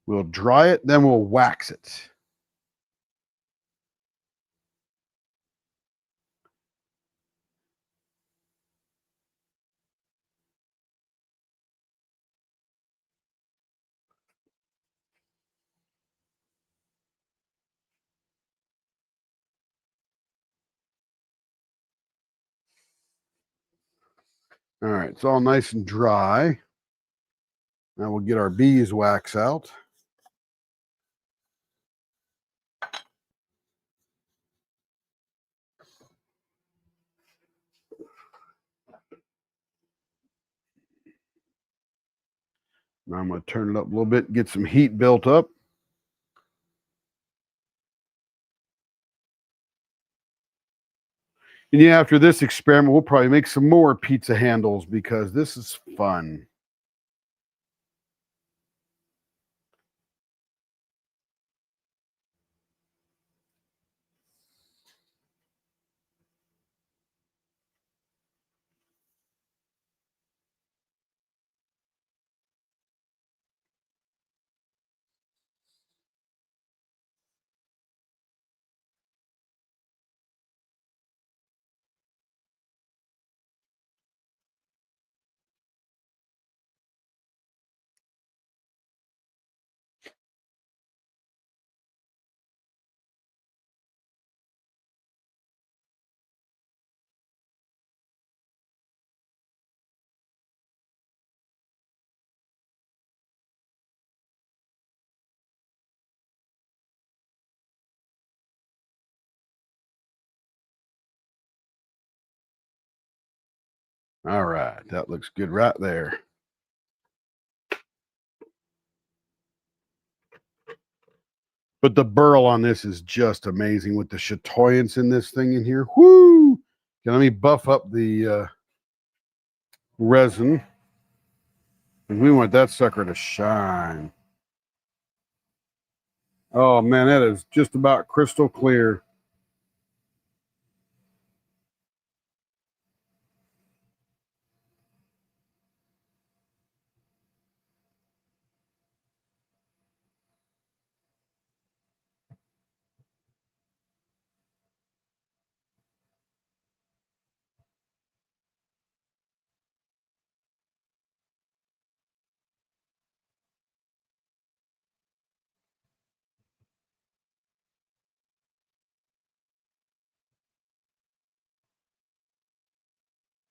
We'll dry it, then we'll wax it. All right, it's all nice and dry. Now we'll get our beeswax out. Now I'm going to turn it up a little bit, get some heat built up. And yeah, after this experiment, we'll probably make some more pizza handles because this is fun. All right, that looks good right there. But the burl on this is just amazing with the chatoyance in this thing in here. Whoo! Okay, let me buff up the resin. And we want that sucker to shine. Oh man, that is just about crystal clear.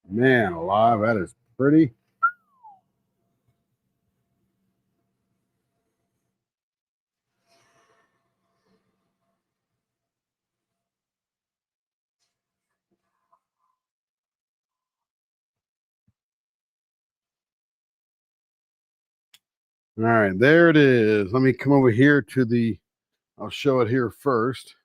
Man alive, that is pretty. All right, there it is. Let me come over here to the, I'll show it here first.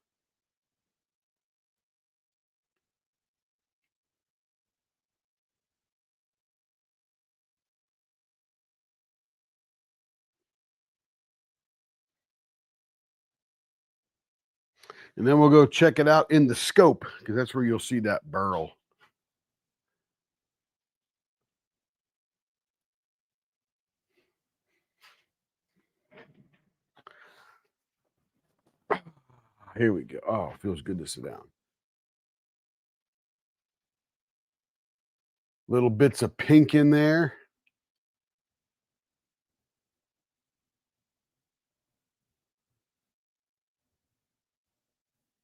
And then we'll go check it out in the scope because that's where you'll see that burl. Here we go. Oh, feels good to sit down. Little bits of pink in there.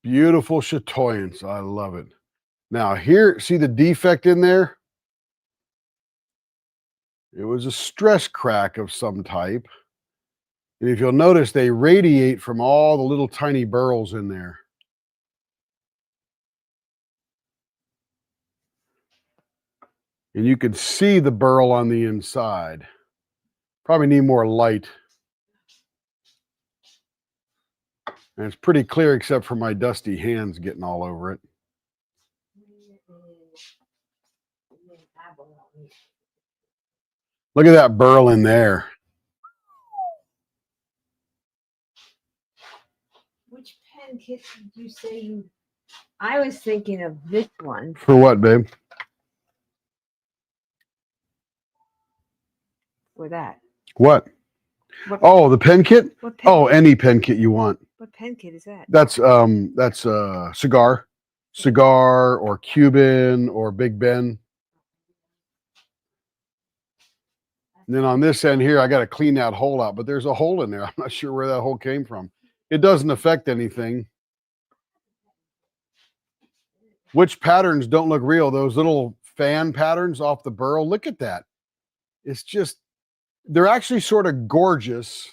Beautiful chatoyance. I love it. Now here, see the defect in there? It was a stress crack of some type. And if you'll notice, they radiate from all the little tiny burls in there. And you can see the burl on the inside. Probably need more light. And it's pretty clear except for my dusty hands getting all over it. Look at that burl in there. Which pen kit did you say you? I was thinking of this one. For what, babe? For that. What? What, Oh, the pen kit? what pen? Oh, any pen kit you want. What pen kit is that? That's cigar or Cuban or Big Ben. And then on this end here, I got to clean that hole out, but there's a hole in there. I'm not sure where that hole came from. It doesn't affect anything. Which patterns don't look real? Those little fan patterns off the burl. Look at that. It's just, they're actually sort of gorgeous,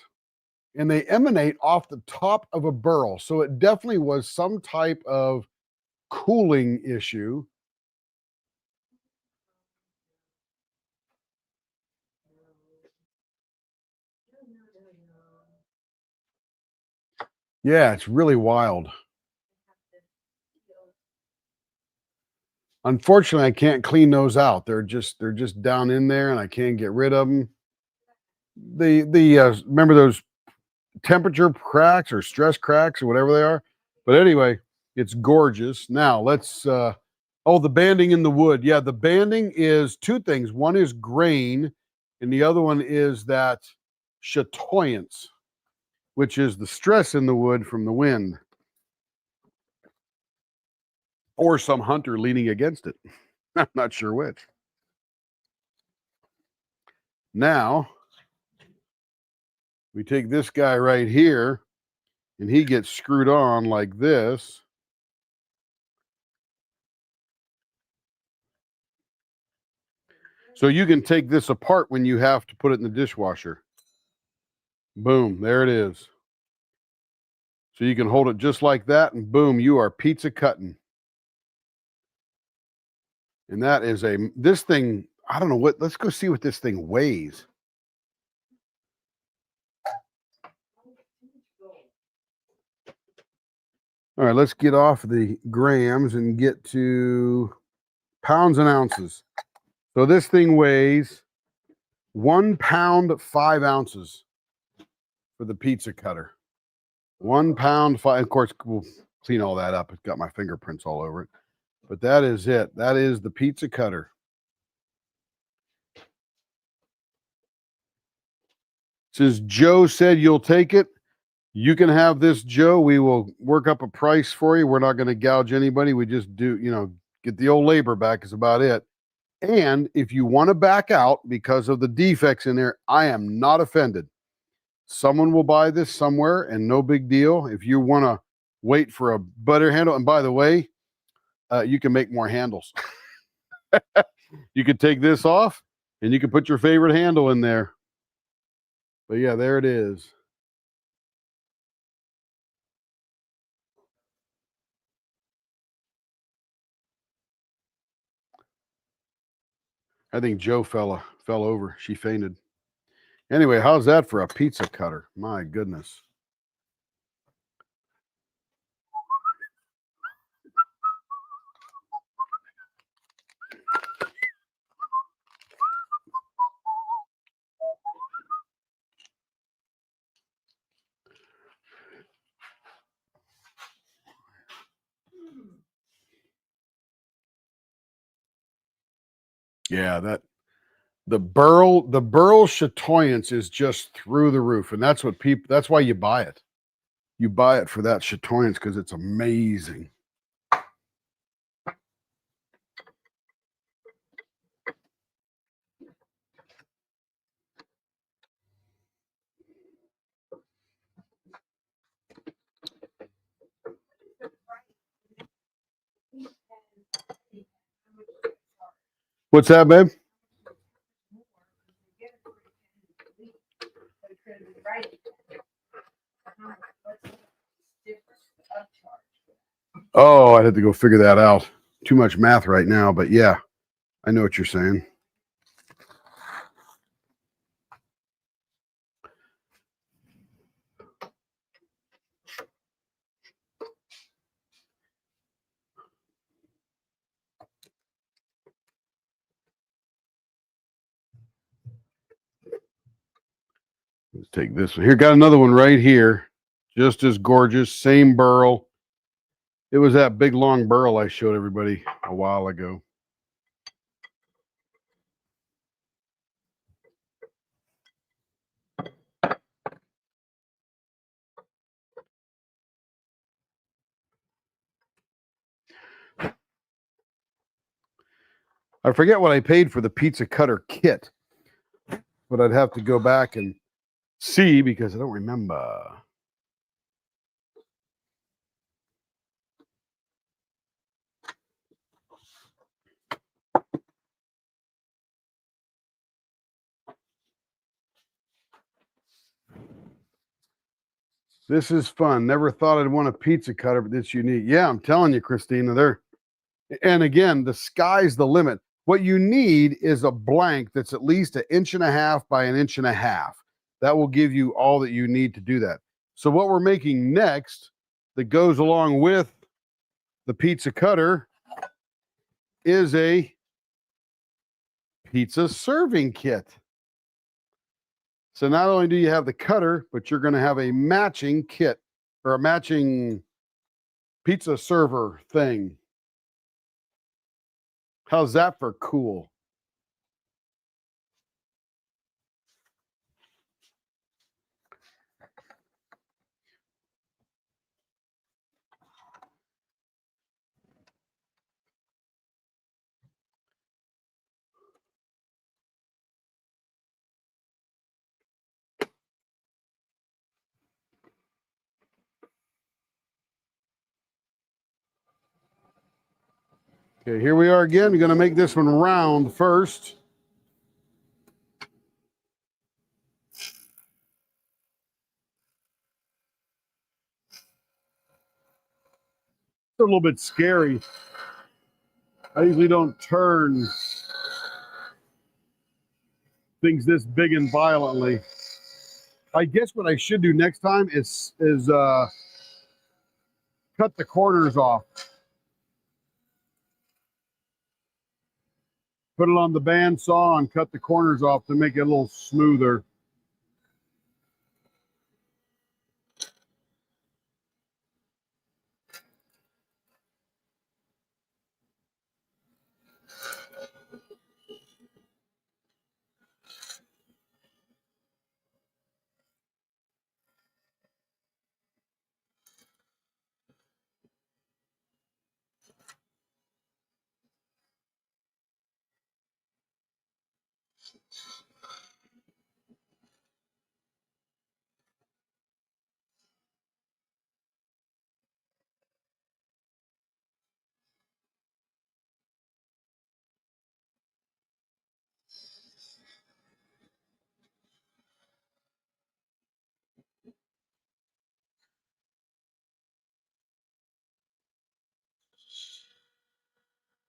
and they emanate off the top of a burl. So it definitely was some type of cooling issue. Yeah, it's really wild. Unfortunately, I can't clean those out. They're just down in there, and I can't get rid of them. Remember those temperature cracks or stress cracks or whatever they are. But anyway, it's gorgeous. Now let's. Oh, the banding in the wood. Yeah, the banding is two things. One is grain, and the other one is that chatoyance, which is the stress in the wood from the wind. Or some hunter leaning against it. I'm not sure which. Now, we take this guy right here, and he gets screwed on like this. So you can take this apart when you have to put it in the dishwasher. Boom, there it is. So you can hold it just like that, and boom, you are pizza cutting. And that is this thing, I don't know what, let's go see what this thing weighs. All right, let's get off the grams and get to pounds and ounces. So this thing weighs 1 pound 5 ounces for the pizza cutter. 1 pound 5. Of course, we'll clean all that up. It's got my fingerprints all over it. But that is it. That is the pizza cutter. Since Joe said you'll take it, you can have this, Joe. We will work up a price for you. We're not going to gouge anybody. We just do, get the old labor back is about it. And if you want to back out because of the defects in there, I am not offended. Someone will buy this somewhere and no big deal. If you want to wait for a better handle, and by the way, you can make more handles. You could take this off and you can put your favorite handle in there. But yeah, there it is. I think Joe fell over. She fainted. Anyway, how's that for a pizza cutter? My goodness. Yeah, the burl chatoyance is just through the roof, and that's why you buy it. You buy it for that chatoyance because it's amazing. What's that, babe? Oh, I'd have to go figure that out. Too much math right now, but yeah, I know what you're saying. Let's take this one. Here, got another one right here. Just as gorgeous. Same burl. It was that big, long burl I showed everybody a while ago. I forget what I paid for the pizza cutter kit, but I'd have to go back and see because I don't remember. This is fun. Never thought I'd want a pizza cutter, but it's unique. Yeah, I'm telling you, Christina, and again, the sky's the limit. What you need is a blank that's at least 1.5 inches by 1.5 inches. That will give you all that you need to do that. So what we're making next that goes along with the pizza cutter is a pizza serving kit. So not only do you have the cutter, but you're going to have a matching kit or a matching pizza server thing. How's that for cool? Okay, here we are again. We're going to make this one round first. It's a little bit scary. I usually don't turn things this big and violently. I guess what I should do next time is cut the corners off. Put it on the bandsaw and cut the corners off to make it a little smoother.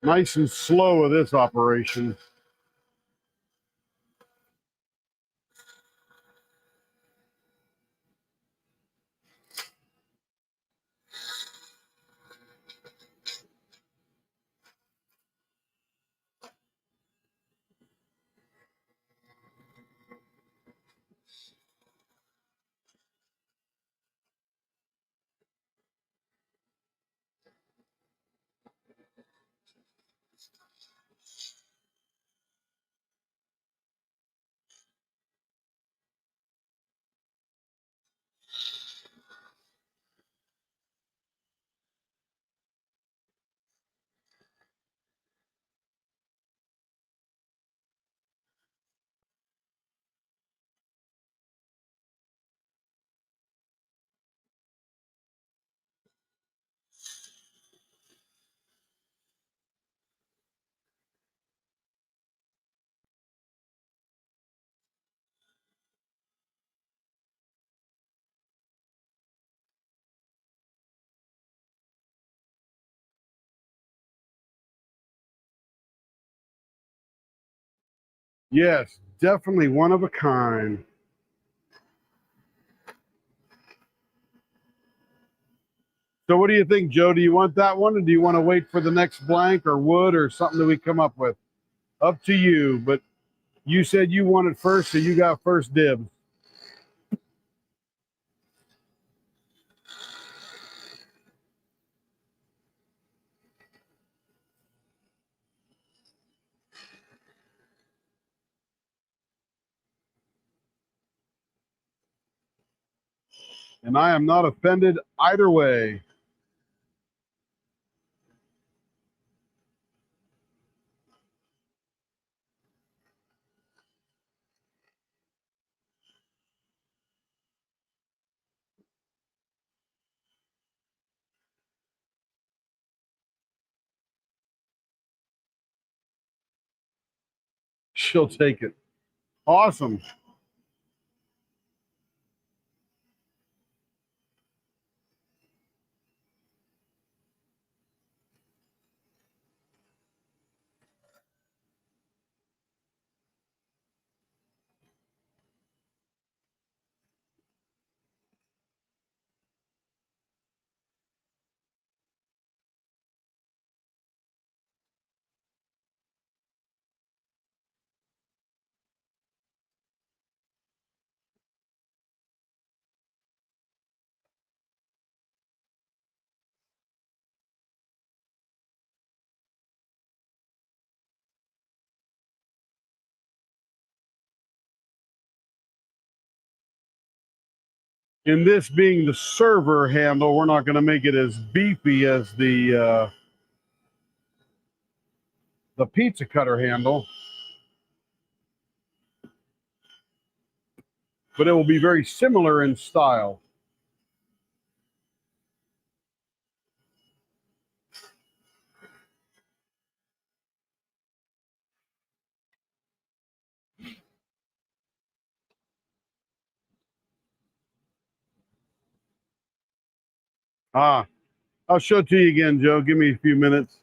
Nice and slow with this operation. Yes, definitely one of a kind. So what do you think, Joe? Do you want that one, or do you want to wait for the next blank or wood or something that we come up with? Up to you, but you said you wanted first, so you got first dibs. And I am not offended either way. She'll take it. Awesome. In this being the server handle, we're not going to make it as beefy as the pizza cutter handle, but it will be very similar in style. I'll show it to you again, Joe. Give me a few minutes.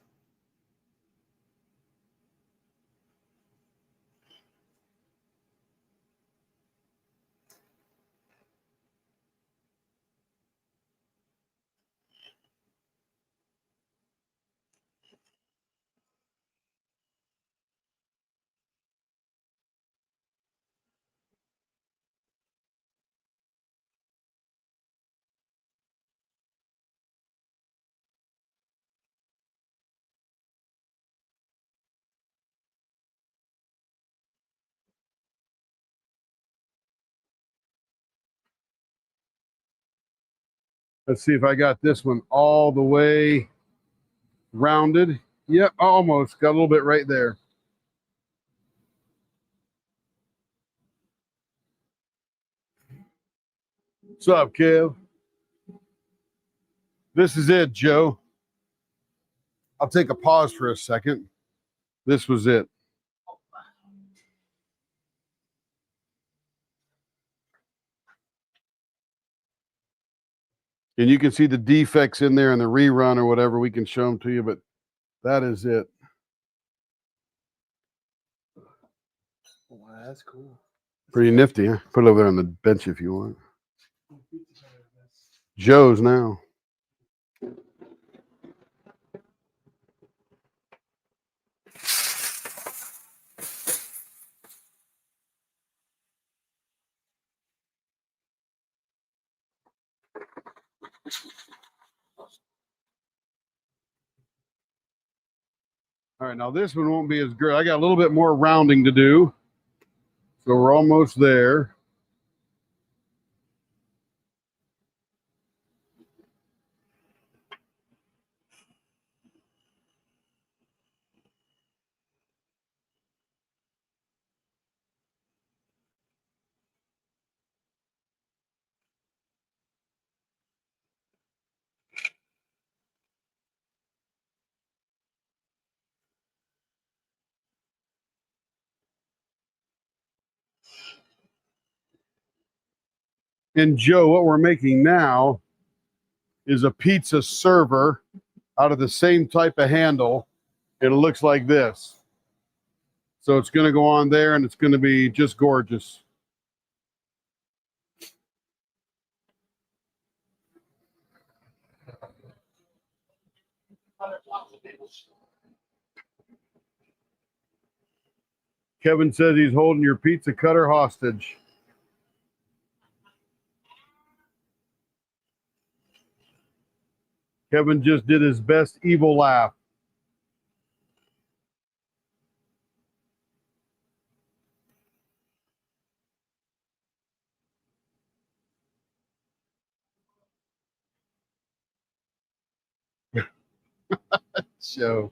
Let's see if I got this one all the way rounded. Yep, almost. Got a little bit right there. What's up, Kev? This is it, Joe. I'll take a pause for a second. This was it. And you can see the defects in there in the rerun or whatever. We can show them to you, but that is it. Wow, that's cool. Pretty nifty, huh? Put it over there on the bench if you want. Joe's now. All right, now this one won't be as good. I got a little bit more rounding to do. So we're almost there. And Joe, what we're making now is a pizza server out of the same type of handle. It looks like this. So it's going to go on there and it's going to be just gorgeous. Kevin says he's holding your pizza cutter hostage. Kevin just did his best evil laugh. So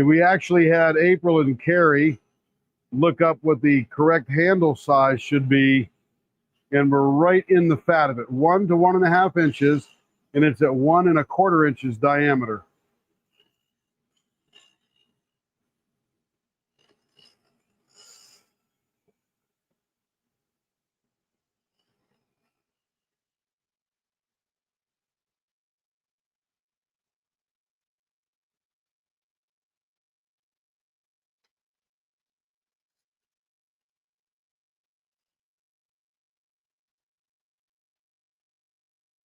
we actually had April and Carrie look up what the correct handle size should be, and we're right in the fat of it, 1 to 1.5 inches, and it's at 1 1/4 inches diameter.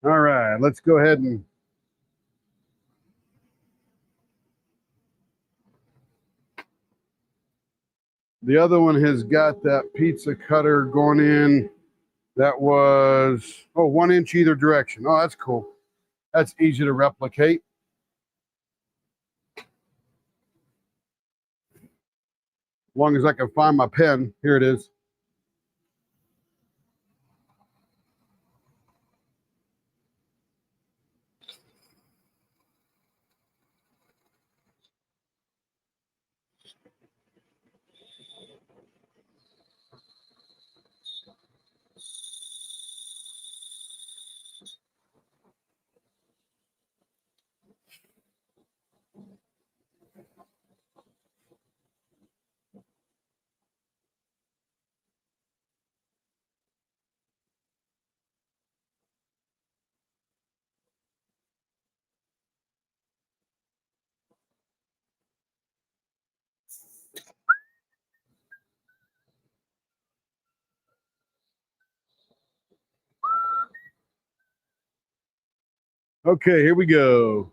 All right, let's go ahead and the other one has got that pizza cutter going in. That was 1 inch either direction. Oh, that's cool. That's easy to replicate. As long as I can find my pen. Here it is. Okay, here we go.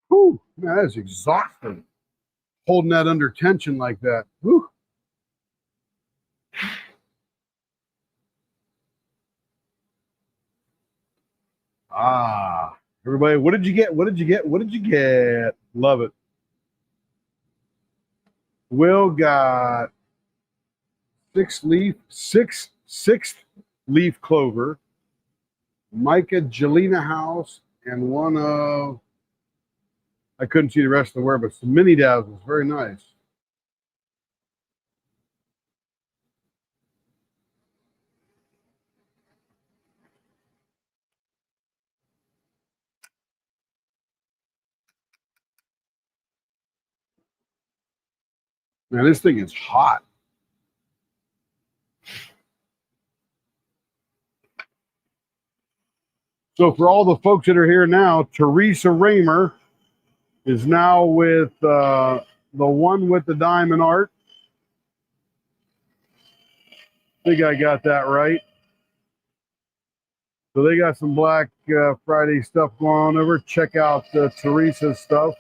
Whew, man, that is exhausting. holding that under tension like that. Whew. Ah, everybody, what did you get? What did you get? What did you get? Love it. Will got sixth leaf clover, Micah Jelena House, and one of, I couldn't see the rest of the word, but some mini dazzles. Very nice. Man, this thing is hot. So for all the folks that are here now, Teresa Raymer is now with the one with the diamond art. I think I got that right. So they got some Black Friday stuff going on over. Check out Teresa's stuff.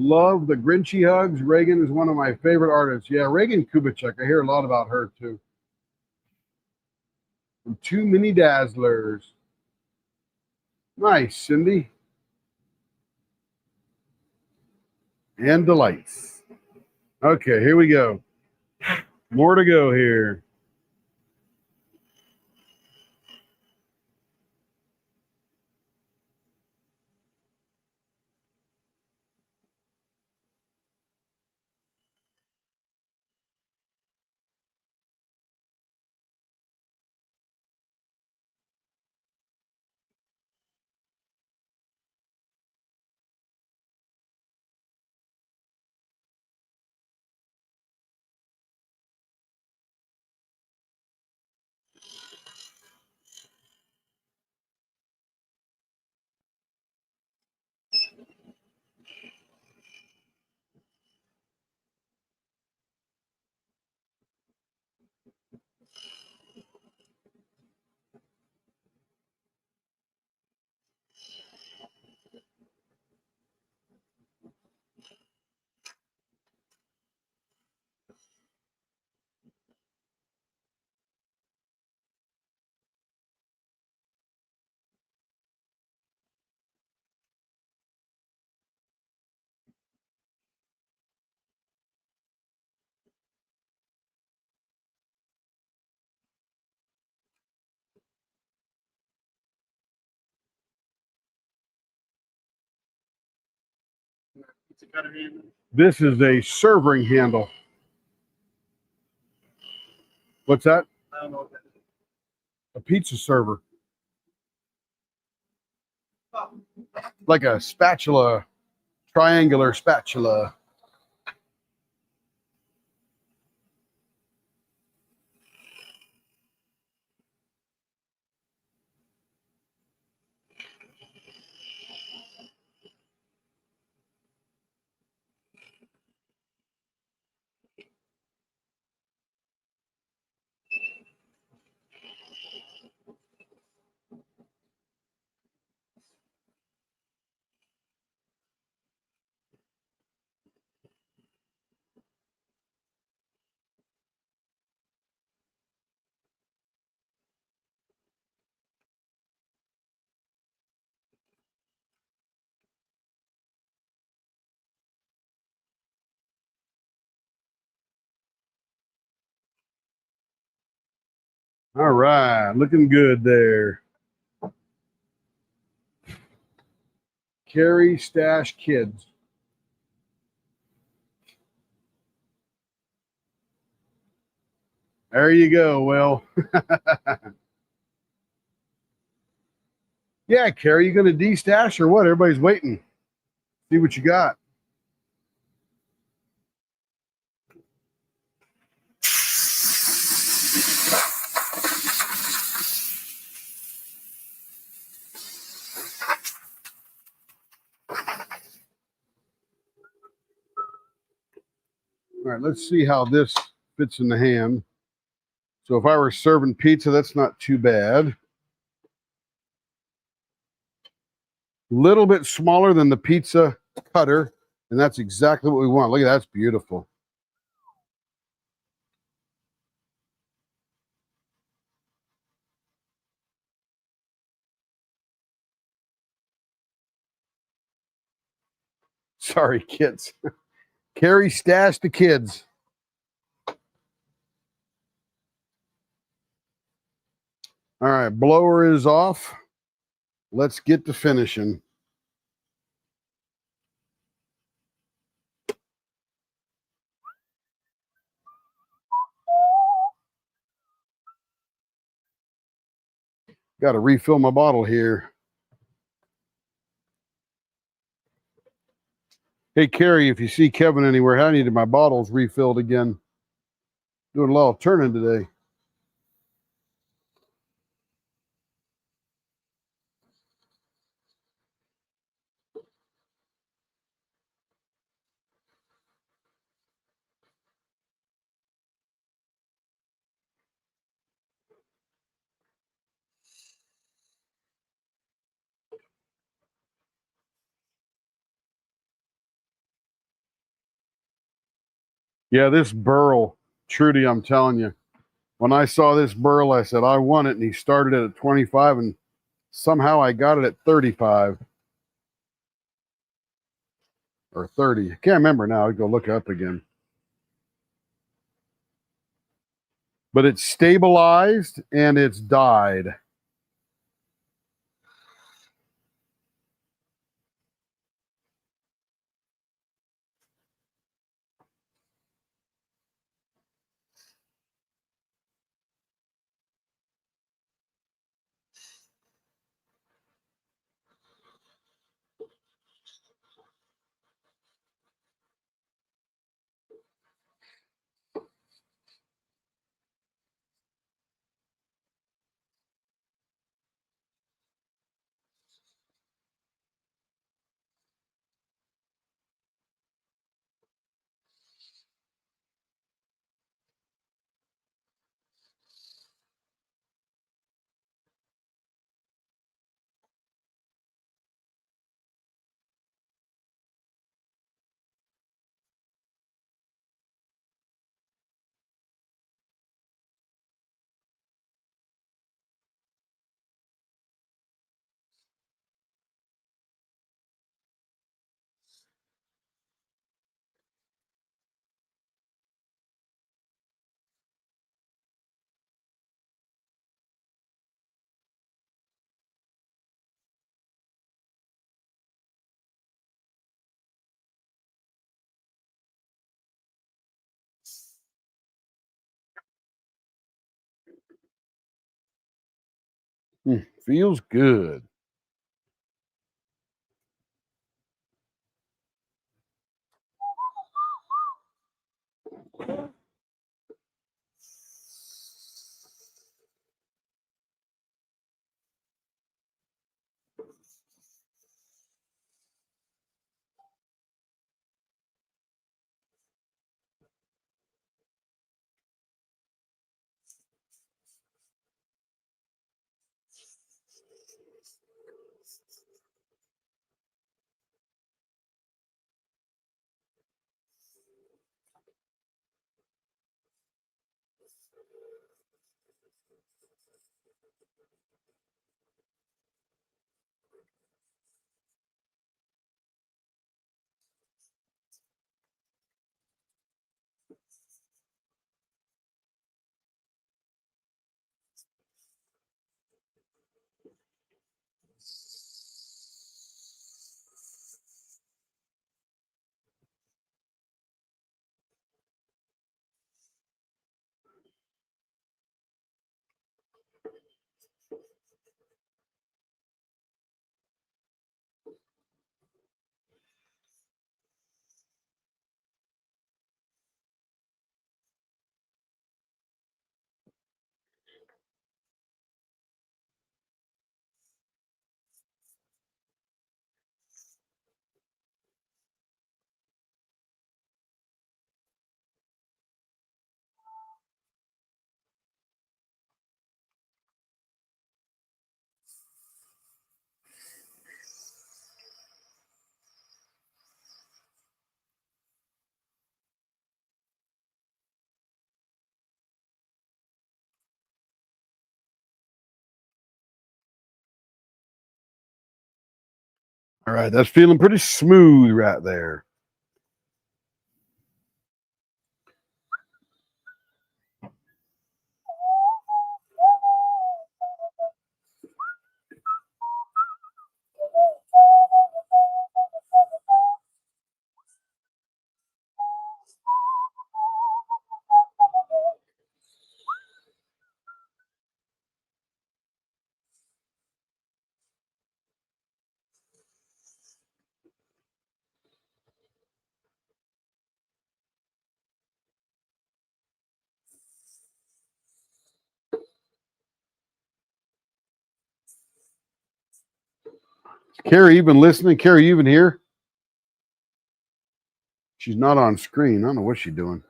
Love the Grinchy hugs. Reagan is one of my favorite artists. Yeah, Reagan Kubitschek. I hear a lot about her too. And two mini dazzlers. Nice, Cindy. And delights. Okay, here we go. More to go here. This is a serving handle. What's that? I don't know what that is. A pizza server. Like a spatula, triangular spatula. All right, looking good there. Carrie Stash Kids. There you go, Will. Yeah, Carrie, you gonna de-stash or what? Everybody's waiting. See what you got. All right, let's see how this fits in the hand. So if I were serving pizza, that's not too bad. Little bit smaller than the pizza cutter, and that's exactly what we want. Look at that, that's beautiful. Sorry, kids. Carrie Stash the kids. All right, blower is off. Let's get to finishing. Got to refill my bottle here. Hey, Carrie, if you see Kevin anywhere, I needed my bottles refilled again. Doing a lot of turning today. Yeah, this burl, Trudy, I'm telling you, when I saw this burl, I said, I want it. And he started it at 25, and somehow I got it at 35 or 30. I can't remember now. I'll go look it up again. But it's stabilized and it's dyed. Feels good. All right, that's feeling pretty smooth right there. Carrie, you been listening? Carrie, you been here? She's not on screen. I don't know what she's doing.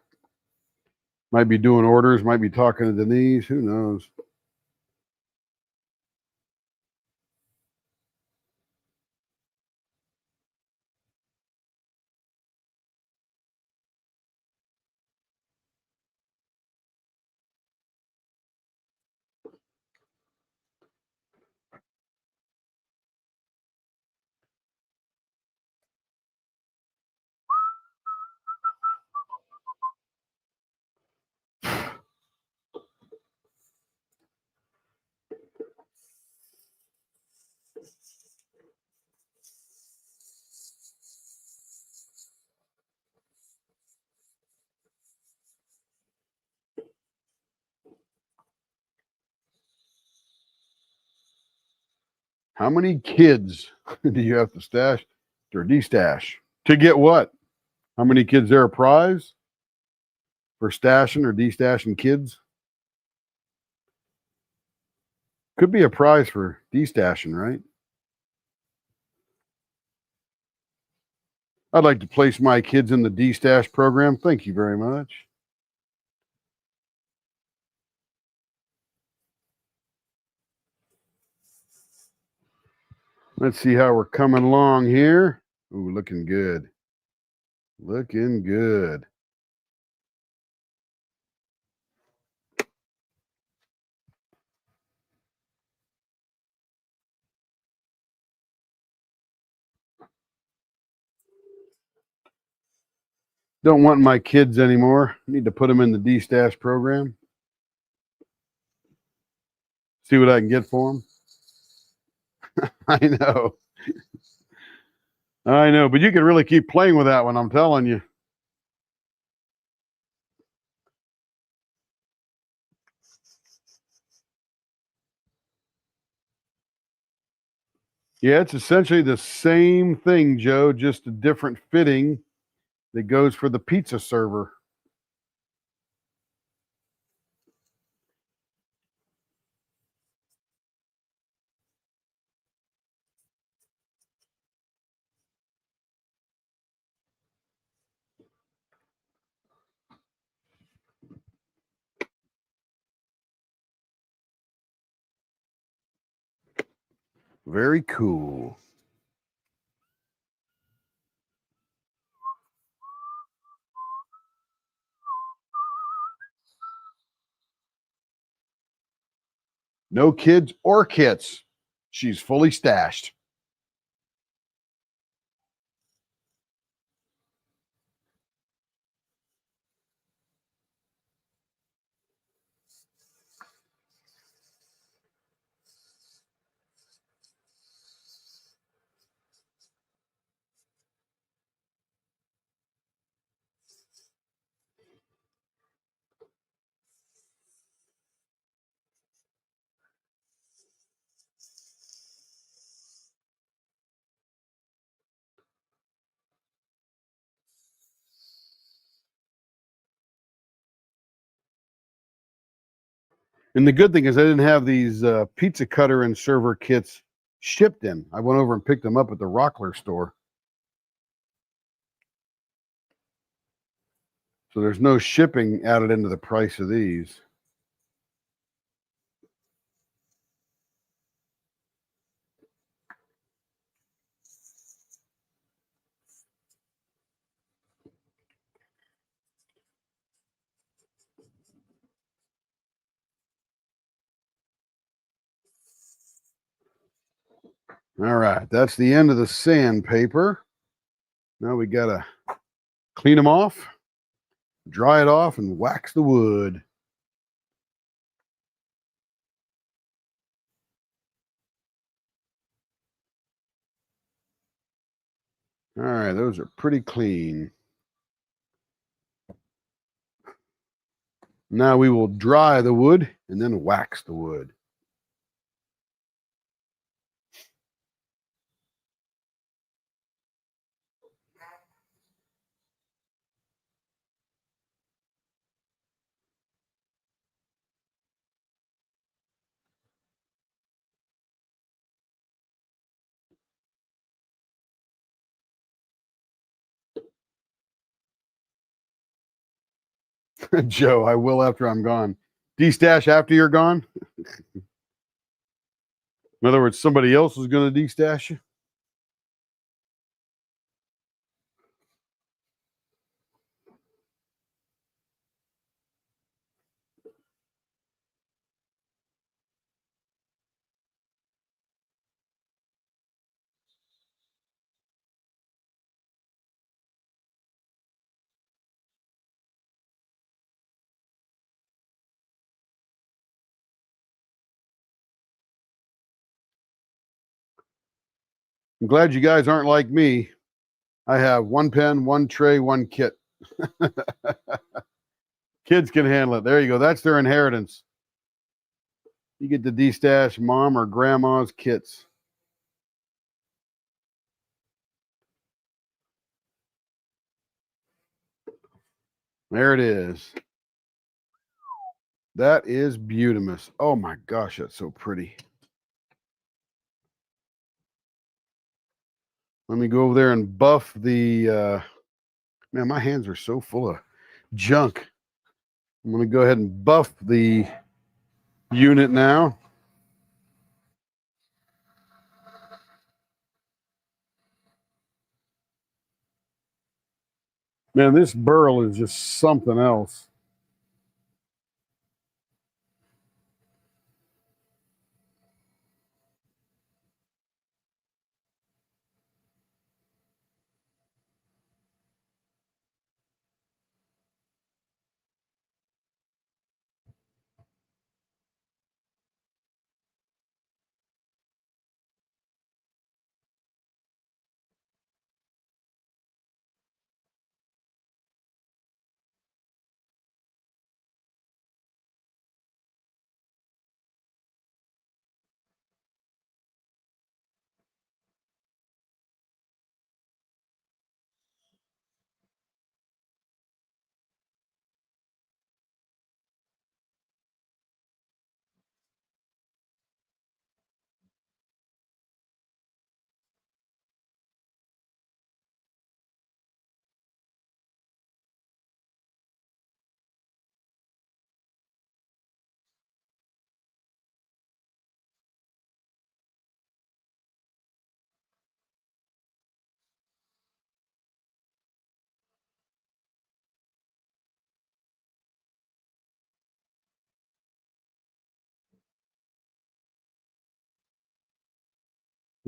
Might be doing orders, might be talking to Denise. Who knows? How many kids do you have to stash or destash? To get what? How many kids? There a prize for stashing or destashing kids? Could be a prize for destashing, right? I'd like to place my kids in the destash program. Thank you very much. Let's see how we're coming along here. Ooh, looking good. Looking good. Don't want my kids anymore. Need to put them in the D-Stash program. See what I can get for them. I know. I know, but you can really keep playing with that one, I'm telling you. Yeah, it's essentially the same thing, Joe, just a different fitting that goes for the pizza server. Very cool. No kids or kits. She's fully stashed. And the good thing is I didn't have these pizza cutter and server kits shipped in. I went over and picked them up at the Rockler store. So there's no shipping added into the price of these. All right, that's the end of the sandpaper. Now we gotta clean them off, dry it off, and wax the wood. All right, those are pretty clean. Now we will dry the wood and then wax the wood. Joe, I will after I'm gone. Destash after you're gone? In other words, somebody else is going to destash you? I'm glad you guys aren't like me. I have one pen, one tray, one kit. Kids can handle it. There you go. That's their inheritance. You get to destash mom or grandma's kits. There it is. That is beautimous. Oh my gosh, that's so pretty. Let me go over there and buff the, man, my hands are so full of junk. I'm going to go ahead and buff the unit now. Man, this burl is just something else.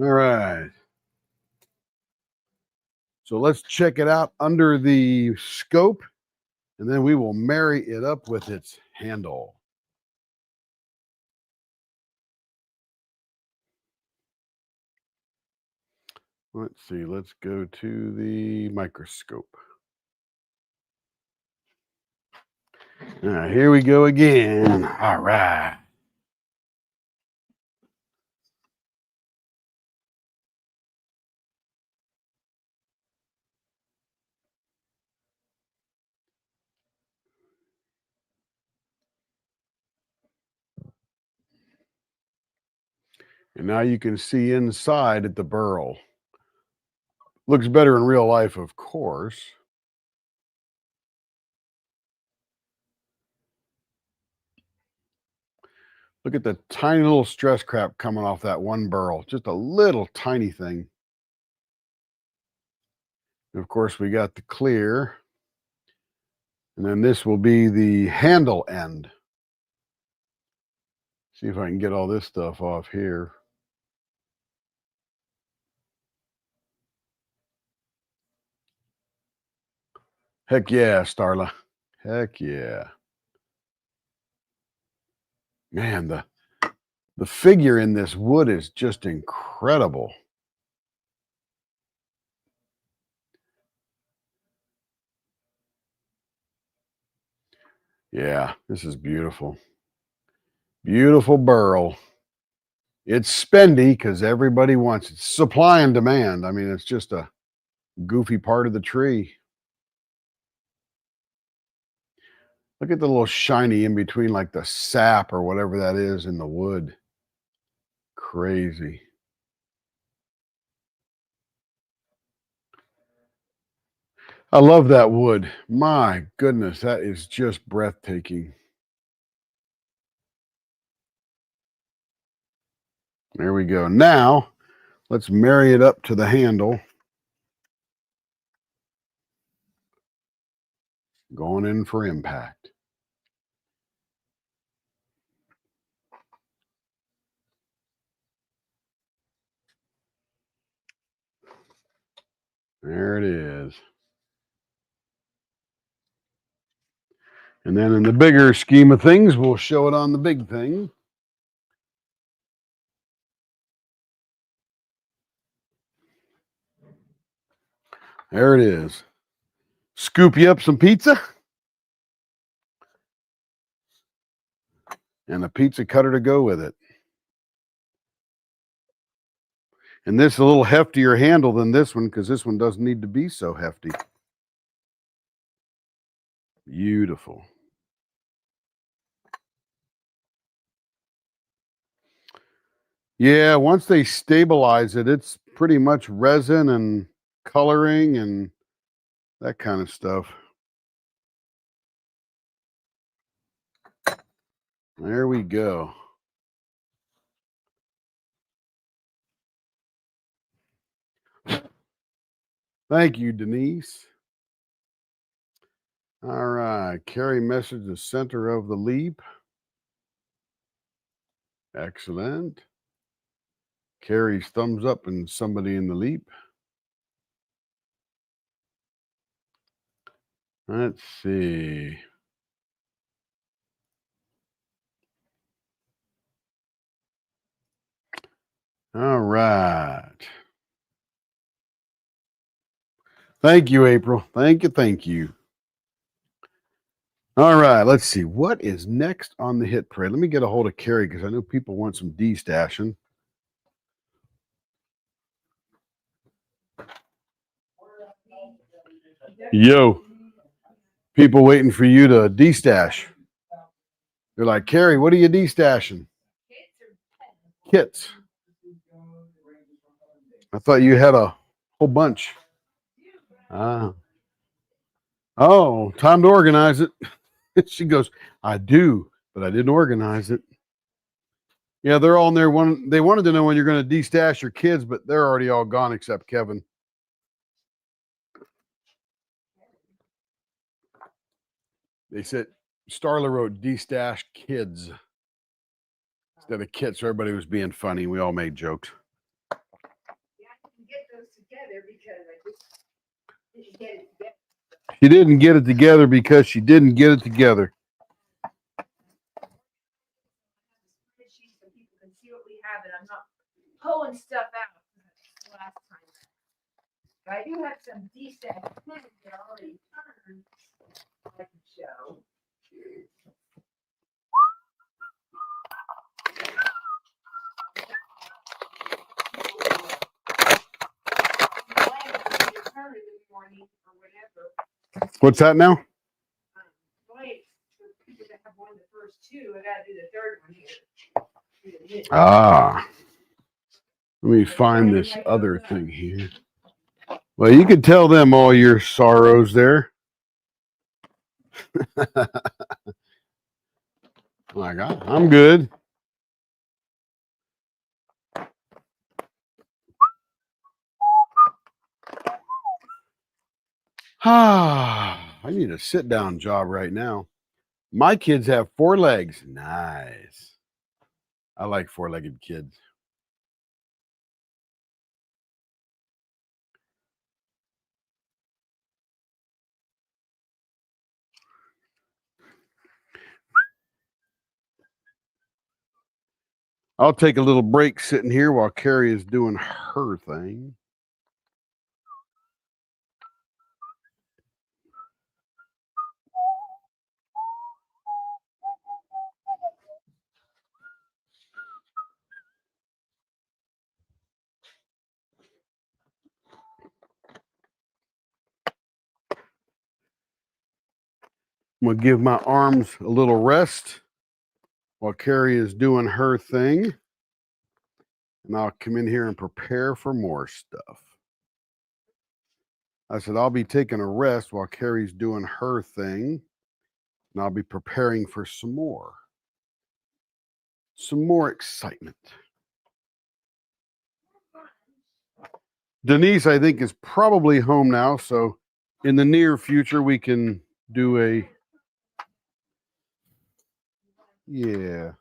All right. So let's check it out under the scope, and then we will marry it up with its handle. Let's see. Let's go to the microscope. All right, here we go again. All right. And now you can see inside at the burl. Looks better in real life, of course. Look at the tiny little stress crap coming off that one burl. Just a little tiny thing. And of course, we got the clear. And then this will be the handle end. See if I can get all this stuff off here. Heck yeah, Starla. Heck yeah. Man, the figure in this wood is just incredible. Yeah, this is beautiful. Beautiful burl. It's spendy because everybody wants it. Supply and demand. I mean, it's just a goofy part of the tree. Look at the little shiny in between, like the sap or whatever that is in the wood. Crazy. I love that wood. My goodness, that is just breathtaking. There we go. Now, let's marry it up to the handle. Going in for impact. There it is. And then in the bigger scheme of things, we'll show it on the big thing. There it is. Scoop you up some pizza. And a pizza cutter to go with it. And this is a little heftier handle than this one because this one doesn't need to be so hefty. Beautiful. Yeah, once they stabilize it, it's pretty much resin and coloring and that kind of stuff. There we go. Thank you, Denise. All right, carry message the center of the leap. Excellent. Carrie's thumbs up and somebody in the leap. Let's see. All right. Thank you, April. Thank you. Thank you. All right. Let's see. What is next on the hit parade? Let me get a hold of Carrie because I know people want some D-stashing. Yo. People waiting for you to D-stash. They're like, Carrie, what are you D-stashing? Kits. I thought you had a whole bunch. Oh, time to organize it. She goes, I do, but I didn't organize it. Yeah, they're all in there. They wanted to know when you're going to de-stash your kids, but they're already all gone except Kevin. They said Starla wrote de-stash kids instead of kits, so everybody was being funny. We all made jokes. Yeah, I didn't get those together because I just didn't get it together. She didn't get it together because she didn't get it together. Spreadsheet so people can see what we have, and I'm not pulling stuff out last time. But I do have some decent pins that are already turned. I can show. What's that now? People that have won the first two, I gotta do the third one here. Ah. Let me find this other thing here. Well, you can tell them all your sorrows there. My God, I'm good. I need a sit-down job right now. My kids have 4 legs. Nice. I like 4-legged kids. I'll take a little break sitting here while Carrie is doing her thing. I'm going to give my arms a little rest while Carrie is doing her thing. And I'll come in here and prepare for more stuff. I said, I'll be taking a rest while Carrie's doing her thing. And I'll be preparing for some more excitement. Denise, I think, is probably home now. So in the near future, we can do a, yeah.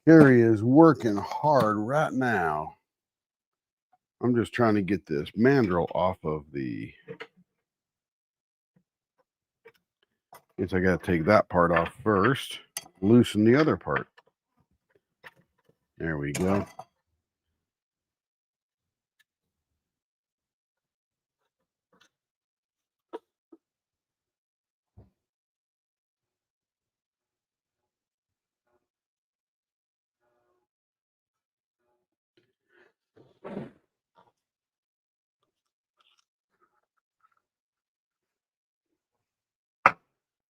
Carrie is working hard right now. I'm just trying to get this mandrel off of the, guess I got to take that part off first, loosen the other part. There we go.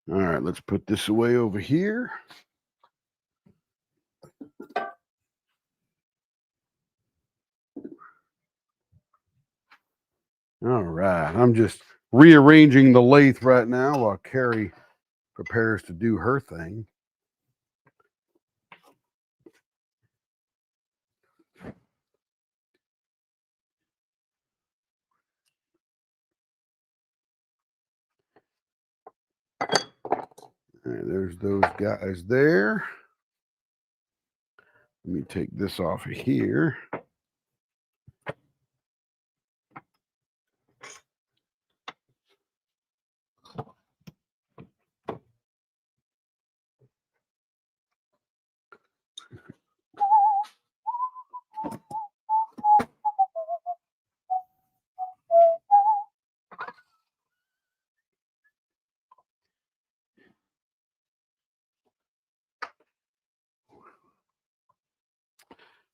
All right, let's put this away over here. All right, I'm just rearranging the lathe right now while Carrie prepares to do her thing. All right, there's those guys there. Let me take this off of here.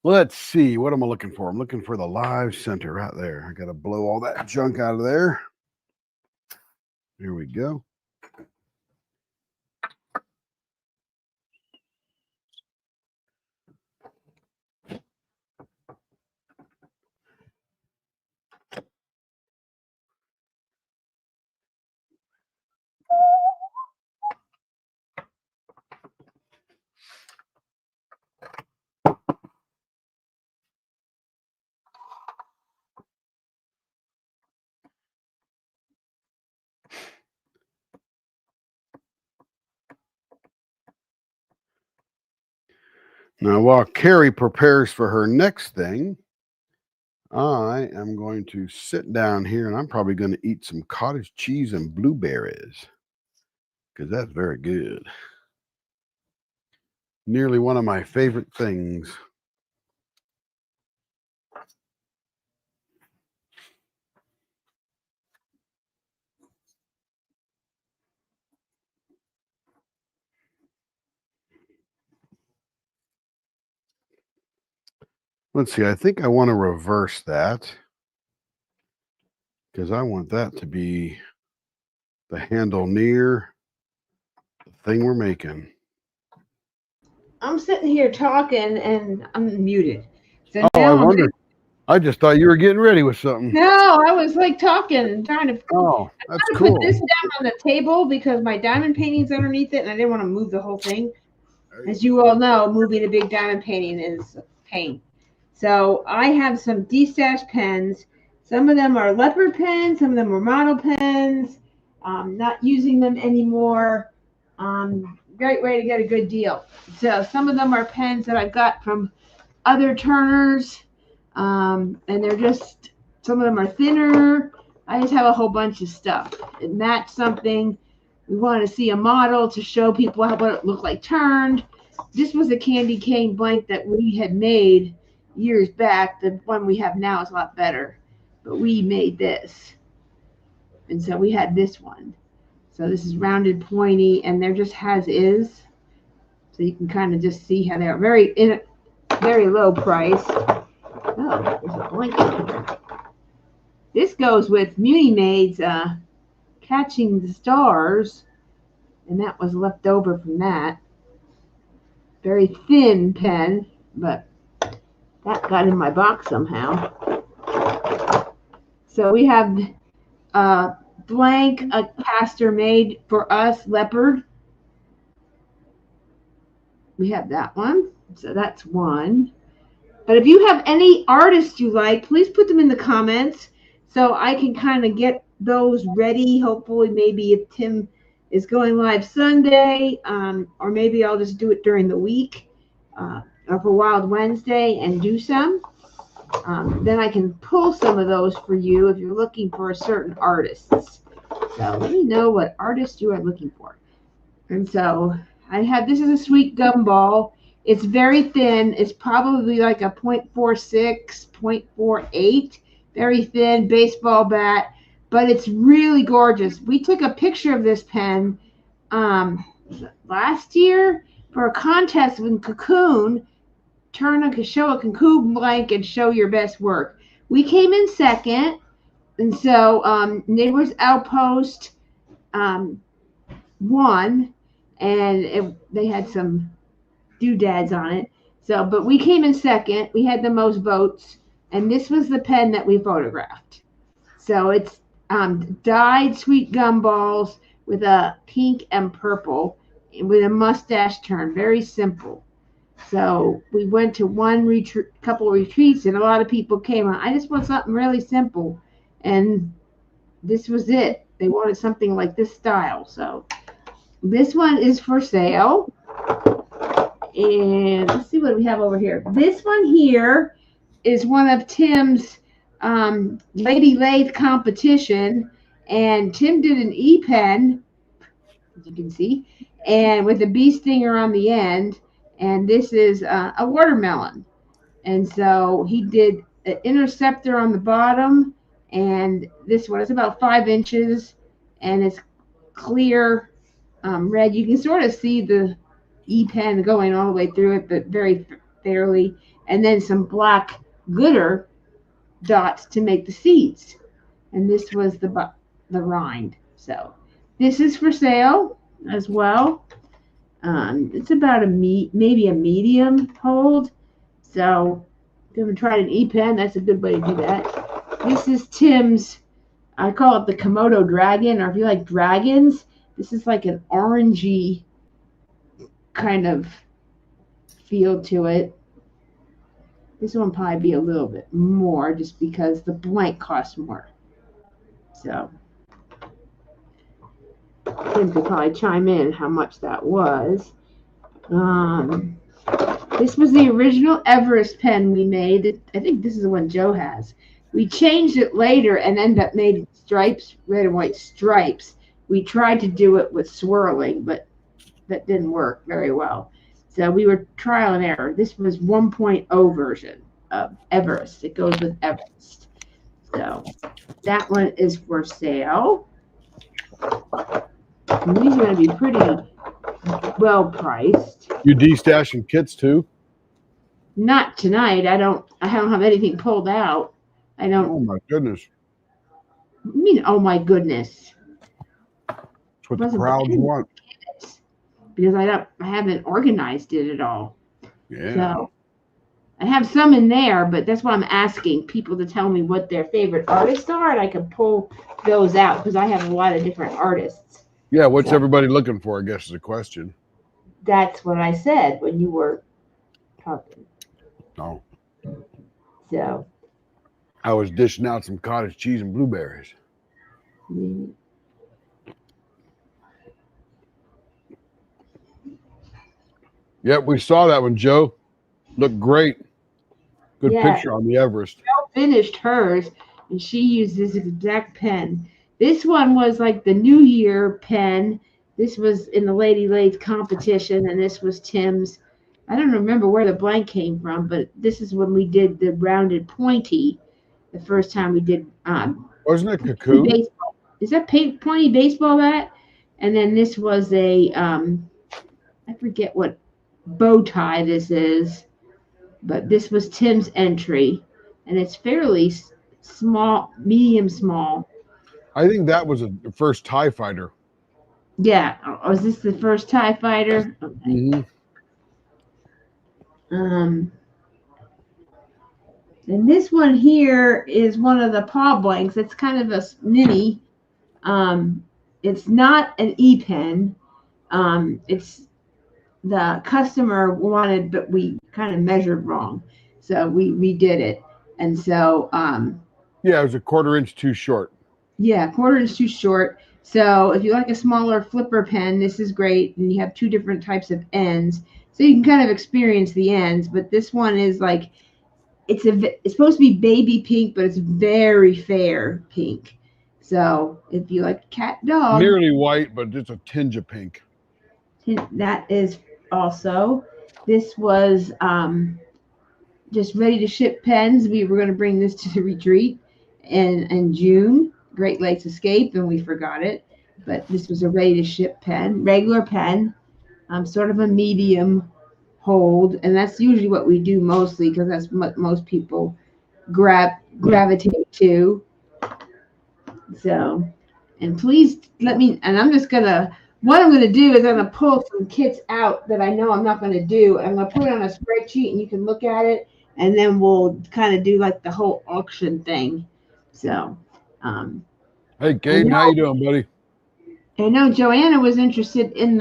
Let's see, what am I looking for? I'm looking for the live center right there. I got to blow all that junk out of there. Here we go. Now, while Carrie prepares for her next thing, I am going to sit down here and I'm probably going to eat some cottage cheese and blueberries because that's very good. Nearly one of my favorite things. Let's see. I think I want to reverse that because I want that to be the handle near the thing we're making. I'm sitting here talking and I'm muted. So Oh, I now I'm wonder. I just thought you were getting ready with something. no, I was like talking, trying to Oh, that's put cool. this down on the table because my diamond painting's underneath it and I didn't want to move the whole thing. As you all know, moving a big diamond painting is a pain. So I have some D-Stash pens. Some of them are leopard pens, some of them are model pens. Not using them anymore. Great way to get a good deal. So some of them are pens that I've got from other turners. And they're just, some of them are thinner. I just have a whole bunch of stuff. And that's something we want to see a model to show people what it looked like turned. This was a candy cane blank that we had made years back. The one we have now is a lot better, but we made this. And so we had this one. So this is rounded, pointy, and they're just as is. So you can kind of just see how they're very low price. Oh, there's a blanket here. This goes with Muni Maid's Catching the Stars, and that was left over from that. Very thin pen, but that got in my box somehow. So we have blank, a pastor made for us, leopard. We have that one. So that's one. But if you have any artists you like, please put them in the comments so I can kind of get those ready. Hopefully, maybe if Tim is going live Sunday, or maybe I'll just do it during the week, or for Wild Wednesday and do some. Then I can pull some of those for you if you're looking for a certain artist. So let me know what artist you are looking for. And so I have, this is a sweet gumball. It's very thin. It's probably like a 0.46, 0.48, very thin baseball bat, but it's really gorgeous. We took a picture of this pen last year for a contest with Cocoon. Show a Cocoon blank and show your best work. We came in second, and so Neighbors Outpost won, and they had some doodads on it. So, but we came in second. We had the most votes, and this was the pen that we photographed. So it's dyed sweet gumballs with a pink and purple with a mustache turn. Very simple. So we went to couple retreats, and a lot of people came on. I just want something really simple, and this was it. They wanted something like this style. So this one is for sale. And let's see what we have over here. This one here is one of Tim's Lady Lathe competition, and Tim did an E-pen, as you can see, and with a bee stinger on the end. And this is a watermelon. And so he did an interceptor on the bottom, and this one is about 5 inches, and it's clear red. You can sort of see the E-pen going all the way through it, but very fairly, and then some black glitter dots to make the seeds. And this was the rind. So this is for sale as well. It's about maybe a medium hold. So if you haven't tried an E-pen, that's a good way to do that. This is Tim's, I call it the Komodo dragon, or if you like dragons, this is like an orangey kind of feel to it. This one will probably be a little bit more just because the blank costs more. So Tim could probably chime in how much that was. This was the original Everest pen we made. I think this is the one Joe has. We changed it later and ended up making stripes, red and white stripes. We tried to do it with swirling, but that didn't work very well. So we were trial and error. This was 1.0 version of Everest. It goes with Everest. So that one is for sale. And these are going to be pretty well priced. You de-stashing kits too? Not tonight. I don't have anything pulled out. I don't Oh my goodness. mean, oh my goodness. That's what the Wasn't crowds planning want. it because I haven't organized it at all. Yeah. So I have some in there, but that's why I'm asking people to tell me what their favorite artists are, and I can pull those out because I have a lot of different artists. Yeah. What's So everybody looking for? I guess is the question. that's what I said when you were talking. Oh, So I was dishing out some cottage cheese and blueberries. mm, Yep, we saw that one, Joe. Looked great. Good yeah, picture on the Everest. finished hers, and she used this exact pen. This one was like the New Year pen. This was in the Lady Lade's competition, and this was Tim's. I don't remember where the blank came from, but this is when we did the rounded pointy. The first time we did Wasn't it Cocoon? baseball. Is that pointy baseball bat? And then this was a I forget what bow tie this is, but this was Tim's entry, and it's fairly small, medium small. I think that was the first TIE fighter. Yeah. Oh, is this the first TIE fighter? Okay. Mm-hmm. And this one here is one of the paw blanks. It's kind of a mini. It's not an e-pen. It's the customer wanted, but we kind of measured wrong. So we redid it. And so, Yeah, it was a 1/4 inch too short. yeah, 1/4 inch too short. So if you like a smaller flipper pen, this is great. And you have two different types of ends. So you can kind of experience the ends, but this one is like, it's supposed to be baby pink, but it's very fair pink. So if you like cat dog, Nearly white, but just a tinge of pink. that is also. This was just ready to ship pens. We were going to bring this to the retreat in June, Great Lakes Escape, and we forgot it. But this was a ready to ship pen, regular pen, sort of a medium hold, and that's usually what we do mostly because that's what most people gravitate to. So, and please let me. And I'm just gonna. What I'm gonna do is I'm gonna pull some kits out that I know I'm not gonna do. I'm gonna put it on a spreadsheet, and you can look at it, and then we'll kind of do like the whole auction thing. So, Hey, Caden, how you doing, buddy? I know Joanna was interested in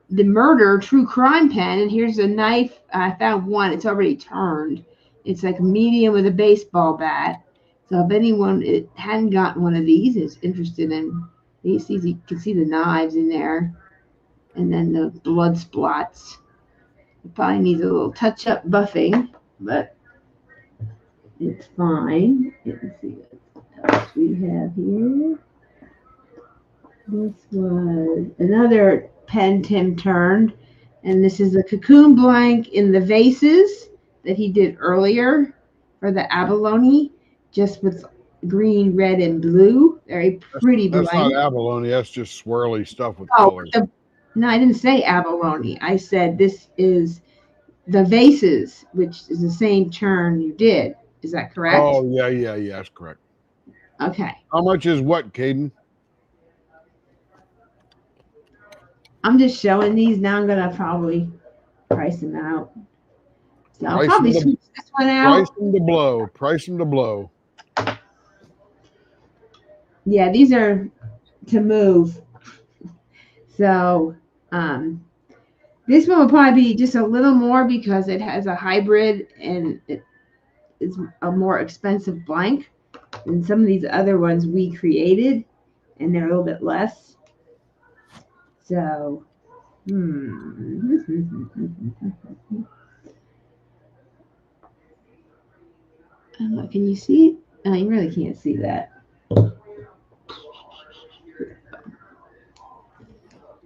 the murder true crime pen, and here's a knife. I found one. It's already turned. It's like medium with a baseball bat. So if anyone hadn't gotten one of these, is interested in these, you can see the knives in there, and then the blood splots. It probably needs a little touch-up buffing, but it's fine. Let's see what else we have here. This was another pen Tim turned, and this is a cocoon blank in the vases that he did earlier for the abalone, just with green, red, and blue. Very pretty That's blank. not abalone. That's just swirly stuff with Oh, colors. no, I didn't say abalone. I said this is the vases, which is the same turn you did. Is that correct? Oh, yeah. That's correct. Okay. How much is what, Caden? I'm just showing these. Now I'm going to probably price them out. So I'll Price probably them to- switch this one out. Price them to blow. Price them to blow. Yeah, these are to move. So this one will probably be just a little more because it has a hybrid and it is a more expensive blank than some of these other ones we created, and they're a little bit less. So, can you see it? Oh, you really can't see that.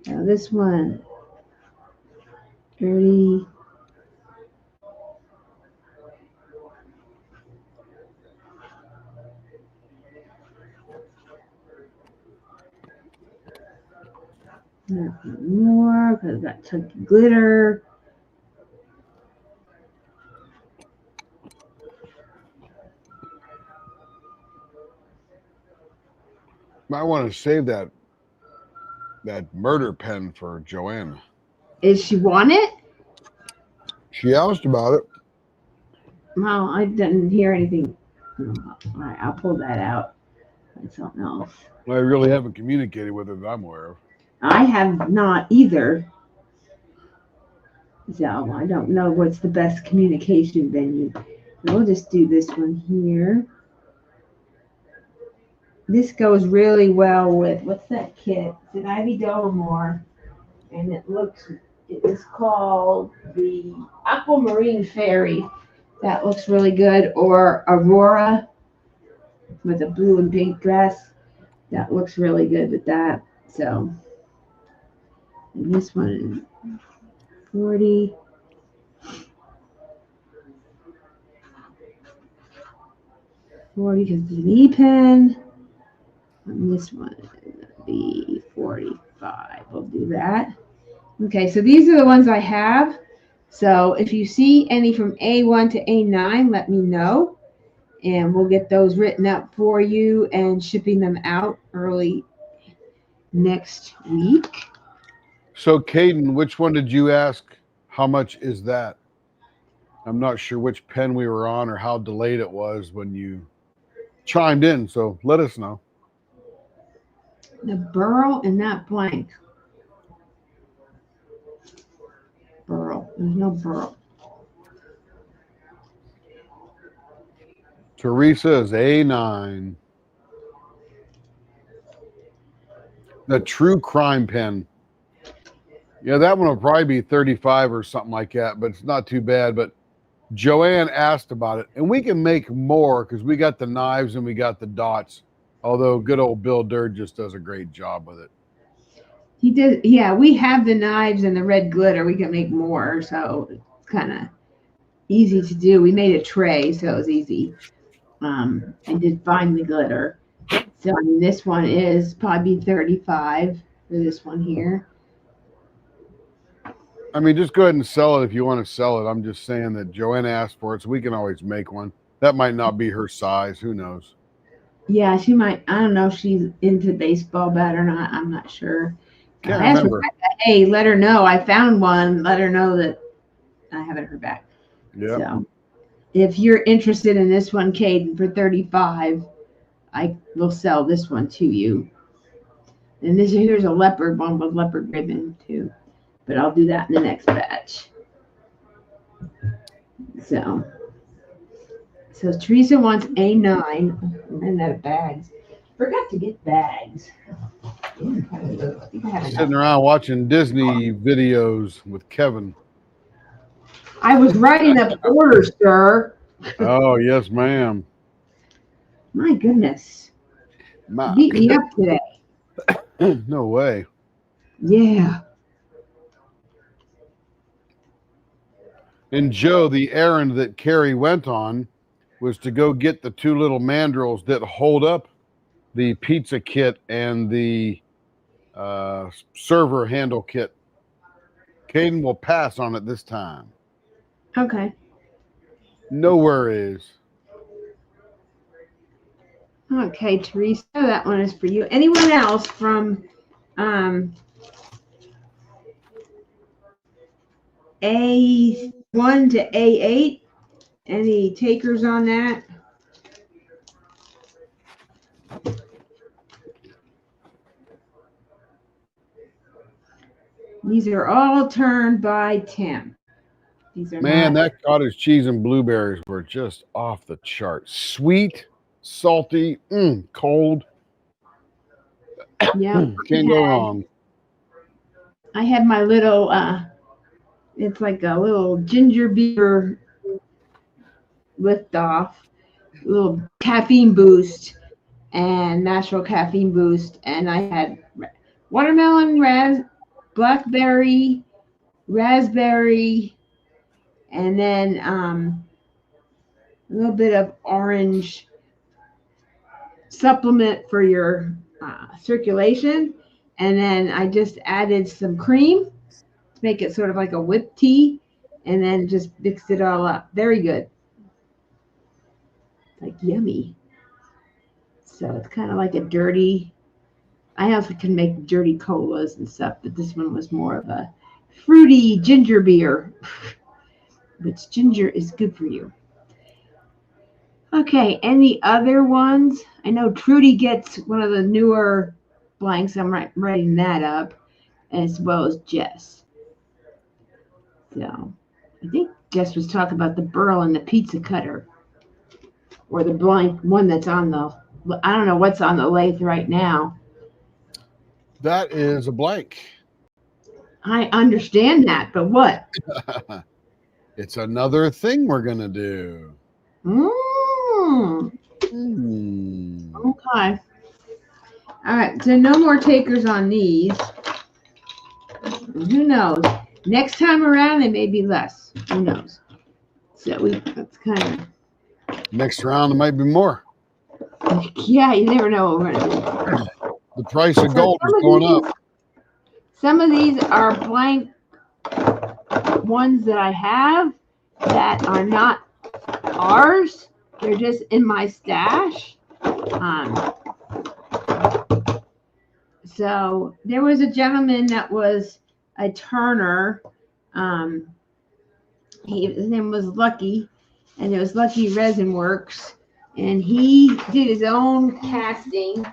Now this one, 30. More because that took glitter. Might want to save that murder pen for Joanne. Is she want it? She asked about it. Well, I didn't hear anything. All right, I'll pull that out. That's something else. I really haven't communicated with her that I'm aware of. I have not either. So I don't know what's the best communication venue. We'll just do this one here. This goes really well with, what's that kit? It's an Ivy Dollamore. And it is called the Aquamarine Fairy. That looks really good. Or Aurora with a blue and pink dress. That looks really good with that. So, and this one is 40. Because it's an E-pen. And this one is the 45. We'll do that. Okay, so these are the ones I have. So if you see any from A1 to A9, let me know. And we'll get those written up for you and shipping them out early next week. So, Caden, which one did you ask? How much is that? I'm not sure which pen we were on or how delayed it was when you chimed in. So let us know. The burl and that blank. Burl. There's no burl. Teresa is A9. The True Crime pen. Yeah, that one will probably be 35 or something like that, but it's not too bad. But Joanne asked about it, and we can make more because we got the knives and we got the dots. Although good old Bill Durd just does a great job with it. He did. Yeah, we have the knives and the red glitter. We can make more, so it's kind of easy to do. We made a tray, so it was easy. I did find the glitter. So I mean, this one is probably 35 for this one here. I mean, just go ahead and sell it if you want to sell it. I'm just saying that Joanne asked for it, so we can always make one. That might not be her size. Who knows? Yeah, she might. I don't know if she's into baseball bat or not. I'm not sure. Can't I asked remember. Rebecca, hey, let her know. I found one. Let her know that I haven't heard back. Yeah. So if you're interested in this one, Caden, for 35, I will sell this one to you. And here's a leopard one with leopard ribbon too. But I'll do that in the next batch. So Teresa wants A9. And that bags. Forgot to get bags. I think I have Sitting enough. around watching Disney videos with Kevin. I was writing up orders, sir. Oh, yes, ma'am. My goodness. My, Beat me up today. no way. Yeah. And Joe, the errand that Carrie went on was to go get the two little mandrels that hold up the pizza kit and the server handle kit. Caden will pass on it this time. Okay. No worries. Okay, Teresa, that one is for you. Anyone else from A1 to A8? Any takers on that? These are all turned by Tim. These are Man, not, that cottage cheese and blueberries were just off the chart. Sweet, salty, cold. yeah. Can't go wrong. I had my little it's like a little ginger beer lift off, little caffeine boost and natural caffeine boost, and I had watermelon, blackberry, raspberry, and then a little bit of orange supplement for your circulation, and then I just added some cream to make it sort of like a whipped tea, and then just mixed it all up. Very good. Like yummy. So it's kind of like a dirty I also can make dirty colas and stuff, but this one was more of a fruity ginger beer, which ginger is good for you. Okay, any other ones? I know Trudy gets one of the newer blanks. I'm writing that up, as well as Jess. So I think Jess was talking about the burl and the pizza cutter, or the blank one that's on the, I don't know what's on the lathe right now. That is a blank. I understand that, but what? It's another thing we're going to do. Mm, Hmm. okay. All right, so no more takers on these. Who knows? Next time around, they may be less. Who knows? So that's kind Next round, there might be more. of, yeah, you never know what we're gonna do. The price of So gold is some of going these- up. Some of these are blank ones that I have that are not ours. They're just in my stash. So there was a gentleman that was a turner. His name was Lucky, and it was Lucky Resin Works. And he did his own casting.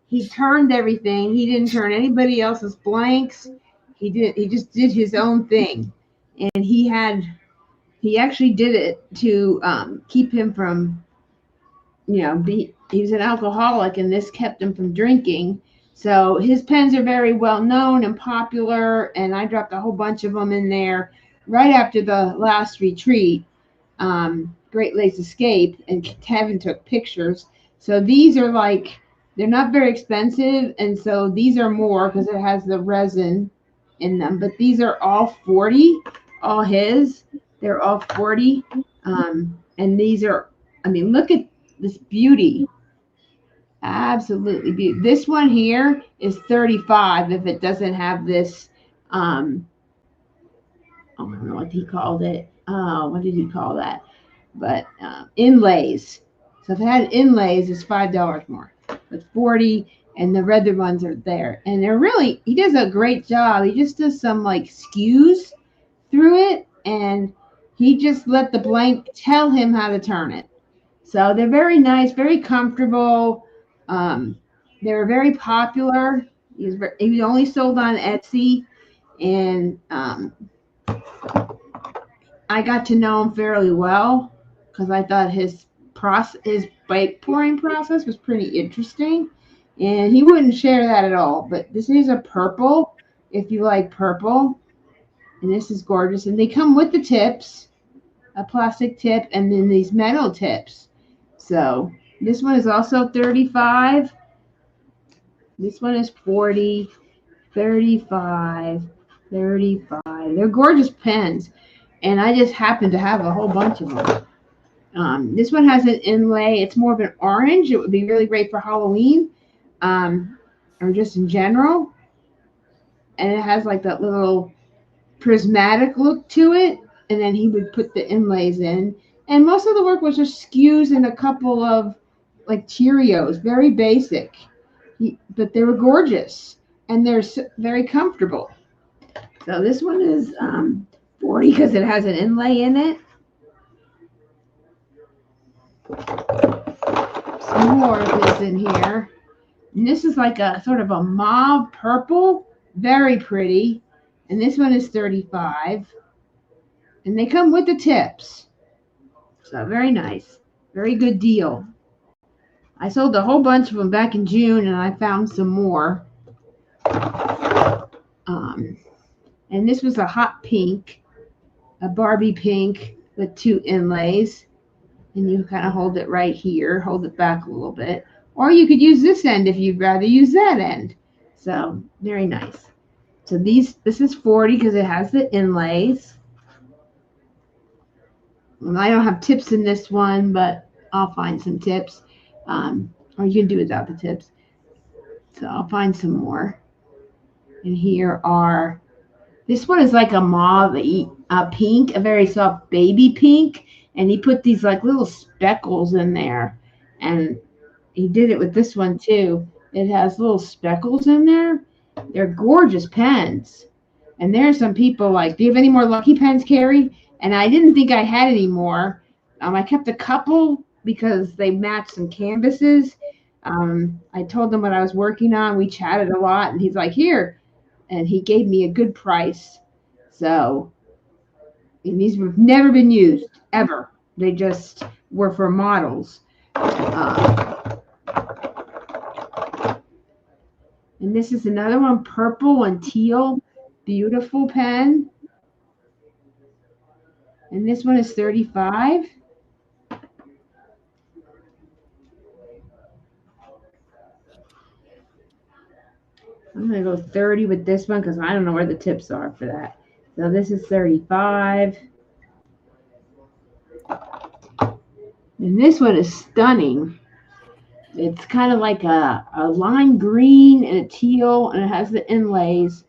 He turned everything. He didn't turn anybody else's blanks. He just did his own thing. And he actually did it to keep him from, he was an alcoholic, and this kept him from drinking. So his pens are very well known and popular, and I dropped a whole bunch of them in there right after the last retreat, Great Lakes Escape, and Kevin took pictures. So these are they're not very expensive, and so these are more because it has the resin in them. But these are all 40, all his. They're all 40, and these are. Look at this beauty. Absolutely beautiful. This one here is 35 if it doesn't have this. I don't know what he called it. What did he call that? But inlays. So if it had inlays, it's $5 more. But 40, and the red ones are there, and they're really. He does a great job. He just does some skews through it, and he just let the blank tell him how to turn it. So they're very nice, very comfortable. They were very popular. He was only sold on Etsy, and I got to know him fairly well because I thought his bike pouring process was pretty interesting, and he wouldn't share that at all. But this is a purple, if you like purple, and this is gorgeous. And they come with the tips, a plastic tip, and then these metal tips. So this one is also 35. This one is 40, 35, 35. They're gorgeous pens, and I just happen to have a whole bunch of them. This one has an inlay. It's more of an orange. It would be really great for Halloween, or just in general. And it has that little prismatic look to it. And then he would put the inlays in. And most of the work was just skews and a couple of Cheerios, very basic. But they were gorgeous, and they're very comfortable. So this one is 40 because it has an inlay in it. Some more of this in here. And this is a sort of a mauve purple, very pretty. And this one is 35. And they come with the tips. So very nice. Very good deal. I sold a whole bunch of them back in June, and I found some more. And this was a hot pink, a Barbie pink with 2 inlays. And you kind of hold it right here, hold it back a little bit. Or you could use this end if you'd rather use that end. So very nice. So this is 40 because it has the inlays. And I don't have tips in this one, but I'll find some tips. Or you can do without the tips. So I'll find some more. And here are, this one is like a mauve pink, a very soft baby pink. And he put these little speckles in there. And he did it with this one too. It has little speckles in there. They're gorgeous pens. And there's some people like, do you have any more Lucky pens, Carrie? And I didn't think I had any more. I kept a couple because they matched some canvases. I told him what I was working on. We chatted a lot, and he's like, here. And he gave me a good price. So, and these have never been used, ever. They just were for models. And this is another one, purple and teal. Beautiful pen. And this one is 35. I'm going to go 30 with this one because I don't know where the tips are for that. So this is 35. And this one is stunning. It's kind of like a lime green and a teal, and it has the inlays.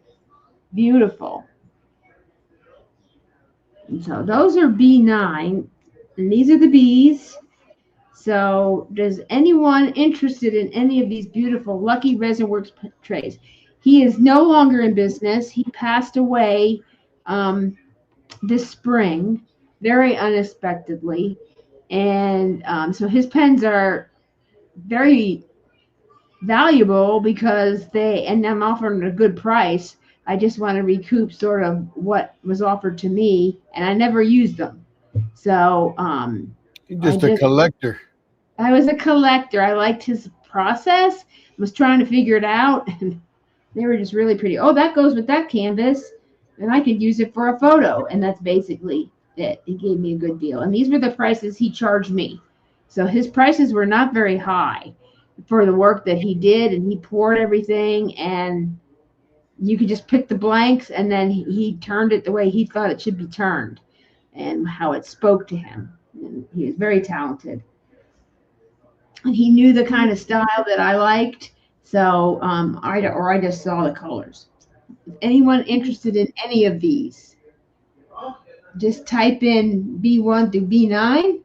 Beautiful. And so those are B9, and these are the Bs. So does anyone interested in any of these beautiful Lucky Resin Works trays? He is no longer in business. He passed away this spring, very unexpectedly. And so his pens are very valuable because and I'm offering a good price. I just want to recoup sort of what was offered to me, and I never used them. So You're just a collector. I was a collector. I liked his process. Was trying to figure it out, and they were just really pretty. Oh, that goes with that canvas, and I could use it for a photo. And that's basically it. He gave me a good deal, and these were the prices he charged me. So his prices were not very high for the work that he did, and he poured everything, and you could just pick the blanks, and then he turned it the way he thought it should be turned and how it spoke to him. And he was very talented. And he knew the kind of style that I liked. So I just saw the colors. If anyone interested in any of these, just type in B1 through B9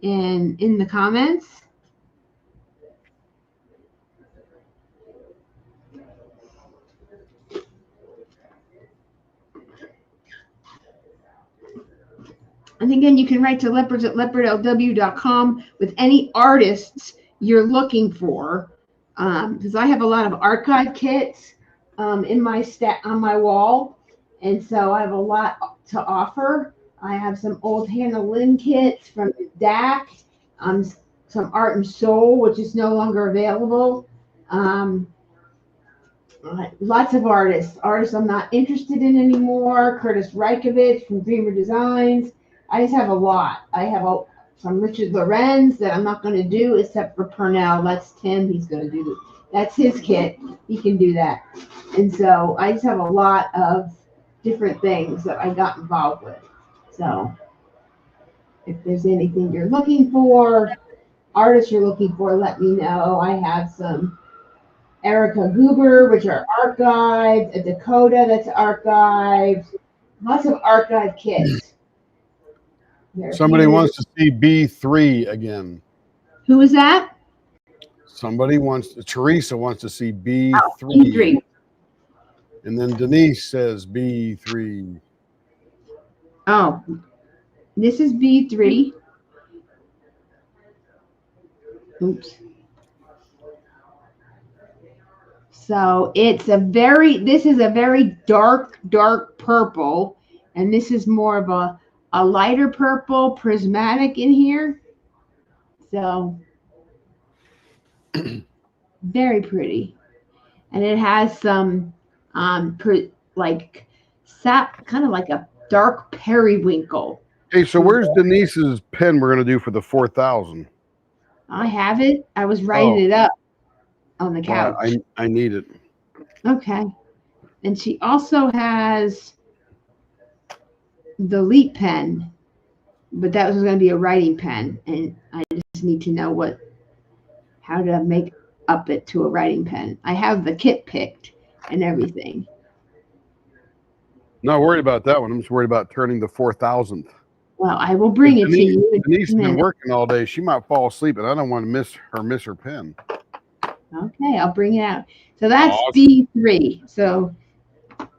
and in the comments. And again, you can write to leopards@leopardlw.com with any artists you're looking for. Because I have a lot of archive kits in my on my wall. And so I have a lot to offer. I have some old Hannah Lynn kits from DAC, some Art and Soul, which is no longer available. Lots of artists I'm not interested in anymore. Curtis Reikovich from Dreamer Designs. I just have a lot. I have some Richard Lorenz that I'm not going to do except for Purnell. That's Tim. He's going to do that's his kit. He can do that. And so I just have a lot of different things that I got involved with. So if there's anything you're looking for, artists you're looking for, let me know. I have some Erica Goober, which are archived, a Dakota that's archived, lots of archive kits. Somebody wants to see B3 again. Who is that? Teresa wants to see B3. Oh, B3. And then Denise says B3. Oh, this is B3. Oops. So this is a very dark purple, and this is more of a lighter purple prismatic in here. So very pretty. And it has some kind of like a dark periwinkle. Hey, so where's Denise's pen we're going to do for the 4,000? I have it. I was writing it up on the couch. I need it. Okay. And she also has the Leap pen, but that was going to be a writing pen, and I just need to know how to make up it to a writing pen. I have the kit picked and everything. Not worried about that one. I'm just worried about turning the 4,000th. Well, I will bring it to you. Denise has been working all day. She might fall asleep, and I don't want to miss her pen. Okay, I'll bring it out. So that's Awesome. B3. So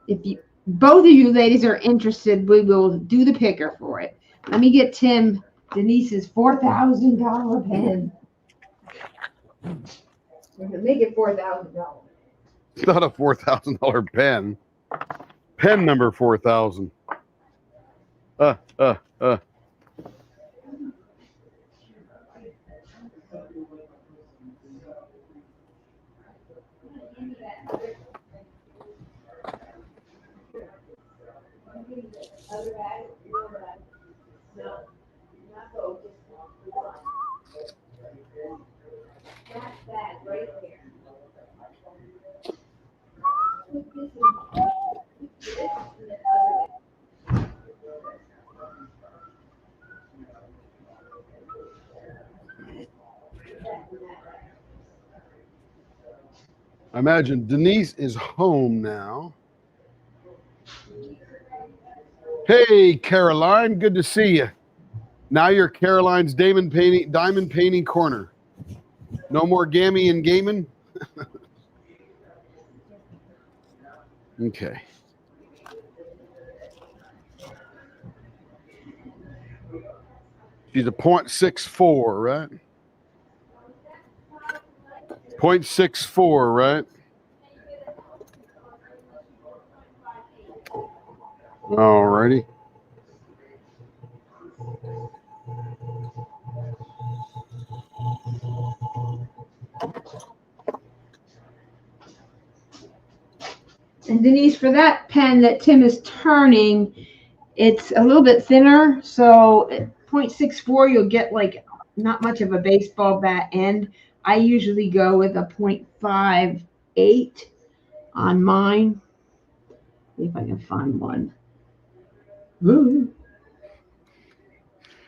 if you both of you ladies are interested, we will do the picker for it. Let me get Tim Denise's $4,000 pen. We're gonna make it $4,000. It's not a $4,000 pen. Pen number 4,000. I imagine Denise is home now. Hey, Caroline, good to see you. Now you're Caroline's diamond painting corner. No more gammy and gaming. Okay. She's a 0.64, right? 0.64, right? All righty. And Denise, for that pen that Tim is turning, it's a little bit thinner. So at 0.64, you'll get like not much of a baseball bat end. I usually go with a 0.58 on mine. See if I can find one. Ooh.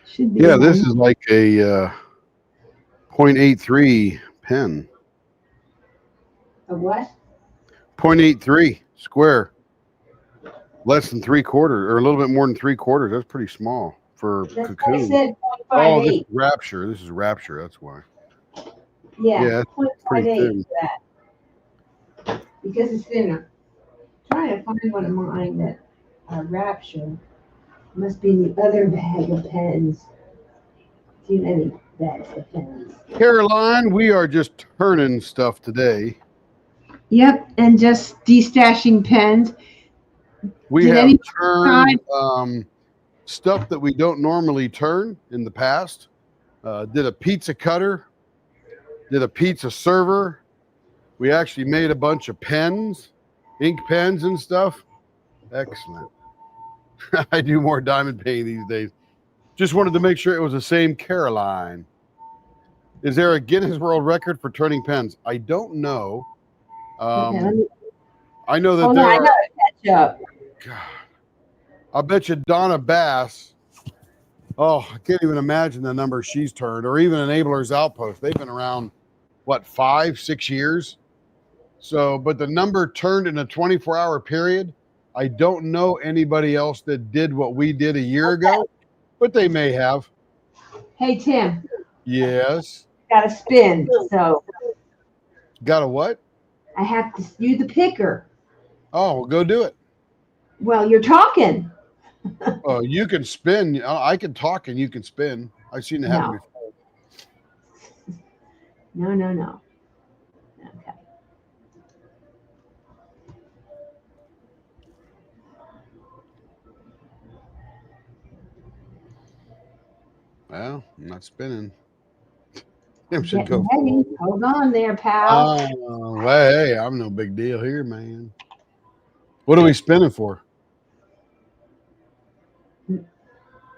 Should be. Yeah, one. this is like a 0.83 pen. A what? 0.83 square. Less than 3/4 or a little bit more than 3/4. That's pretty small for That's what I cocoon. said, Oh, this 0.58. is Rapture. This is Rapture. That's why. Yeah, Yeah, pretty 0.58 thin. for that. Because it's thinner. I'm trying to find one of mine that are Rapture. Must be in the other bag of pens. Too many bags of pens. Caroline, we are just turning stuff today. Yep, and just destashing pens. We Did have any- turned stuff that we don't normally turn in the past. Did a pizza cutter, did a pizza server. We actually made a bunch of pens, ink pens and stuff. Excellent. I do more diamond painting these days. Just wanted to make sure it was the same Caroline. Is there a Guinness World Record for turning pens? I don't know. Okay, let me, I know that hold there on, I are. gotta catch up. God, I bet you Donna Bass. Oh, I can't even imagine the number she's turned, or even Enablers Outpost. They've been around, what, 5-6 years? So, but the number turned in a 24-hour period. I don't know anybody else that did what we did a year ago, but they may have. Hey, Tim, Yes. got to spin. So Got a what? I have to use the picker. Oh, well, go do it. Well, you're talking. Oh, you can spin. I can talk and you can spin. I've seen it happen No. before. No. Okay. Well, I'm not spinning. Tim should Getting go. ready. Hold on there, pal. Oh, hey, I'm no big deal here, man. What are we spinning for?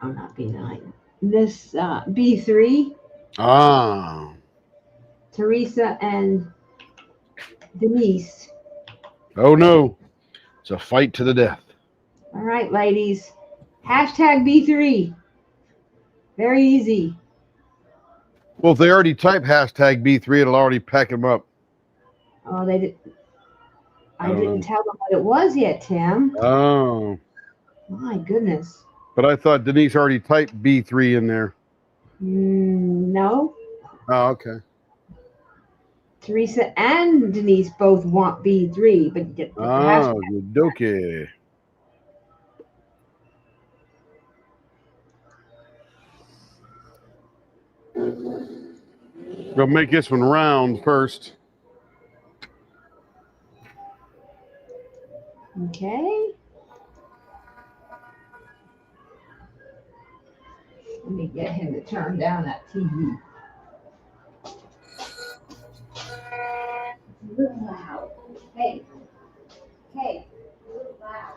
I'm not B9. This B3, Ah, Teresa and Denise. oh no. It's a fight to the death. All right, ladies. Hashtag B3. Very easy. Well, if they already type hashtag B3, it'll already pack them up. Oh, they did. I Oh. didn't tell them what it was yet, Tim. Oh, My goodness. but I thought Denise already typed B3 in there. No. Oh, okay. Teresa and Denise both want B3, but you get the Ah, hashtag. Yudoke. We'll make this one round first. Okay. Let me get him to turn down that TV. It's a little loud. Hey. Hey. A little loud.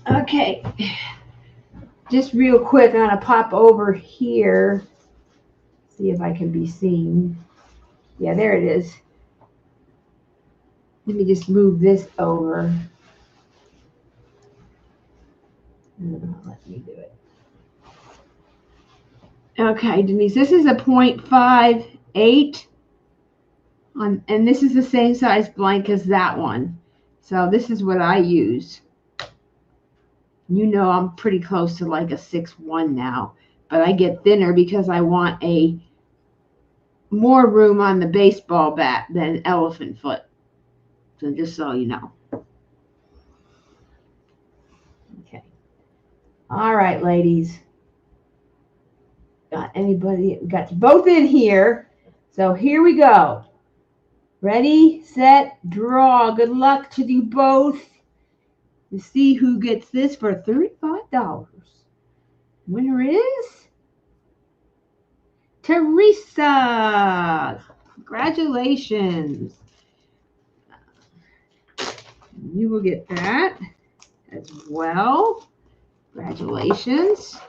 Okay. Just real quick, I'm gonna pop over here. See if I can be seen. Yeah, there it is. Let me just move this over. Let me do it. Okay, Denise, this is a 0.58 and this is the same size blank as that one. So this is what I use. You know I'm pretty close to like a 6'1" now, but I get thinner because I want a more room on the baseball bat than elephant foot. So just so you know. Okay. All right, ladies. Got anybody? Got you both in here. So here we go. Ready, set, draw. Good luck to you both. To see who gets this for $35. Winner is Teresa. Congratulations. You will get that as well. Congratulations.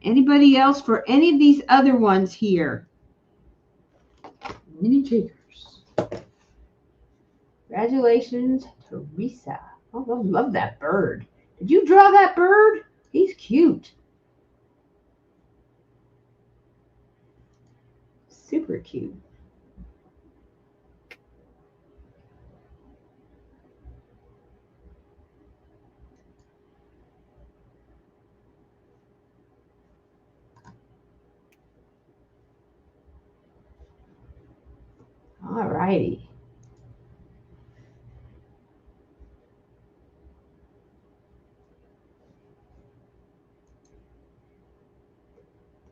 Anybody else for any of these other ones here? Mini takers. Congratulations, Teresa. Oh, I love that bird. Did you draw that bird? He's cute. Super cute. All righty.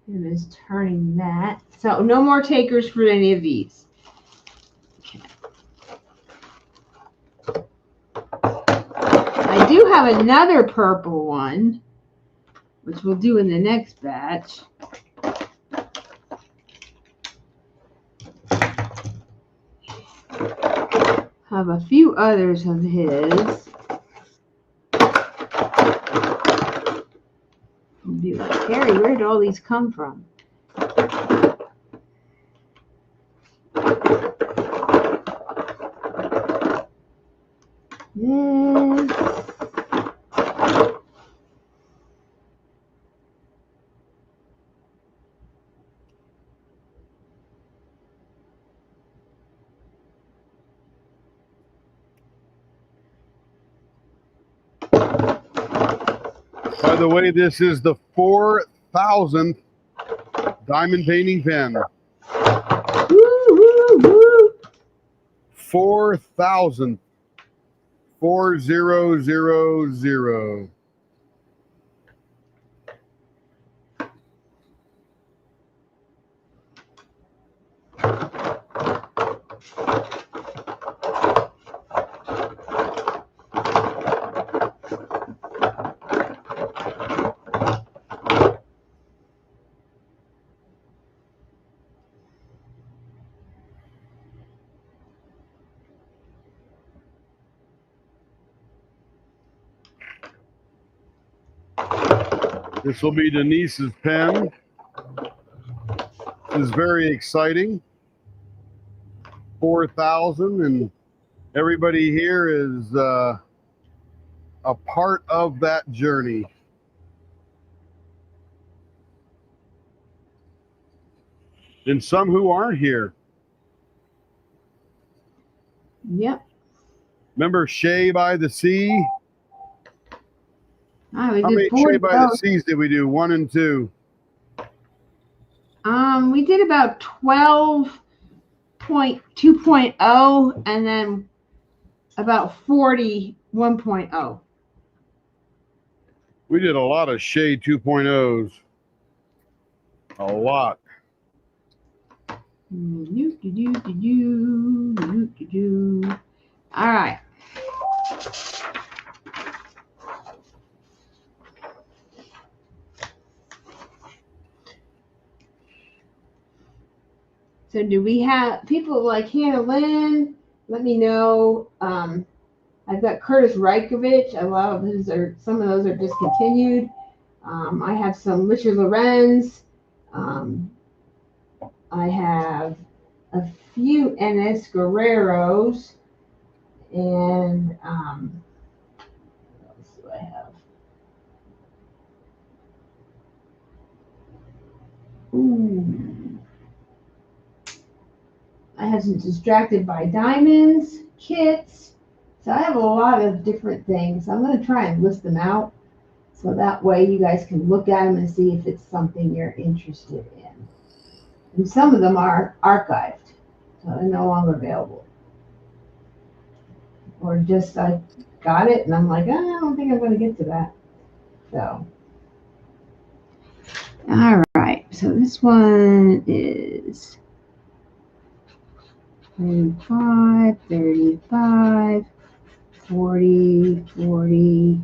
Tim is turning that. So no more takers for any of these. Okay. I do have another purple one, which we'll do in the next batch. Have a few others of his. I'll be like, Harry, where did all these come from? Yes. By the way, this is the 4,000th diamond painting pen. Woo, woo, woo. 4,000. 4000. This will be Denise's pen. This is very exciting. 4,000, and everybody here is a part of that journey. And some who aren't here. Yep. Remember Shea by the Sea? Ah, we How did many 40 Shea by the Seas did we do? 1 and 2. We did about 12.2.0 and then about 40 1.0. We did a lot of Shea 2.0s. A lot. All right. So do we have people like Hannah Lynn? Let me know. I've got Curtis Reikovich. A lot of his some of those are discontinued. I have some Richard Lorenz. I have a few NS Guerreros. And what else do I have? Ooh. I have some Distracted by Diamonds kits. So I have a lot of different things. I'm going to try and list them out. So that way you guys can look at them and see if it's something you're interested in. And some of them are archived. So they're no longer available. Or just I got it and I'm like, oh, I don't think I'm going to get to that. So, all right. So this one is 35, 35, 40, 40.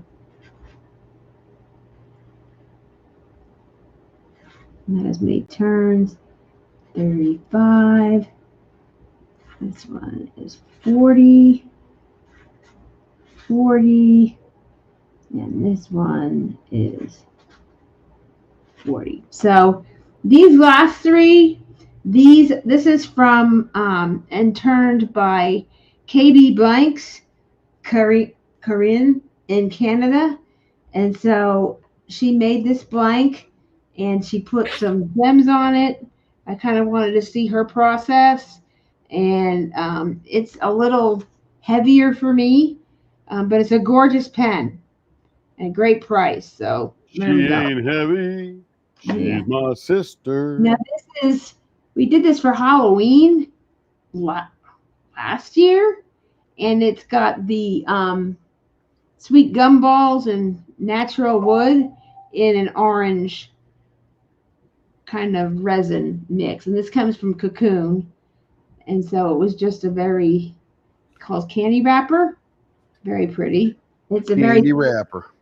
Not as many turns. 35. This one is 40. 40, and this one is 40. So these last three, this is from and turned by KB Blanks, Corinne in Canada, and so she made this blank and she put some gems on it. I kind of wanted to see her process, and it's a little heavier for me. But it's a gorgeous pen and a great price. So She ain't heavy. She's my sister. Now we did this for Halloween last year, and it's got the sweet gumballs and natural wood in an orange kind of resin mix. And this comes from Cocoon. And so it was just a very called candy wrapper. Very pretty. It's a candy wrapper.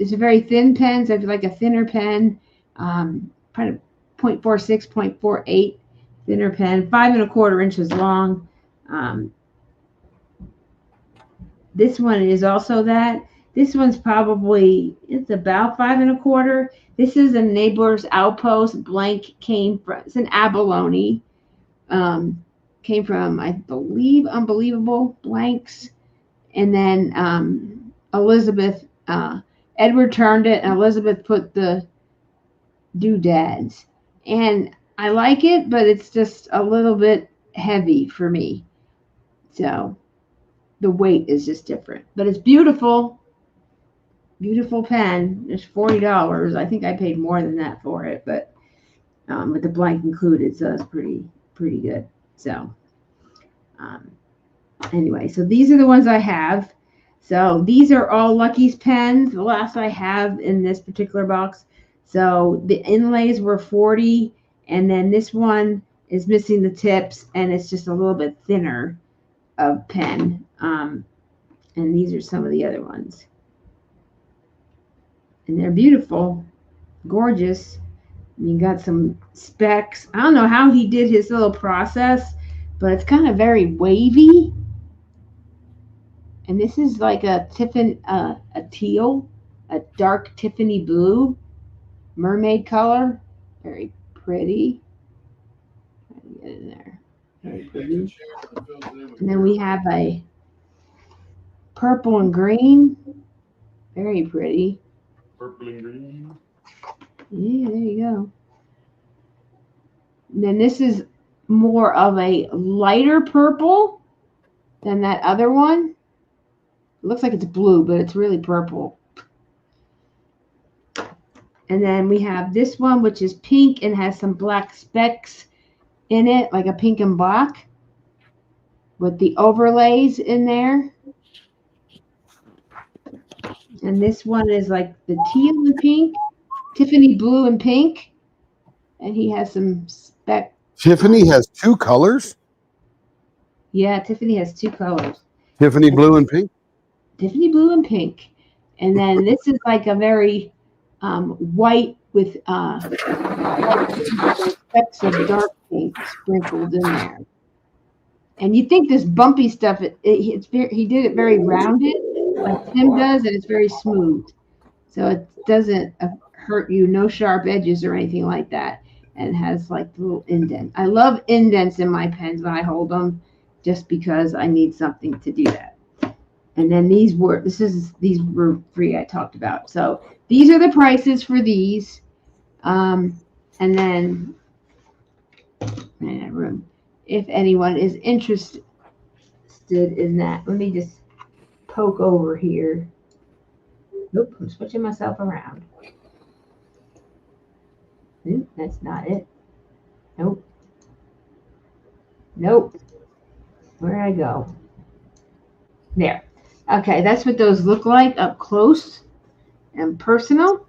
It's a very thin pen, so if you like a thinner pen, kind of 0.46, 0.48 thinner pen, 5 1/4 inches long. This one is also that. This one's probably, it's about 5 1/4. This is a Neighbor's Outpost blank, came from, it's an abalone. Came from, I believe, Unbelievable Blanks. And then Elizabeth, Edward turned it, and Elizabeth put the doodads. And I like it, but it's just a little bit heavy for me. So the weight is just different. But it's beautiful. Beautiful pen. It's $40. I think I paid more than that for it, but with the blank included, so it's pretty good. So anyway, so these are the ones I have. So these are all Lucky's pens, the last I have in this particular box. So the inlays were 40, and then this one is missing the tips, and it's just a little bit thinner of pen. And these are some of the other ones. And they're beautiful, gorgeous. And you got some specs. I don't know how he did his little process, but it's kind of very wavy. And this is like a teal, a dark Tiffany blue, mermaid color. Very pretty. Try to get in there. Very pretty. And then we have a purple and green. Very pretty. Purple and green. Yeah, there you go. And then this is more of a lighter purple than that other one. It looks like it's blue, but it's really purple. And then we have this one, which is pink and has some black specks in it, like a pink and black, with the overlays in there. And this one is like the teal and pink, Tiffany blue and pink. And he has some speck. Tiffany has two colors. Yeah, Tiffany has two colors. Tiffany blue and pink. Tiffany blue and pink. And then this is like a very white with specks of dark pink sprinkled in there. And you think this bumpy stuff, he did it very rounded, like Tim does, and it's very smooth. So it doesn't hurt you, no sharp edges or anything like that. And has like the little indent. I love indents in my pens when I hold them, just because I need something to do that. And then these were 3 I talked about. So these are the prices for these. And then if anyone is interested in that, let me just poke over here. Nope, I'm switching myself around. Nope, that's not it. Nope. Nope. Where'd I go? There. Okay, that's what those look like up close and personal.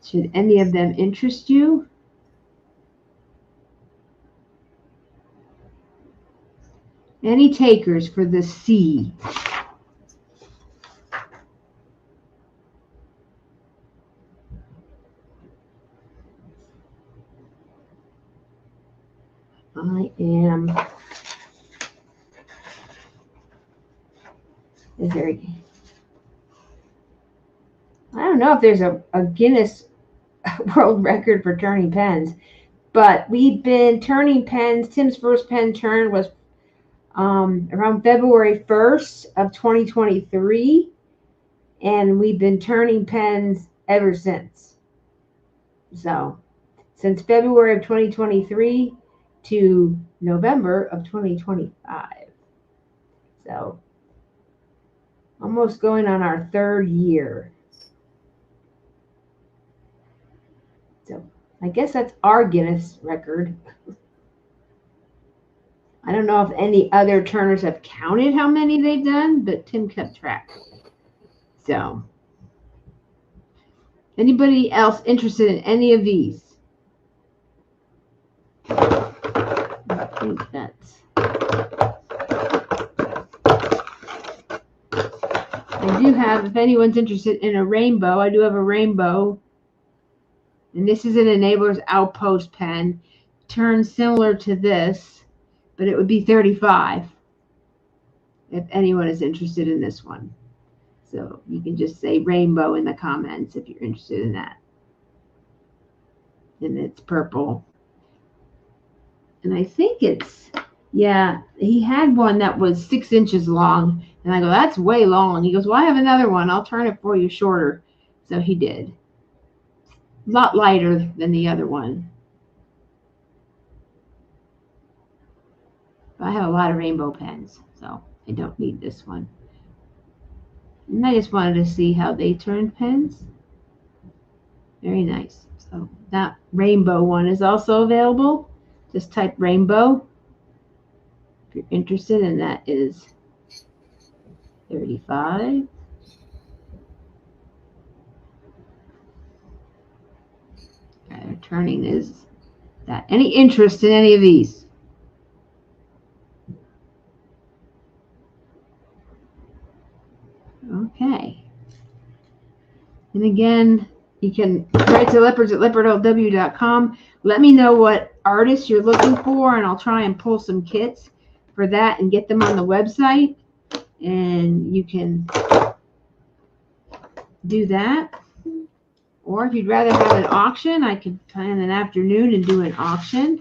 Should any of them interest you? Any takers for the C? I am. Is there? I don't know if there's a Guinness World Record for turning pens, but we've been turning pens. Tim's first pen turn was around February 1st of 2023, and we've been turning pens ever since. So, since February of 2023 to November of 2025. So, almost going on our 3rd year. So, I guess that's our Guinness record. I don't know if any other turners have counted how many they've done, but Tim kept track. So, anybody else interested in any of these? I think that's. I do have, if anyone's interested in a rainbow, I do have a rainbow. And this is an Enablers Outpost pen. Turns similar to this, but it would be 35 if anyone is interested in this one. So you can just say rainbow in the comments if you're interested in that. And it's purple. And I think it's, yeah, he had one that was 6 inches long. And I go, that's way long. He goes, well, I have another one. I'll turn it for you shorter. So he did. A lot lighter than the other one. But I have a lot of rainbow pens, so I don't need this one. And I just wanted to see how they turn pens. Very nice. So that rainbow one is also available. Just type rainbow if you're interested, and that is 35. Okay, turning is that. Any interest in any of these? Okay. And again, you can write to leopards at leopardlw.com. Let me know what artists you're looking for, and I'll try and pull some kits for that and get them on the website. And you can do that. Or if you'd rather have an auction, I could plan an afternoon and do an auction.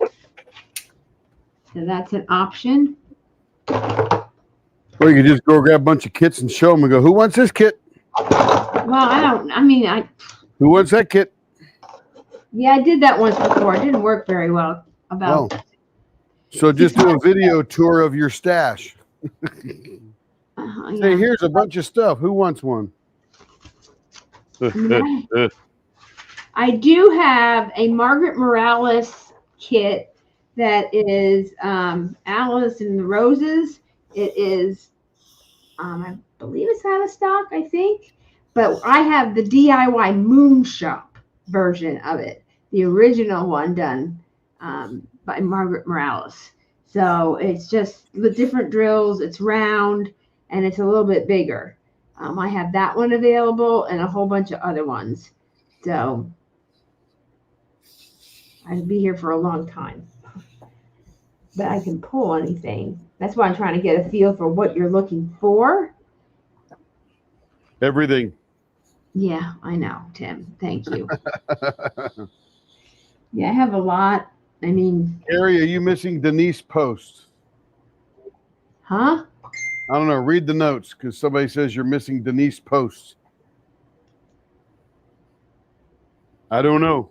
So that's an option. Or you could just go grab a bunch of kits and show them and go, who wants this kit? Well, Who wants that kit? yeah, I did that once before. It didn't work very well. About Oh. So just do a video tour of your stash. Say, yeah. here's a bunch of stuff. Who wants one? I do have a Margaret Morales kit that is Alice in the Roses. It is, I believe it's out of stock, I think. But I have the DIY Moon Shop version of it, the original one done by Margaret Morales. So it's just the different drills. It's round and it's a little bit bigger. I have that one available and a whole bunch of other ones. So I'd be here for a long time. But I can pull anything. That's why I'm trying to get a feel for what you're looking for. Everything. Yeah, I know, Tim. Thank you. Yeah, I have a lot. I mean, Gary, are you missing Denise Post? huh? I don't know. Read the notes because somebody says you're missing Denise Post. I don't know.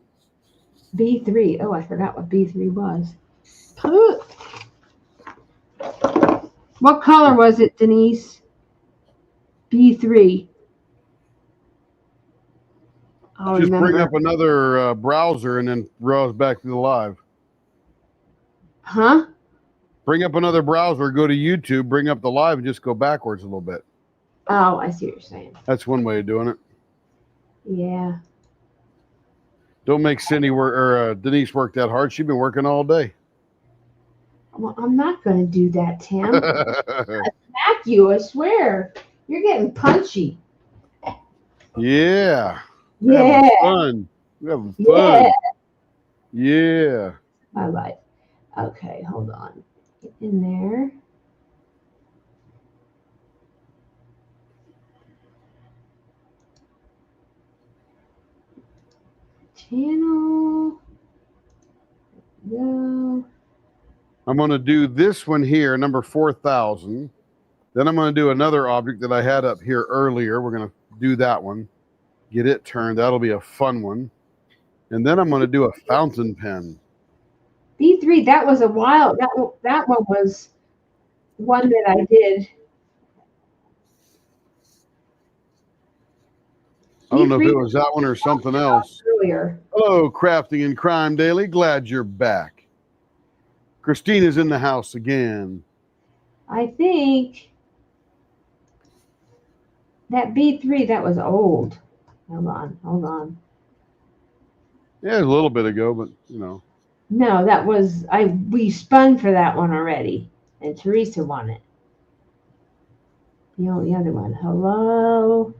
B3. Oh, I forgot what B3 was. What color was it, Denise? B3. I'll Just bring remember. up another browser and then browse back to the live. Huh? Bring up another browser, go to YouTube, bring up the live, and just go backwards a little bit. Oh, I see what you're saying. That's one way of doing it. Yeah. Don't make Cindy work or Denise work that hard. She's been working all day. Well, I'm not going to do that, Tim. Smack you, I swear. You're getting punchy. Yeah. We're Yeah. having fun. We're having fun. Yeah. My life. Okay, hold on. Get in there. Channel. Go. I'm going to do this one here, number 4,000. Then I'm going to do another object that I had up here earlier. We're going to do that one. Get it turned. That'll be a fun one. And then I'm going to do a fountain pen. B3, that was a while. That one was one that I did. I don't know if B3 it was that one or something else. earlier. Hello, Crafting and Crime Daily. Glad you're back. Christina's in the house again. I think that B3, that was old. Hold on. Yeah, a little bit ago, but you know. No, that was we spun for that one already, and Teresa won it. The only other one. Hello.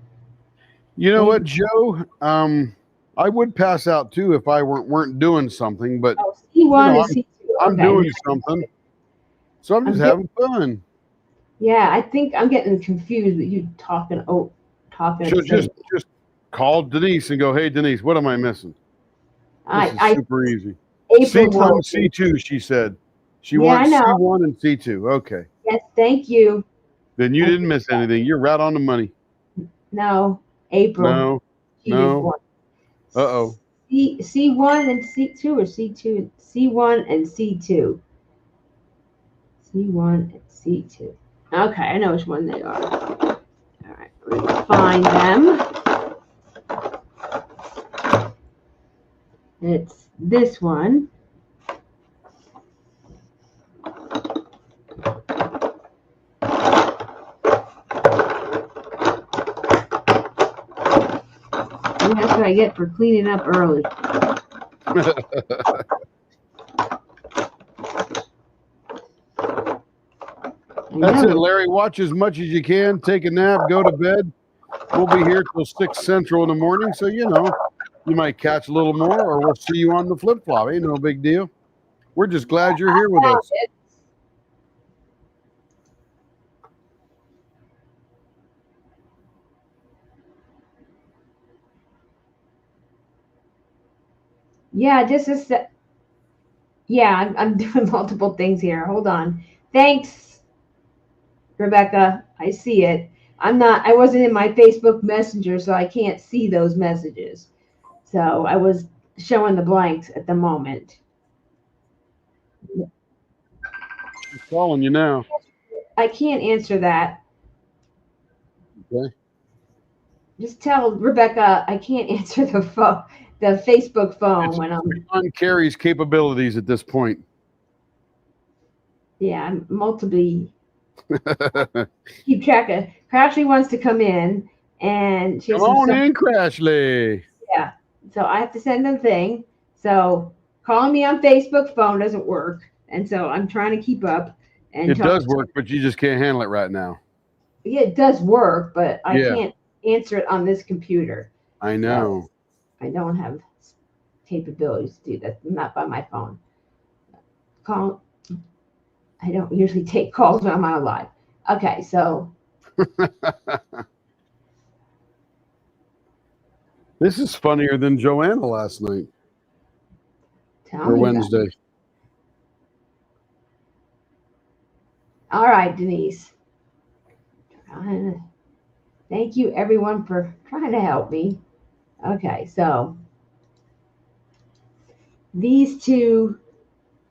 You know what, Joe? I would pass out too if I weren't doing something, but Oh, C1 You know, and C2. I'm Okay. doing something. So I'm just having fun. Yeah, I think I'm getting confused with you talking. Talking. So just call Denise and go, hey Denise, what am I missing? This is super easy. April C1, won. C2, she said. She Yeah, wants I know. C1 and C2. Okay. Yes, thank you. Then you didn't miss anything. You're right on the money. No, April. No. She no. just won. Uh-oh. C1 and C2 or C2? C1 and C2. C1 and C2. Okay, I know which one they are. All right, we're gonna find them. It's this one. And that's what I get for cleaning up early. That's it, Larry. Watch as much as you can. Take a nap. Go to bed. We'll be here till 6 Central in the morning. So, you know, you might catch a little more or we'll see you on the flip-flop. Ain't no big deal. We're just glad you're here with us. Yeah, just a sec. Yeah, I'm doing multiple things here. Hold on. Thanks, Rebecca. I see it. I wasn't in my Facebook Messenger, so I can't see those messages. So I was showing the blanks at the moment. I'm calling you now. I can't answer that. Okay. Just tell Rebecca I can't answer the phone, the Facebook phone It's when I'm. beyond Carrie's capabilities at this point. Yeah, I'm multiply keep track of. Crashly wants to come in, and she has Come some on stuff. in, Crashly. Yeah, so I have to send them thing. So calling me on Facebook phone doesn't work, and so I'm trying to keep up. And It does work, but you just can't handle it right now. Yeah, it does work, but I Yeah. can't answer it on this computer. I know. I don't have capabilities to do that. Not by my phone. Call. I don't usually take calls when I'm on a live. Okay, so This is funnier than Joanna last night tell or me about it. Wednesday. All right, Denise. Thank you, everyone, for trying to help me. Okay, so these two,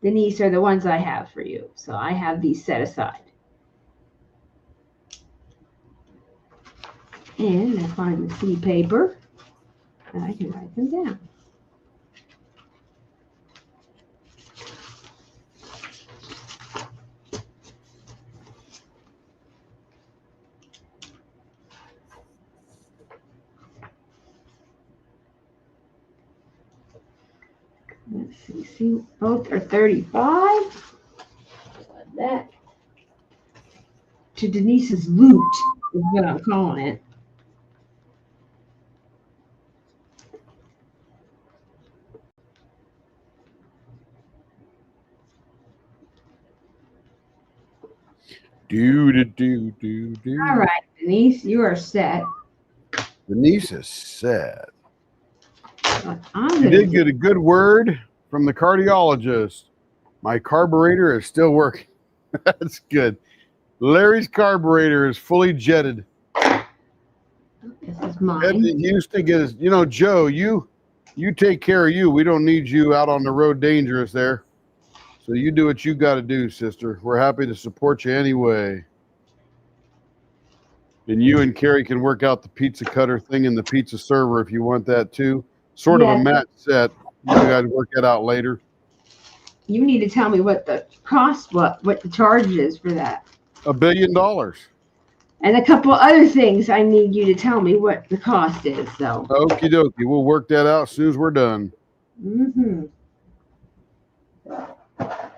Denise, are the ones I have for you. So I have these set aside. And I find the seed paper, and I can write them down. Let's see, both are 35. That to Denise's loot is what I'm calling it. Do. All right, Denise, you are set. Denise is sad. What I'm You gonna did do, get a good word from the cardiologist. My carburetor is still working. That's good. Larry's carburetor is fully jetted. this is Head mine. to Houston, get his, Joe, you take care of you. We don't need you out on the road dangerous there. So you do what you got to do, sister. We're happy to support you anyway. And you and Carrie can work out the pizza cutter thing and the pizza server if you want that too. Sort of a Yeah. mat set. You got to work that out later. You need to tell me what the cost, what the charge is for that. $1 billion. And a couple other things I need you to tell me what the cost is. So, Okie dokie. We'll work that out as soon as we're done. do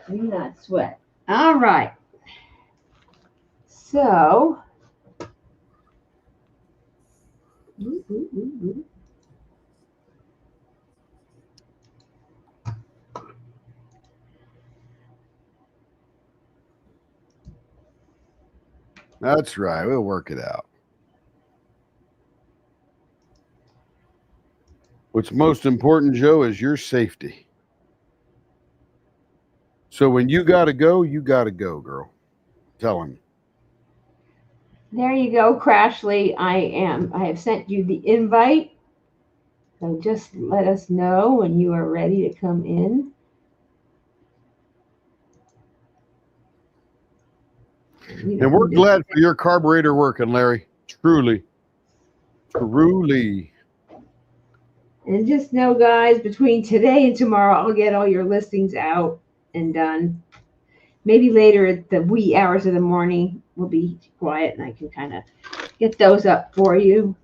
not sweat. All right. So, That's right. We'll work it out. What's most important, Joe, is your safety. So when you got to go, girl. Tell him. there you go, Crashly. I have sent you the invite. So just let us know when you are ready to come in. And we're glad for your carburetor working, Larry. Truly. Truly. And just know, guys, between today and tomorrow, I'll get all your listings out and done. Maybe later at the wee hours of the morning, we'll be quiet and I can kind of get those up for you.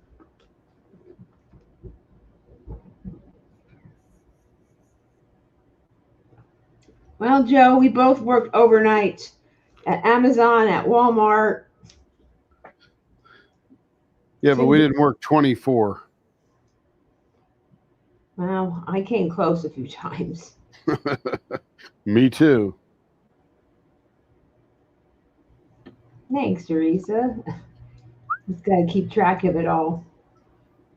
Well, Joe, we both worked overnight at Amazon, at Walmart. Yeah, but we didn't work 24. Well, I came close a few times. Me too. Thanks, Teresa. Just got to keep track of it all.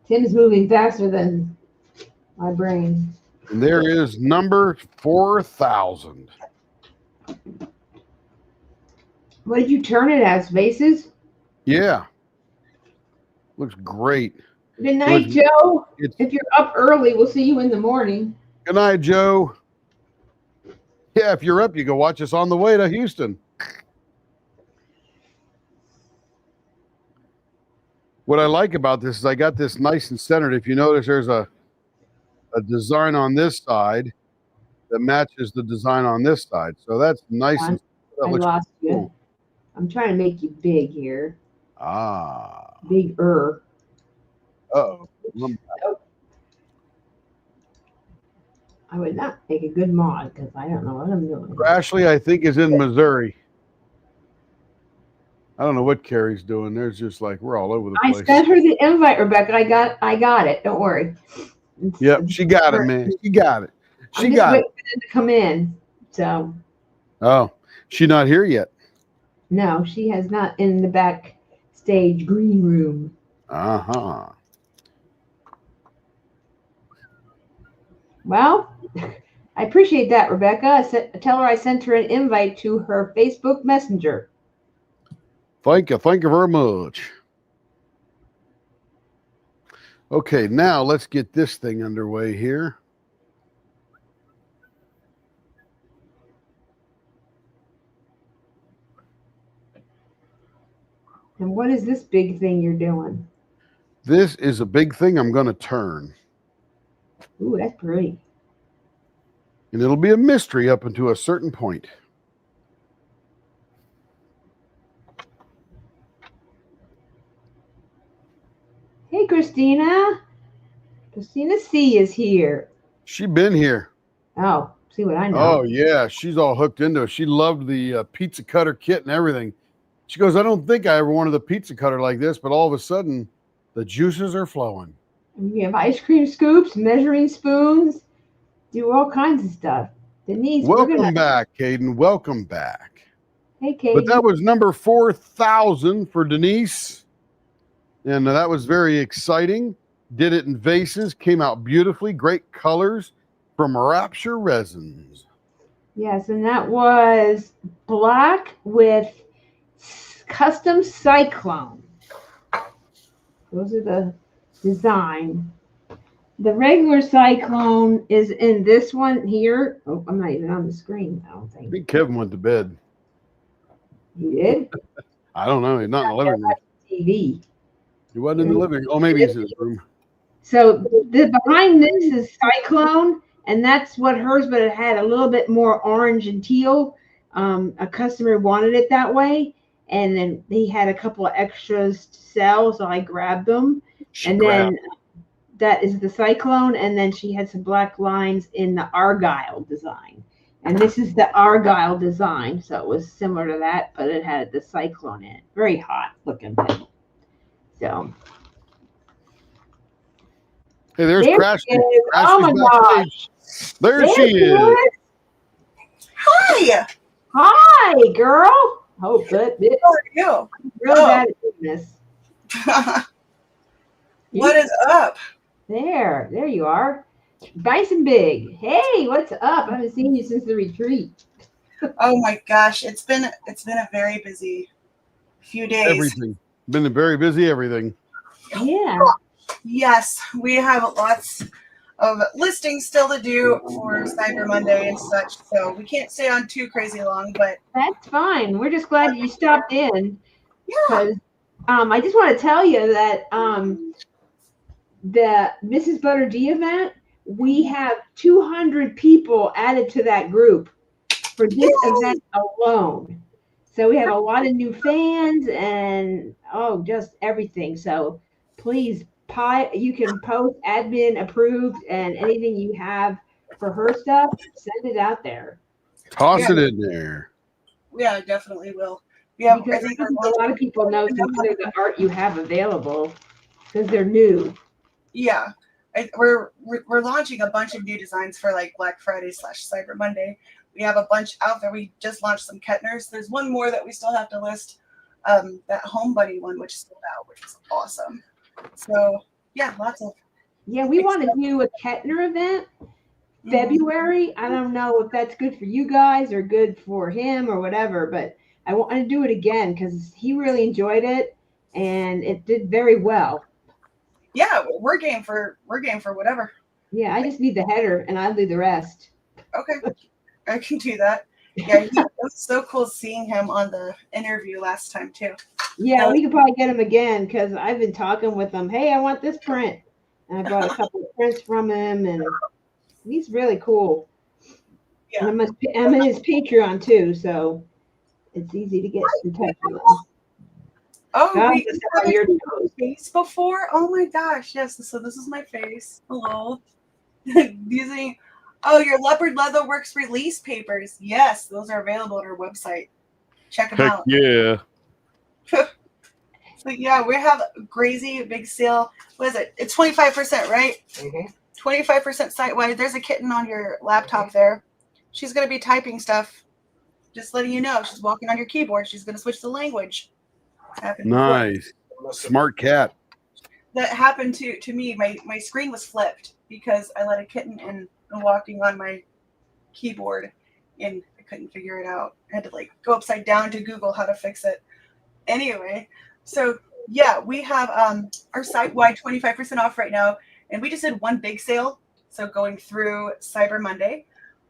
Tim's moving faster than my brain. And there is number 4,000. What did you turn it as? Vases? Yeah. Looks great. Good night, was- Joe. It's, If you're up early, we'll see you in the morning. good night, Joe. Yeah, if you're up, you can watch us on the way to Houston. What I like about this is I got this nice and centered. If you notice, there's a design on this side that matches the design on this side. So that's nice. And that I looks lost you. cool. I'm trying to make you big here. Ah. Bigger. Uh-oh. I would not make a good mod because I don't know what I'm doing. Ashley, I think, is in Missouri. I don't know what Carrie's doing. There's just like we're all over the I place. sent her the invite, Rebecca. I got it. Don't worry. Yep, she got it, man. She got it. I'm She just got it. waiting for them to come in. So Oh, she's not here yet. no, she has not in the backstage green room. Uh-huh. Well, I appreciate that, Rebecca. Tell her I sent her an invite to her Facebook Messenger. Thank you very much. Okay, now let's get this thing underway here. And what is this big thing you're doing? This is a big thing I'm going to turn. Ooh, that's pretty. And it'll be a mystery up until a certain point. Hey, Christina. Christina C is here. She been here. Oh, see what I know. Oh, yeah. She's all hooked into it. She loved the pizza cutter kit and everything. She goes, I don't think I ever wanted a pizza cutter like this, but all of a sudden, the juices are flowing. We have ice cream scoops, measuring spoons, do all kinds of stuff. Denise, Welcome back, Caden. Welcome back. Hey, Kate. But that was number 4,000 for Denise. And that was very exciting. Did it in vases, came out beautifully. Great colors from Rapture Resins. Yes, and that was black with custom cyclone. Those are the design. The regular cyclone is in this one here. Oh, I'm not even on the screen, I don't I think. think Kevin went to bed. He did? I don't know. He's not in the living room. TV. He wasn't in the living room. Oh, maybe he's in his room. So the behind this is cyclone, and that's what hers, but it had a little bit more orange and teal. A customer wanted it that way, and then he had a couple of extras to sell, so I grabbed them. And then that is the cyclone, and then she had some black lines in the argyle design. And this is the argyle design, so it was similar to that, but it had the cyclone in it. Very hot looking thing. So Hey, there's there Crash. she is. Oh my gosh. There she is. Hi, Hi, girl. Oh, good. how are you? Really Oh. bad at doing this. What is up? There you are. Nice and big. Hey, what's up? I haven't seen you since the retreat. Oh my gosh, it's been a very busy few days. Everything. Been very busy, everything. Yeah. Yes, we have lots of listings still to do for Cyber Monday and such, so we can't stay on too crazy long, but That's fine. We're just glad you stopped in. yeah. Because I just want to tell you that the Mrs. Butter D event, we have 200 people added to that group for this event alone. So we have a lot of new fans and just everything. So please, you can post admin approved and anything you have for her stuff, send it out there. Toss it in there. Yeah, I definitely will. Yeah, I Because think a lot of people know some of the art you have available because they're new. yeah. We're launching a bunch of new designs for like Black Friday / Cyber Monday. We have a bunch out there. We just launched some Kettners. There's one more that we still have to list. That Home Buddy one, which is sold out, which is awesome. So yeah, lots of. Yeah, we want to do a Kettner event February. I don't know if that's good for you guys or good for him or whatever, but I want to do it again because he really enjoyed it and it did very well. Yeah, we're game for whatever. Yeah, I just need the header and I'll do the rest. Okay, I can do that. Yeah, it was so cool seeing him on the interview last time too. Yeah, we could probably get him again because I've been talking with him. Hey, I want this print. And I bought a couple of prints from him and he's really cool. Yeah. And I'm in his Patreon too, so it's easy to get in touch with him. Oh, God, wait, just have on your you toes. face before? Oh my gosh, yes. So this is my face. Hello. Using your leopard leather works release papers. Yes, those are available on our website. Check them Heck out. yeah. So yeah, we have a crazy big sale. What is it? It's 25%, right? 25% site wide. There's a kitten on your laptop there. She's gonna be typing stuff. Just letting you know. She's walking on your keyboard. She's gonna switch the language. Happened before. Nice. Smart cat. That happened to me. My screen was flipped because I let a kitten in and walking on my keyboard and I couldn't figure it out. I had to like go upside down to Google how to fix it. Anyway, so yeah, we have our site-wide 25% off right now, and we just did one big sale. So going through Cyber Monday,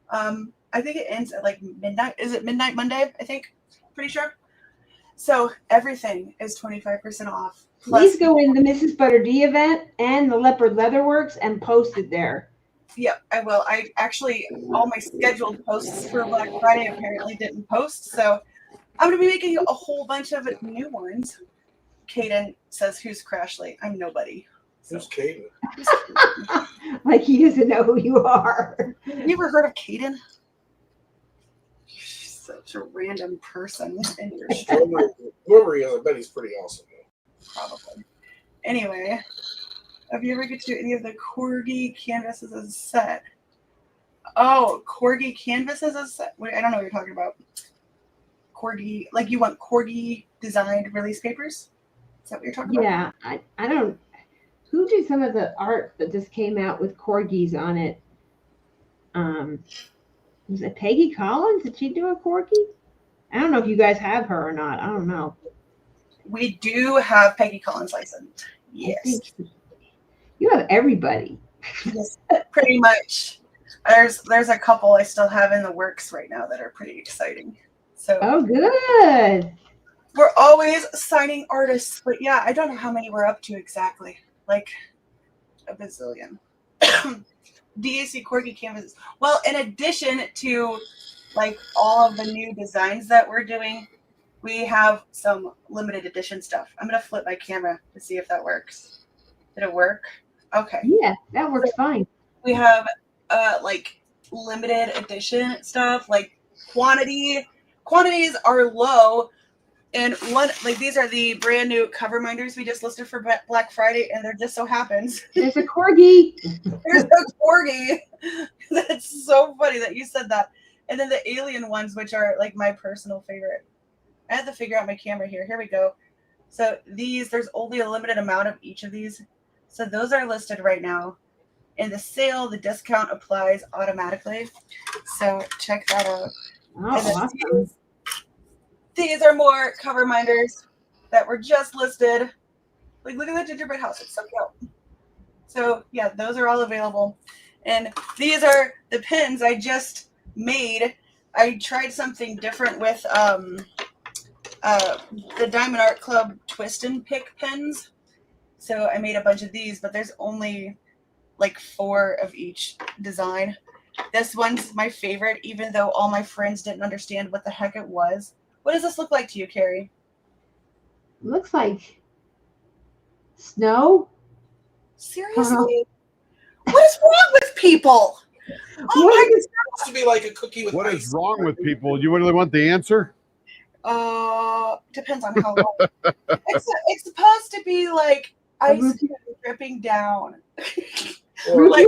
I think it ends at like midnight. Is it midnight Monday? I think, pretty sure. So everything is 25% off. Please go in the Mrs. Butter D event and the Leopard Leatherworks and post it there. Yep, I will. I actually, all my scheduled posts for Black Friday apparently didn't post, so I'm going to be making a whole bunch of new ones. Caden says, "Who's Crashly?" I'm nobody. Who's Caden? Like he doesn't know who you are. Have you ever heard of Caden? You're such a random person. And you're Whoever he is, I bet he's pretty awesome. probably. Anyway, have you ever get to do any of the Corgi canvases as a set? Oh, Corgi canvases as a set? Wait, I don't know what you're talking about. Corgi, like you want Corgi designed release papers? Is that what you're talking about? Yeah, I don't. Who did some of the art that just came out with corgis on it? Was it Peggy Collins? Did she do a corgi? I don't know if you guys have her or not. I don't know. We do have Peggy Collins licensed. I Yes. think you have everybody. Yes, pretty much. There's a couple I still have in the works right now that are pretty exciting. So Oh, good. we're always signing artists, but yeah, I don't know how many we're up to exactly. Like a bazillion. DAC Corgi canvases. Well, in addition to like all of the new designs that we're doing, we have some limited edition stuff. I'm gonna flip my camera to see if that works. Did it work? Okay. Yeah, that works fine. We have like limited edition stuff, like quantities are low, and one like these are the brand new cover minders we just listed for Black Friday, and there just so happens There's a corgi. there's a corgi. That's so funny that you said that. And then the alien ones, which are like my personal favorite. I had to figure out my camera here. Here we go. So there's only a limited amount of each of these. So those are listed right now. In the sale, the discount applies automatically. So check that out. Oh, And then awesome. these are more cover minders that were just listed. Like, look at that gingerbread house. It's so cute. So, yeah, those are all available. And these are the pins I just made. I tried something different with the Diamond Art Club Twist and Pick pins. So I made a bunch of these, but there's only like 4 of each design. This one's my favorite, even though all my friends didn't understand what the heck it was. What does this look like to you, Carrie? Looks like snow. Seriously? What is wrong with people? Oh What my is It has to be like a cookie with What ice. is wrong with people? You really want the answer? Depends on how long. It's supposed to be like ice Ruby- dripping down. Or Like,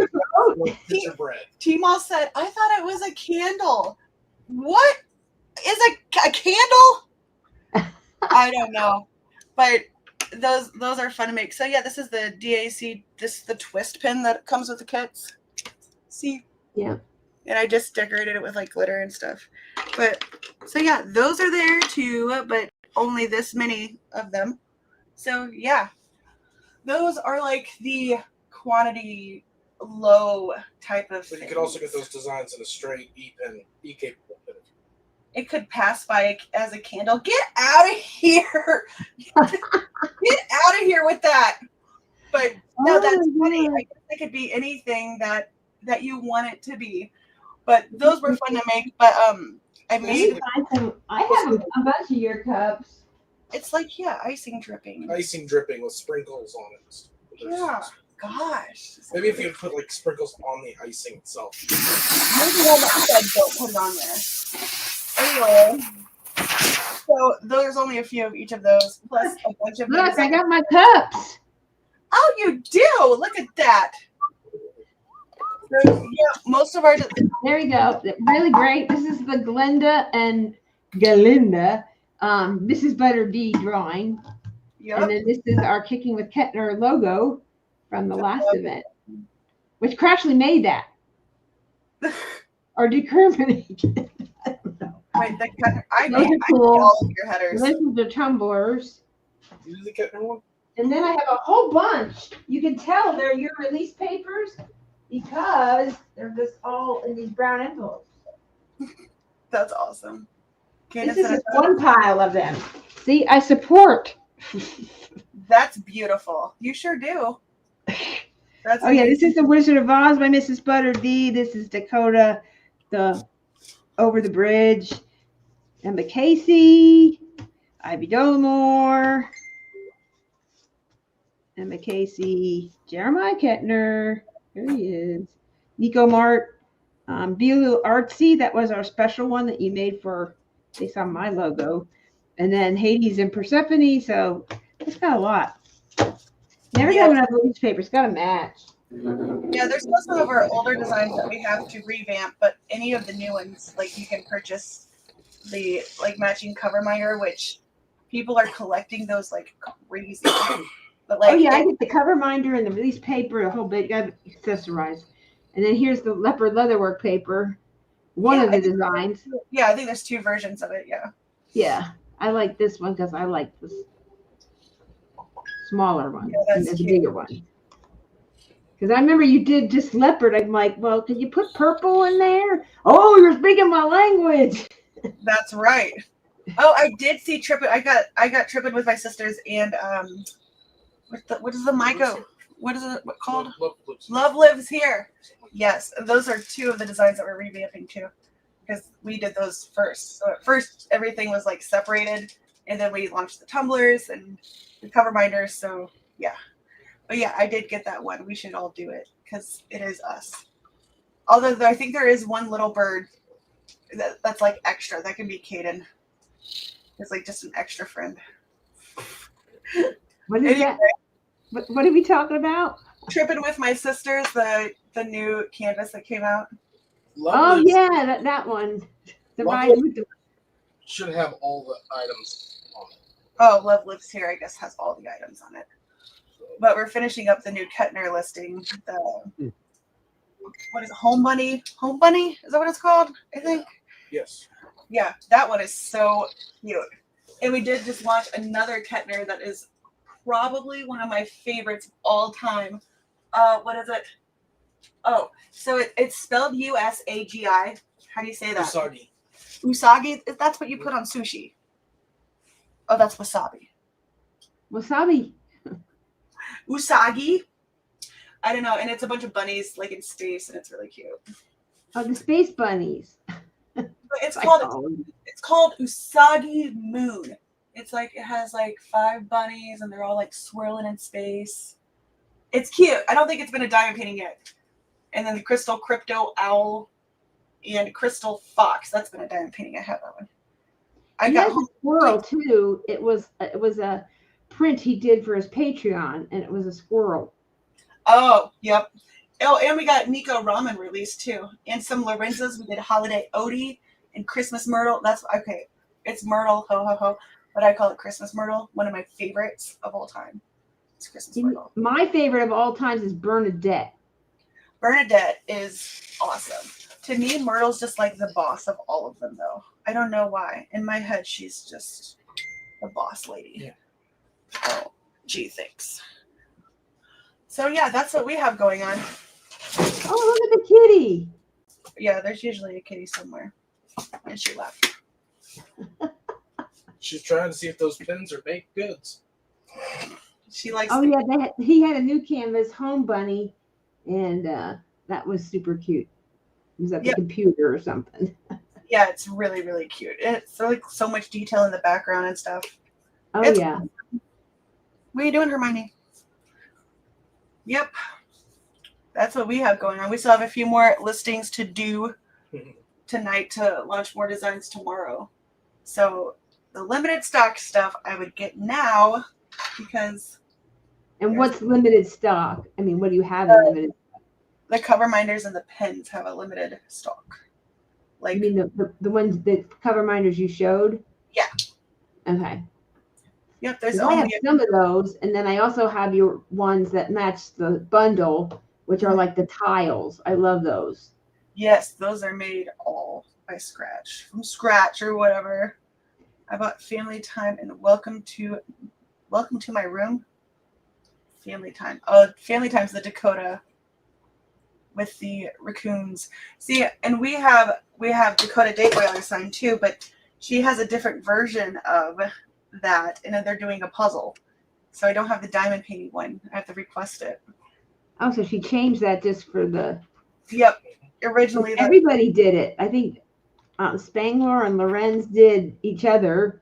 like gingerbread. T-Mall said, I thought it was a candle. What is a candle? I don't know. But those are fun to make. So yeah, this is the DAC, the twist pin that comes with the kits. See, Yeah. And I just decorated it with like glitter and stuff. But so yeah, those are there too, but only this many of them. So yeah, those are like the quantity low type of But you things. could also get those designs in a straight E-pen, E-capable pen. It could pass by as a candle. Get out of here! Get out of here with that! But no, that's funny. I guess it could be anything that you want it to be. But those were fun to make. But I made I have a bunch of your cups. it's like icing dripping. Icing dripping with sprinkles on it. Yeah, gosh. Maybe if you put like sprinkles on the icing itself. Maybe Walmart said don't put it on there. Anyway, so there's only a few of each of those, plus a bunch of. Look, I got my cups. Oh, you do! Look at that. So, yeah, most of our. There you go. Really great. This is the Glenda and Galinda Mrs. Butter D drawing. Yep. And then this is our Kicking with Kettner logo from the last event, which Crashly made that. Or did Kermit make it? I don't know. Wait, I Those made are cool. all of your headers. This is the tumblers. You did the Kettner one? And then I have a whole bunch. You can tell they're your release papers because they're just all in these brown envelopes. That's awesome. This is just one pile of them. See, I support. That's beautiful. You sure do. That's Oh yeah, this is the Wizard of Oz by Mrs. Butter D. This is Dakota, the Over the Bridge, Emma Casey, Ivy Dollamore, Emma Casey, Jeremiah Kettner. There he is. Nico Mart, Be a Little Artsy. That was our special one that you made for based on my logo. And then Hades and Persephone. So it's got a lot. Never have enough newspapers. Got to match. Yeah, there's still some of our older designs that we have to revamp, but any of the new ones, like you can purchase the like matching cover minder, which people are collecting those like crazy. But like, Oh yeah, I get the cover minder and the release paper, the whole big accessorized. And then here's the leopard leatherwork paper. One Yeah, of the designs. yeah, I think there's two versions of it. Yeah. Yeah, I like this one because I like this smaller one Yeah, that's and the cute. bigger one. Because I remember you did just leopard. I'm like, well, can you put purple in there? Oh, you're speaking my language. That's right. Oh, I did see Trippin. I got Trippin with my sisters and what is the Myco? What is it called? Love Lives Here. Yes, those are two of the designs that we're revamping too, because we did those first. So at first everything was like separated, and then we launched the tumblers and the cover binders. So yeah, but yeah, I did get that one. We should all do it because it is us. Although I think there is one little bird that's like extra. That can be Caden. It's like just an extra friend. What is Anyway, that? What are we talking about? Tripping with my sisters, the new canvas that came out. Oh yeah, that one. The Love ride Lives- with the Should have all the items on it. Oh, Love Lives Here, I guess, has all the items on it. But we're finishing up the new Kettner listing. What is it? Home Bunny? Home Bunny? Is that what it's called? I think. Yes. Yeah, that one is so cute. And we did just launch another Kettner that is probably one of my favorites of all time. What is it? Oh, so it's spelled USAGI. How do you say that? Usagi. Usagi? That's what you put on sushi. Oh, that's wasabi. wasabi. Usagi. I don't know, and it's a bunch of bunnies like in space, and it's really cute. Oh, the space bunnies. But it's I called call them. it's called Usagi Moon. It's like it has like 5 bunnies, and they're all like swirling in space. It's cute. I don't think it's been a diamond painting yet. And then the Crystal Crypto Owl and Crystal Fox. That's been a diamond painting. I have that one. I He got has a squirrel too. It was a print he did for his Patreon, and it was a squirrel. Oh, yep. Oh, and we got Nico Ramen released too. And some Lorenzas. We did Holiday Odie and Christmas Myrtle. That's okay. It's Myrtle, ho ho ho. But I call it Christmas Myrtle. One of my favorites of all time. It's Christmas Myrtle. My favorite of all times is Bernadette. Bernadette is awesome. To me, Myrtle's just like the boss of all of them, though. I don't know why. In my head, she's just the boss lady. Yeah. Oh, gee, thanks. So yeah, that's what we have going on. Oh, look at the kitty. Yeah, there's usually a kitty somewhere, and she left. She's trying to see if those pins are baked goods. She likes. Oh yeah, he had a new canvas, Home Bunny, and that was super cute. It was at the Yep. computer or something. Yeah, it's really really cute. It's like so much detail in the background and stuff. Oh It's- yeah. What are you doing, Hermione? Yep. That's what we have going on. We still have a few more listings to do tonight to launch more designs tomorrow. So the limited stock stuff I would get now because And what's limited stock? I mean, what do you have in limited? the cover minders and the pens have a limited stock. I Like, mean, the ones, the cover minders you showed? Yeah. Okay. yep, there's 'Cause I have only some of those, and then I also have your ones that match the bundle, which are like the tiles. I love those. yes, those are made all by scratch, from scratch or whatever. I bought Family Time and Welcome to My Room. Family Time. Oh, Family Time's the Dakota with the raccoons. See, and we have Dakota Dateboy on our sign too, but she has a different version of that, and then they're doing a puzzle. So I don't have the diamond painting one. I have to request it. Oh, so she changed that just for the. Yep. Originally, the, Everybody did it. I think Spangler and Lorenz did each other,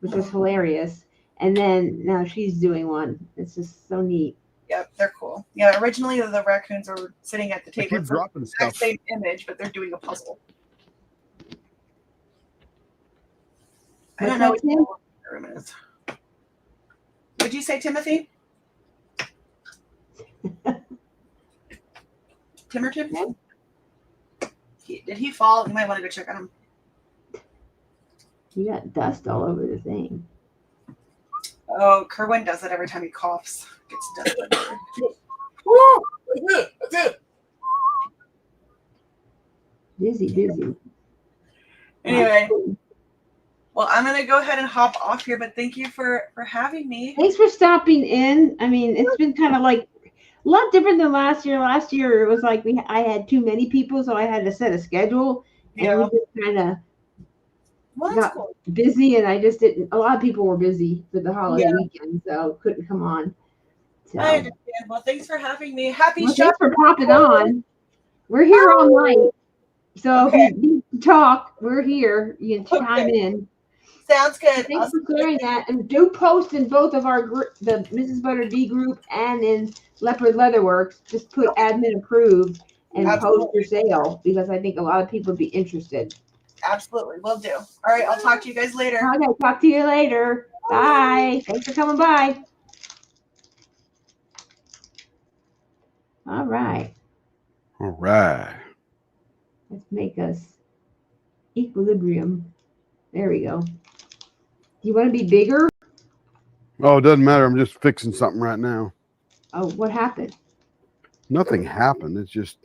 which was hilarious. And then now she's doing one. It's just so neat. yep, they're cool. Yeah, originally the raccoons were sitting at the I table. keep It's the dropping exact stuff. same image, but they're doing a puzzle. I don't know What's what that, Tim? the room is. Would you say Timothy? Tim or Tim? No. Did he fall? You might want to go check on him. You got dust all over the thing. Oh, Kerwin does it every time he coughs. Gets dust everywhere. Woo! That's it. That's it. Busy. Anyway, well, I'm gonna go ahead and hop off here, but thank you for having me. Thanks for stopping in. I mean, it's been kind of like a lot different than last year. Last year it was like I had too many people, so I had to set a schedule, and Yeah. we just kind of Well, got that's cool. busy, and I just didn't. A lot of people were busy for the holiday Yeah. weekend, so couldn't come on. So, I understand. Well, thanks for having me. Happy well, shopping. thanks for popping on. We're here all night, so Okay. if you need to talk, we're here. You can chime Okay. in. Sounds good. Thanks for sharing that, and do post in both of our the Mrs. Butter D group and in Leopard Leatherworks. Just put admin approved and post your sale because I think a lot of people would be interested. Absolutely, will do. All right, I'll talk to you guys later. Okay, talk to you later. Bye. Thanks for coming by. All right, All right. let's make us equilibrium. There we go. Do you want to be bigger? Oh, it doesn't matter. I'm just fixing something right now. Oh, what happened? Nothing happened. It's just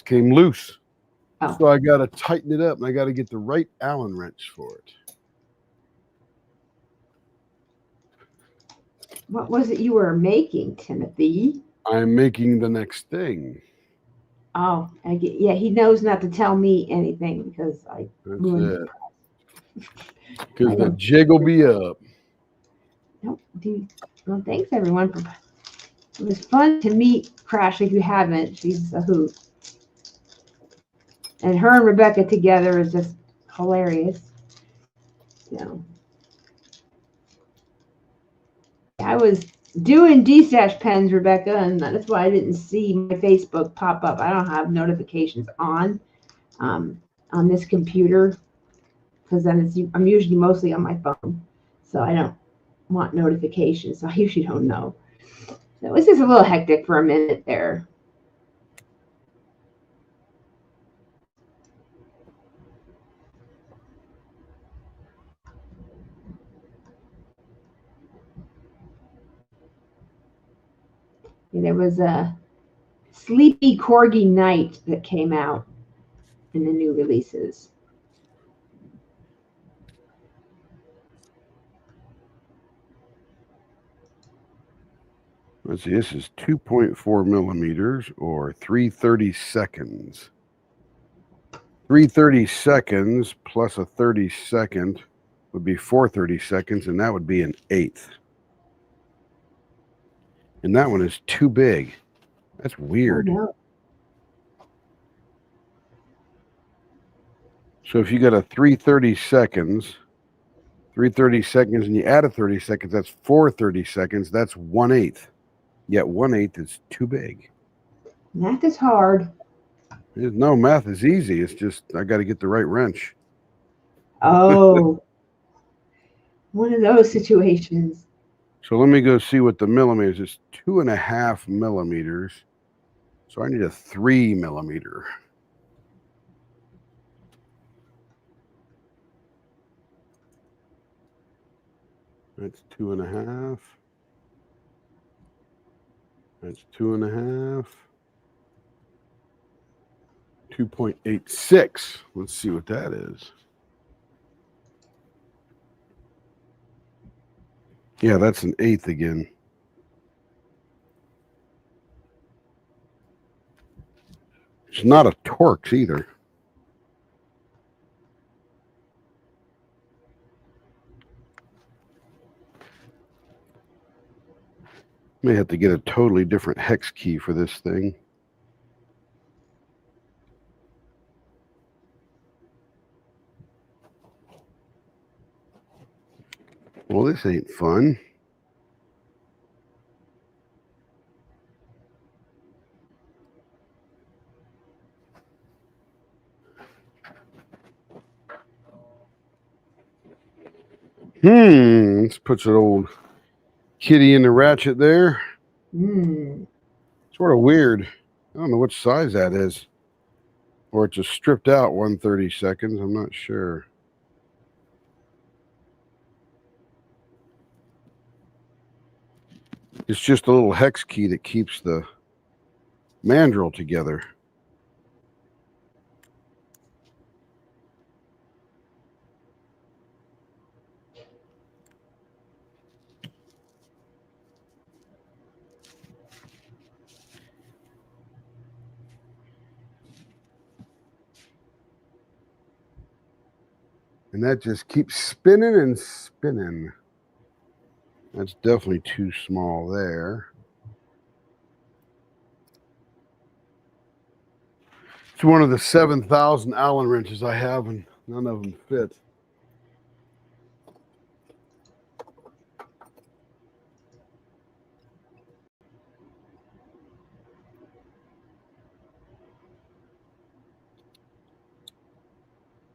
came loose. Oh. So I got to tighten it up, and I got to get the right Allen wrench for it. What was it you were making, Timothy? I'm making the next thing. Oh, I get. Yeah, he knows not to tell me anything because I That's ruined it. Because I the know. jig will be up. Nope. Well, thanks everyone. It was fun to meet Crash. If you haven't, she's a hoot. And her and Rebecca together is just hilarious. So I was doing D-Stash pens, Rebecca, and that's why I didn't see my Facebook pop up. I don't have notifications on this computer because then I'm usually mostly on my phone, so I don't want notifications. So I usually don't know. So it was just a little hectic for a minute there. And there was Sleepy Corgi Night that came out in the new releases. Let's see, this is 2.4 millimeters or 3/32. 3/32 plus a 32nd would be 4/32, and that would be an 1/8. And that one is too big. That's weird. Oh, no. So if you got a 3/32, 3/32, and you add a 30 seconds, that's 4/32. That's 1/8. Yet 1/8 is too big. Math is hard. No, math is easy. It's just I got to get the right wrench. Oh, one of those situations. So let me go see what the millimeters. It's 2.5 millimeters. So I need a 3 millimeter. That's 2.5. That's 2.5. 2.86. Let's see what that is. Yeah, that's an 1/8 again. It's not a Torx either. May have to get a totally different hex key for this thing. Well, this ain't fun. Let's put an old kitty in the ratchet there. Sort of weird. I don't know which size that is. Or it's just stripped out 1/32. I'm not sure. It's just a little hex key that keeps the mandrel together. And that just keeps spinning and spinning. That's definitely too small there. It's one of the 7,000 Allen wrenches I have, and none of them fit.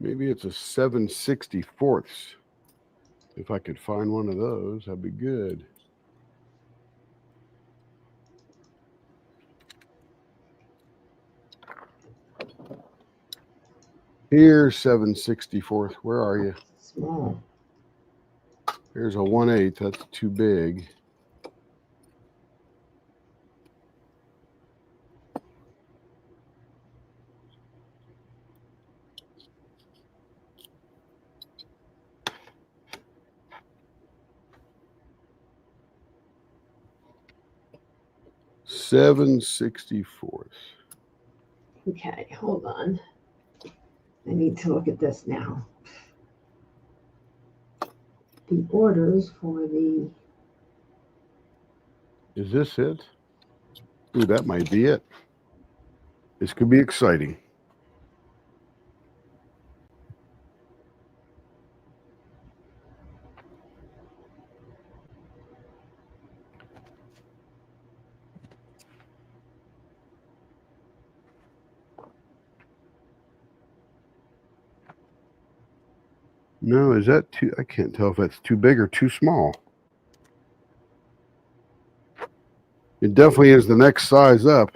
Maybe it's a 7/64. If I could find one of those, that'd be good. Here's 7/64. Where are you? Small. Here's a 1/8. That's too big. Seven 64th. Okay, hold on. I need to look at this now. The orders for the... Is this it? Ooh, that might be it. This could be exciting. No, is that too? I can't tell if that's too big or too small. It definitely is the next size up.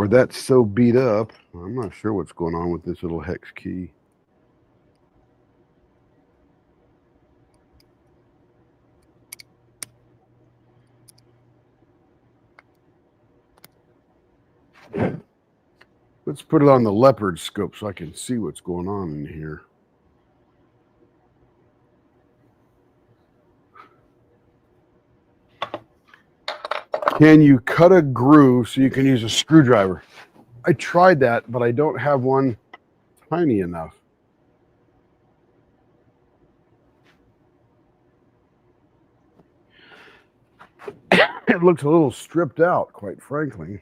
or that's so beat up. I'm not sure what's going on with this little hex key. Let's put it on the leopard scope so I can see what's going on in here. Can you cut a groove so you can use a screwdriver? I tried that, but I don't have one tiny enough. It looks a little stripped out, quite frankly.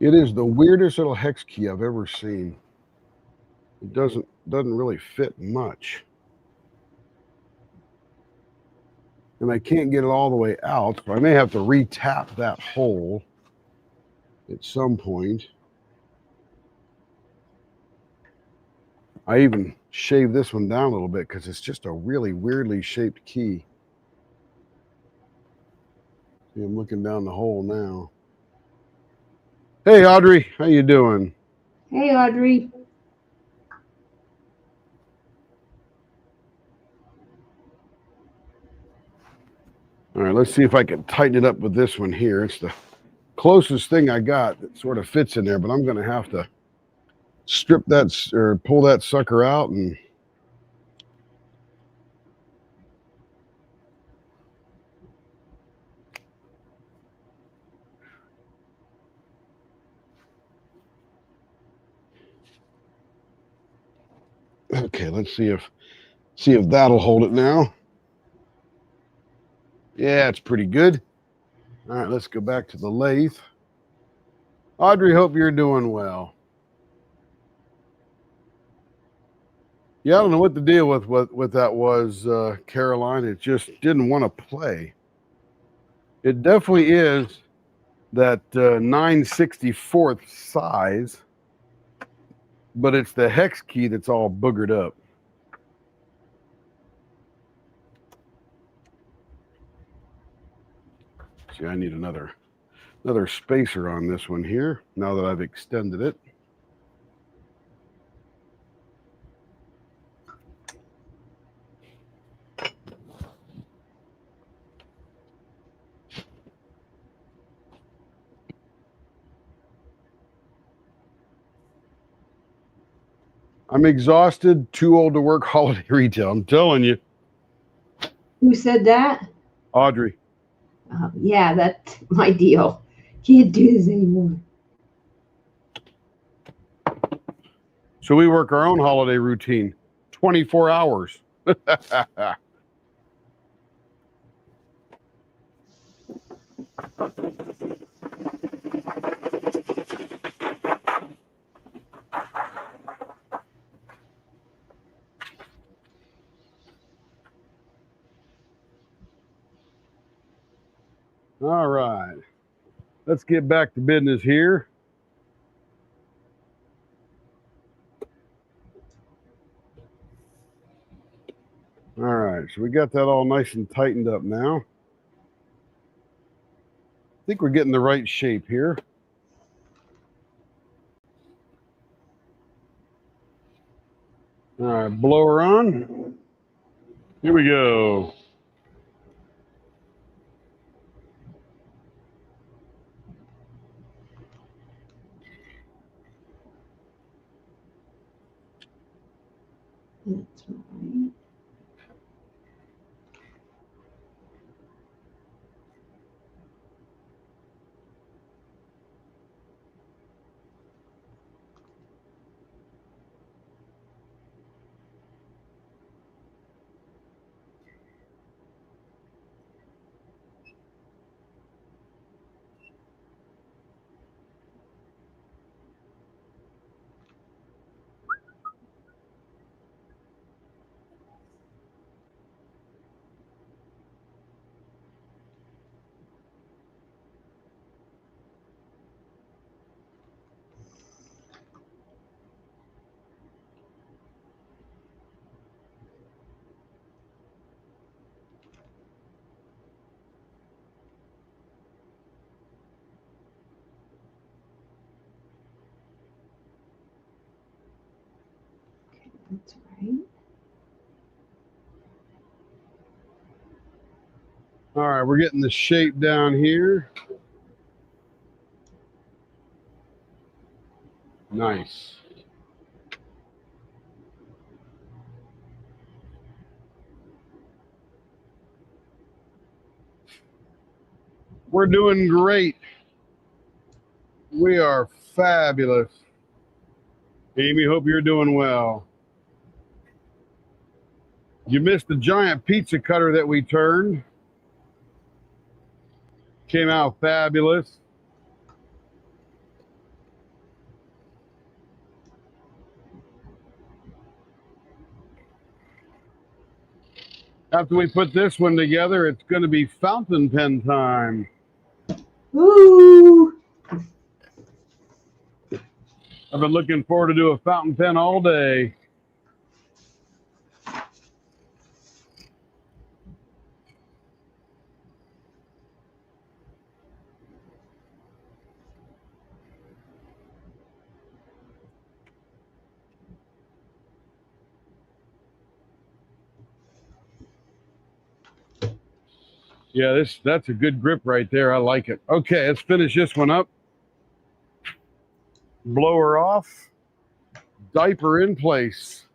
It is the weirdest little hex key I've ever seen. It doesn't really fit much. And I can't get it all the way out, so I may have to re-tap that hole at some point. I even shaved this one down a little bit because it's just a really weirdly shaped key. See, I'm looking down the hole now. Hey, Audrey, how you doing? Hey, Audrey. All right, let's see if I can tighten it up with this one here. It's the closest thing I got that sort of fits in there, but I'm going to have to strip that or pull that sucker out and okay, let's see if that'll hold it now. Yeah, it's pretty good. All right, let's go back to the lathe. Audrey, hope you're doing well. Yeah, I don't know what the deal with what that was, Caroline. It just didn't want to play. It definitely is that 9/64 size, but it's the hex key that's all boogered up. See, I need another spacer on this one here now that I've extended it. I'm exhausted, too old to work holiday retail. I'm telling you, Who said that? Audrey. Yeah, that's my deal. Can't do this anymore. So we work our own holiday routine, 24 hours. All right, let's get back to business here. All right, so we got that all nice and tightened up now. I think we're getting the right shape here. All right, blower on. Here we go. That's right. right. All right, we're getting the shape down here. Nice. We're doing great. We are fabulous. Amy, hope you're doing well. You missed the giant pizza cutter that we turned. Came out fabulous. After we put this one together, it's going to be fountain pen time. Ooh. I've been looking forward to do a fountain pen all day. Yeah, that's a good grip right there. I like it. Okay, let's finish this one up. Blower off. Diaper in place.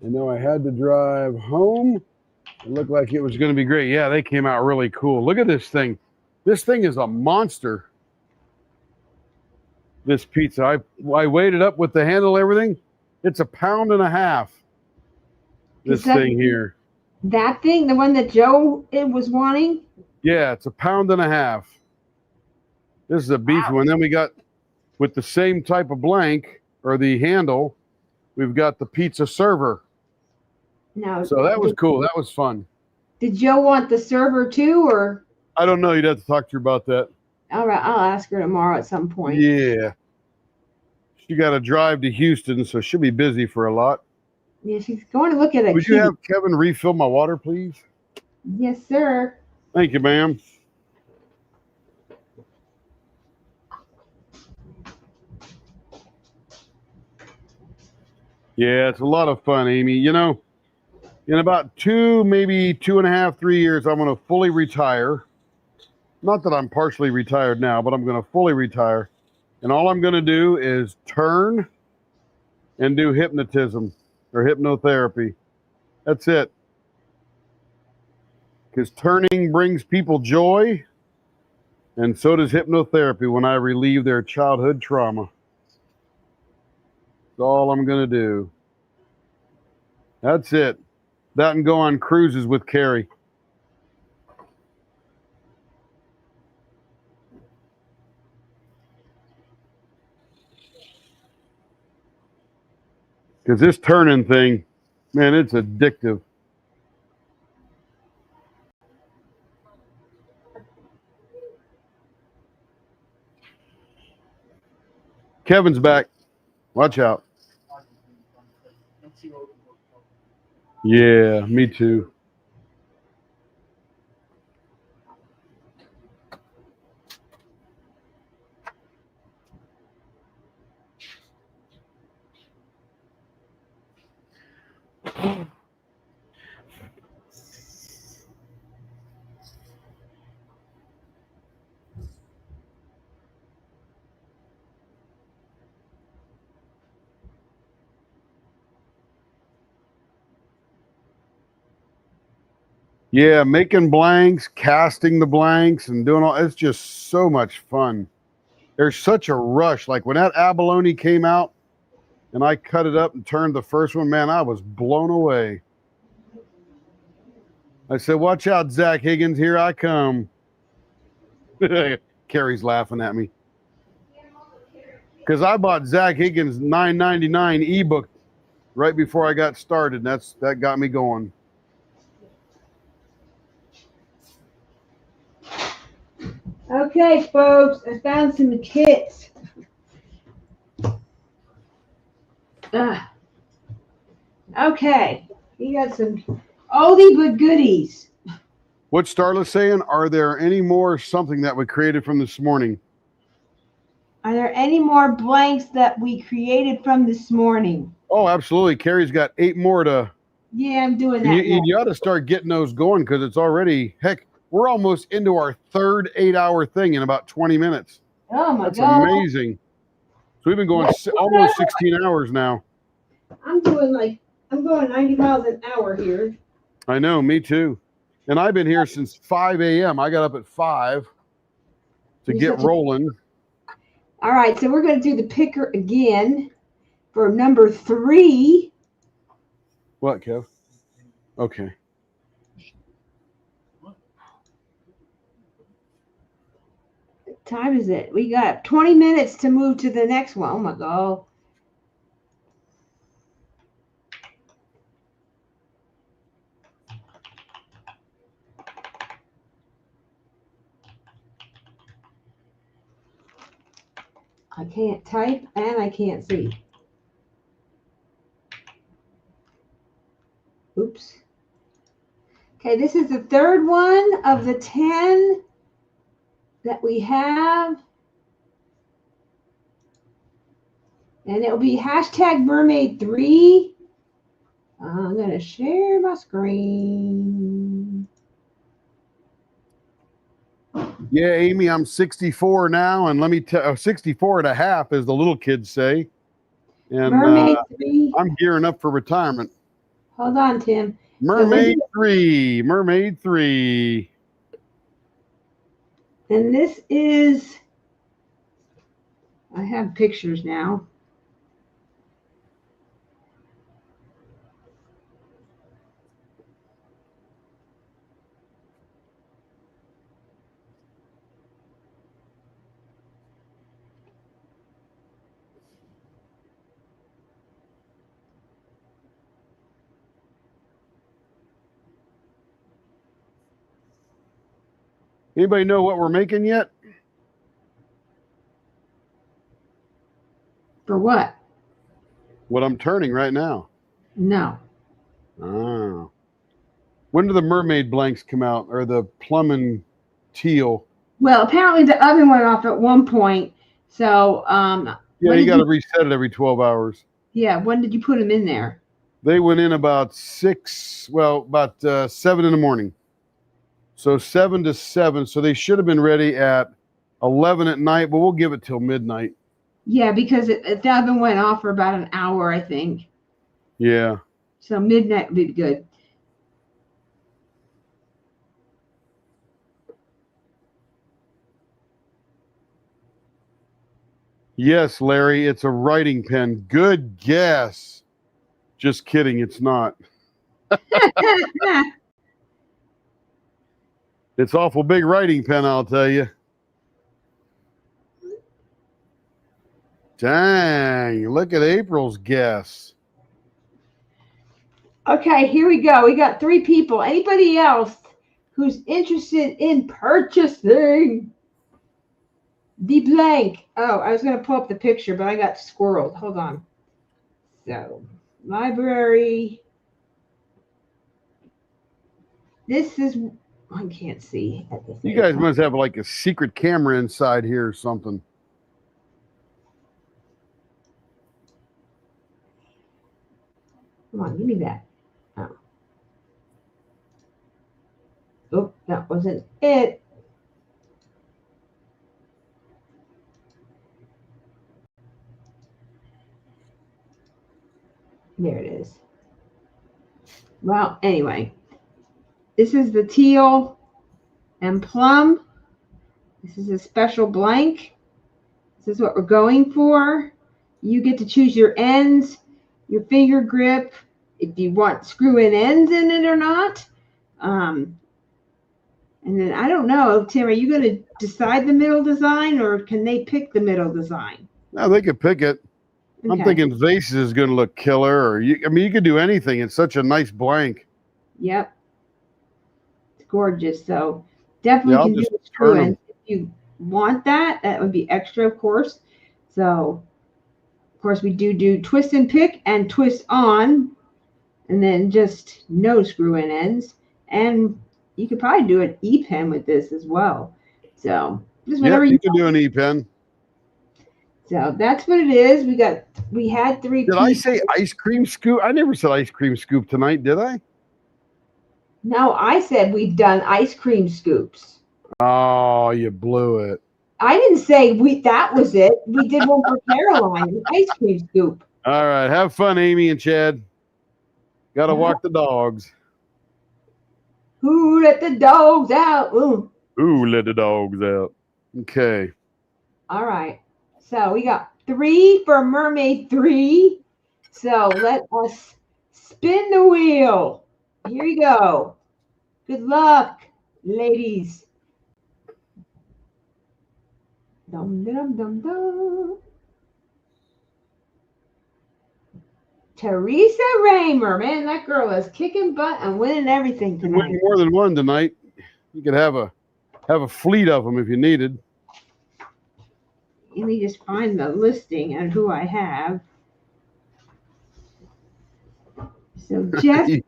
I know I had to drive home. It looked like it was going to be great. Yeah, they came out really cool. Look at this thing. This thing is a monster. This pizza. I weighed it up with the handle and everything. It's 1.5 pounds. This thing here. That thing, the one that Joe was wanting? Yeah, it's 1.5 pounds. This is a beefy one. Then we got, with the same type of blank, or the handle, we've got the pizza server. No. So that was cool. That was fun. Did Joe want the server too, or? I don't know. You'd have to talk to her about that. All right, I'll ask her tomorrow at some point. Yeah. She got to drive to Houston, so she'll be busy for a lot. Yeah, she's going to look at it. Would you have Kevin refill my water, please? Yes, sir. Thank you, ma'am. Yeah, it's a lot of fun, Amy. You know, in about 2, maybe 2.5, 3 years, I'm going to fully retire. Not that I'm partially retired now, but I'm going to fully retire. And all I'm going to do is turn and do hypnotism or hypnotherapy. That's it. Because turning brings people joy, and so does hypnotherapy when I relieve their childhood trauma. That's all I'm going to do. That's it. That and go on cruises with Carrie. Because this turning thing, man, it's addictive. Kevin's back. Watch out. Yeah, me too. Yeah, making blanks, casting the blanks, and doing all, it's just so much fun. There's such a rush. Like when that abalone came out and I cut it up and turned the first one, man, I was blown away. I said, watch out, Zach Higgins, here I come. Carrie's laughing at me. Because I bought Zach Higgins' $9.99 ebook right before I got started. That got me going. Okay, folks, I found some kits. Okay, we got some oldie but goodies. What's Starla saying? Are there any more something that we created from this morning? Are there any more blanks that we created from this morning? Oh, absolutely. Carrie's got 8 more to. Yeah, I'm doing And that. you ought to start getting those going because it's already, heck, we're almost into our third 8-hour thing in about 20 minutes. Oh my That's God. amazing. So we've been going almost 16 hours now. I'm going 90 miles an hour here. I know, me too. And I've been here since 5 a.m. I got up at 5 to You're get such a- rolling. All right, so we're going to do the picker again for number 3. What, Kev? Okay. What time is it? We got 20 minutes to move to the next one. Oh my God. I can't type and I can't see. Oops. Okay, this is the third one of the 10 that we have. And it'll be hashtag mermaid3. I'm going to share my screen. Yeah, Amy, I'm 64 now, and let me tell 64 and a half, as the little kids say. And Mermaid 3. I'm gearing up for retirement. Hold on, Tim. Mermaid 3. Mermaid 3. And this is, I have pictures now. Anybody know what we're making yet? For what? What I'm turning right now. No. Oh. When do the mermaid blanks come out, or the plum and teal? Well, apparently the oven went off at one point. So, Yeah, when you did got to reset it every 12 hours. yeah, when did you put them in there? They went in about 7 in the morning. So 7 to 7. So they should have been ready at 11 at night, but we'll give it till midnight. Yeah, because the oven went off for about an hour, I think. Yeah. So midnight would be good. Yes, Larry, it's a writing pen. Good guess. Just kidding, it's not. It's awful big writing pen, I'll tell you. Dang, look at April's guess. Okay, here we go. We got 3 people. Anybody else who's interested in purchasing the blank? Oh, I was going to pull up the picture, but I got squirreled. Hold on. So, library. This is, I can't see. At the You same guys time. must have like a secret camera inside here or something. Come on, give me that. Oh. Oh, that wasn't it. There it is. Well, anyway, this is the teal and plum. This is a special blank. This is what we're going for. You get to choose your ends, your finger grip, if you want screw-in ends in it or not. And then I don't know, Tim, are you going to decide the middle design, or can they pick the middle design? No, they could pick it. I'm Okay. thinking vases is going to look killer, or you could do anything. It's such a nice blank. Yep. It's gorgeous. So definitely Yeah, I'll can do just the turn 'em. screw-in. If you want that, that would be extra, of course. So, of course, we do twist and pick and twist on, and then just no screw-in ends. And you could probably do an e-pen with this as well. So just Yeah, whatever you you. can do an e-pen. So that's what it is. We had 3 Did I pieces. say ice cream scoop? I never said ice cream scoop tonight, did I? No, I said we've done ice cream scoops. Oh, you blew it. I didn't say that was it. We did one for Caroline, an ice cream scoop. All right. Have fun, Amy and Chad. Got to walk the dogs. Who let the dogs out? Ooh. Ooh, let the dogs out. Okay. All right. So we got 3 for Mermaid 3. So let us spin the wheel. Here you go. Good luck, ladies. Dum dum dum dum. Teresa Raymer, man, that girl is kicking butt and winning everything You can win tonight. more than one tonight. You could have a fleet of them if you needed. Let me just find the listing and who I have. So Jeff You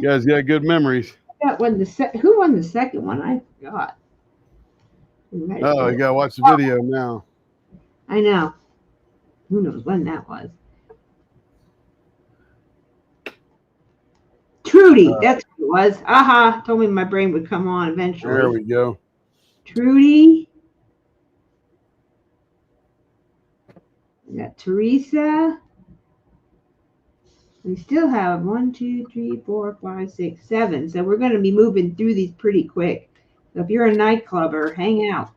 guys got good memories. got one. Who won the second one? I forgot. Oh, you got to watch the video now. I know. Who knows when that was? Trudy, that's who it was. Aha, told me my brain would come on eventually. There we go. Trudy. We got Teresa. We still have 1, 2, 3, 4, 5, 6, 7. So we're going to be moving through these pretty quick. So if you're a nightclubber, hang out.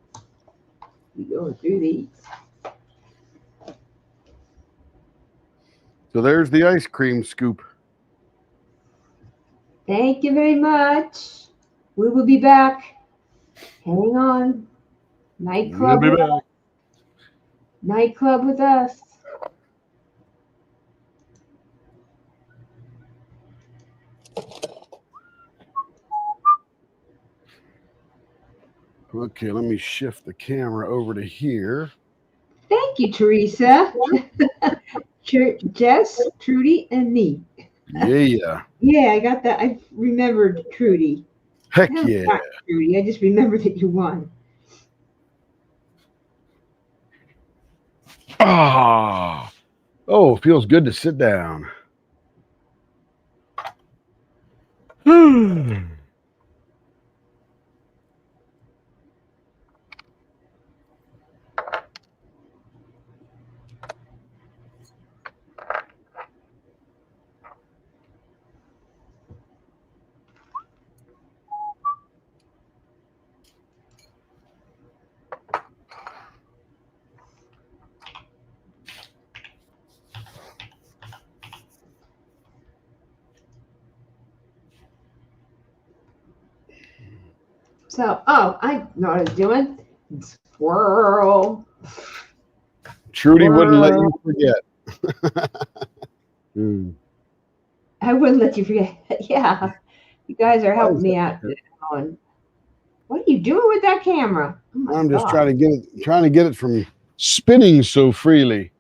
We go through these. So there's the ice cream scoop. Thank you very much. We will be back. Hang on. Nightclub. We'll be back. Nightclub with us. Okay, let me shift the camera over to here. Thank you, Teresa. Jess, Trudy, and me. Yeah. Yeah, I got that. I remembered Trudy. Heck I haven't yeah. got Trudy. I just remembered that you won. Ah. Oh, feels good to sit down. So, I know what I was doing. Squirrel. Trudy wouldn't let you forget. I wouldn't let you forget. Yeah, you guys are helping me out. And what are you doing with that camera? Oh my I'm just God. trying to get it from spinning so freely.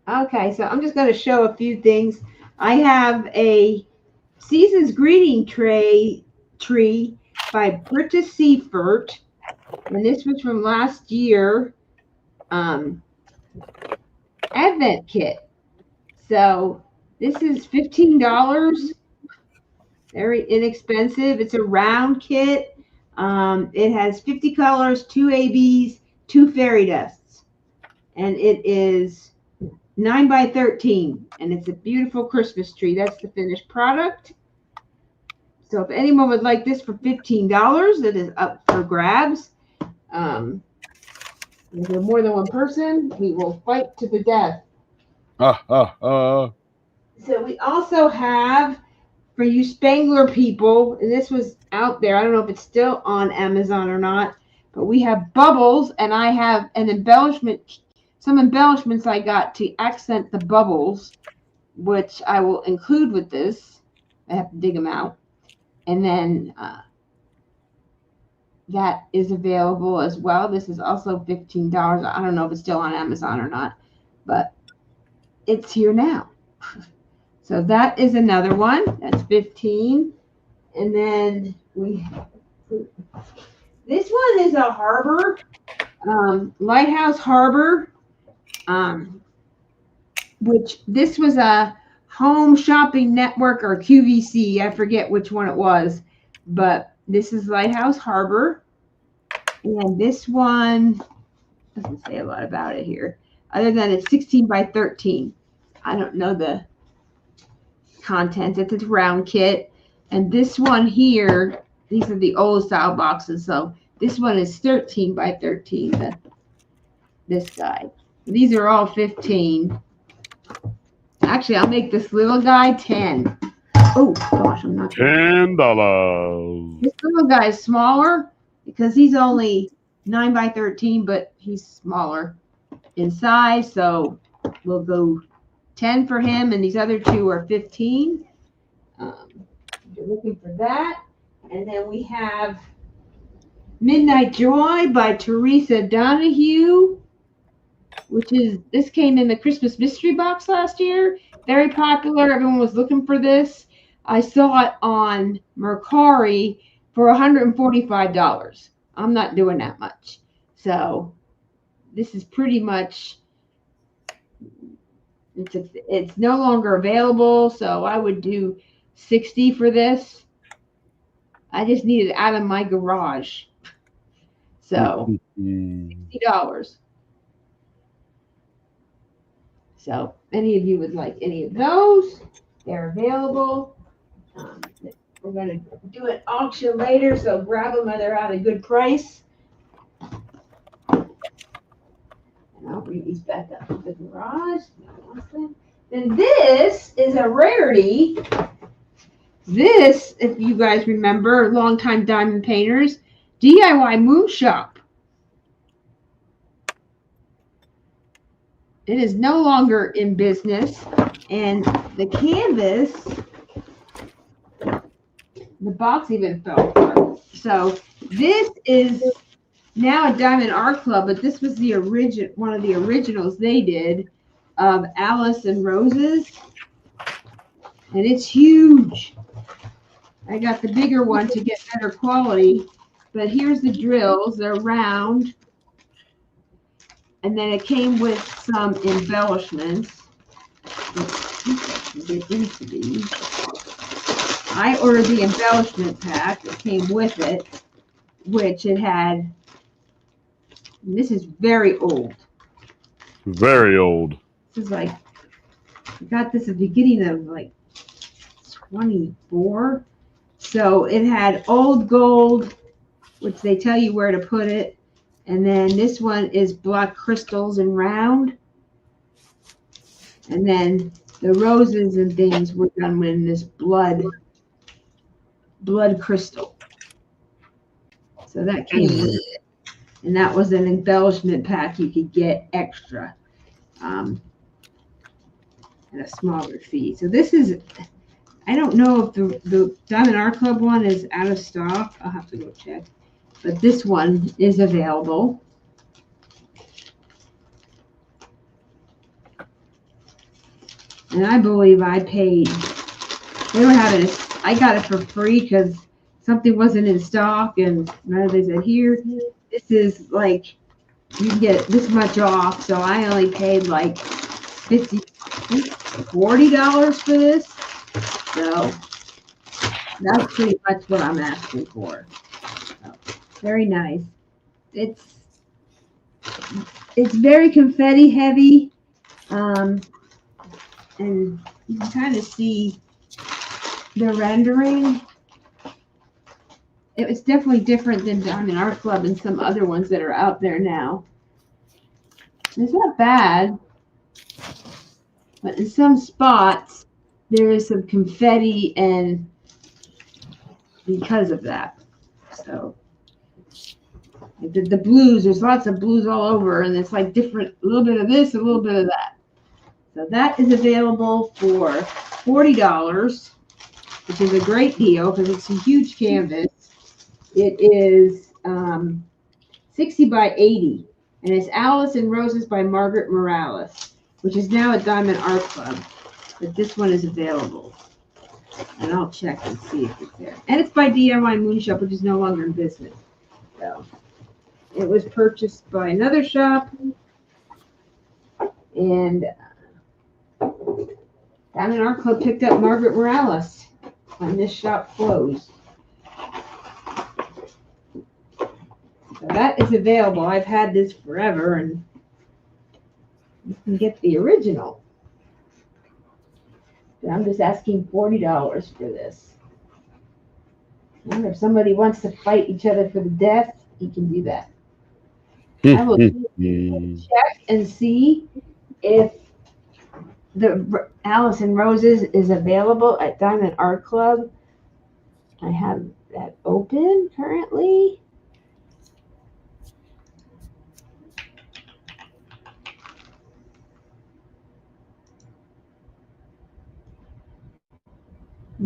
Okay, so I'm just going to show a few things. I have a Season's Greeting tree by Britta Seifert, and this was from last year. Advent kit. So this is $15. Very inexpensive. It's a round kit. It has 50 colors, 2 ABs, 2 fairy dusts, and it is 9 by 13, and it's a beautiful Christmas tree. That's the finished product. So if anyone would like this for $15, it is up for grabs. If there's more than one person, we will fight to the death. So we also have, for you Spangler people, and this was out there, I don't know if it's still on Amazon or not, but we have bubbles, and I have an embellishment, some embellishments I got to accent the bubbles, which I will include with this. I have to dig them out. And then that is available as well. This is also $15. I don't know if it's still on Amazon or not, but it's here now. So that is another one. That's 15. And then this one is a harbor, Lighthouse Harbor, which this was a home shopping network or QVC. I forget which one it was, but this is Lighthouse Harbor. And this one doesn't say a lot about it here, other than it's 16 by 13. I don't know the content. It's a round kit. And this one here, these are the old style boxes. So this one is 13 by 13, this guy. These are all 15. Actually, I'll make this little guy 10. Oh, gosh, I'm not. $10. This little guy is smaller because he's only 9 by 13, but he's smaller in size. So we'll go 10 for him, and these other two are 15. You're looking for that. And then we have Midnight Joy by Teresa Donahue, this came in the Christmas mystery box last year. Very popular. Everyone was looking for this. I saw it on Mercari for $145. I'm not doing that much. So this is pretty much, it's no longer available. So I would do 60 for this. I just need it out of my garage. So $60. So any of you would like any of those, they're available. We're going to do an auction later, so grab them when they're at a good price. And I'll bring these back up to the garage. Then this is a rarity. This, if you guys remember, longtime diamond painters, DIY Moon Shop. It is no longer in business, and the canvas, the box even fell apart. So this is now a Diamond Art Club, but this was the one of the originals they did of Alice and Roses, and it's huge. I got the bigger one to get better quality, but here's the drills. They're round. And then it came with some embellishments. Get into these. I ordered the embellishment pack that came with it, which it had. This is very old. Very old. This is like, I got this at the beginning of like 24. So it had old gold, which they tell you where to put it. And then this one is black crystals and round. And then the roses and things were done with this blood crystal. So that came with it. And that was an embellishment pack you could get extra at a smaller fee. So this is, I don't know if the Diamond Art Club one is out of stock. I'll have to go check. But this one is available. And I believe I paid, they don't have it, I got it for free because something wasn't in stock, and they said, here, this is like, you can get this much off. So I only paid like $40 for this. So that's pretty much what I'm asking for. Very nice. It's very confetti heavy, and you can kind of see the rendering. It was definitely different than Diamond Art Club and some other ones that are out there now. It's not bad, but in some spots there is some confetti, and because of that, so. The blues, there's lots of blues all over, and it's like different, a little bit of this, a little bit of that. So that is available for $40, which is a great deal because it's a huge canvas. It is 60 by 80, and it's Alice and Roses by Margaret Morales, which is now at Diamond Art Club, but this one is available. And I'll check and see if it's there. And it's by DIY Moon Shop, which is no longer in business. So it was purchased by another shop. And down in our club picked up Margaret Morales when this shop closed. So that is available. I've had this forever, and you can get the original. But I'm just asking $40 for this. And if somebody wants to fight each other for the death, you can do that. I will check and see if the Alice in Roses is available at Diamond Art Club. I have that open currently.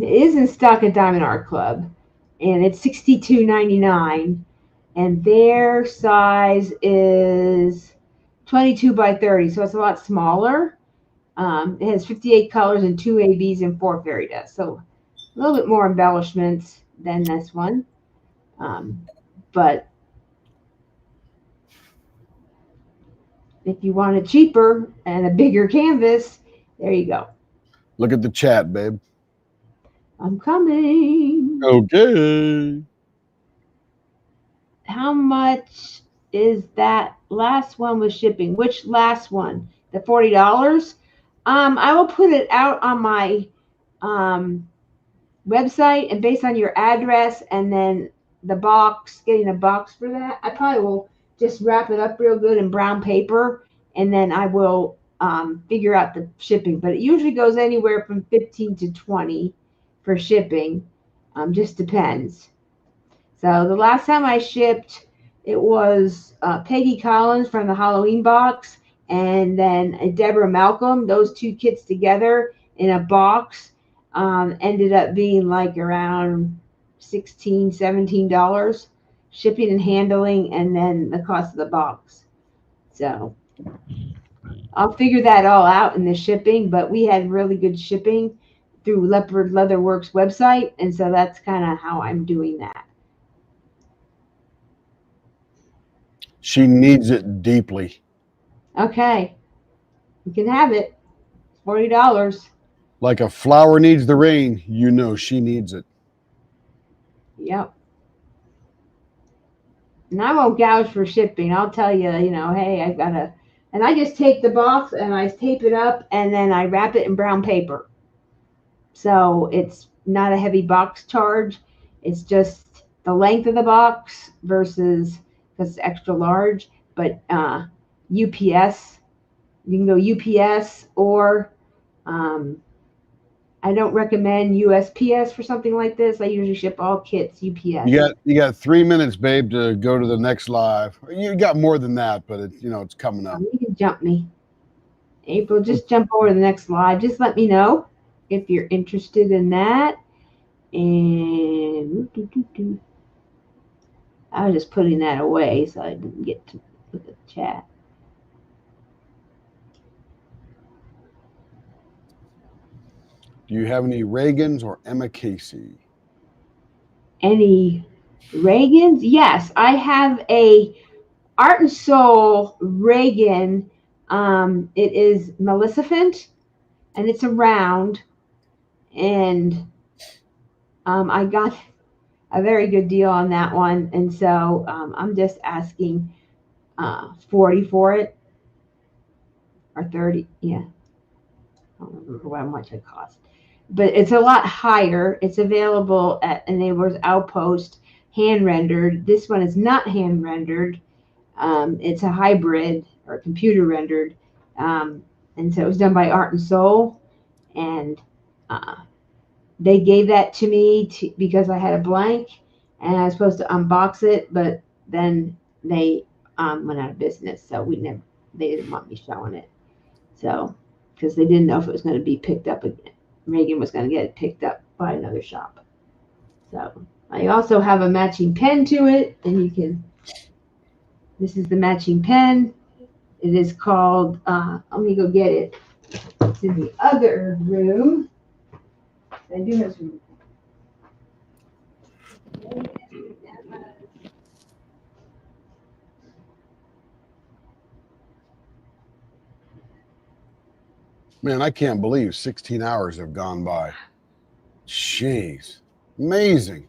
It is in stock at Diamond Art Club, and it's $62.99, and their size is 22 by 30, so it's a lot smaller. It has 58 colors and 2 ABs and 4 fairy dust, so a little bit more embellishments than this one. But if you want it cheaper and a bigger canvas, there you go. Look at the chat, babe. I'm coming. Okay. How much is that last one with shipping? Which last one? The $40? I will put it out on my website, and based on your address and then the box, getting a box for that, I probably will just wrap it up real good in brown paper, and then I will figure out the shipping. But it usually goes anywhere from 15 to 20 for shipping. Just depends. So the last time I shipped, it was Peggy Collins from the Halloween box, and then Deborah Malcolm. Those two kits together in a box ended up being like around $16, $17 shipping and handling, and then the cost of the box. So I'll figure that all out in the shipping, but we had really good shipping through Leopard Leather Works website, and so that's kind of how I'm doing that. She needs it deeply. Okay, you can have it. $40. Like a flower needs the rain, you know she needs it. Yep. And I won't gouge for shipping. I'll tell you, hey, I've got to, and I just take the box and I tape it up, and then I wrap it in brown paper. So it's not a heavy box charge. It's just the length of the box versus, because it's extra large, but UPS, you can go UPS, or I don't recommend USPS for something like this. I usually ship all kits UPS. You got 3 minutes, babe, to go to the next live. You got more than that, but it's coming up. You can jump me. April, just jump over to the next live. Just let me know if you're interested in that. And I was just putting that away so I didn't get to look at the chat. Do you have any Reagans or Emma Casey? Any Reagans? Yes, I have a Art and Soul Reagan. It is Maleficent, and it's a round, and I got a very good deal on that one, and so I'm just asking 40 for it, or 30. Yeah, I don't remember how much it cost, but it's a lot higher. It's available at a Neighbor's Outpost, hand rendered. This one is not hand rendered. It's a hybrid or computer rendered, and so it was done by Art and Soul, and they gave that to me because I had a blank, and I was supposed to unbox it, but then they went out of business, so they didn't want me showing it, so because they didn't know if it was going to be picked up again. Reagan was going to get it picked up by another shop. So I also have a matching pen to it, and this is the matching pen. It is called, let me go get it. It's in the other room. I do have some. Man, I can't believe 16 hours have gone by. Jeez. Amazing.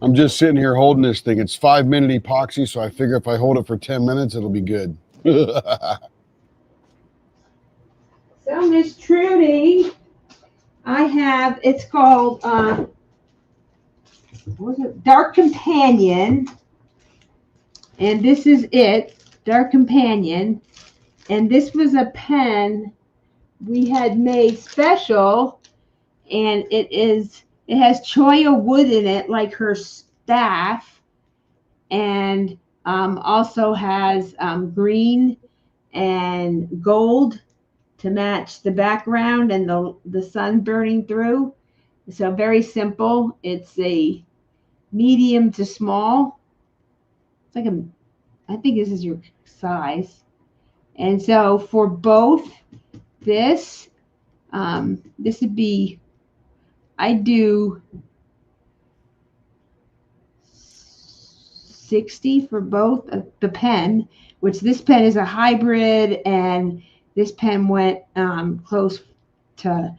I'm just sitting here holding this thing. It's 5-minute epoxy, so I figure if I hold it for 10 minutes, it'll be good. So, Miss Trudy, I have, it's called, what was it? Dark Companion. And this is it, Dark Companion. And this was a pen we had made special. And it has choya wood in it, like her staff. And also has green and gold to match the background and the sun burning through. So very simple. It's a medium to small. It's like I think this is your size. And so for both this would be, I do 60 for both of the pen, which this pen is a hybrid, and this pen went close to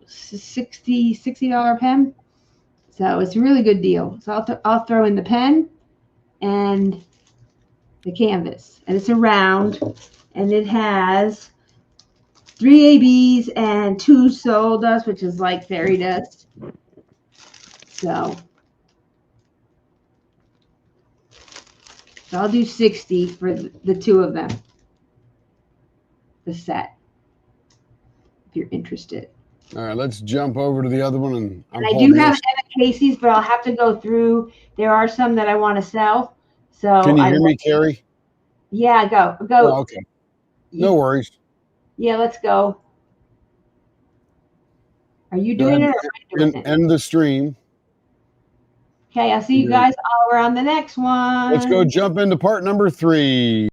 $60 pen. So it's a really good deal. So I'll throw in the pen and the canvas, and it's a round, and it has 3 ABs and 2 soul dust, which is like fairy dust. So I'll do 60 for the two of them, the set, if you're interested. All right, let's jump over to the other one. And I do have Emma Casey's, but I'll have to go through. There are some that I want to sell. So can you hear me, Carrie? Yeah, go. Oh, okay. No worries. Yeah, let's go. Are you doing it or am I doing it? End the stream. Okay, I'll see you guys all around the next one. Let's go jump into part number 3.